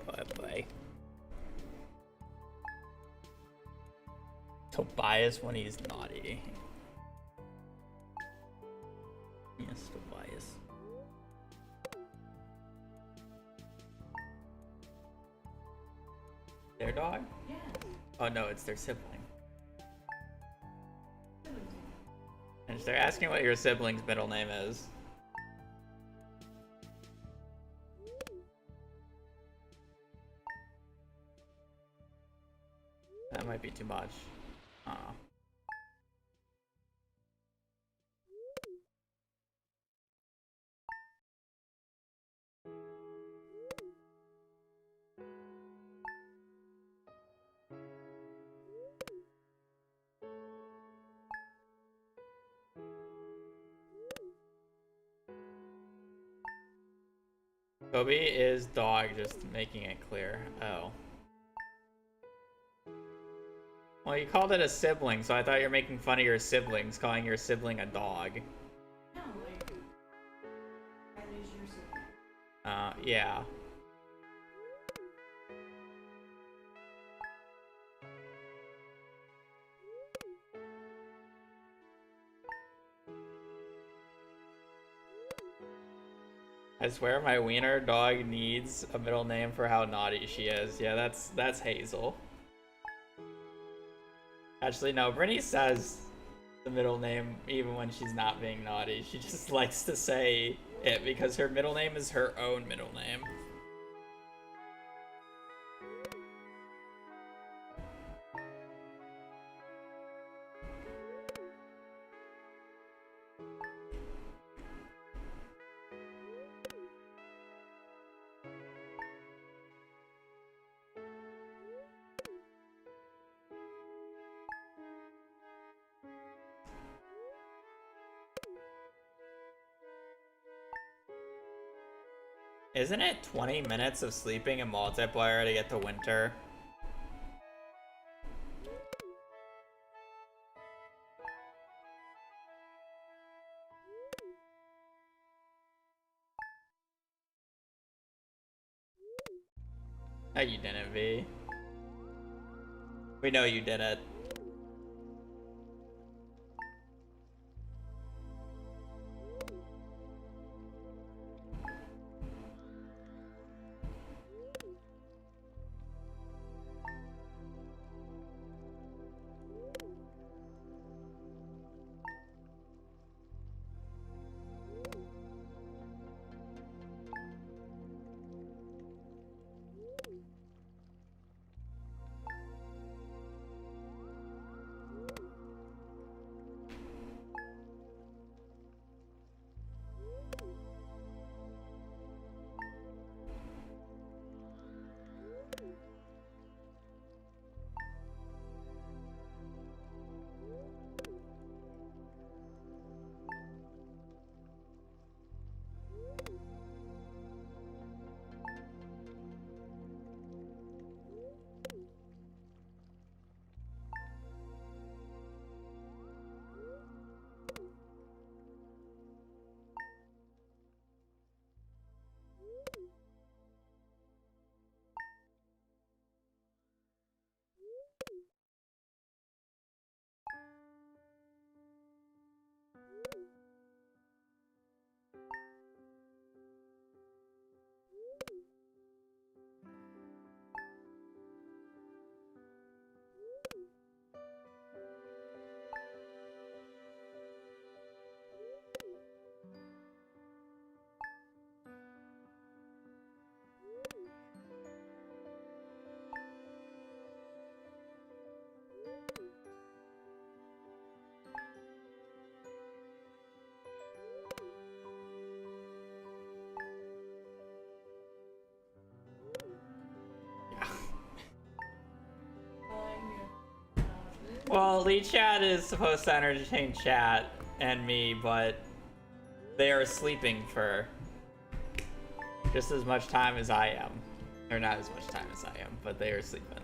Bye-bye. Tobias when he's naughty. Yes, Tobias. Their dog? Yeah. Oh no, it's their sibling. And they're asking what your sibling's middle name is. That might be too much. Toby is dog, just making it clear. Oh. Well, you called it a sibling, so I thought you were making fun of your siblings, calling your sibling a dog. No, like, Riley's your sibling. Yeah. I swear my wiener dog needs a middle name for how naughty she is. Yeah, that's Hazel. Actually, no, Brittany says the middle name even when she's not being naughty. She just likes to say it because her middle name is her own middle name. Isn't it 20 minutes of sleeping in multiplayer to get to winter? No, you didn't, V. We know you did it. Well, lead chat is supposed to entertain chat and me, but they are sleeping for just as much time as I am. Or not as much time as I am, but they are sleeping.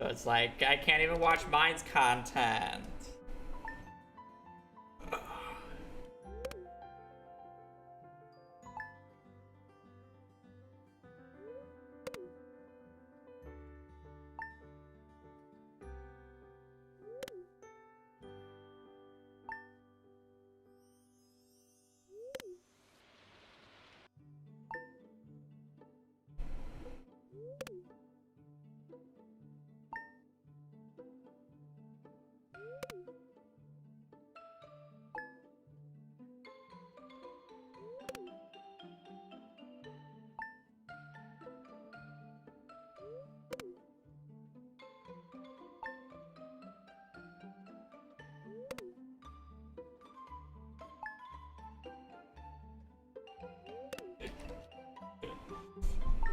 So it's like, I can't even watch mine's content.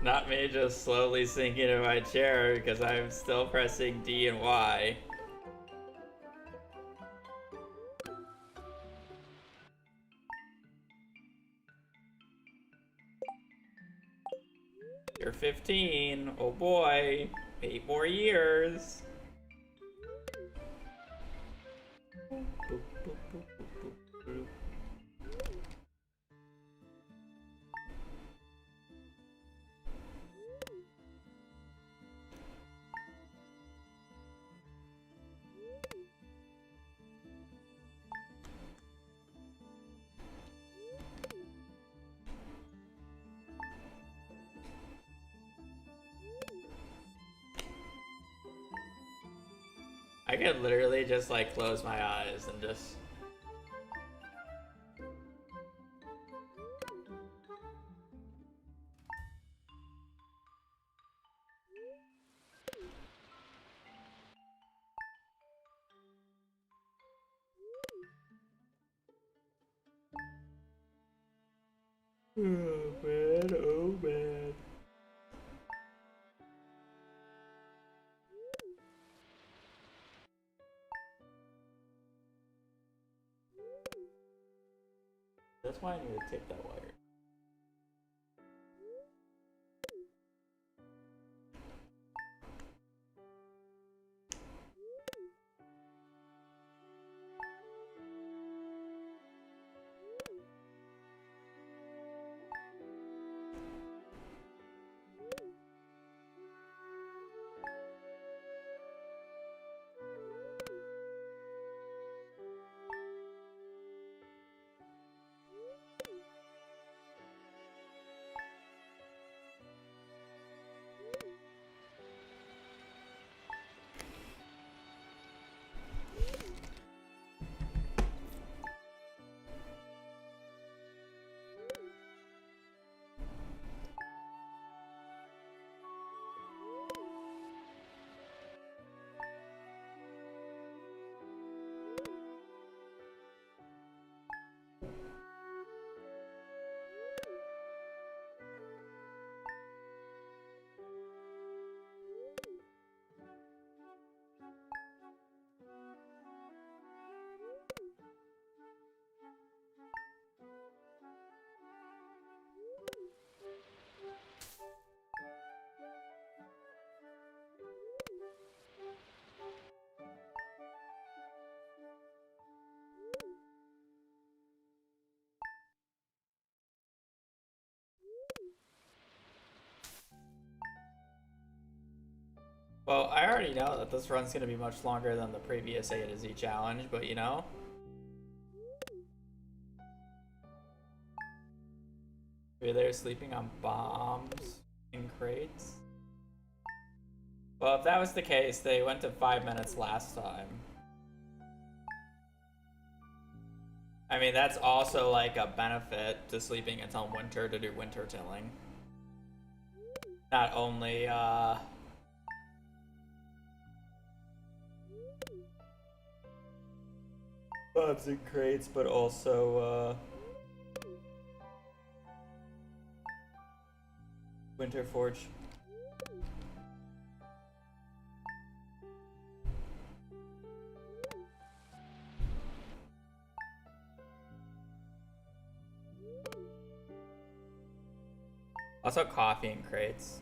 Not me just slowly sinking in my chair because I'm still pressing D and Y. You're 15. Oh boy. 8 more years. I could literally just like close my eyes and just That's why I need to take that wire. Well, I already know that this run's going to be much longer than the previous A to Z challenge, but you know. Maybe they're sleeping on bombs in crates. Well, if that was the case, they went to 5 minutes last time. I mean, that's also like a benefit to sleeping until winter to do winter tilling. Not only, bombs and crates, but also, Winter Forge. Also coffee and crates.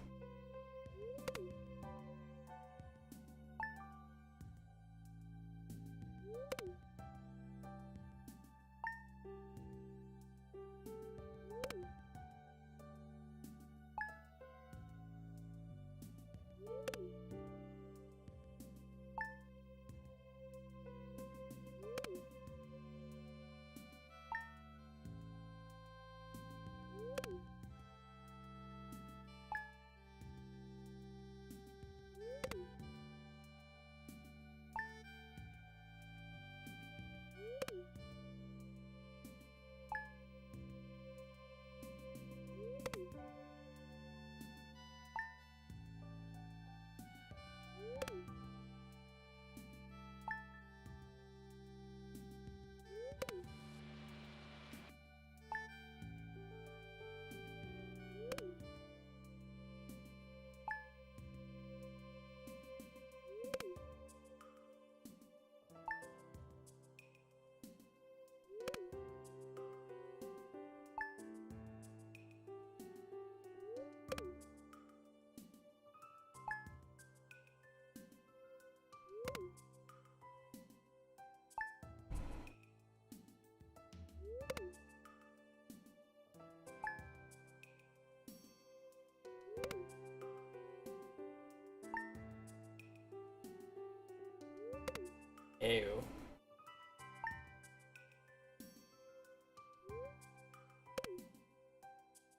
Ew.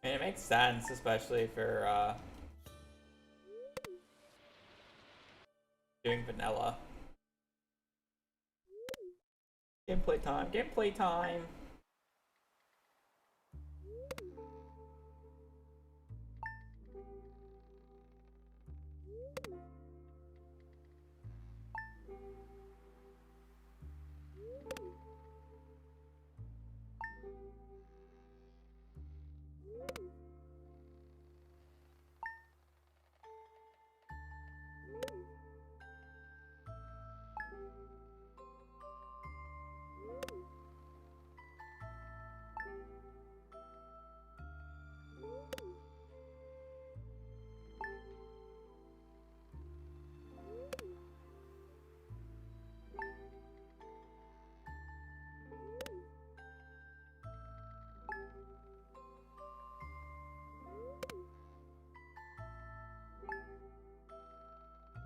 And it makes sense, especially for doing vanilla. Gameplay time, gameplay time!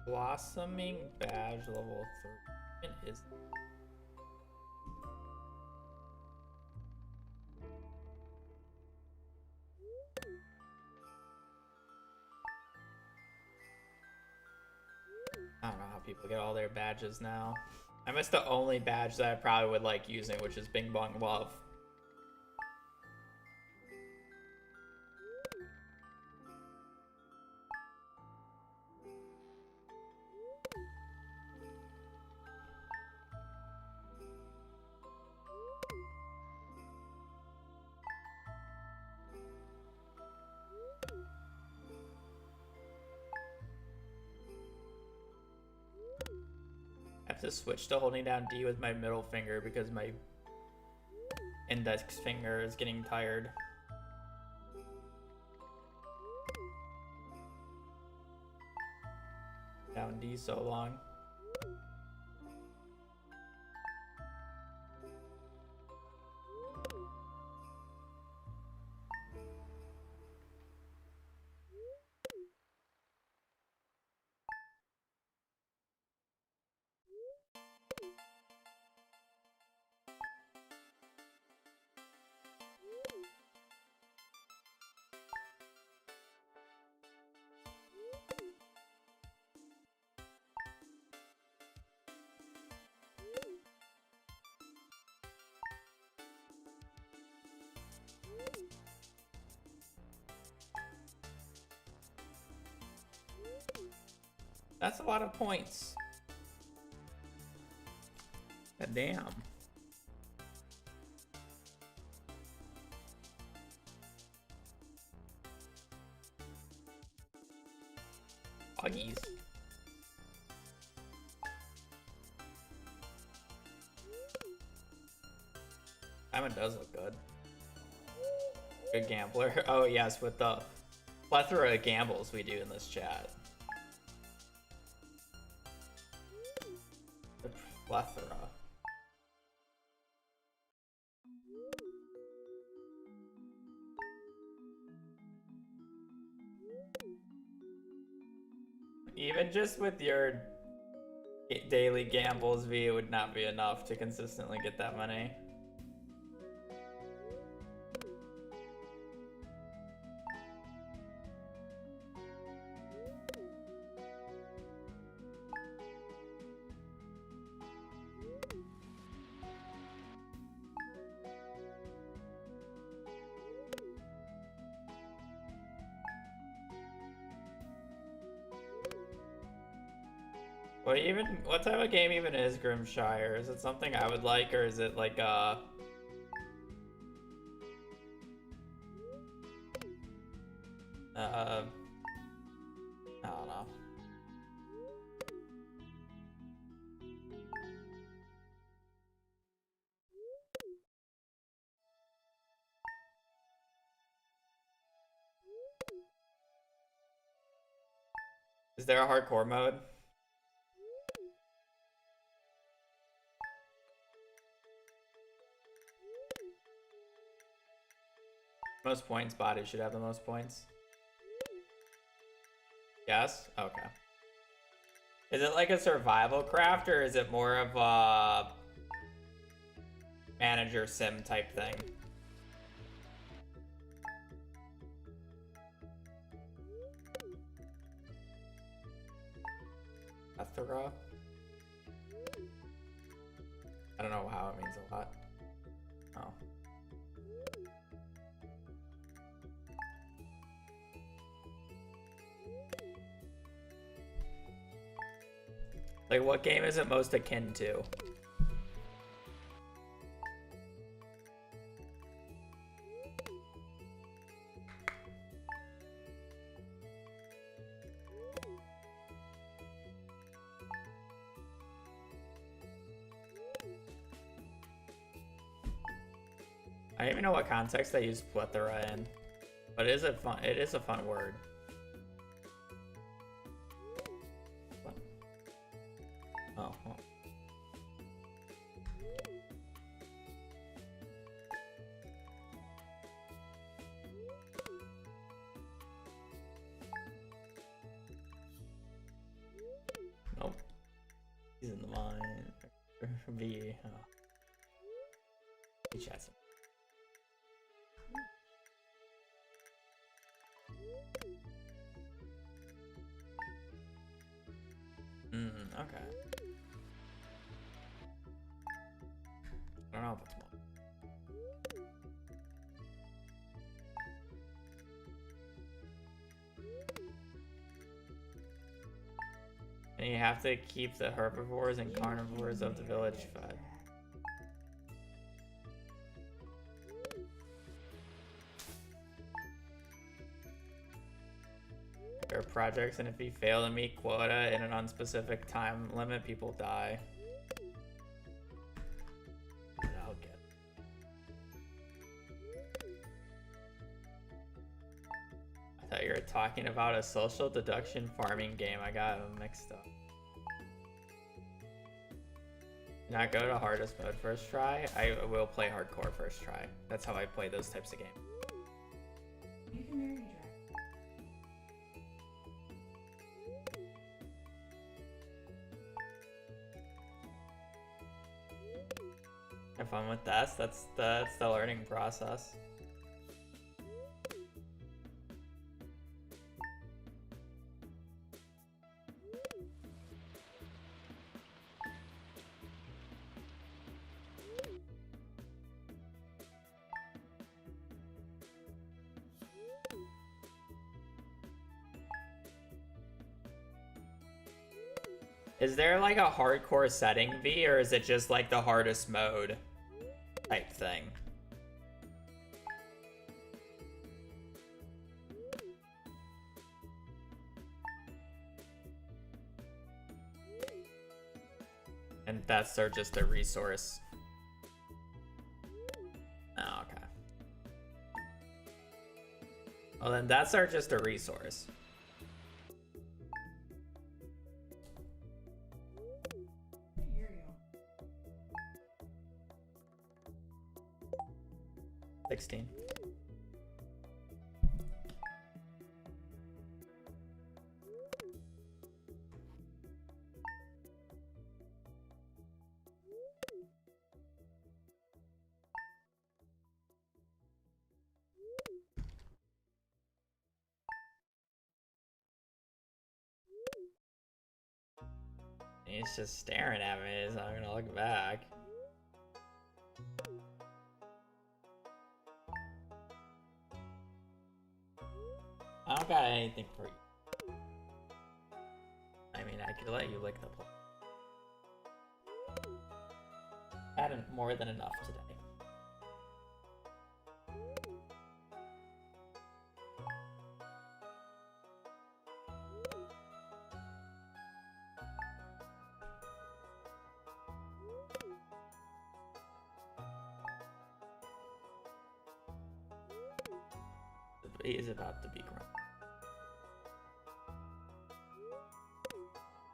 Blossoming badge level 3. It is. I don't know how people get all their badges now. I missed the only badge that I probably would like using, which is Bing Bong Love. I have to switch to holding down D with my middle finger because my index finger is getting tired. Down D so long. That's a lot of points. God damn. Huggies. Diamond does look good. Good gambler. Oh yes, with the plethora of gambles we do in this chat. The plethora. Even just with your daily gambles, V, it would not be enough to consistently get that many. What type of game even is Grimshire? Is it something I would like, or is it like I don't know. Is there a hardcore mode? Most points body should have the most points. Yes? Okay. Is it like a survival craft, or is it more of a manager sim type thing? Plethora? I don't know how it means a lot. Oh. Like, what game is it most akin to? I don't even know what context they use plethora in, but it is a fun word. Oh. V. Oh. Each has okay. I don't know if it's more. And you have to keep the herbivores and carnivores of the village fed. There are projects, and if you fail to meet quota in an unspecific time limit, people die. I'll get. I thought you were talking about a social deduction farming game. I got them mixed up. Not go to hardest mode first try. I will play hardcore first try. That's how I play those types of games. You can marry a dragon. Have fun with that. That's the learning process. Is there like a hardcore setting, V, or is it just like the hardest mode type thing? And that's just a resource. Oh, okay. Well, then that's just a resource. Here you go. 16. He's just staring at me, so I'm gonna look back. I don't got anything for you. I mean, I could let you lick the plate. Had more than enough today. He is about to be grumpy.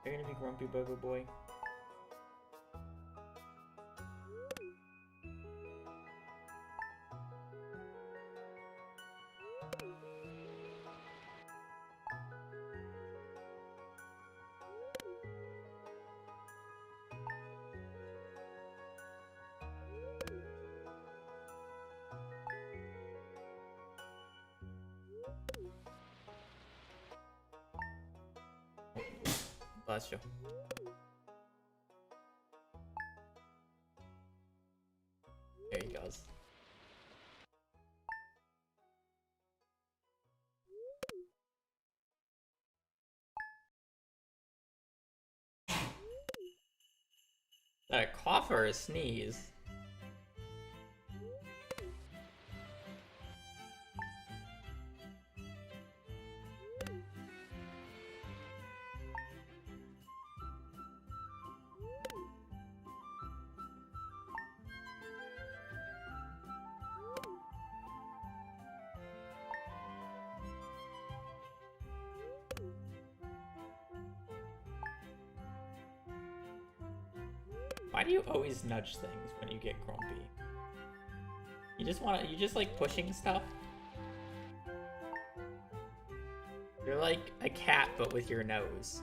You're gonna be grumpy, Bobo boy. Bless you. There he goes. That a cough or a sneeze? Why do you always nudge things when you get grumpy? You just like pushing stuff? You're like a cat, but with your nose.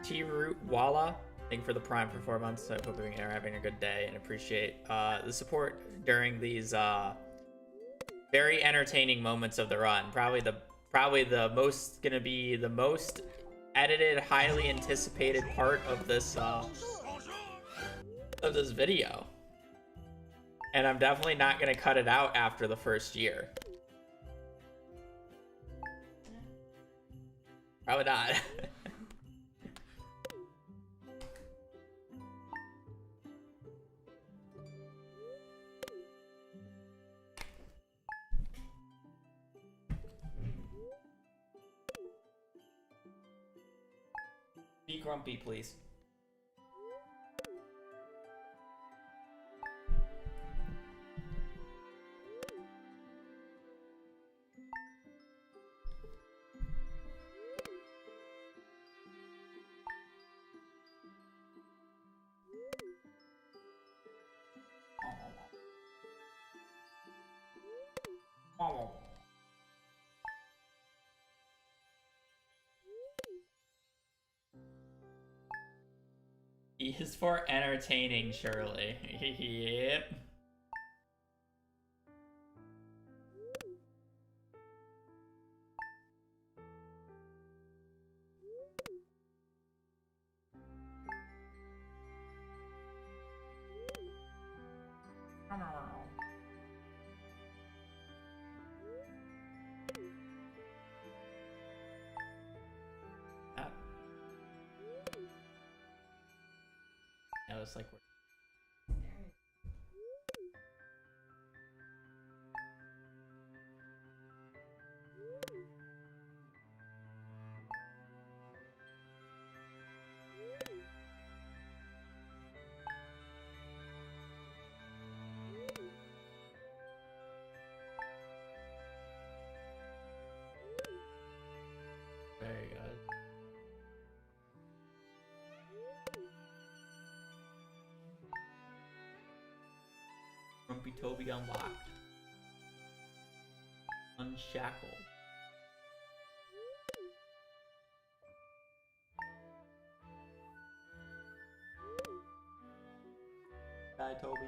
T-Root Walla? Thank you for the Prime for 4 months. I hope you're having a good day and appreciate the support during these very entertaining moments of the run. Probably the most gonna be the most edited, highly anticipated part of this video. And I'm definitely not gonna cut it out after the first year. Probably not. Be grumpy, please. E is for entertaining, surely. Yep. That was like very good. Grumpy Toby unlocked. Unshackled. Bye, Toby.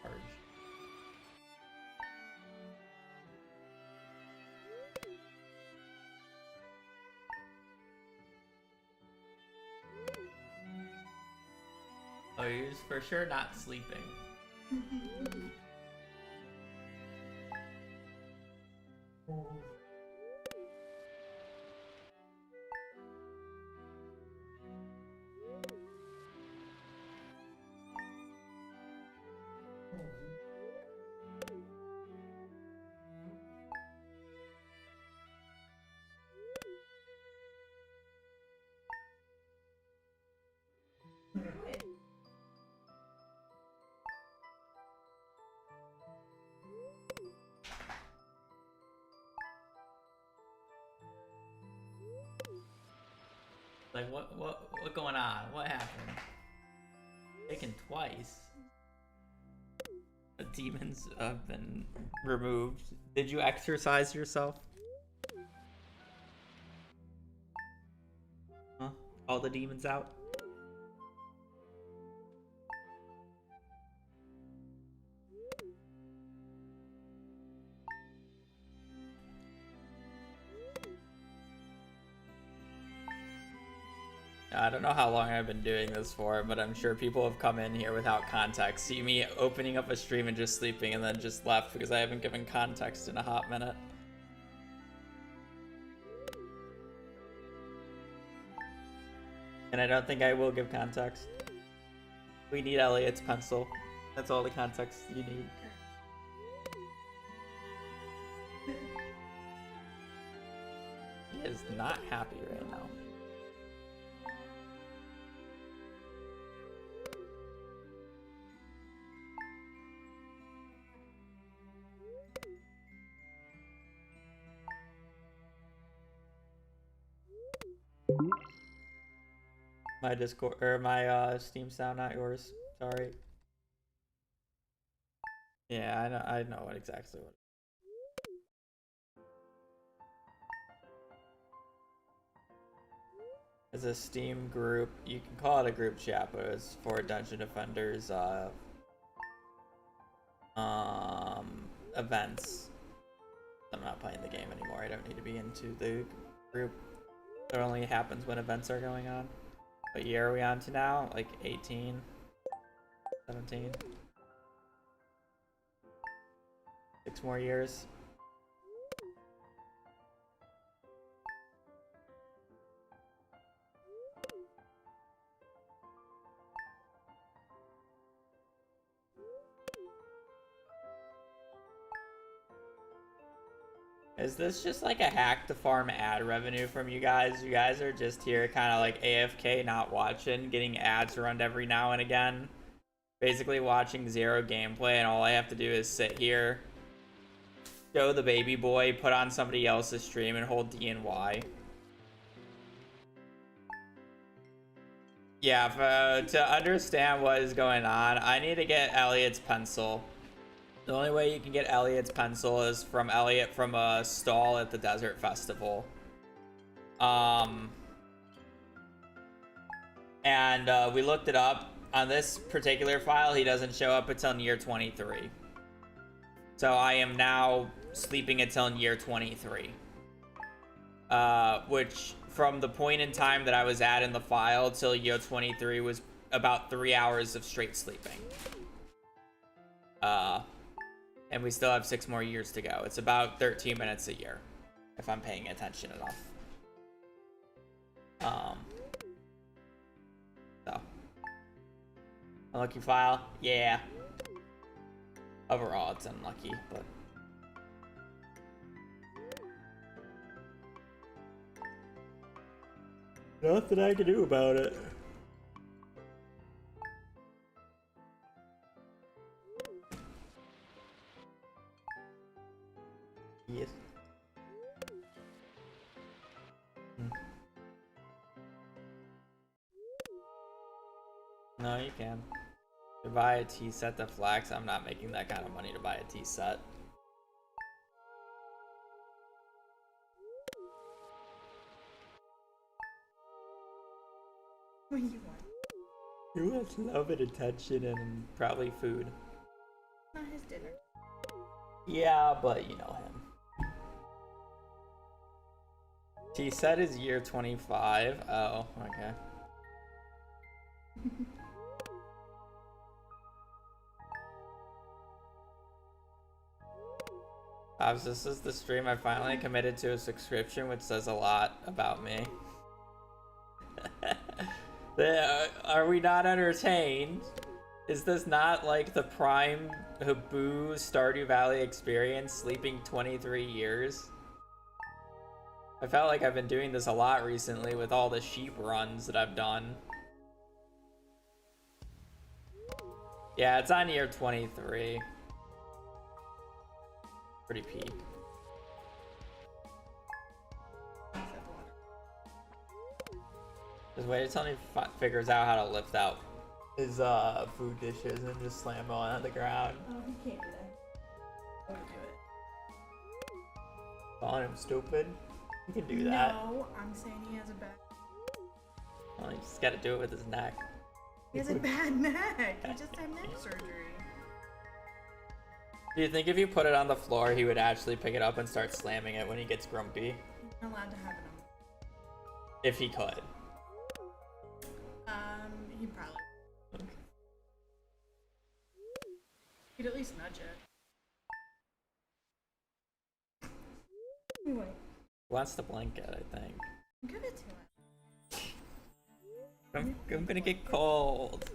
Charge. Oh, he's for sure not sleeping. Like what going on? What happened? Taken twice. The demons have been removed. Did you exercise yourself? Huh? All the demons out? I don't know how long I've been doing this for, but I'm sure people have come in here without context. See me opening up a stream and just sleeping and then just left because I haven't given context in a hot minute. And I don't think I will give context. We need Elliot's pencil. That's all the context you need. He is not happy right now. My Discord or my Steam sound, not yours. Sorry. Yeah, I know what exactly what. is a Steam group. You can call it a group chat, but it's for Dungeon Defenders events. I'm not playing the game anymore. I don't need to be into the group. It only happens when events are going on. What year are we on to now? Like 18? 17? 6 more years. Is this just like a hack to farm ad revenue from you guys? You guys are just here kind of like AFK, not watching, getting ads run every now and again. Basically watching zero gameplay, and all I have to do is sit here, show the baby boy, put on somebody else's stream, and hold D and Y. Yeah, to understand what is going on, I need to get Elliot's pencil. The only way you can get Elliot's pencil is from Elliot from a stall at the Desert Festival. And we looked it up. On this particular file, he doesn't show up until year 23. So I am now sleeping until year 23. Which, from the point in time that I was at in the file till year 23 was about 3 hours of straight sleeping. And we still have 6 more years to go. It's about 13 minutes a year, if I'm paying attention enough. So. Unlucky file? Yeah. Overall, it's unlucky, but... nothing I can do about it. Yes. No, you can. To buy a tea set to flax, I'm not making that kind of money to buy a tea set. What do you want? He wants love and attention and probably food. Not his dinner. Yeah, but you know him. Tea set is year 25. Oh, okay. This is the stream I finally committed to a subscription, which says a lot about me. Are we not entertained? Is this not like the prime Haboo Stardew Valley experience, sleeping 23 years? I felt like I've been doing this a lot recently with all the sheep runs that I've done. Yeah, it's on year 23. Pretty peak. Just wait until he figures out how to lift out his food dishes and just slam them on the ground. Oh, he can't do that. I would do it. Calling him stupid? He can do that. No, I'm saying he has a bad. Well, he just gotta do it with his neck. He has a bad neck. He just had neck surgery. Do you think if you put it on the floor, he would actually pick it up and start slamming it when he gets grumpy? He's not allowed to have it on. If he could. He probably. He'd at least nudge it. Anyway. Wants the blanket, I think. Give it to him. I'm gonna get cold.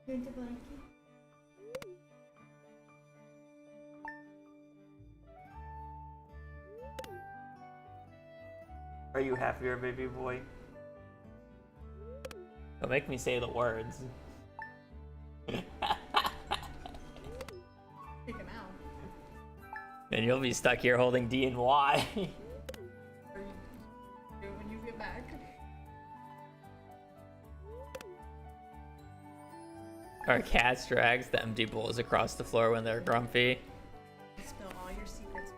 Here's the blanket. Are you happier, baby boy? Don't make me say the words. Take him out. And you'll be stuck here holding D and Y. Or you do it when you get back. Our cats drags the empty bowls across the floor when they're grumpy. Spill all your secrets.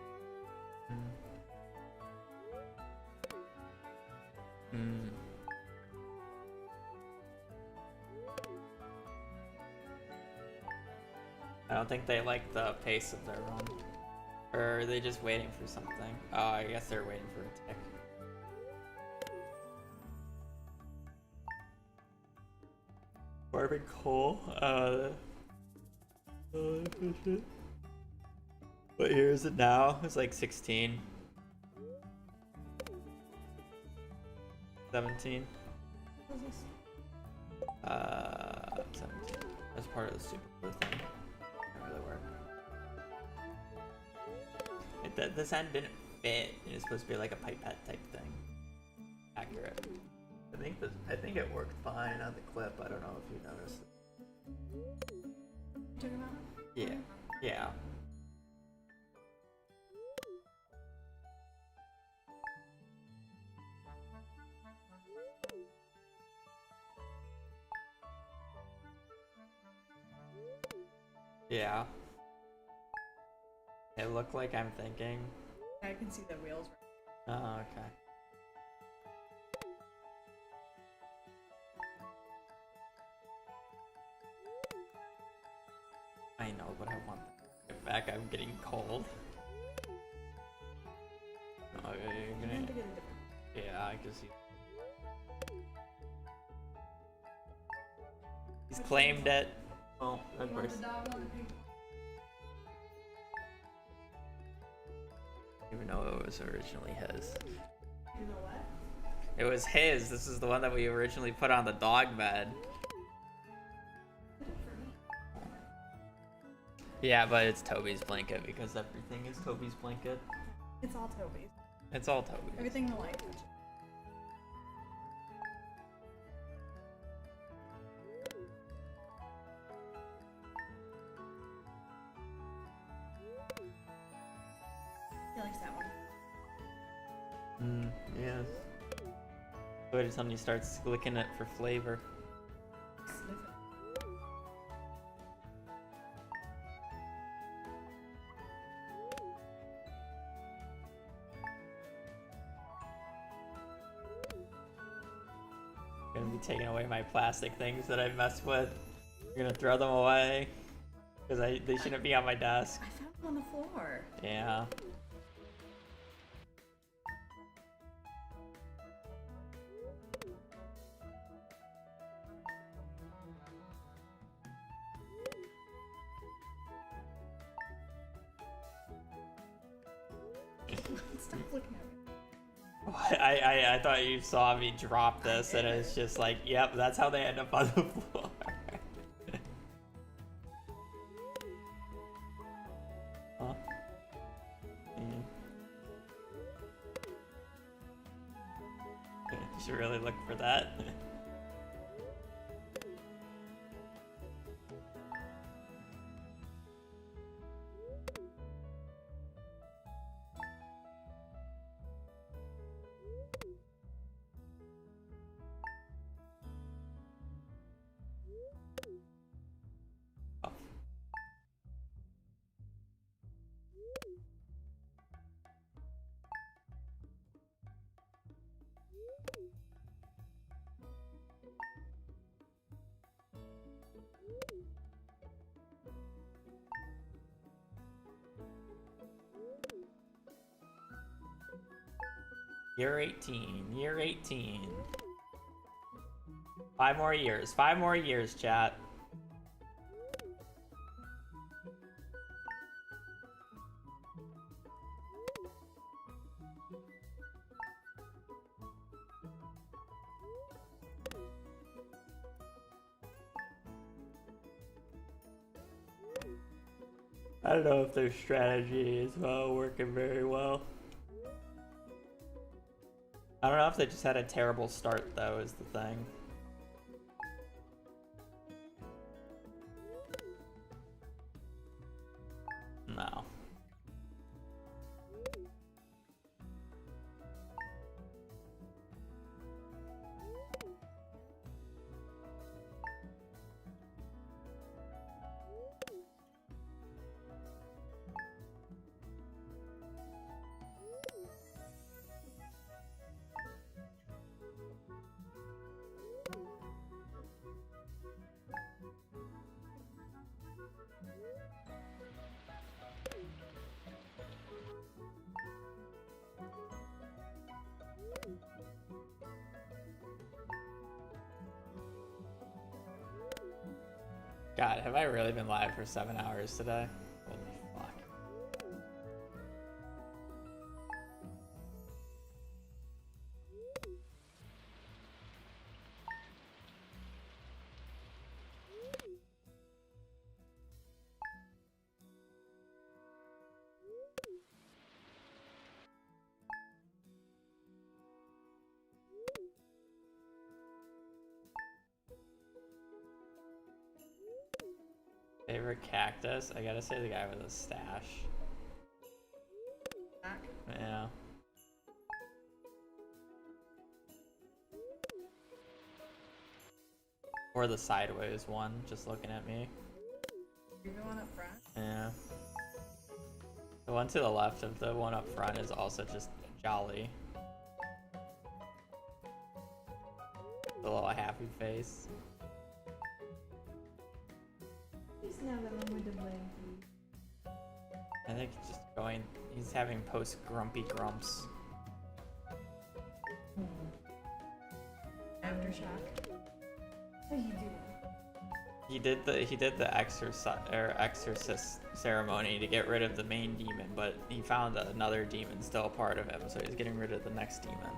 I don't think they like the pace of their run. Or are they just waiting for something? Oh, I guess they're waiting for a tick. Corbin Cole, what year is it now? It's like 16. 17. 17. That's part of the super blue thing. Didn't really work. This end didn't fit. It was supposed to be like a pipette type thing. Accurate. I think it worked fine on the clip. I don't know if you noticed. Talking about? Yeah. Yeah. Yeah. It looked like I'm thinking. I can see the wheels. Oh, okay. I know, but I want to get back. I'm getting cold. Oh, you're gonna... Yeah, I can see. He's claimed it. Oh, that person. Even though it was originally his. You know what? It was his. This is the one that we originally put on the dog bed. Yeah, but it's Toby's blanket because everything is Toby's blanket. It's all Toby's. It's all Toby's. Everything the light touches. He likes that one. Yes. Wait until he starts licking it for flavor. Sniff it. Gonna be taking away my plastic things that I mess with. You're gonna throw them away because they shouldn't be on my desk. I found them on the floor. Yeah. Stop looking at me. I thought you saw me drop this and it's just like, yep, that's how they end up on the floor. Huh? You should really look for that. Year 18. Year 18. 5 more years. 5 more years, chat. I don't know if their strategy is working very well. I don't know if they just had a terrible start, though, is the thing. No. God, have I really been live for 7 hours today? Holy fuck. Favorite cactus? I gotta say the guy with a stash. Yeah. Or the sideways one, just looking at me. You're the one up front? Yeah. The one to the left of the one up front is also just jolly. The little happy face. He's now the one with the blame. I think he's just going, he's having post grumpy grumps. Aftershock. How you doing? He did the exorcist ceremony to get rid of the main demon, but he found another demon still a part of him, so he's getting rid of the next demon.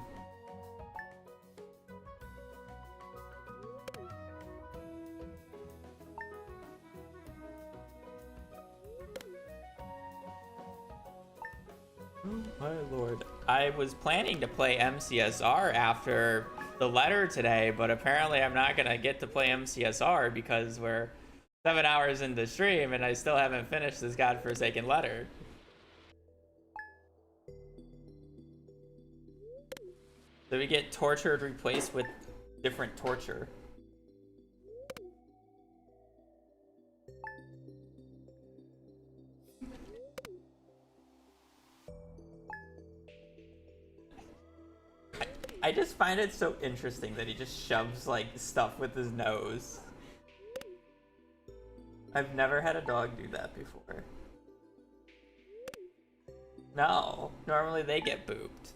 Oh my lord. I was planning to play MCSR after the letter today, but apparently I'm not gonna get to play MCSR because we're 7 hours into stream and I still haven't finished this godforsaken letter. So we get tortured replaced with different torture. I just find it so interesting that he just shoves like stuff with his nose. I've never had a dog do that before. No, normally they get booped.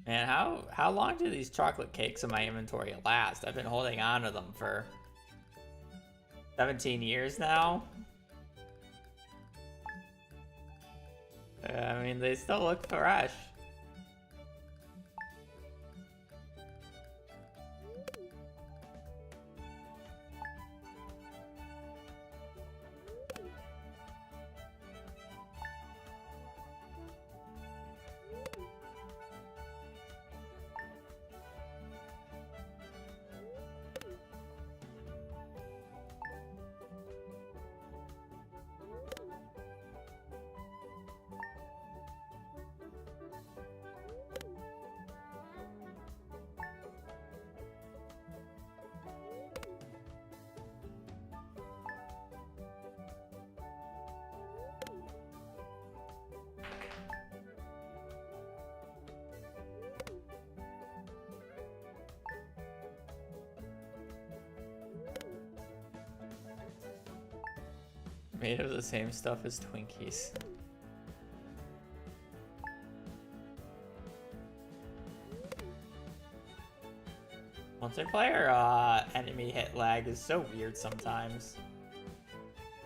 Man, how long do these chocolate cakes in my inventory last? I've been holding on to them for 17 years now. I mean, they still look fresh. Made of the same stuff as Twinkies. Multiplayer enemy hit lag is so weird sometimes.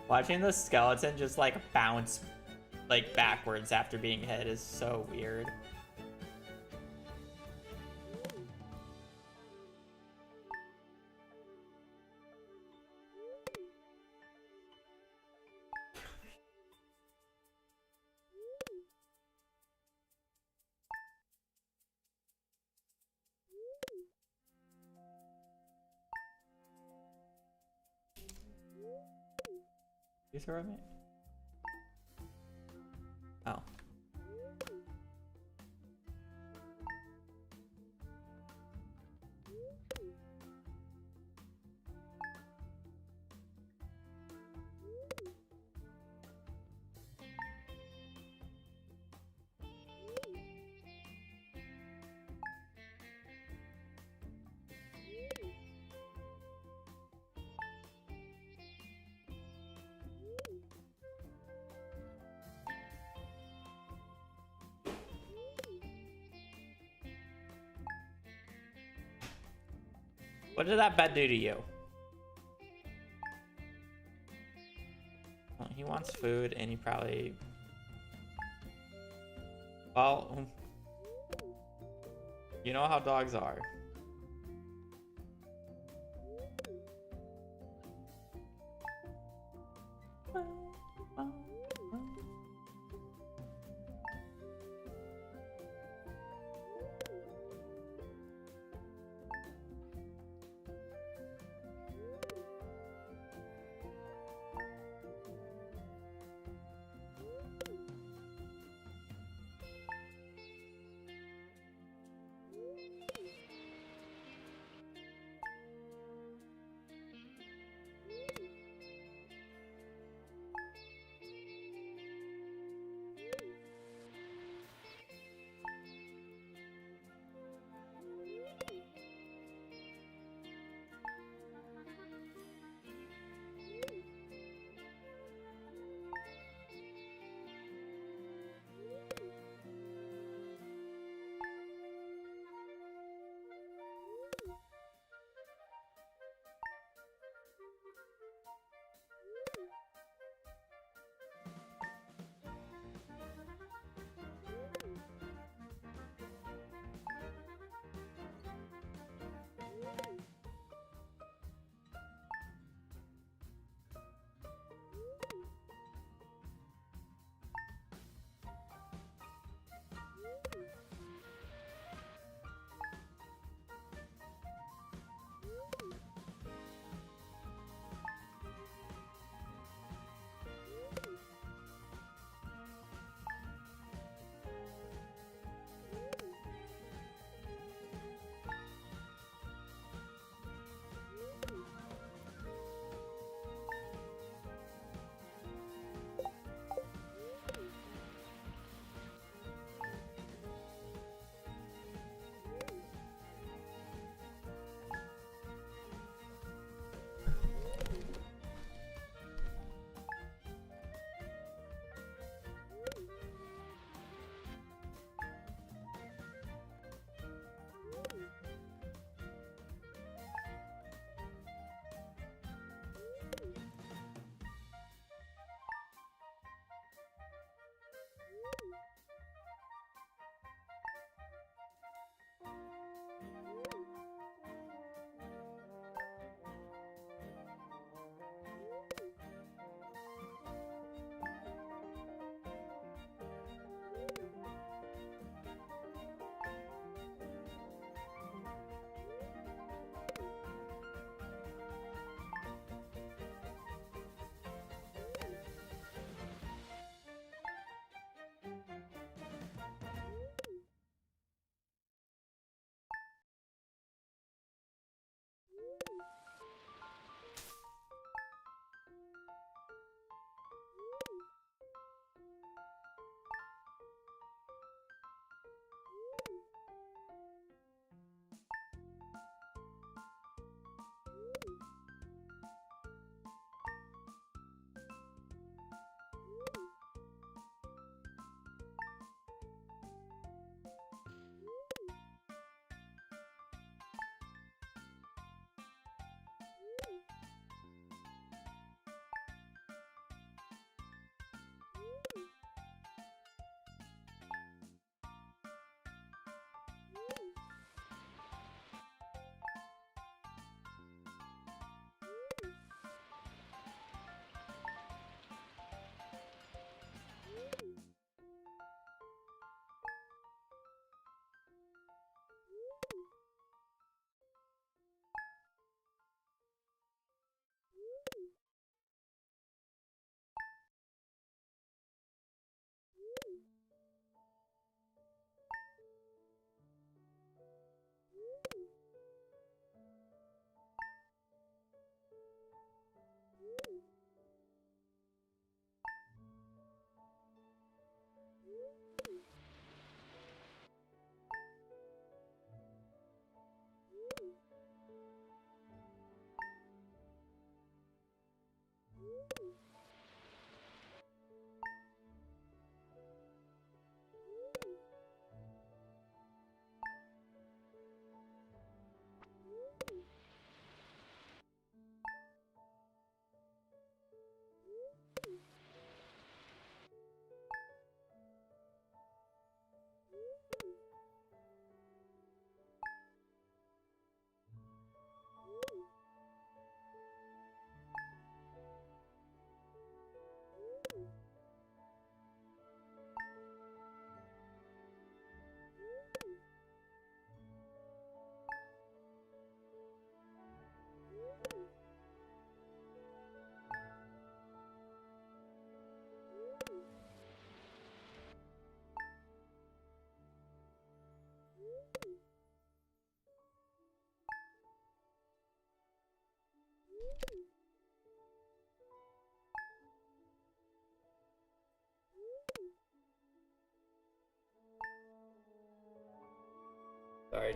Watching the skeleton just like bounce like backwards after being hit is so weird. You throw me? Oh. What did that bed do to you? Well, he wants food and he probably... Well... You know how dogs are.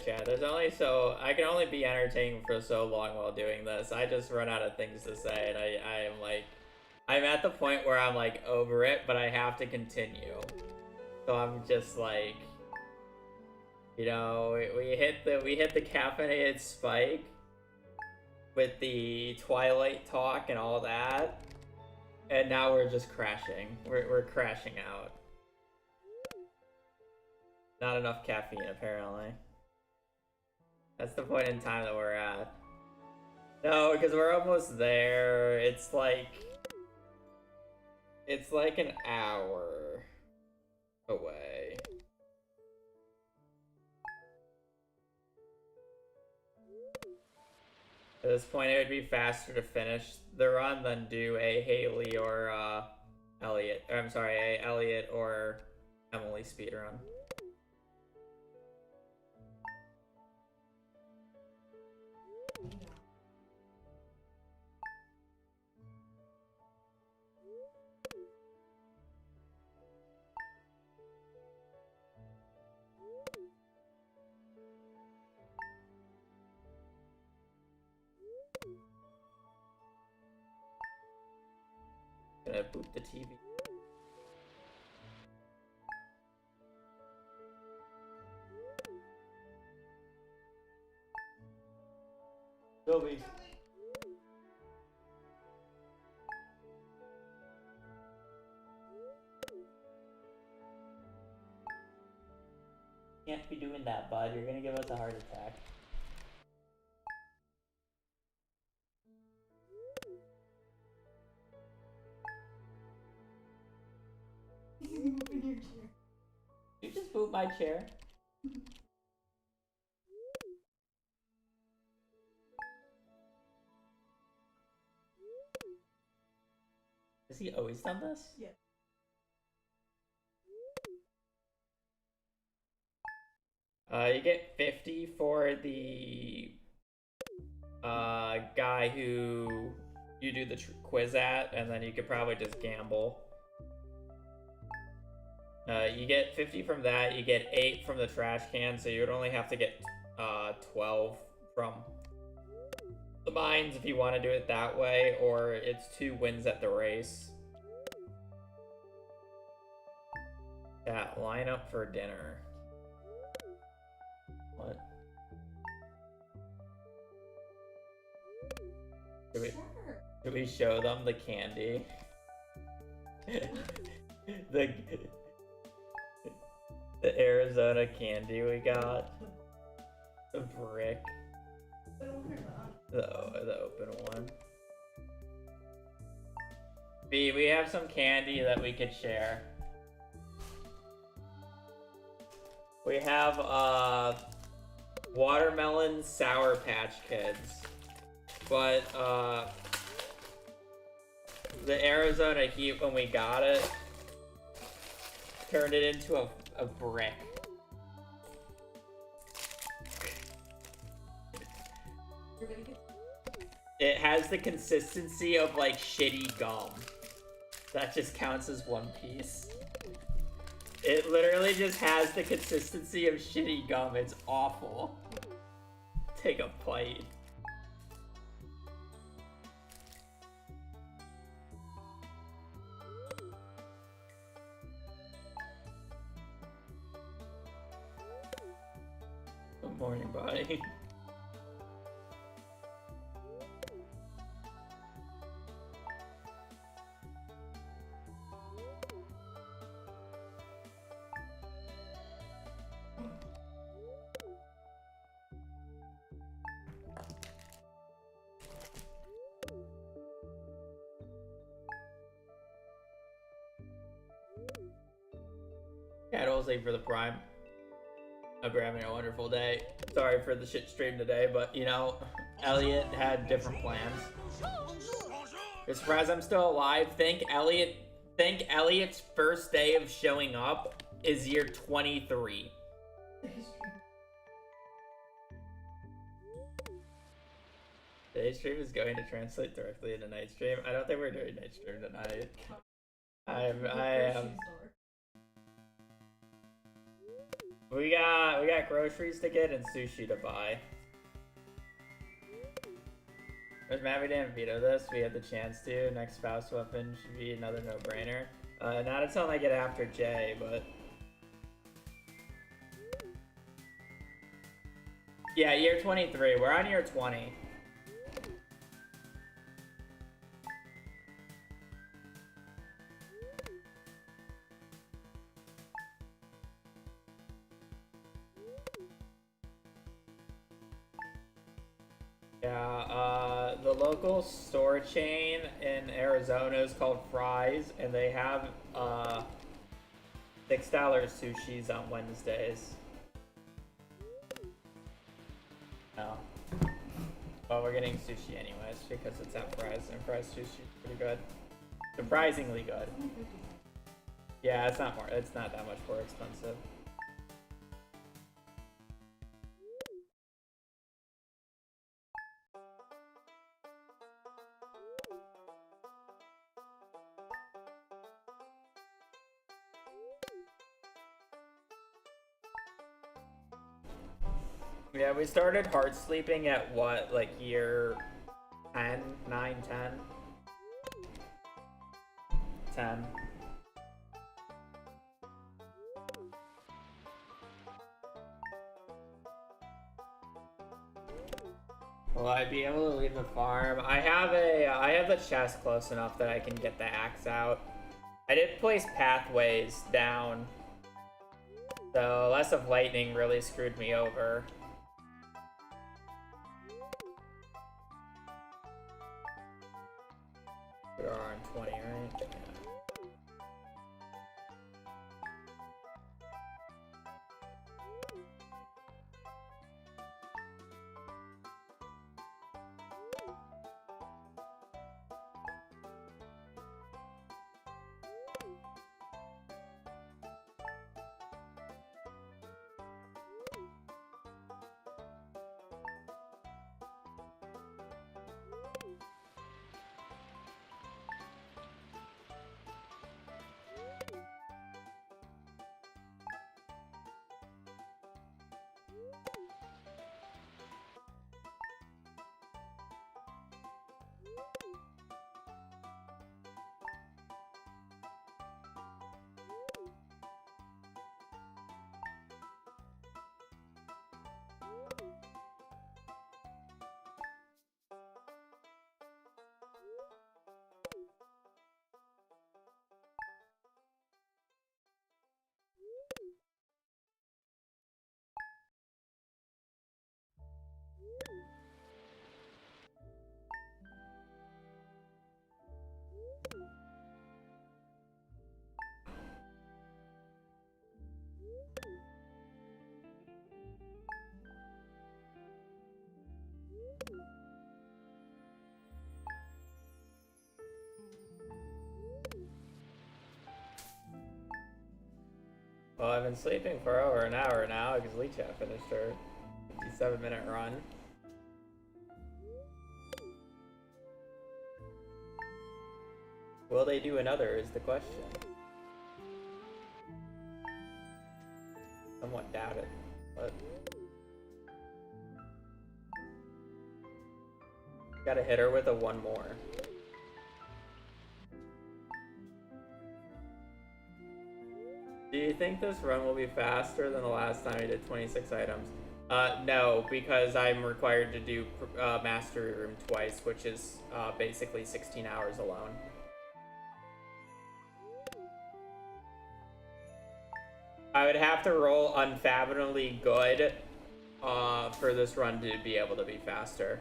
chat. There's only so I can only be entertaining for so long while doing this. I just run out of things to say, and I am like, I'm at the point where I'm like over it, but I have to continue. So I'm just like, you know, we hit the caffeinated spike with the Twilight talk and all that, and now we're just crashing. We're crashing out. Not enough caffeine, apparently. That's the point in time that we're at. No, because we're almost there. It's like an hour away. At this point, it would be faster to finish the run than do a Haley or Elliot. Or, I'm sorry, a Elliot or Emily speedrun. Gonna boot the TV. Toby. Can't be doing that, bud. You're gonna give us a heart attack. You just boot my chair. Has he always done this? Yeah. You get 50 for the guy who you do the quiz at, and then you could probably just gamble. You get 50 from that, you get 8 from the trash can, so you would only have to get 12 from the mines if you want to do it that way, or it's 2 wins at the race. That line up for dinner. What? Should we show them the candy? the Arizona candy we got. The brick. The open one. We have some candy that we could share. We have watermelon Sour Patch Kids, but the Arizona heat when we got it turned it into a brick. It has the consistency of like shitty gum. That just counts as one piece. It literally just has the consistency of shitty gum. It's awful. Take a bite. Good morning, buddy. For the Prime. Hope you're having a wonderful day. Sorry for the shit stream today, but you know, Elliot had different plans. You're surprised I'm still alive. Think Elliot's first day of showing up is year 23. Today's stream is going to translate directly into night stream. I don't think we're doing night stream tonight. I am. We got groceries to get and sushi to buy. I was mad we didn't veto this. We had the chance to. Next spouse weapon should be another no-brainer. Not until I get after Jay, but... Yeah, year 23. We're on year 20. Yeah, the local store chain in Arizona is called Fry's, and they have $6 sushis on Wednesdays. No. Well, we're getting sushi anyways because it's at Fry's, and Fry's sushi is pretty good. Surprisingly good. Yeah, it's not that much more expensive. Yeah, we started hard sleeping at what, like year 10, 9, 10? 10. Will I be able to leave the farm? I have the chest close enough that I can get the axe out. I did place pathways down, so Less of Lightning really screwed me over. We are on 20, right? Yeah. Well, I've been sleeping for over an hour now because Leechat finished her 57-minute run. Will they do another is the question. Somewhat doubt it, but... Gotta hit her with a one more. Do you think this run will be faster than the last time I did 26 items? No, because I'm required to do Mastery Room twice, which is basically 16 hours alone. I would have to roll unfathomably good for this run to be able to be faster.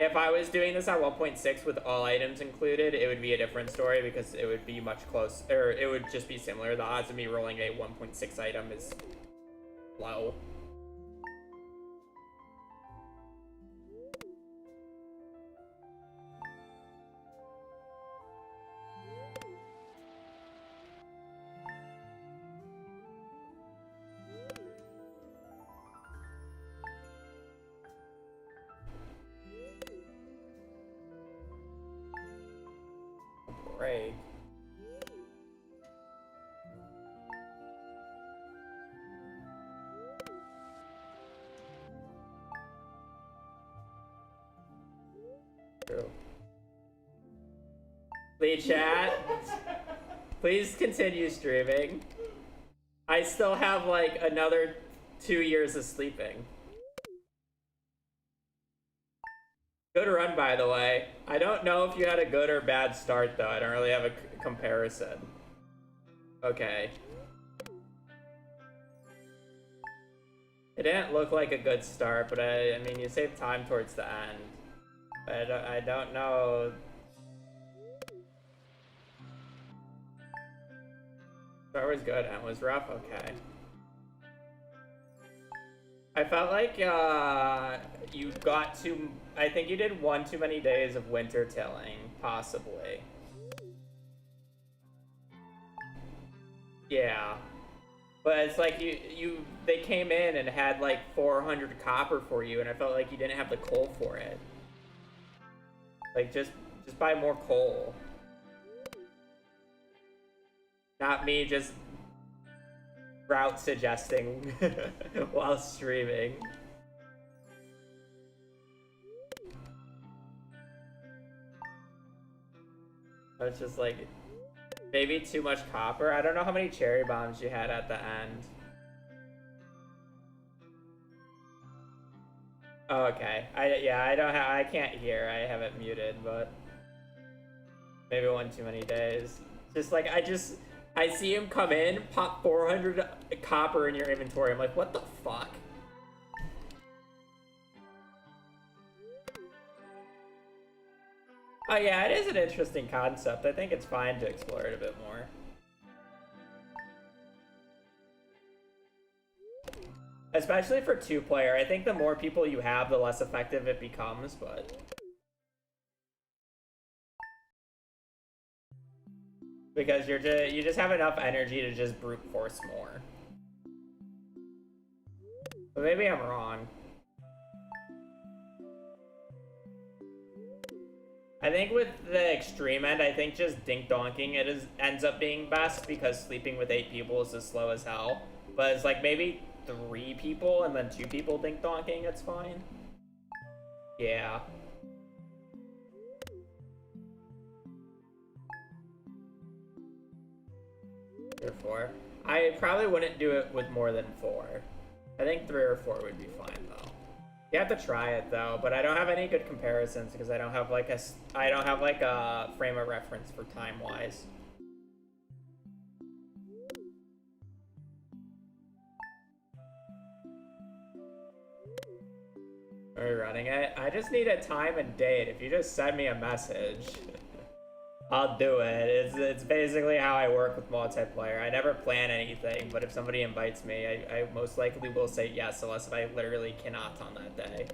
If I was doing this at 1.6 with all items included, it would be a different story because it would be much closer, or it would just be similar. The odds of me rolling a 1.6 item is low. Break. True. Please chat. Please continue streaming. I still have like another 2 years of sleeping. Good run, by the way. I don't know if you had a good or bad start, though. I don't really have a comparison. Okay. It didn't look like a good start, but I mean, you saved time towards the end. I don't know. Start was good, end was rough, okay. I felt like you got too. I think you did one too many days of winter tilling, possibly. Yeah, but it's like they came in and had like 400 copper for you, and I felt like you didn't have the coal for it. Like just buy more coal. Not me just route suggesting while streaming. It's just like maybe too much copper. I don't know how many cherry bombs you had at the end. Oh, okay. I can't hear. I have it muted, but maybe one too many days. Just like I see him come in, pop 400 copper in your inventory. I'm like, what the fuck? Oh yeah, it is an interesting concept. I think it's fine to explore it a bit more. Especially for 2-player. I think the more people you have, the less effective it becomes, but... Because you just have enough energy to just brute force more. But maybe I'm wrong. I think with the extreme end, I think just dink-donking ends up being best because sleeping with 8 people is as slow as hell. But it's like maybe 3 people and then 2 people dink-donking, it's fine. Yeah. Or 4. I probably wouldn't do it with more than 4. I think 3 or 4 would be fine though. You have to try it though, but I don't have any good comparisons because I don't have like a frame of reference for time wise. Are we running it? I just need a time and date. If you just send me a message, I'll do it. It's basically how I work with multiplayer. I never plan anything, but if somebody invites me, I most likely will say yes, unless if I literally cannot on that day.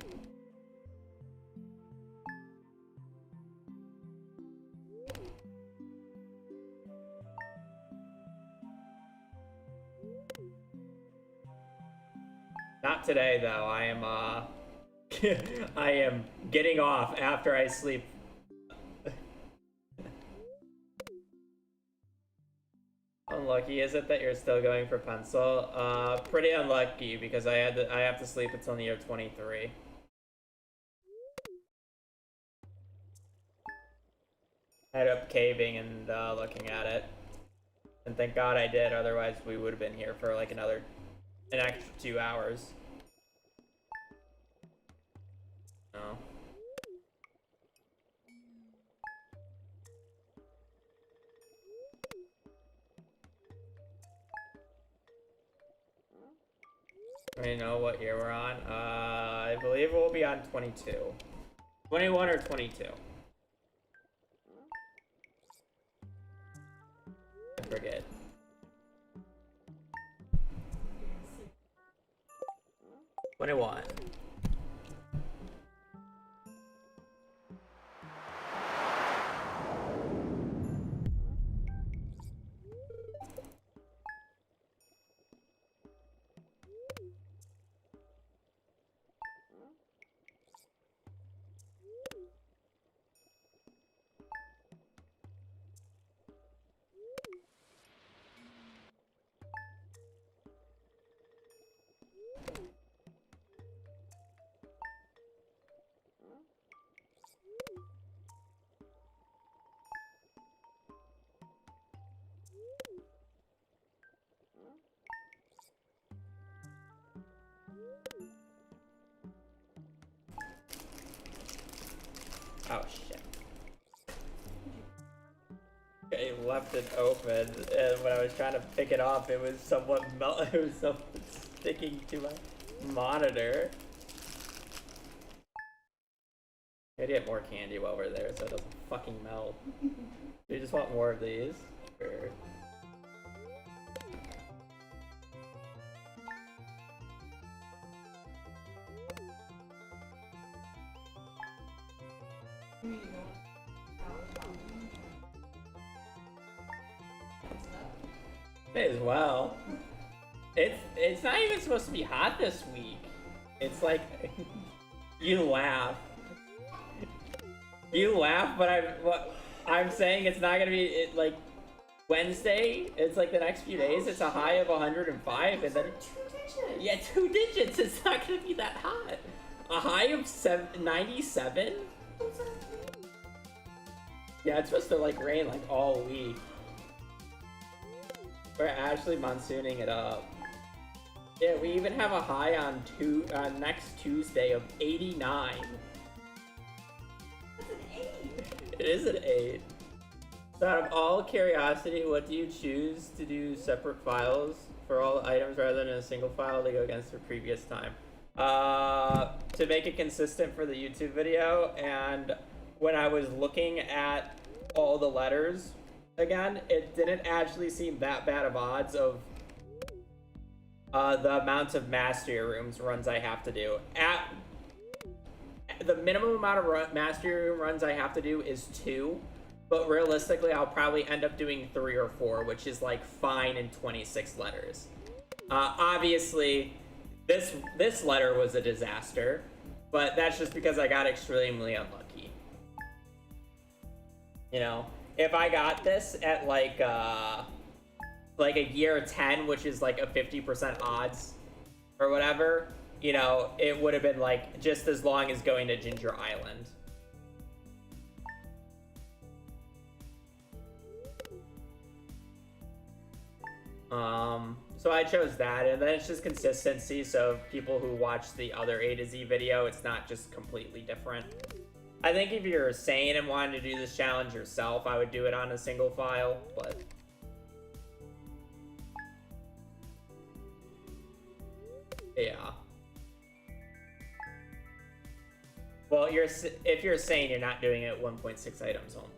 Not today, though. I am, I am getting off after I sleep. Unlucky is it that you're still going for pencil? Pretty unlucky because I have to sleep until near 23. I ended up caving and looking at it, and thank God I did. Otherwise, we would have been here for like an extra 2 hours. No. I know what year we're on. I believe we'll be on 22. 21 or 22. I forget. '21. Oh shit. I left it open, and when I was trying to pick it up, it was somewhat it was something sticking to my monitor. Gotta get more candy while we're there so it doesn't fucking melt. Do you just want more of these? Or... May as well. It's not even supposed to be hot this week. It's like you laugh. You laugh, but I'm saying it's not gonna be like Wednesday. It's like the next few days. It's a high of 105, and then 2 digits. yeah, 2 digits. It's not gonna be that hot. A high of 97. Yeah, it's supposed to like rain like all week. We're actually monsooning it up. Yeah, we even have a high on next Tuesday of 89. That's an 8. It is an 8. So out of all curiosity, what do you choose to do separate files for all items rather than a single file to go against the previous time? To make it consistent for the YouTube video, and when I was looking at all the letters again, it didn't actually seem that bad of odds of the amount of mastery rooms runs I have to do. At the minimum amount of mastery room runs I have to do is 2, but realistically I'll probably end up doing 3 or 4, which is like fine in 26 letters. Obviously this letter was a disaster, but that's just because I got extremely unlucky. You know, if I got this at like a year 10, which is like a 50% odds or whatever, you know, it would have been like just as long as going to Ginger Island. So I chose that, and then it's just consistency, so people who watch the other A to Z video, it's not just completely different. I think if you're sane and wanting to do this challenge yourself, I would do it on a single file, but... yeah. Well, if you're sane, you're not doing it at 1.6 items only.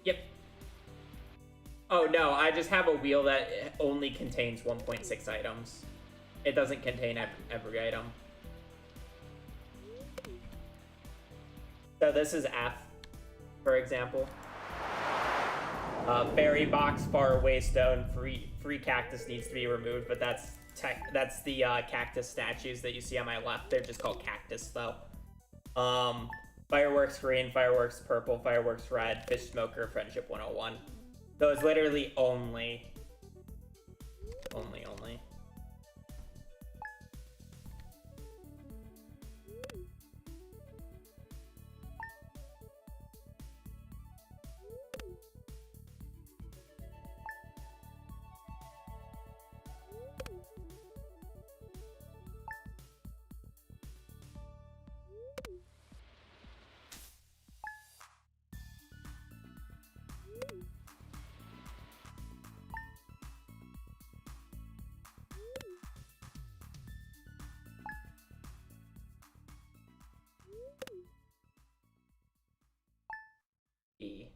Yep. Oh no, I just have a wheel that only contains 1.6 items. It doesn't contain every item. So this is F, for example. Fairy box, far away stone, free cactus needs to be removed, but that's the cactus statues that you see on my left. They're just called cactus though. Fireworks green, fireworks purple, fireworks red, fish smoker, friendship 101. Those literally only. E.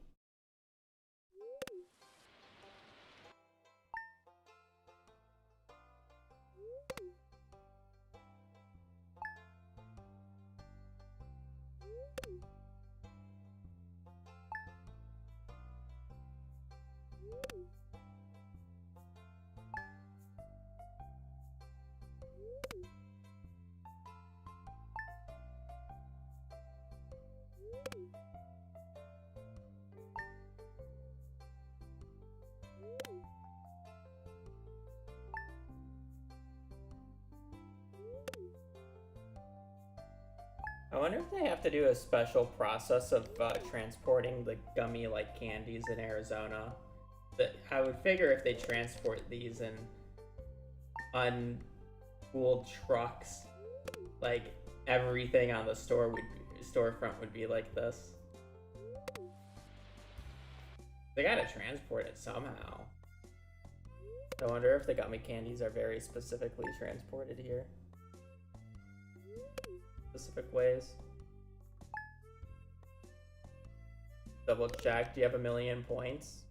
I wonder if they have to do a special process of transporting the gummy like candies in Arizona. That I would figure if they transport these in uncooled trucks. Like everything on the storefront would be like this. They gotta transport it somehow. I wonder if the gummy candies are very specifically transported here. Specific ways. Double check. Do you have 1,000,000 points?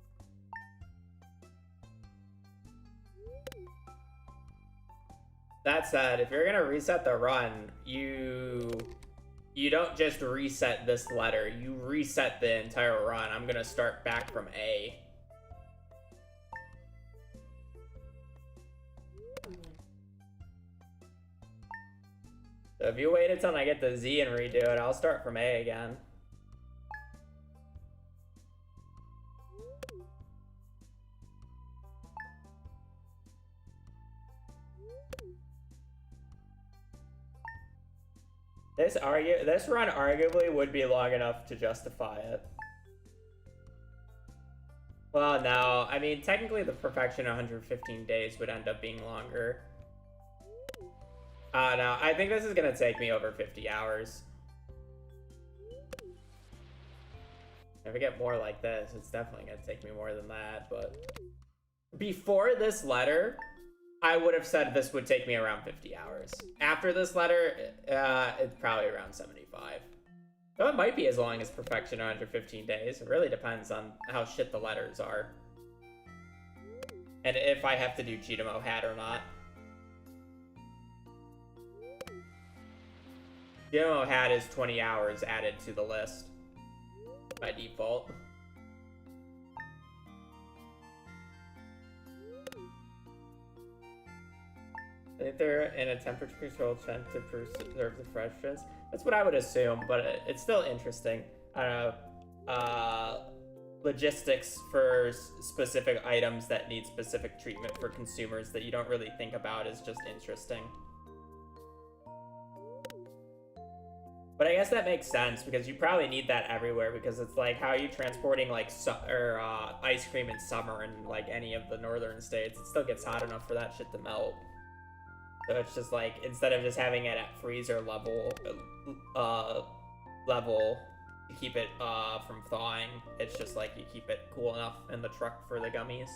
That said, if you're gonna reset the run, you don't just reset this letter. You reset the entire run. I'm gonna start back from A. So if you wait until I get the Z and redo it, I'll start from A again. This run arguably would be long enough to justify it. Well, no. I mean, technically the perfection 115 days would end up being longer. No, I think this is gonna take me over 50 hours. If I get more like this, it's definitely gonna take me more than that, but... Before this letter, I would have said this would take me around 50 hours. After this letter, it's probably around 75. Though it might be as long as perfection 115 days. It really depends on how shit the letters are. And if I have to do Cheetamo Hat or not. Cheetamo Hat is 20 hours added to the list by default. I think they're in a temperature controlled tent to preserve the freshness. That's what I would assume, but it's still interesting. I don't know. Logistics for specific items that need specific treatment for consumers that you don't really think about is just interesting. But I guess that makes sense because you probably need that everywhere because it's like, how are you transporting like ice cream in summer in like any of the northern states? It still gets hot enough for that shit to melt. So it's just like, instead of just having it at freezer level to keep it from thawing, it's just like you keep it cool enough in the truck for the gummies.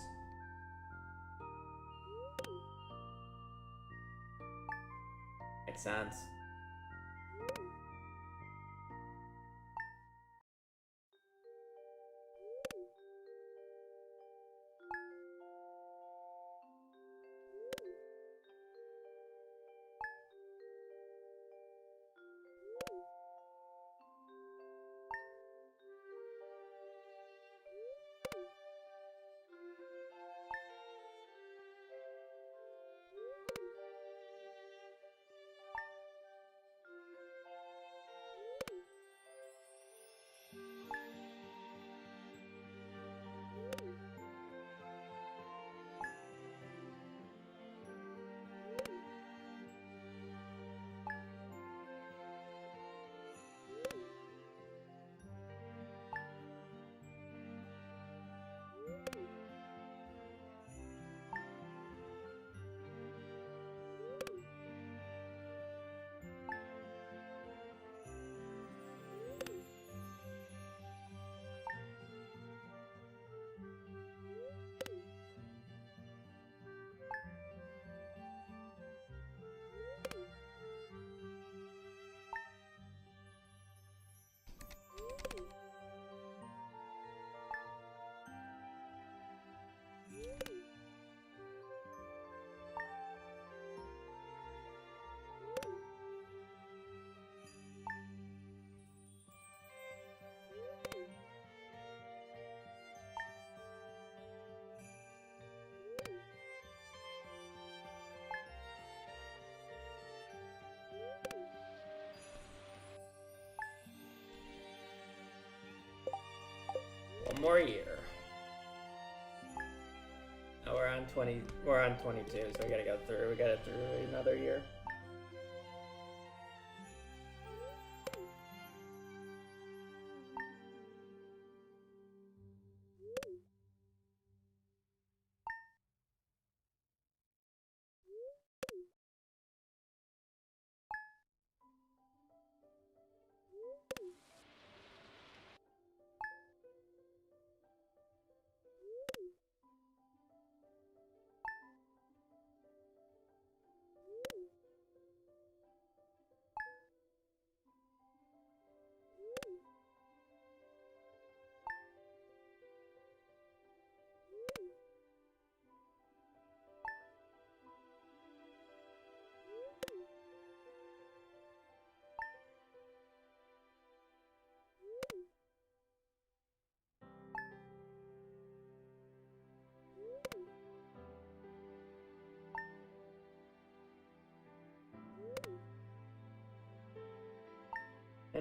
Makes sense. One more year. Oh, we're on 22, so we gotta go through. We gotta through another year.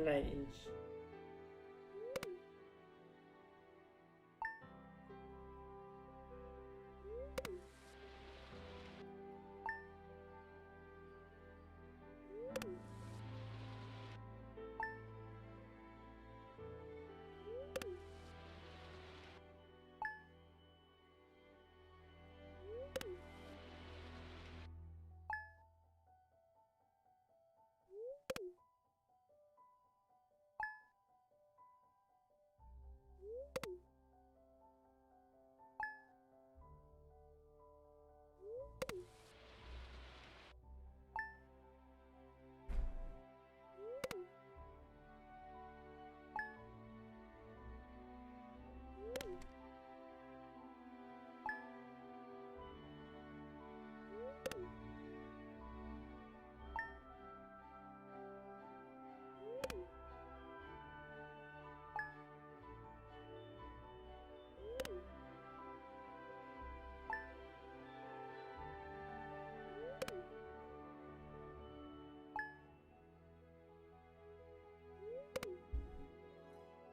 9 inch.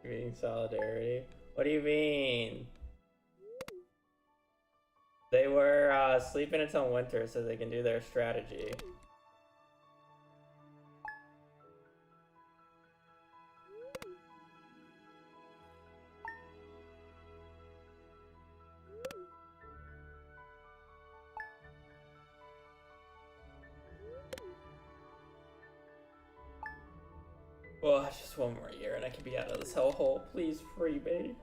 Meaning solidarity. What do you mean? They were sleeping until winter so they can do their strategy. Oh, just one more year and I can be out of this hellhole. Please free me.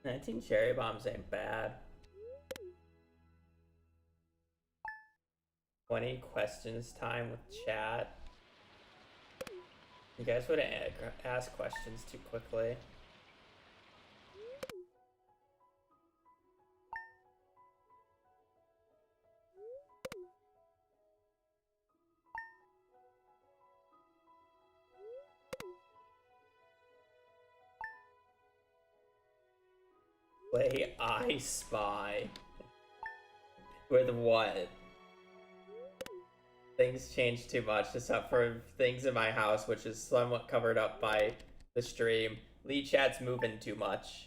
"19 cherry bombs ain't bad." 20 questions time with chat. You guys wouldn't ask questions too quickly. Play I Spy. With what? Things change too much, except for things in my house, which is somewhat covered up by the stream. Lee chat's moving too much.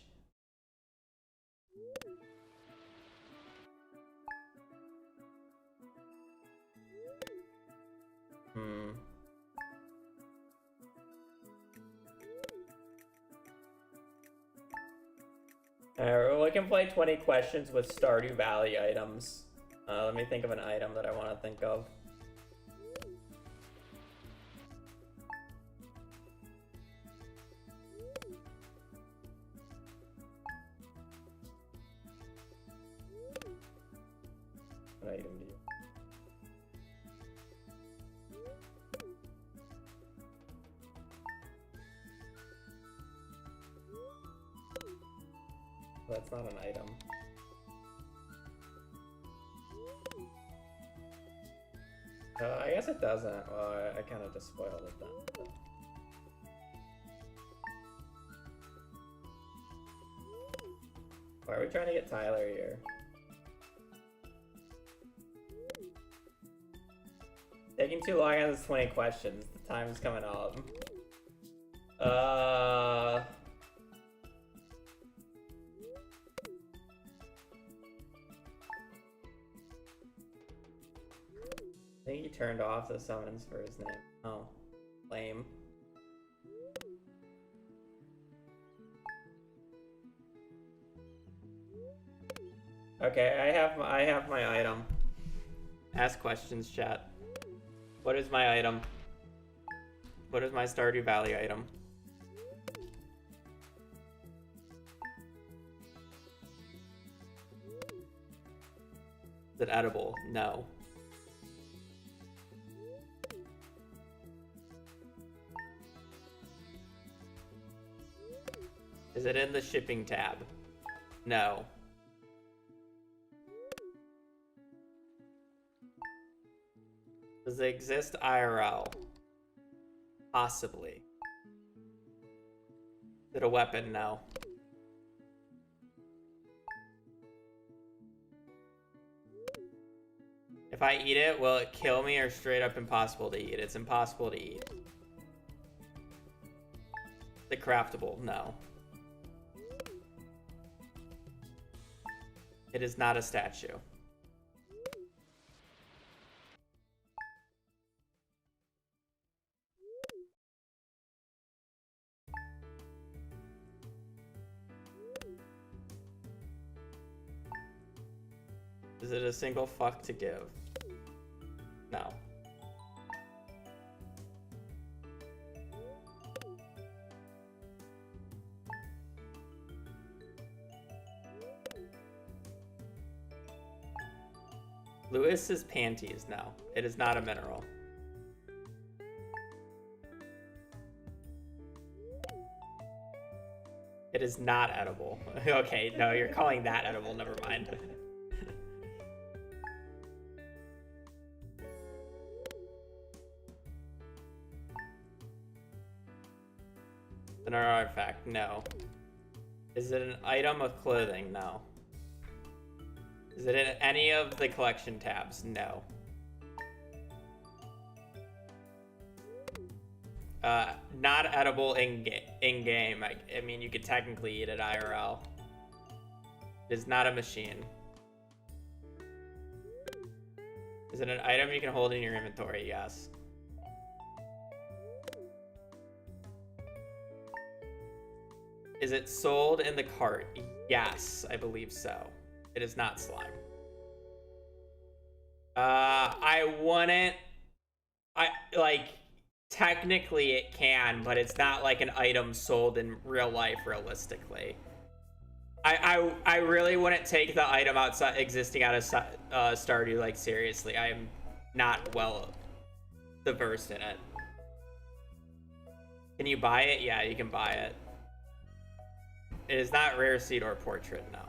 We can play 20 questions with Stardew Valley items. Let me think of an item that I want to think of. What item do you? That's not an item. I guess it doesn't. Well, I kind of just spoiled it then. But... Why are we trying to get Tyler here? Taking too long on this 20 questions. The time is coming up. I think he turned off the summons for his name. Oh, lame. Okay, I have my item. Ask questions, chat. What is my item? What is my Stardew Valley item? Is it edible? No. Is it in the shipping tab? No. Does it exist IRL? Possibly. Is it a weapon? No. If I eat it, will it kill me or straight up impossible to eat? It's impossible to eat. The craftable, no. It is not a statue. Is it a single fuck to give? No. Lewis's panties, no. It is not a mineral. It is not edible. Okay, no, you're calling that edible, never mind. An artifact, no. Is it an item of clothing? No. Is it in any of the collection tabs? No. Not edible in-game. I mean, you could technically eat it IRL. It is not a machine. Is it an item you can hold in your inventory? Yes. Is it sold in the cart? Yes, I believe so. It is not slime. Technically it can, but it's not like an item sold in real life realistically. I really wouldn't take the item outside existing out of Stardew like seriously. I am not well versed in it. Can you buy it? Yeah, you can buy it. It is not rare seed or portrait, no.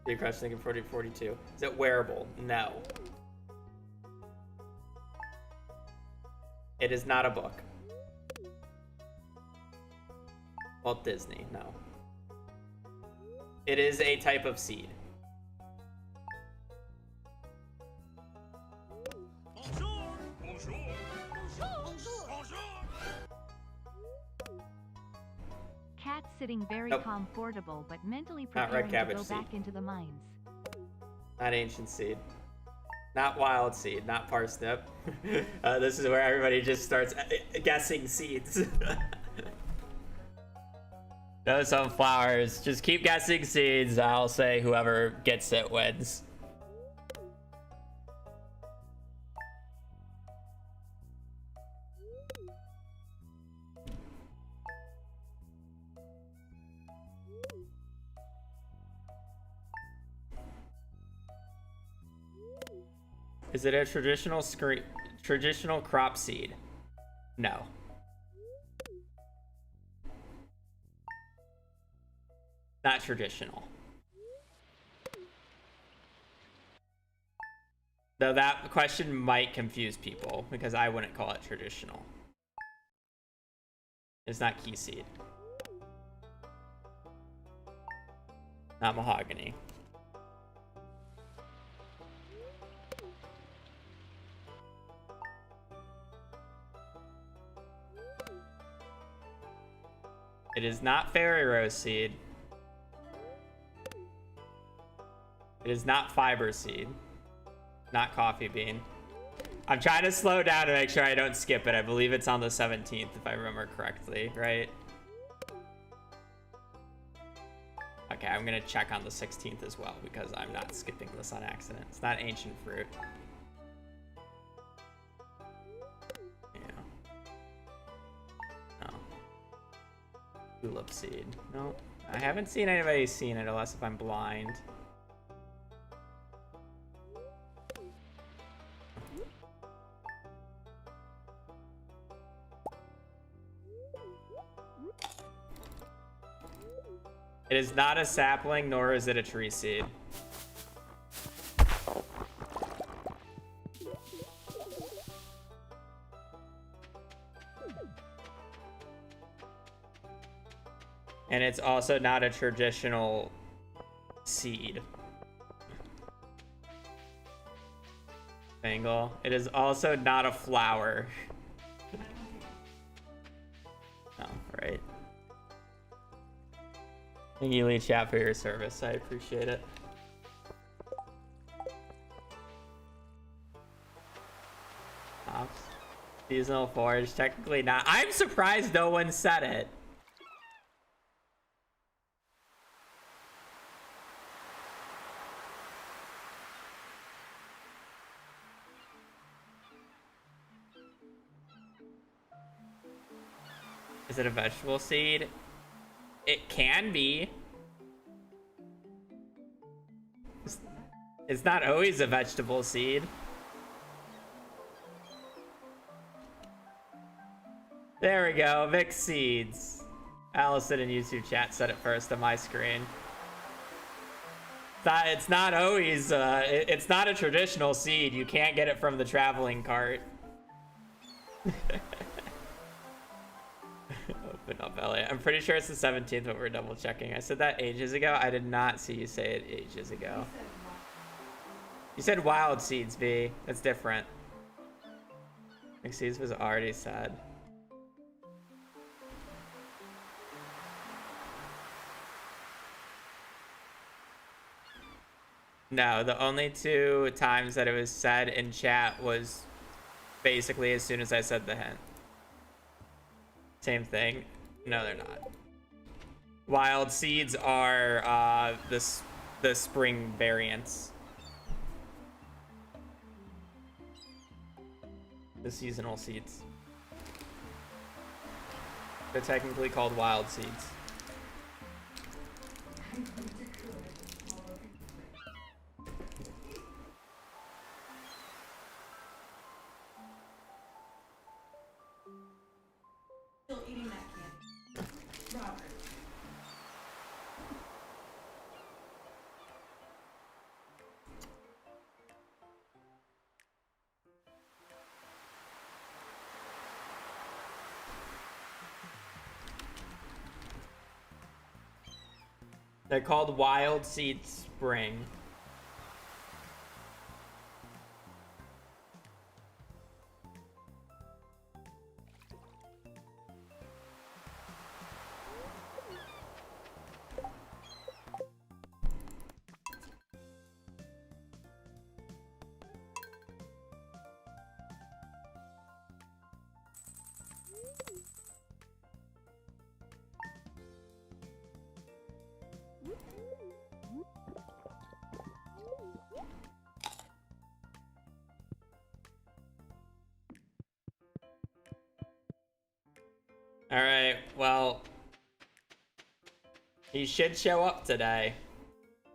You crush thinking 4042. Is it wearable? No. It is not a book. Walt Disney, no. It is a type of seed. Bonjour. Bonjour. Bonjour. Bonjour. Cat sitting very Nope. comfortable but mentally Not red preparing to cabbage go seed. back into the mines. Not ancient seed. Not wild seed. Not parsnip. This is where everybody just starts guessing seeds. No sunflowers. Just keep guessing seeds. I'll say whoever gets it wins. Is it a traditional crop seed? No. Not traditional. Though that question might confuse people because I wouldn't call it traditional. It's not key seed. Not mahogany. It is not fairy rose seed. It is not fiber seed. Not coffee bean. I'm trying to slow down to make sure I don't skip it. I believe it's on the 17th, if I remember correctly, right? Okay, I'm gonna check on the 16th as well because I'm not skipping this on accident. It's not ancient fruit. Tulip seed. Nope. I haven't seen anybody seen it unless if I'm blind. It is not a sapling, nor is it a tree seed. And it's also not a traditional seed. Bengal. It is also not a flower. Oh, right. Thank you, Lee Chat, for your service. I appreciate it. Hops. Seasonal forage, technically not. I'm surprised no one said it. Is it a vegetable seed? It can be. It's not always a vegetable seed. There we go, mixed seeds. Allison in YouTube chat said it first on my screen. It's not always, it's not a traditional seed. You can't get it from the traveling cart. Open up, Elliot. I'm pretty sure it's the 17th, but we're double checking. I said that ages ago. I did not see you say it ages ago. You said wild seeds, V. That's different. Mixed seeds was already said. No, the only two times that it was said in chat was basically as soon as I said the hint. Same thing. No, they're not. Wild seeds are the spring variants. The seasonal seeds. They're technically called wild seeds. Still eating that candy. Robert. They're called wild seed spring. Alright, well, he should show up today.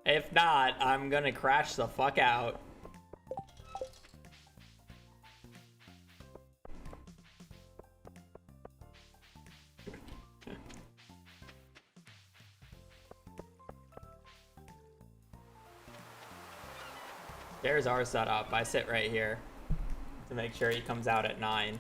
If not, I'm gonna crash the fuck out. There's our setup. I sit right here to make sure he comes out at 9.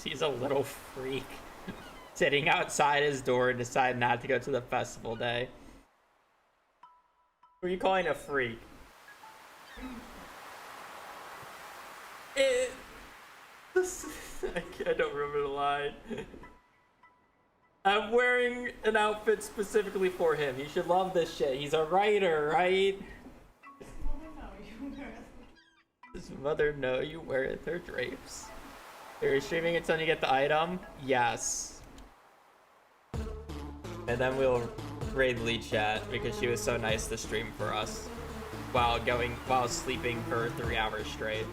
He's a little freak sitting outside his door and decide not to go to the festival day. Who are you calling a freak? I don't remember the line. I'm wearing an outfit specifically for him. He should love this shit. He's a writer, right? His mother know you wear her drapes. You're streaming until you get the item? Yes. And then we'll raid Lee Chat because she was so nice to stream for us while sleeping for 3 hours straight.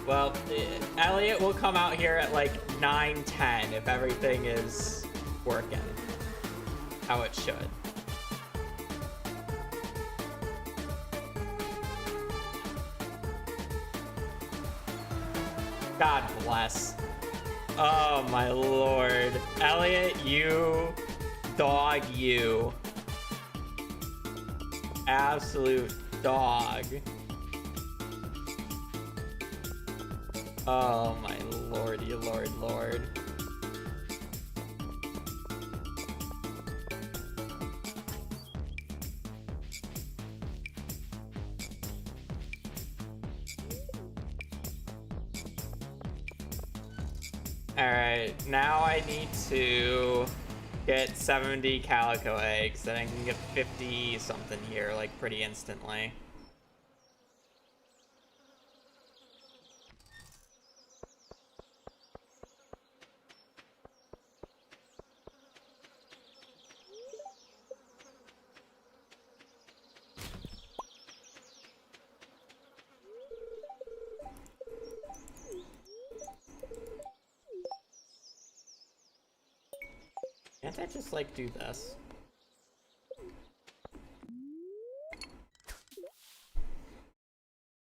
Well, Elliot will come out here at like 9:10 if everything is working how it should. God bless. Oh my lord. Elliot, you dog, you. Absolute dog. Oh my lordy, lord. Alright, now I need to get 70 calico eggs, then I can get 50 something here, like, pretty instantly. Can't I just, like, do this?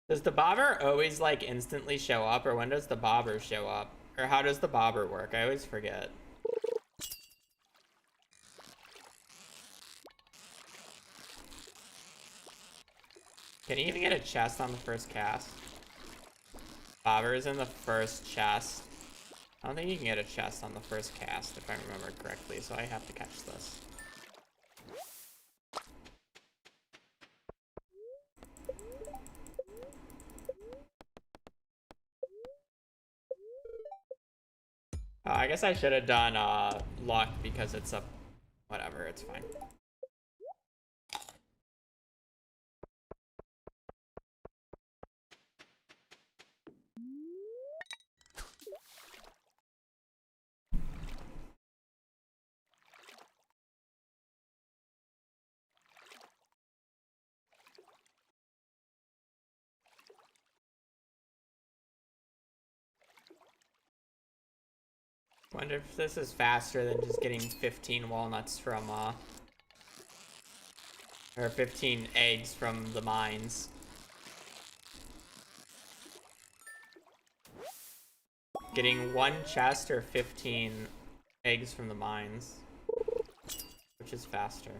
Does the bobber always, like, instantly show up, or when does the bobber show up? Or how does the bobber work? I always forget. Can you even get a chest on the first cast? Bobber is in the first chest. I don't think you can get a chest on the first cast, if I remember correctly, so I have to catch this. I guess I should have done luck because it's a... whatever, it's fine. Wonder if this is faster than just getting 15 walnuts from, or 15 eggs from the mines. Getting one chest or 15 eggs from the mines. Which is faster?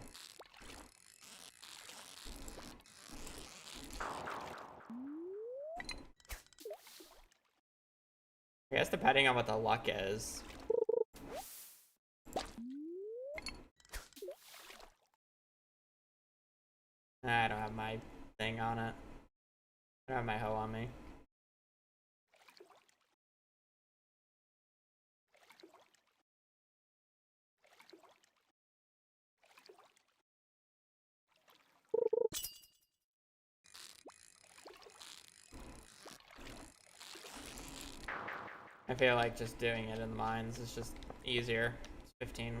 I guess depending on what the luck is. I don't have my thing on it. I don't have my hoe on me. I feel like just doing it in the mines is just easier. It's 15.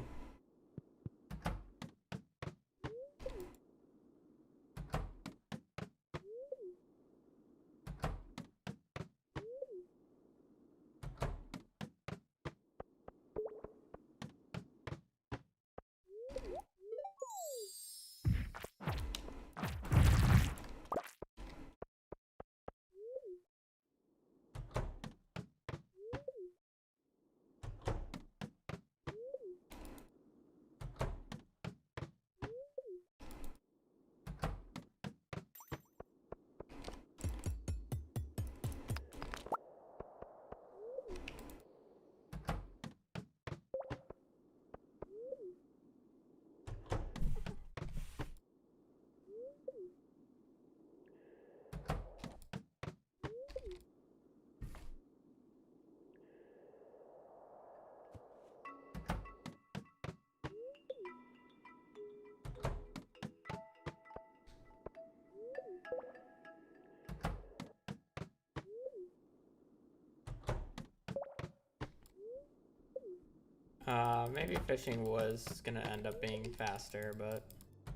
Maybe fishing was gonna end up being faster, but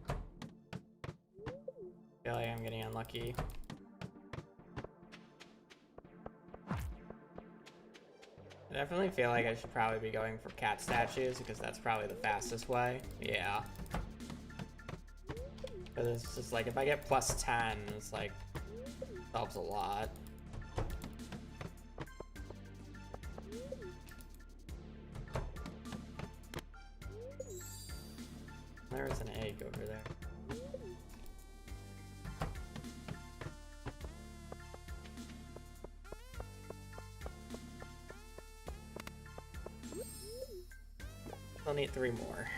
I feel like I'm getting unlucky. I definitely feel like I should probably be going for cat statues because that's probably the fastest way. Yeah. But it's just like, if I get plus 10, it's like, helps a lot. There's an egg over there. I'll need 3 more.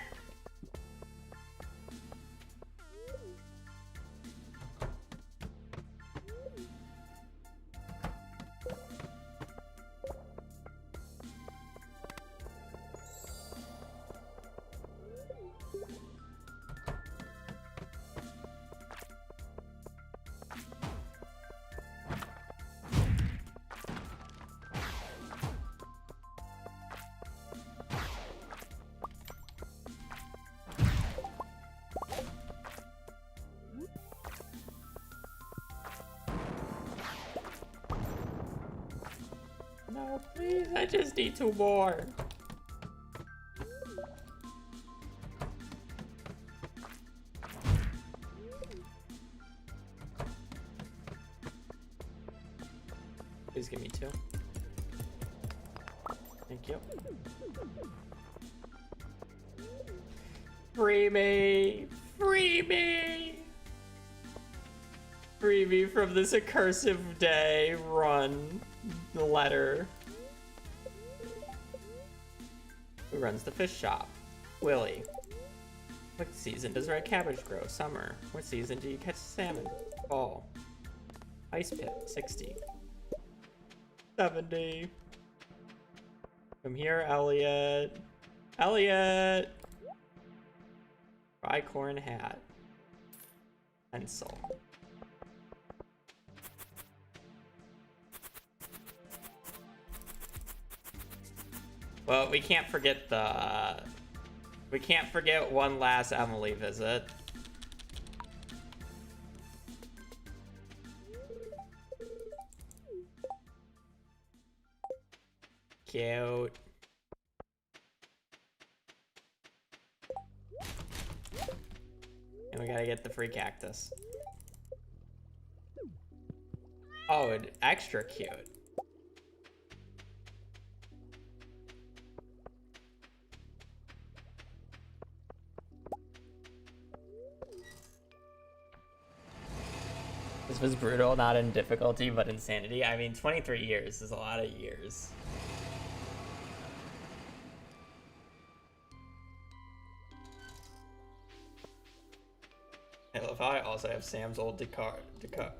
No, please, I just need 2 more. Please give me 2. Thank you. Free me! Free me! Free me from this accursed day. Run. The letter. Who runs the fish shop? Willie. What season does red cabbage grow? Summer. What season do you catch salmon? Fall. Ice pit. 60. 70. Come here, Elliot. Elliot! Tricorn hat. Pencil. Well, we can't forget one last Emily visit. Cute. And we gotta get the free cactus. Oh, and extra cute. This was brutal, not in difficulty, but insanity. I mean, 23 years is a lot of years. I love how I also have Sam's old guitar that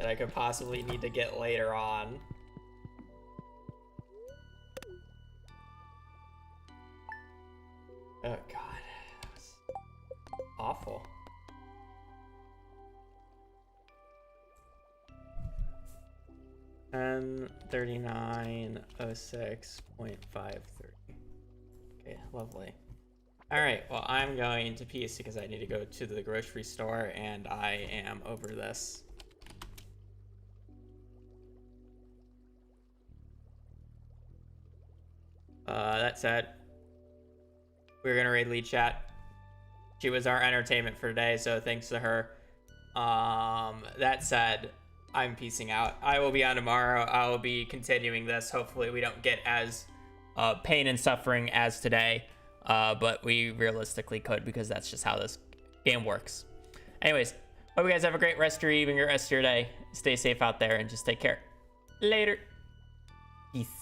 I could possibly need to get later on. Oh god, that was awful. And 3906.53. Okay, lovely. Alright, well, I'm going to peace because I need to go to the grocery store and I am over this. That said, we're gonna raid Lead Chat. She was our entertainment for today, so thanks to her. That said, I'm peacing out. I will be on tomorrow. I will be continuing this. Hopefully we don't get as pain and suffering as today. But we realistically could because that's just how this game works. Anyways, hope you guys have a great rest of your evening or rest of your day. Stay safe out there and just take care. Later. Peace.